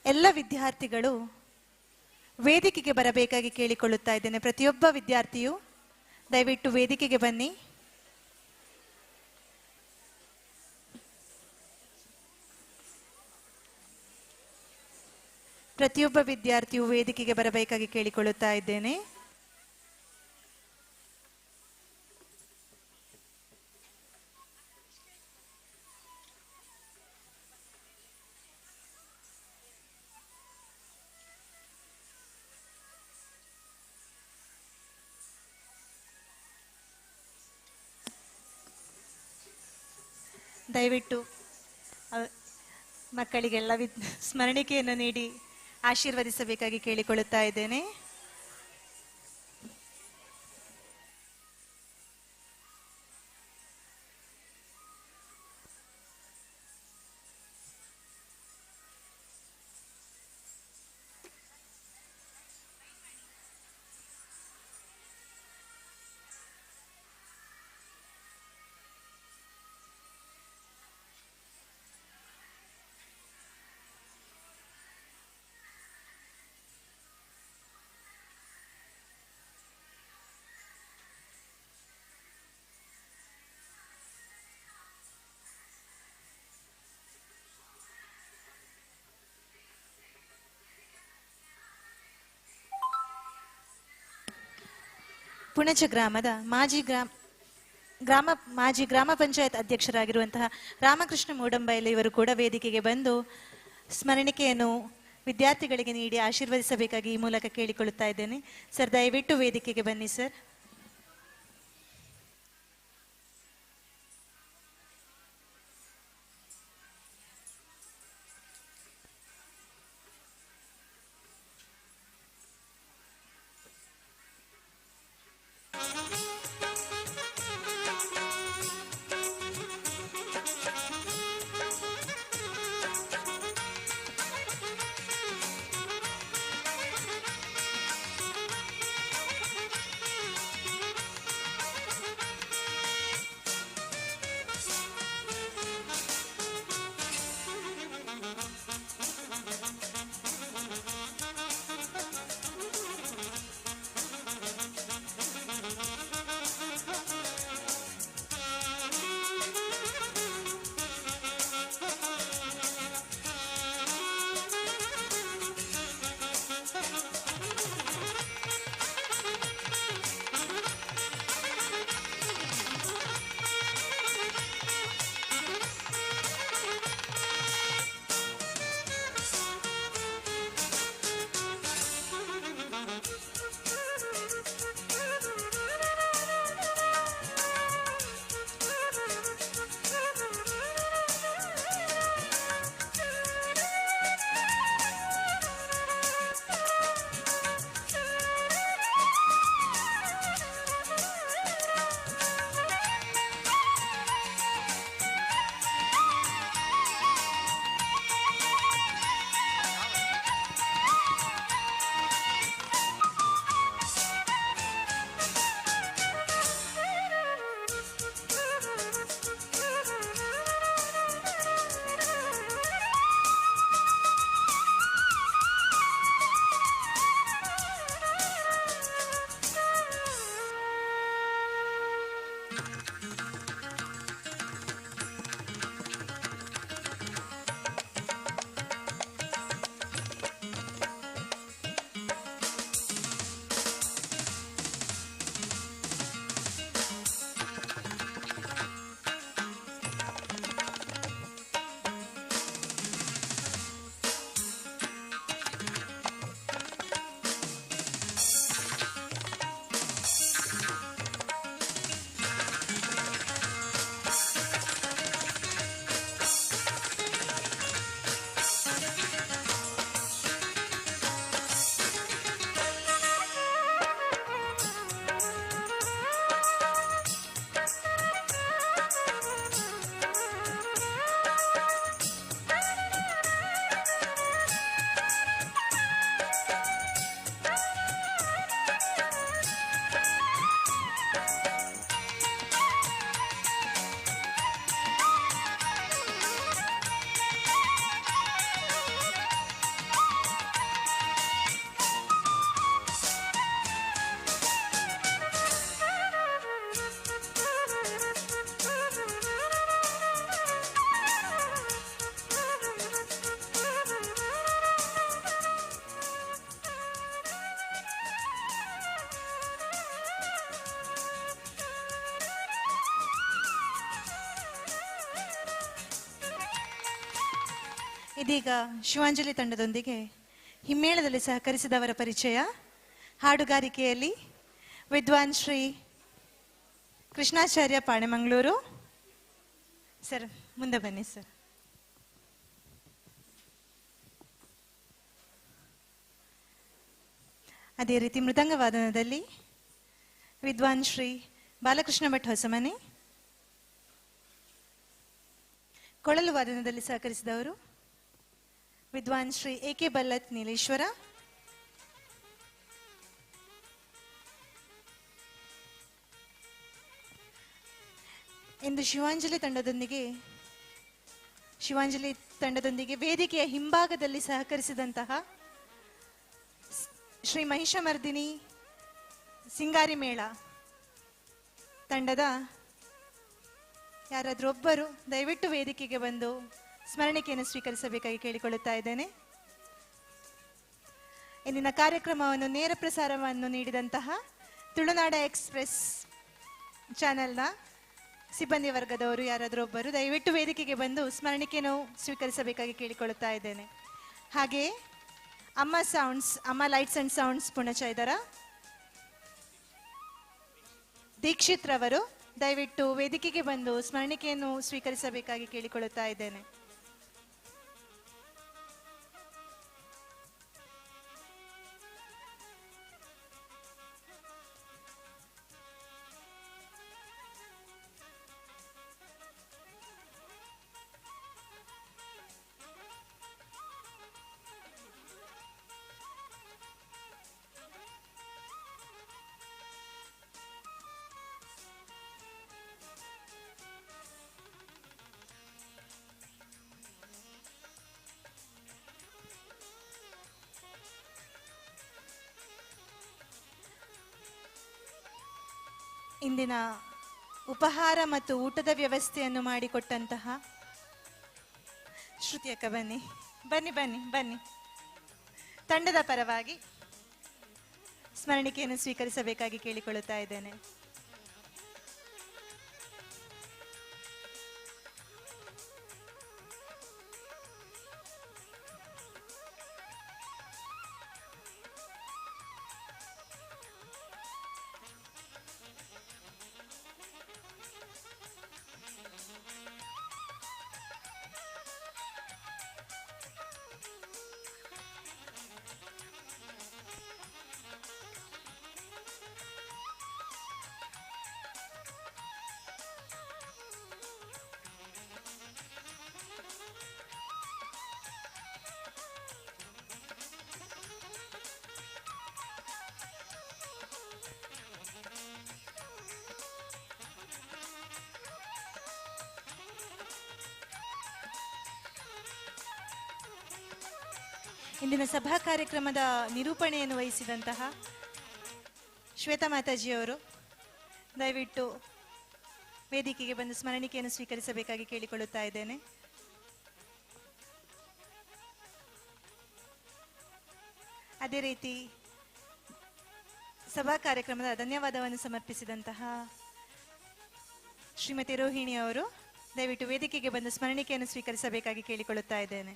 ಎಲ್ಲ ವಿದ್ಯಾರ್ಥಿಗಳು ವೇದಿಕೆಗೆ ಬರಬೇಕಾಗಿ ಕೇಳಿಕೊಳ್ಳುತ್ತಾ ಇದ್ದೇನೆ. ಪ್ರತಿಯೊಬ್ಬ ವಿದ್ಯಾರ್ಥಿಯು ದಯವಿಟ್ಟು ವೇದಿಕೆಗೆ ಬನ್ನಿ. ಪ್ರತಿಯೊಬ್ಬ ವಿದ್ಯಾರ್ಥಿಯು ವೇದಿಕೆಗೆ ಬರಬೇಕಾಗಿ ಕೇಳಿಕೊಳ್ಳುತ್ತಾ ಇದ್ದೇನೆ. ದಯವಿಟ್ಟು ಮಕ್ಕಳಿಗೆಲ್ಲ ಸ್ಮರಣಿಕೆಯನ್ನು ನೀಡಿ ಆಶೀರ್ವದಿಸಬೇಕಾಗಿ ಕೇಳಿಕೊಳ್ಳುತ್ತಾ ಇದ್ದೇನೆ. ಪುಣಚ ಗ್ರಾಮದ ಮಾಜಿ ಗ್ರಾಮ ಪಂಚಾಯತ್ ಅಧ್ಯಕ್ಷರಾಗಿರುವಂತಹ ರಾಮಕೃಷ್ಣ ಮೂಡಂಬೈಲಿ ಇವರು ಕೂಡ ವೇದಿಕೆಗೆ ಬಂದು ಸ್ಮರಣಿಕೆಯನ್ನು ವಿದ್ಯಾರ್ಥಿಗಳಿಗೆ ನೀಡಿ ಆಶೀರ್ವದಿಸಬೇಕಾಗಿ ಈ ಮೂಲಕ ಕೇಳಿಕೊಳ್ಳುತ್ತಾ ಇದ್ದೇನೆ. ಸರ್, ದಯವಿಟ್ಟು ವೇದಿಕೆಗೆ ಬನ್ನಿ ಸರ್. ಇದೀಗ ಶಿವಾಂಜಲಿ ತಂಡದೊಂದಿಗೆ ಹಿಮ್ಮೇಳದಲ್ಲಿ ಸಹಕರಿಸಿದವರ ಪರಿಚಯ. ಹಾಡುಗಾರಿಕೆಯಲ್ಲಿ ವಿದ್ವಾನ್ ಶ್ರೀ ಕೃಷ್ಣಾಚಾರ್ಯ ಪಾಣೆಮಂಗಳೂರು ಸರ್, ಮುಂದೆ ಬನ್ನಿ ಸರ್. ಅದೇ ರೀತಿ ಮೃದಂಗ ವಾದನದಲ್ಲಿ ವಿದ್ವಾನ್ ಶ್ರೀ ಬಾಲಕೃಷ್ಣ ಭಟ್ ಹೊಸಮನೆ. ಕೊಳಲು ವಾದನದಲ್ಲಿ ಸಹಕರಿಸಿದವರು ವಿದ್ವಾನ್ ಶ್ರೀ ಎ.ಕೆ. ಬಲ್ಲತ್ ನೀಲೇಶ್ವರ. ಇಂದು ಶಿವಾಂಜಲಿ ತಂಡದೊಂದಿಗೆ ವೇದಿಕೆಯ ಹಿಂಭಾಗದಲ್ಲಿ ಸಹಕರಿಸಿದಂತಹ ಶ್ರೀ ಮಹಿಷಮರ್ದಿನಿ ಸಿಂಗಾರಿ ಮೇಳ ತಂಡದ ಯಾರಾದರೂ ಒಬ್ಬರು ದಯವಿಟ್ಟು ವೇದಿಕೆಗೆ ಬಂದು ಸ್ಮರಣಿಕೆಯನ್ನು ಸ್ವೀಕರಿಸಬೇಕಾಗಿ ಕೇಳಿಕೊಳ್ಳುತ್ತಾ ಇದ್ದೇನೆ. ಇಂದಿನ ಕಾರ್ಯಕ್ರಮವನ್ನು ನೇರ ಪ್ರಸಾರವನ್ನು ನೀಡಿದಂತಹ ತುಳುನಾಡ ಎಕ್ಸ್ಪ್ರೆಸ್ ಚಾನೆಲ್ನ ಸಿಬ್ಬಂದಿ ವರ್ಗದವರು ಯಾರಾದರೂ ಒಬ್ಬರು ದಯವಿಟ್ಟು ವೇದಿಕೆಗೆ ಬಂದು ಸ್ಮರಣಿಕೆಯನ್ನು ಸ್ವೀಕರಿಸಬೇಕಾಗಿ ಕೇಳಿಕೊಳ್ಳುತ್ತಾ ಇದ್ದೇನೆ. ಹಾಗೆಯೇ ಅಮ್ಮ ಲೈಟ್ಸ್ ಅಂಡ್ ಸೌಂಡ್ಸ್ ಪುಣಚ ಇದರ ದೀಕ್ಷಿತ್ ರವರು ದಯವಿಟ್ಟು ವೇದಿಕೆಗೆ ಬಂದು ಸ್ಮರಣಿಕೆಯನ್ನು ಸ್ವೀಕರಿಸಬೇಕಾಗಿ ಕೇಳಿಕೊಳ್ಳುತ್ತಾ ಇದ್ದೇನೆ. ಇಂದಿನ ಉಪಹಾರ ಮತ್ತು ಊಟದ ವ್ಯವಸ್ಥೆಯನ್ನು ಮಾಡಿಕೊಟ್ಟಂತಹ ಶ್ರುತಿ ಅಕ್ಕ ಬನ್ನಿ ಬನ್ನಿ ಬನ್ನಿ ಬನ್ನಿ ತಂಡದ ಪರವಾಗಿ ಸ್ಮರಣಿಕೆಯನ್ನು ಸ್ವೀಕರಿಸಬೇಕಾಗಿ ಕೇಳಿಕೊಳ್ಳುತ್ತಾ ಇದ್ದೇನೆ. ಇಂದಿನ ಸಭಾ ಕಾರ್ಯಕ್ರಮದ ನಿರೂಪಣೆಯನ್ನು ವಹಿಸಿದಂತಹ ಶ್ವೇತಾ ಮಾತಾಜಿಯವರು ದಯವಿಟ್ಟು ವೇದಿಕೆಗೆ ಬಂದು ಸ್ಮರಣಿಕೆಯನ್ನು ಸ್ವೀಕರಿಸಬೇಕಾಗಿ ಕೇಳಿಕೊಳ್ಳುತ್ತಾ ಇದ್ದೇನೆ. ಅದೇ ರೀತಿ ಸಭಾ ಕಾರ್ಯಕ್ರಮದ ಧನ್ಯವಾದವನ್ನು ಸಮರ್ಪಿಸಿದಂತಹ ಶ್ರೀಮತಿ ರೋಹಿಣಿ ಅವರು ದಯವಿಟ್ಟು ವೇದಿಕೆಗೆ ಬಂದು ಸ್ಮರಣಿಕೆಯನ್ನು ಸ್ವೀಕರಿಸಬೇಕಾಗಿ ಕೇಳಿಕೊಳ್ಳುತ್ತಾ ಇದ್ದೇನೆ.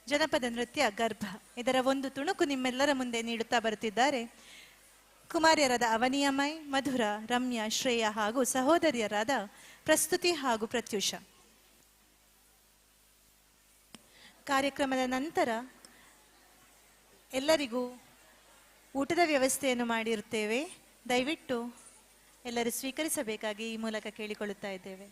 ಜನಪದ ನೃತ್ಯ ಗರ್ಭ ಇದರ ಒಂದು ತುಣುಕು ನಿಮ್ಮೆಲ್ಲರ ಮುಂದೆ ನೀಡುತ್ತಾ ಬರುತ್ತಿದ್ದಾರೆ ಕುಮಾರಿಯರಾದ ಅವನಿಯಮೈ, ಮಧುರ, ರಮ್ಯಾ, ಶ್ರೇಯ ಹಾಗೂ ಸಹೋದರಿಯರಾದ ಪ್ರಸ್ತುತಿ ಹಾಗೂ ಪ್ರತ್ಯೂಷ. ಕಾರ್ಯಕ್ರಮದ ನಂತರ ಎಲ್ಲರಿಗೂ ಊಟದ ವ್ಯವಸ್ಥೆಯನ್ನು ಮಾಡಿರುತ್ತೇವೆ. ದಯವಿಟ್ಟು ಎಲ್ಲರೂ ಸ್ವೀಕರಿಸಬೇಕಾಗಿ ಈ ಮೂಲಕ ಕೇಳಿಕೊಳ್ಳುತ್ತಾ ಇದ್ದೇವೆ.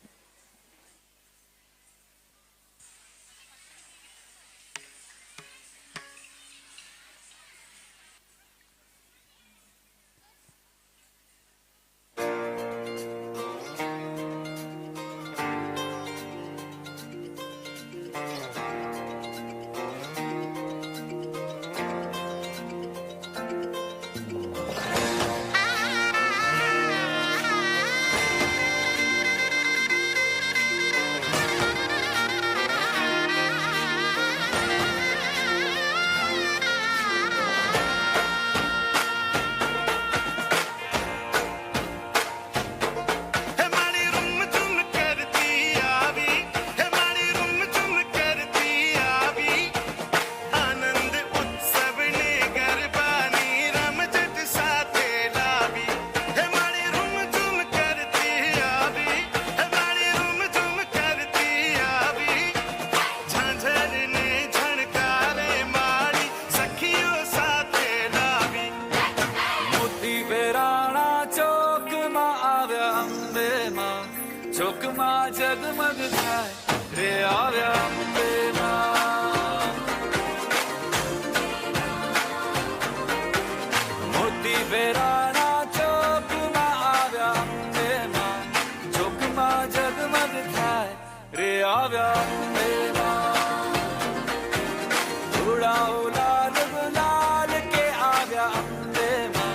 जोकमा जगमग थाय रे आव्या अंबेमा मोती बेराणा चौकमा आव्या अंबेमा जोकमा जगमग थाय रे आव्या अंबेमा उड़ाओ लाल गुलाल के आव्या अंबेमा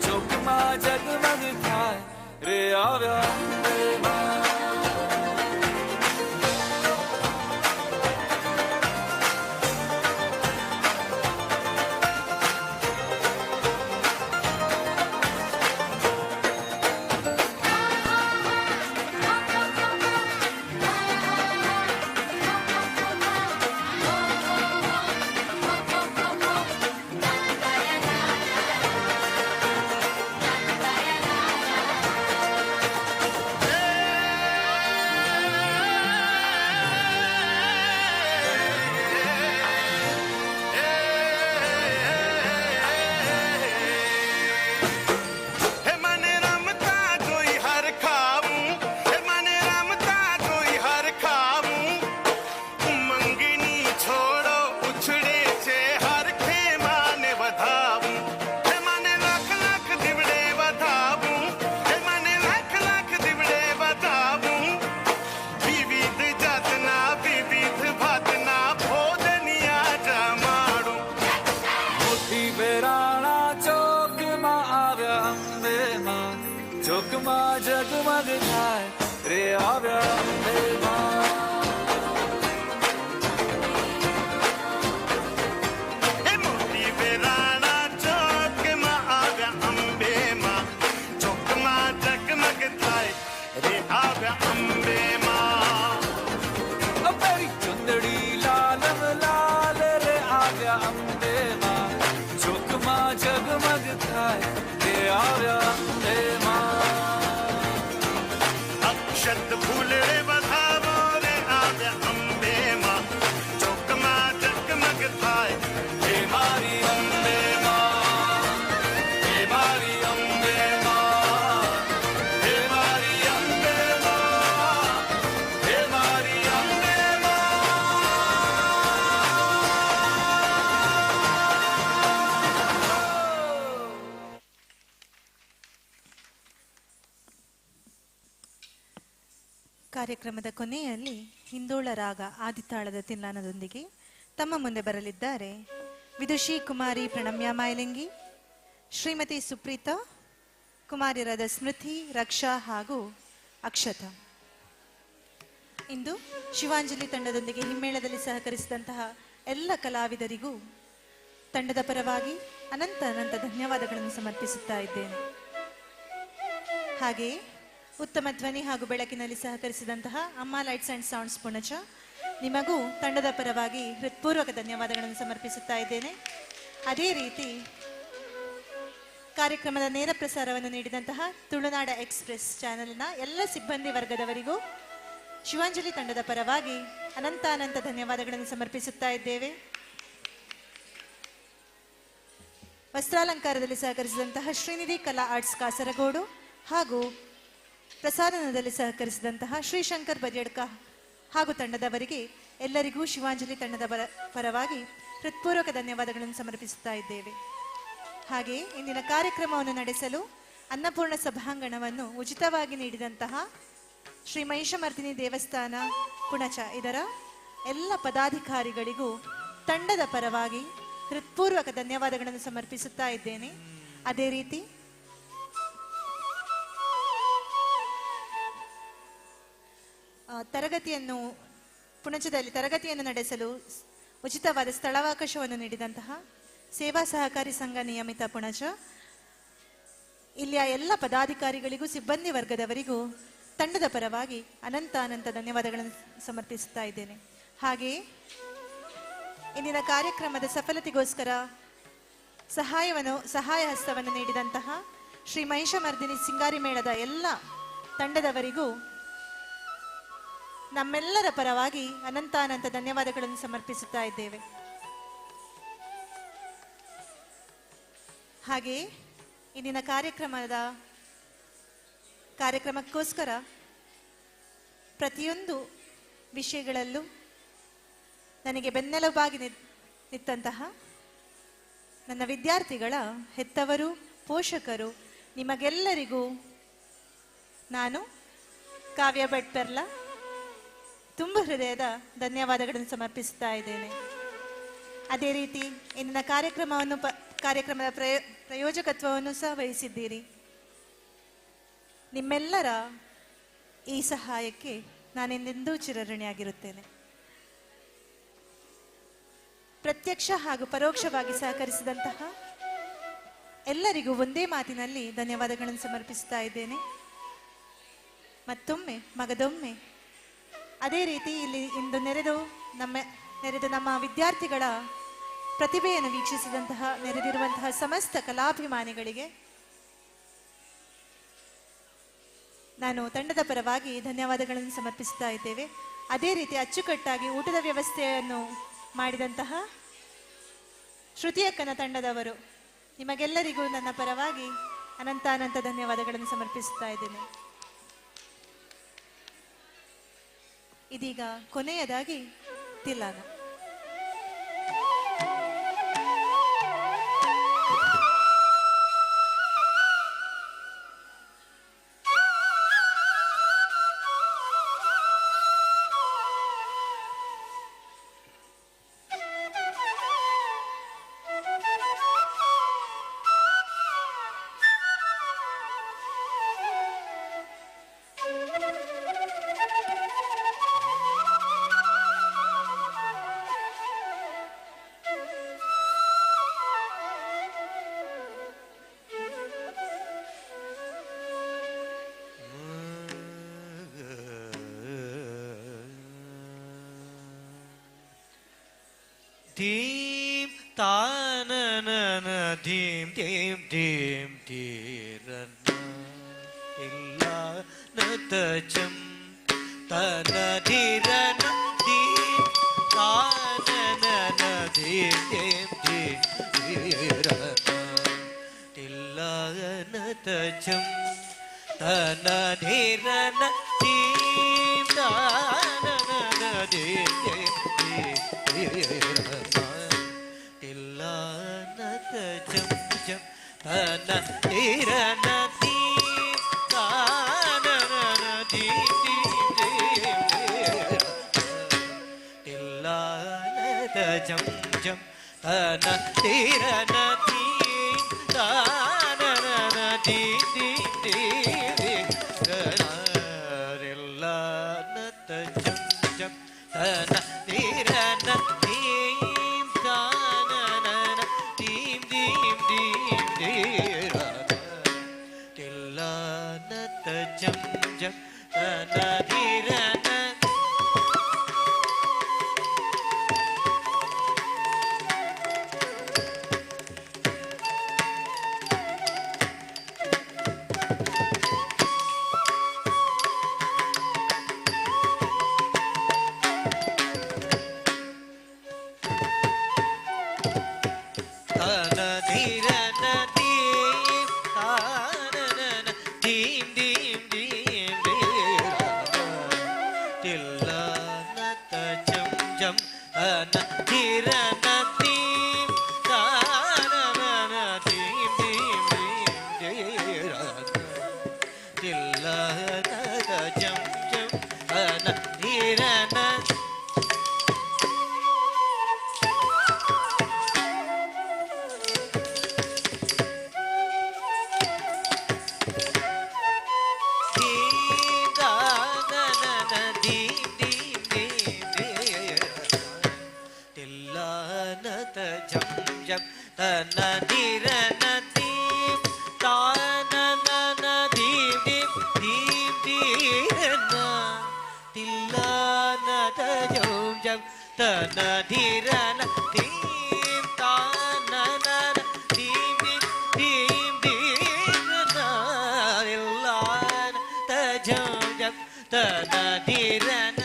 जोकमा जगमग थाय रे आव्या अंबेमा जोकमा जगमग थाय रे आव्या अंबेमा मोती बेराणा जोकमा आव्या अंबेमा जोकमा जगमग थाय रे आव्या अंबेमा अबरी चुंदड़ी लाल लाल रे आव्या अंबेमा जोकमा जगमग थाय रे आव्या अंबेमा अक्षत फूलड़े बधावो रे आव्या अंबेमा जोकमा जगमग थाय हे मारी अंबेमा हे मारी अंबेमा हे मारी अंबेमा हे मारी अंबेमा ಕಾರ್ಯಕ್ರಮದ ಕೊನೆಯಲ್ಲಿ ಹಿಂದೋಳ ರಾಗ ಆದಿತಾಳದ ತಿಲ್ಲಾನದೊಂದಿಗೆ ತಮ್ಮ ಮುಂದೆ ಬರಲಿದ್ದಾರೆ ವಿದುಷಿ ಕುಮಾರಿ ಪ್ರಣಮ್ಯ ಮಾಯಲಿಂಗಿ, ಶ್ರೀಮತಿ ಸುಪ್ರೀತಾ, ಕುಮಾರಿಯರಾದ ಸ್ಮೃತಿ, ರಕ್ಷಾ ಹಾಗೂ ಅಕ್ಷತಾ. ಇಂದು ಶಿವಾಂಜಲಿ ತಂಡದೊಂದಿಗೆ ಹಿಮ್ಮೇಳದಲ್ಲಿ ಸಹಕರಿಸಿದಂತಹ ಎಲ್ಲ ಕಲಾವಿದರಿಗೂ ತಂಡದ ಪರವಾಗಿ ಅನಂತ ಅನಂತ ಧನ್ಯವಾದಗಳನ್ನು ಸಮರ್ಪಿಸುತ್ತಾ ಇದ್ದೇನೆ. ಹಾಗೆಯೇ ಉತ್ತಮ ಧ್ವನಿ ಹಾಗೂ ಬೆಳಕಿನಲ್ಲಿ ಸಹಕರಿಸಿದಂತಹ ಅಮ್ಮ ಲೈಟ್ಸ್ ಅಂಡ್ ಸೌಂಡ್ಸ್ ಪುಣಚ, ನಿಮಗೂ ತಂಡದ ಪರವಾಗಿ ಹೃತ್ಪೂರ್ವಕ ಧನ್ಯವಾದಗಳನ್ನು ಸಮರ್ಪಿಸುತ್ತಾ ಇದ್ದೇನೆ. ಅದೇ ರೀತಿ ಕಾರ್ಯಕ್ರಮದ ನೇರ ಪ್ರಸಾರವನ್ನು ನೀಡಿದಂತಹ ತುಳುನಾಡ ಎಕ್ಸ್ಪ್ರೆಸ್ ಚಾನೆಲ್ನ ಎಲ್ಲ ಸಿಬ್ಬಂದಿ ವರ್ಗದವರಿಗೂ ಶಿವಾಂಜಲಿ ತಂಡದ ಪರವಾಗಿ ಅನಂತ ಅನಂತ ಧನ್ಯವಾದಗಳನ್ನು ಸಮರ್ಪಿಸುತ್ತಾ ಇದ್ದೇವೆ. ವಸ್ತ್ರಾಲಂಕಾರದಲ್ಲಿ ಸಹಕರಿಸಿದಂತಹ ಶ್ರೀನಿಧಿ ಕಲಾ ಆರ್ಟ್ಸ್ ಕಾಸರಗೋಡು ಹಾಗೂ ಪ್ರಸಾದನದಲ್ಲಿ ಸಹಕರಿಸಿದಂತಹ ಶ್ರೀಶಂಕರ್ ಬದಿಯಡ್ಕ ಹಾಗೂ ತಂಡದವರಿಗೆ ಎಲ್ಲರಿಗೂ ಶಿವಾಂಜಲಿ ತಂಡದ ಪರವಾಗಿ ಹೃತ್ಪೂರ್ವಕ ಧನ್ಯವಾದಗಳನ್ನು ಸಮರ್ಪಿಸುತ್ತಾ ಇದ್ದೇವೆ. ಹಾಗೆ ಇಂದಿನ ಕಾರ್ಯಕ್ರಮವನ್ನು ನಡೆಸಲು ಅನ್ನಪೂರ್ಣ ಸಭಾಂಗಣವನ್ನು ಉಚಿತವಾಗಿ ನೀಡಿದಂತಹ ಶ್ರೀ ಮಹಿಷಮರ್ದಿನಿ ದೇವಸ್ಥಾನ ಪುಣಚ ಇದರ ಎಲ್ಲ ಪದಾಧಿಕಾರಿಗಳಿಗೂ ತಂಡದ ಪರವಾಗಿ ಹೃತ್ಪೂರ್ವಕ ಧನ್ಯವಾದಗಳನ್ನು ಸಮರ್ಪಿಸುತ್ತಾ ಇದ್ದೇನೆ. ಅದೇ ರೀತಿ ಪುಣಚದಲ್ಲಿ ತರಗತಿಯನ್ನು ನಡೆಸಲು ಉಚಿತವಾದ ಸ್ಥಳಾವಕಾಶವನ್ನು ನೀಡಿದಂತಹ ಸೇವಾ ಸಹಕಾರಿ ಸಂಘ ನಿಯಮಿತ ಪುಣಚ ಇಲ್ಲಿಯ ಎಲ್ಲ ಪದಾಧಿಕಾರಿಗಳಿಗೂ ಸಿಬ್ಬಂದಿ ವರ್ಗದವರಿಗೂ ತಂಡದ ಪರವಾಗಿ ಅನಂತ ಅನಂತ ಧನ್ಯವಾದಗಳನ್ನು ಸಮರ್ಪಿಸುತ್ತಾ ಇದ್ದೇನೆ. ಹಾಗೆಯೇ ಇಂದಿನ ಕಾರ್ಯಕ್ರಮದ ಸಫಲತೆಗೋಸ್ಕರ ಸಹಾಯ ಹಸ್ತವನ್ನು ನೀಡಿದಂತಹ ಶ್ರೀ ಮಹಿಷಮರ್ದಿನಿ ಸಿಂಗಾರಿ ಮೇಳದ ಎಲ್ಲ ತಂಡದವರಿಗೂ ನಮ್ಮೆಲ್ಲರ ಪರವಾಗಿ ಅನಂತ ಅನಂತ ಧನ್ಯವಾದಗಳನ್ನು ಸಮರ್ಪಿಸುತ್ತಾ ಇದ್ದೇವೆ. ಹಾಗೆಯೇ ಇಂದಿನ ಕಾರ್ಯಕ್ರಮಕ್ಕೋಸ್ಕರ ಪ್ರತಿಯೊಂದು ವಿಷಯಗಳಲ್ಲೂ ನನಗೆ ಬೆನ್ನೆಲುಬಾಗಿ ನಿಂತಹ ನನ್ನ ವಿದ್ಯಾರ್ಥಿಗಳ ಹೆತ್ತವರು, ಪೋಷಕರು, ನಿಮಗೆಲ್ಲರಿಗೂ ನಾನು ಕಾವ್ಯ ಭಟ್ ಪೆರ್ಲಾ ತುಂಬ ಹೃದಯದ ಧನ್ಯವಾದಗಳನ್ನು ಸಮರ್ಪಿಸ್ತಾ ಇದ್ದೇನೆ. ಅದೇ ರೀತಿ ಇಂದಿನ ಕಾರ್ಯಕ್ರಮದ ಪ್ರಯೋಜಕತ್ವವನ್ನು ಸಹ ವಹಿಸಿದ್ದೀರಿ. ನಿಮ್ಮೆಲ್ಲರ ಈ ಸಹಾಯಕ್ಕೆ ನಾನೆಂದೆಂದೂ ಚಿರಋಣಿಯಾಗಿರುತ್ತೇನೆ. ಪ್ರತ್ಯಕ್ಷ ಹಾಗೂ ಪರೋಕ್ಷವಾಗಿ ಸಹಕರಿಸಿದಂತಹ ಎಲ್ಲರಿಗೂ ಒಂದೇ ಮಾತಿನಲ್ಲಿ ಧನ್ಯವಾದಗಳನ್ನು ಸಮರ್ಪಿಸ್ತಾ ಇದ್ದೇನೆ. ಮತ್ತೊಮ್ಮೆ ಮಗದೊಮ್ಮೆ ಅದೇ ರೀತಿ ಇಲ್ಲಿ ಇಂದು ನೆರೆದು ನಮ್ಮ ವಿದ್ಯಾರ್ಥಿಗಳ ಪ್ರತಿಭೆಯನ್ನು ನೆರೆದಿರುವಂತಹ ಸಮಸ್ತ ಕಲಾಭಿಮಾನಿಗಳಿಗೆ ನಾನು ತಂಡದ ಪರವಾಗಿ ಧನ್ಯವಾದಗಳನ್ನು ಸಮರ್ಪಿಸ್ತಾ ಇದ್ದೇವೆ. ಅದೇ ರೀತಿ ಅಚ್ಚುಕಟ್ಟಾಗಿ ಊಟದ ವ್ಯವಸ್ಥೆಯನ್ನು ಮಾಡಿದಂತಹ ಶ್ರುತಿಯಕ್ಕನ ತಂಡದವರು ನಿಮಗೆಲ್ಲರಿಗೂ ನನ್ನ ಪರವಾಗಿ ಅನಂತ ಧನ್ಯವಾದಗಳನ್ನು ಸಮರ್ಪಿಸ್ತಾ ಇದ್ದೇನೆ. ಇದೀಗ ಕೊನೆಯದಾಗಿ ತಿಲಾನ. ಧೀಂ ತಾನನನ ಧೀಂ ಧೀಂ ಧೀಂ ಧೀರನ ಇಲ್ಲ ನತಜಂ ತನ ಧೀರನ ಧೀಂ ತಾನನನ ಧೀಂ ಧೀಂ ಧೀಂ ಧೀರನ ಇಲ್ಲ ನತಜಂ ತನ ಧೀರನ ಧೀಂ ತಾನನನ ಧೀಂ ಧೀಂ ತಿಲ್ಲನತ ಜಂ ಜಂ ತನ ತೀರನ ತೀರನ ತಿಲ್ಲನತ ಜಂ ಜಂ ತನ ತೀರನ ತೀರನ ತೀ ತಿಲ್ಲನತ ಜಂ ಜಂ ತನ ತೀರನ ತೀಂ ತಾನನ ತೀಂ ದೀಂ ದೀಂ ದೀರನ ತಿಲ್ಲನತ ಜಂ ಜಂ ತನ ಧೀರನ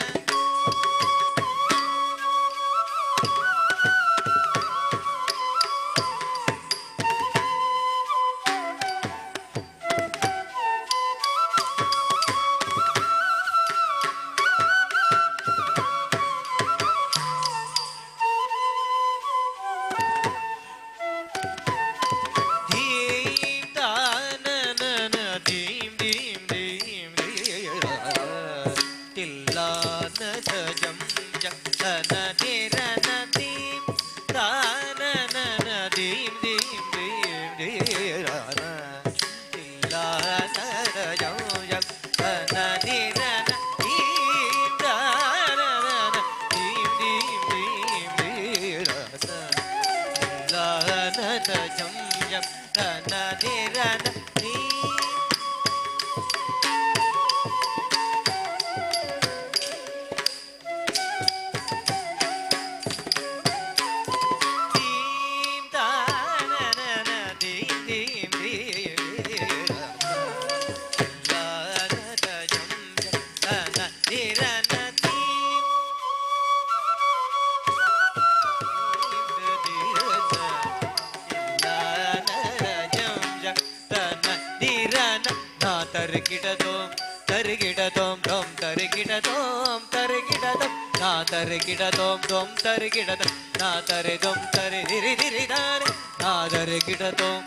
ತರಿಗಿಡದೋಂ ತರಿಗಿಡದೋಂ ದೋಂ ತರಿಗಿಡದೋಂ ತರಿಗಿಡದೋಂ ನಾ ತರಿಗಿಡದೋಂ ದೋಂ ತರಿಗಿಡದೋಂ ನಾ ತರಿದೋಂ ತರಿ ದಿರಿ ದಿರಿ ದಾರೆ ನಾ ತರಿಗಿಡದೋಂ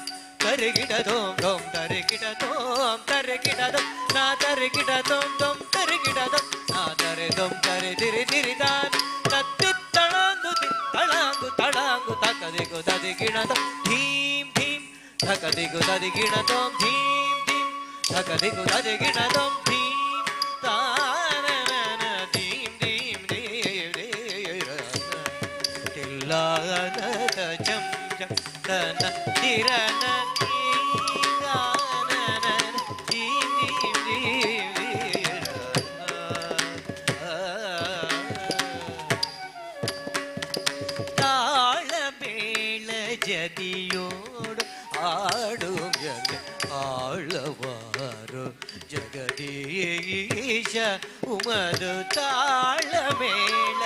ತರಿಗಿಡದೋಂ ದೋಂ ತರಿಗಿಡದೋಂ ತರಿಗಿಡದೋಂ ನಾ ತರಿಗಿಡದೋಂ ದೋಂ ತರಿಗಿಡದೋಂ ನಾ ತರಿದೋಂ ತರಿ ದಿರಿ ದಿರಿ ದಾರೆ ತತ್ತಿತ್ತಳಾಂಗು ತಿತ್ತಳಾಂಗು ತಳಾಂಗು ತಕದಿಗು ತದಿಗಿಡದೋಂ ಧೀಂ ಧೀಂ ತಕದಿಗು ತದಿಗಿಡದೋಂ ಧೀಂ ಧೀಂ ತಕದಿಗು ತದಿಗಿಡದೋಂ ಧೀಂ ತಾನನ ಧೀಂ ಧೀಂ ಧೀಂ ತಿಲ್ಲಾನದ ಜಂ ಜಂ ತನ ತಿರನ ಜದಿಯೋಡು ಆಡುಂ ಜಗ ಆಳವಾರು ಜಗದೀಶ ಉಮದು ತಾಳಮೇಳ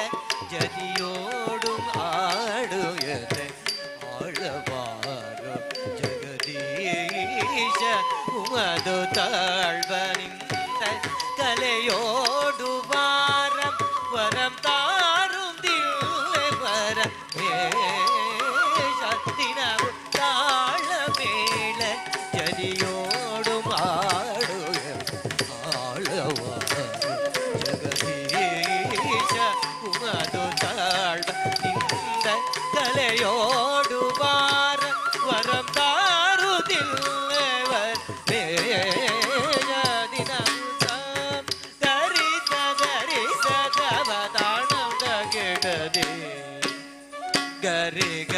ಜದಿಯೋಡು ಆಡುಯತೆ ಆಳವಾರು ಜಗದೀಶ ಉಮದು ತಾಳ್ವನಿಂದ ಕಲೆಯೋಡು ವಾರಂ ವರಂ ತಾರುಂ ದಿಲ್ಲೆ ವರ ದಿನವು ತಾಳಮೇಳ ಜದಿಯೋಡು ಮಾಡು ಆಳವಾರು ಜಗದೀಶ ಉಮದು ತಾಳ್ವ ನಿಂದ ಕಲೆಯೋಡು ವಾರ ವರಂ ತಾರುದಿಲ್ಲವರ್ ದಿನ ಗರಿಸ ದವತಾಣಂ ತಗೆಡದೆ ಗರಿ ಗ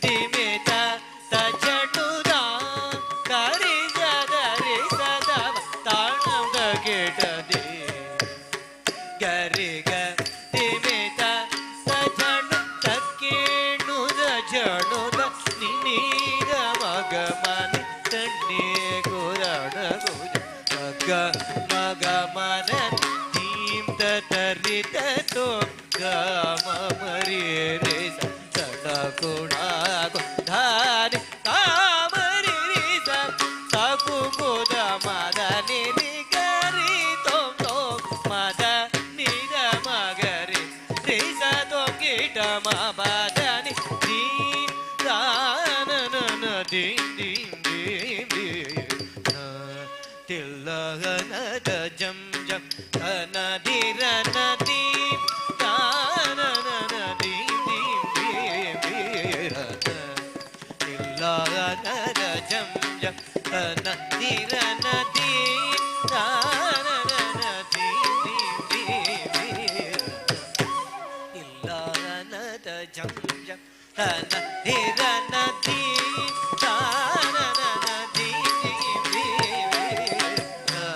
ತಿಮಿತ ತಚಟುದ ಗರಿ ಗರಿ ಸದವ ತಾಣಂ ತಗೆಡದೆ ಗರಿ ಗ ತಿಮಿತ ತಚಟು ತಕ್ಕೇಣುದ ಜಣುದ ನಿನೀಗ ಮಗ ಮನ ತಣ್ಣೆ ಗುರಣ ಗುಜ ಮಗ ಮಗ ಮನ ಧೀಂ ತರಿತ ತೋ ಗಮ ಮರಿ ರೇ ಸಡ ಗುಣ ಧಾರಿ ಕಾಮರಿ ರಿ ಸಾಕು ಮುದ ಮದ ನಿನಿ ಗರಿ ತೋಂ ತೋಂ ಮದ ನಿದ ಮಗರಿ ರಿ ಸದೋ ಗಿಟ ಮಬದನಿ ಧೀಂ ದಾನನ ಧೀಂ ಧೀಂ ಧೀಂ ಧೀಂ ತಿಲ್ಲಗನದ ಜಂ ಜಂ ಅನದಿರನ ಧೀಂ ದಾನನ ಧೀಂ ಧೀಂ ಧೀಂ ಧೀಂ ತಿಲ್ಲಗನದ ಜಂ ಜಂ ಅನದಿರನ ಧೀಂ ದಾನನ ಧೀಂ ಧೀಂ ಧೀಂ ತಿಲ್ಲಗನದ ಜಂ ಜಂ ಅನದಿರನ ಧೀಂ ದಾನನ ಧೀಂ ಧೀಂ ಧೀಂ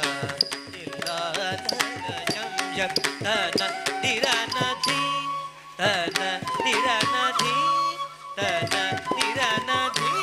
ತಿಲ್ಲಗನದ ಜಂ ಜಂ ಅನದಿರನ ಧೀಂ ಅನದಿರನ ಧೀಂ ಅನದಿರನ ಧೀಂ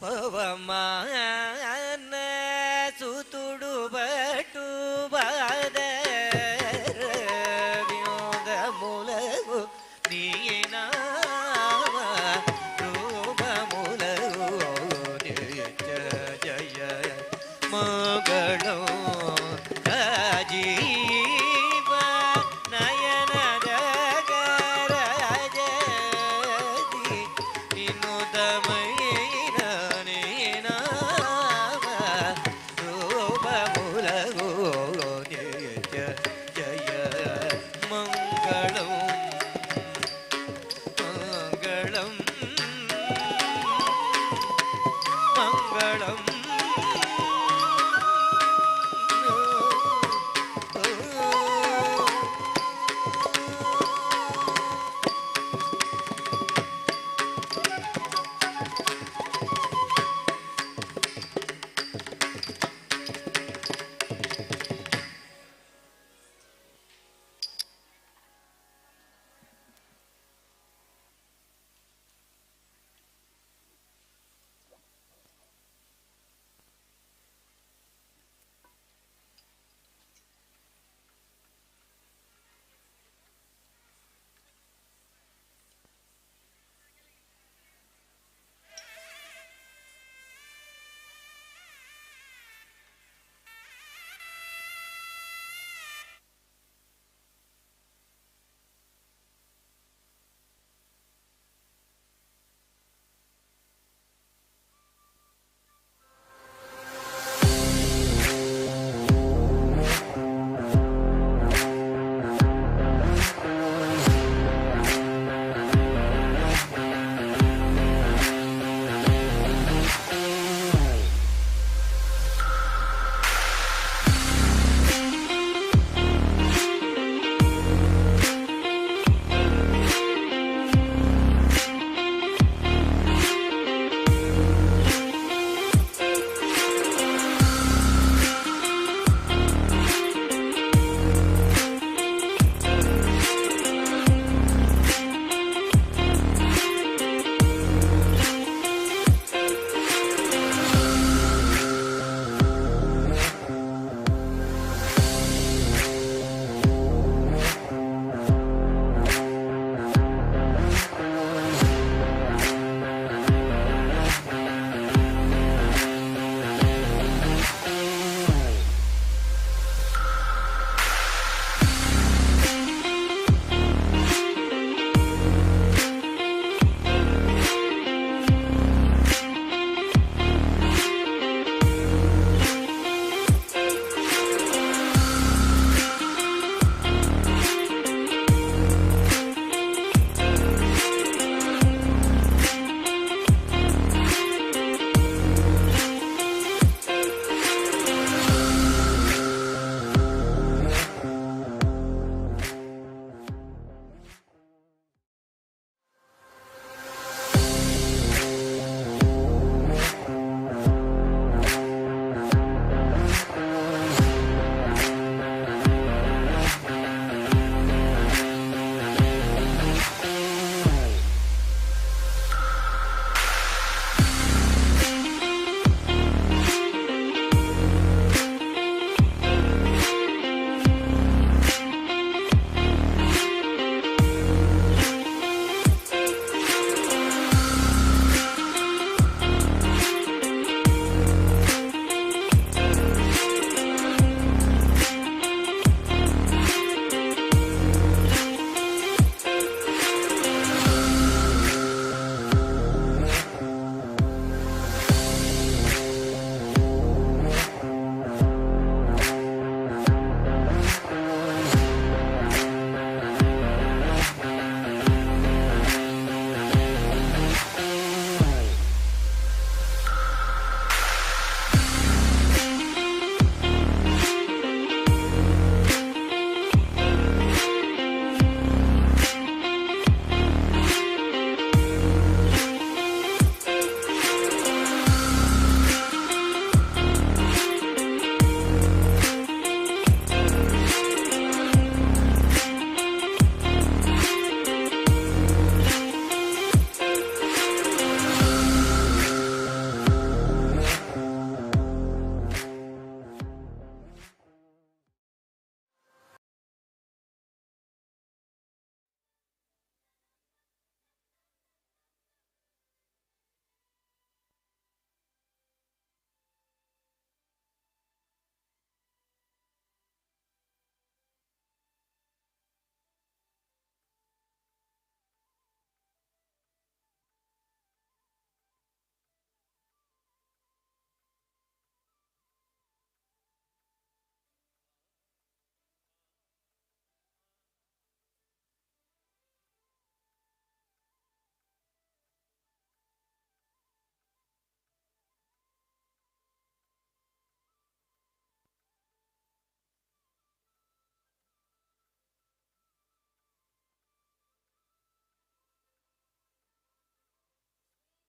ಪವಮಾನ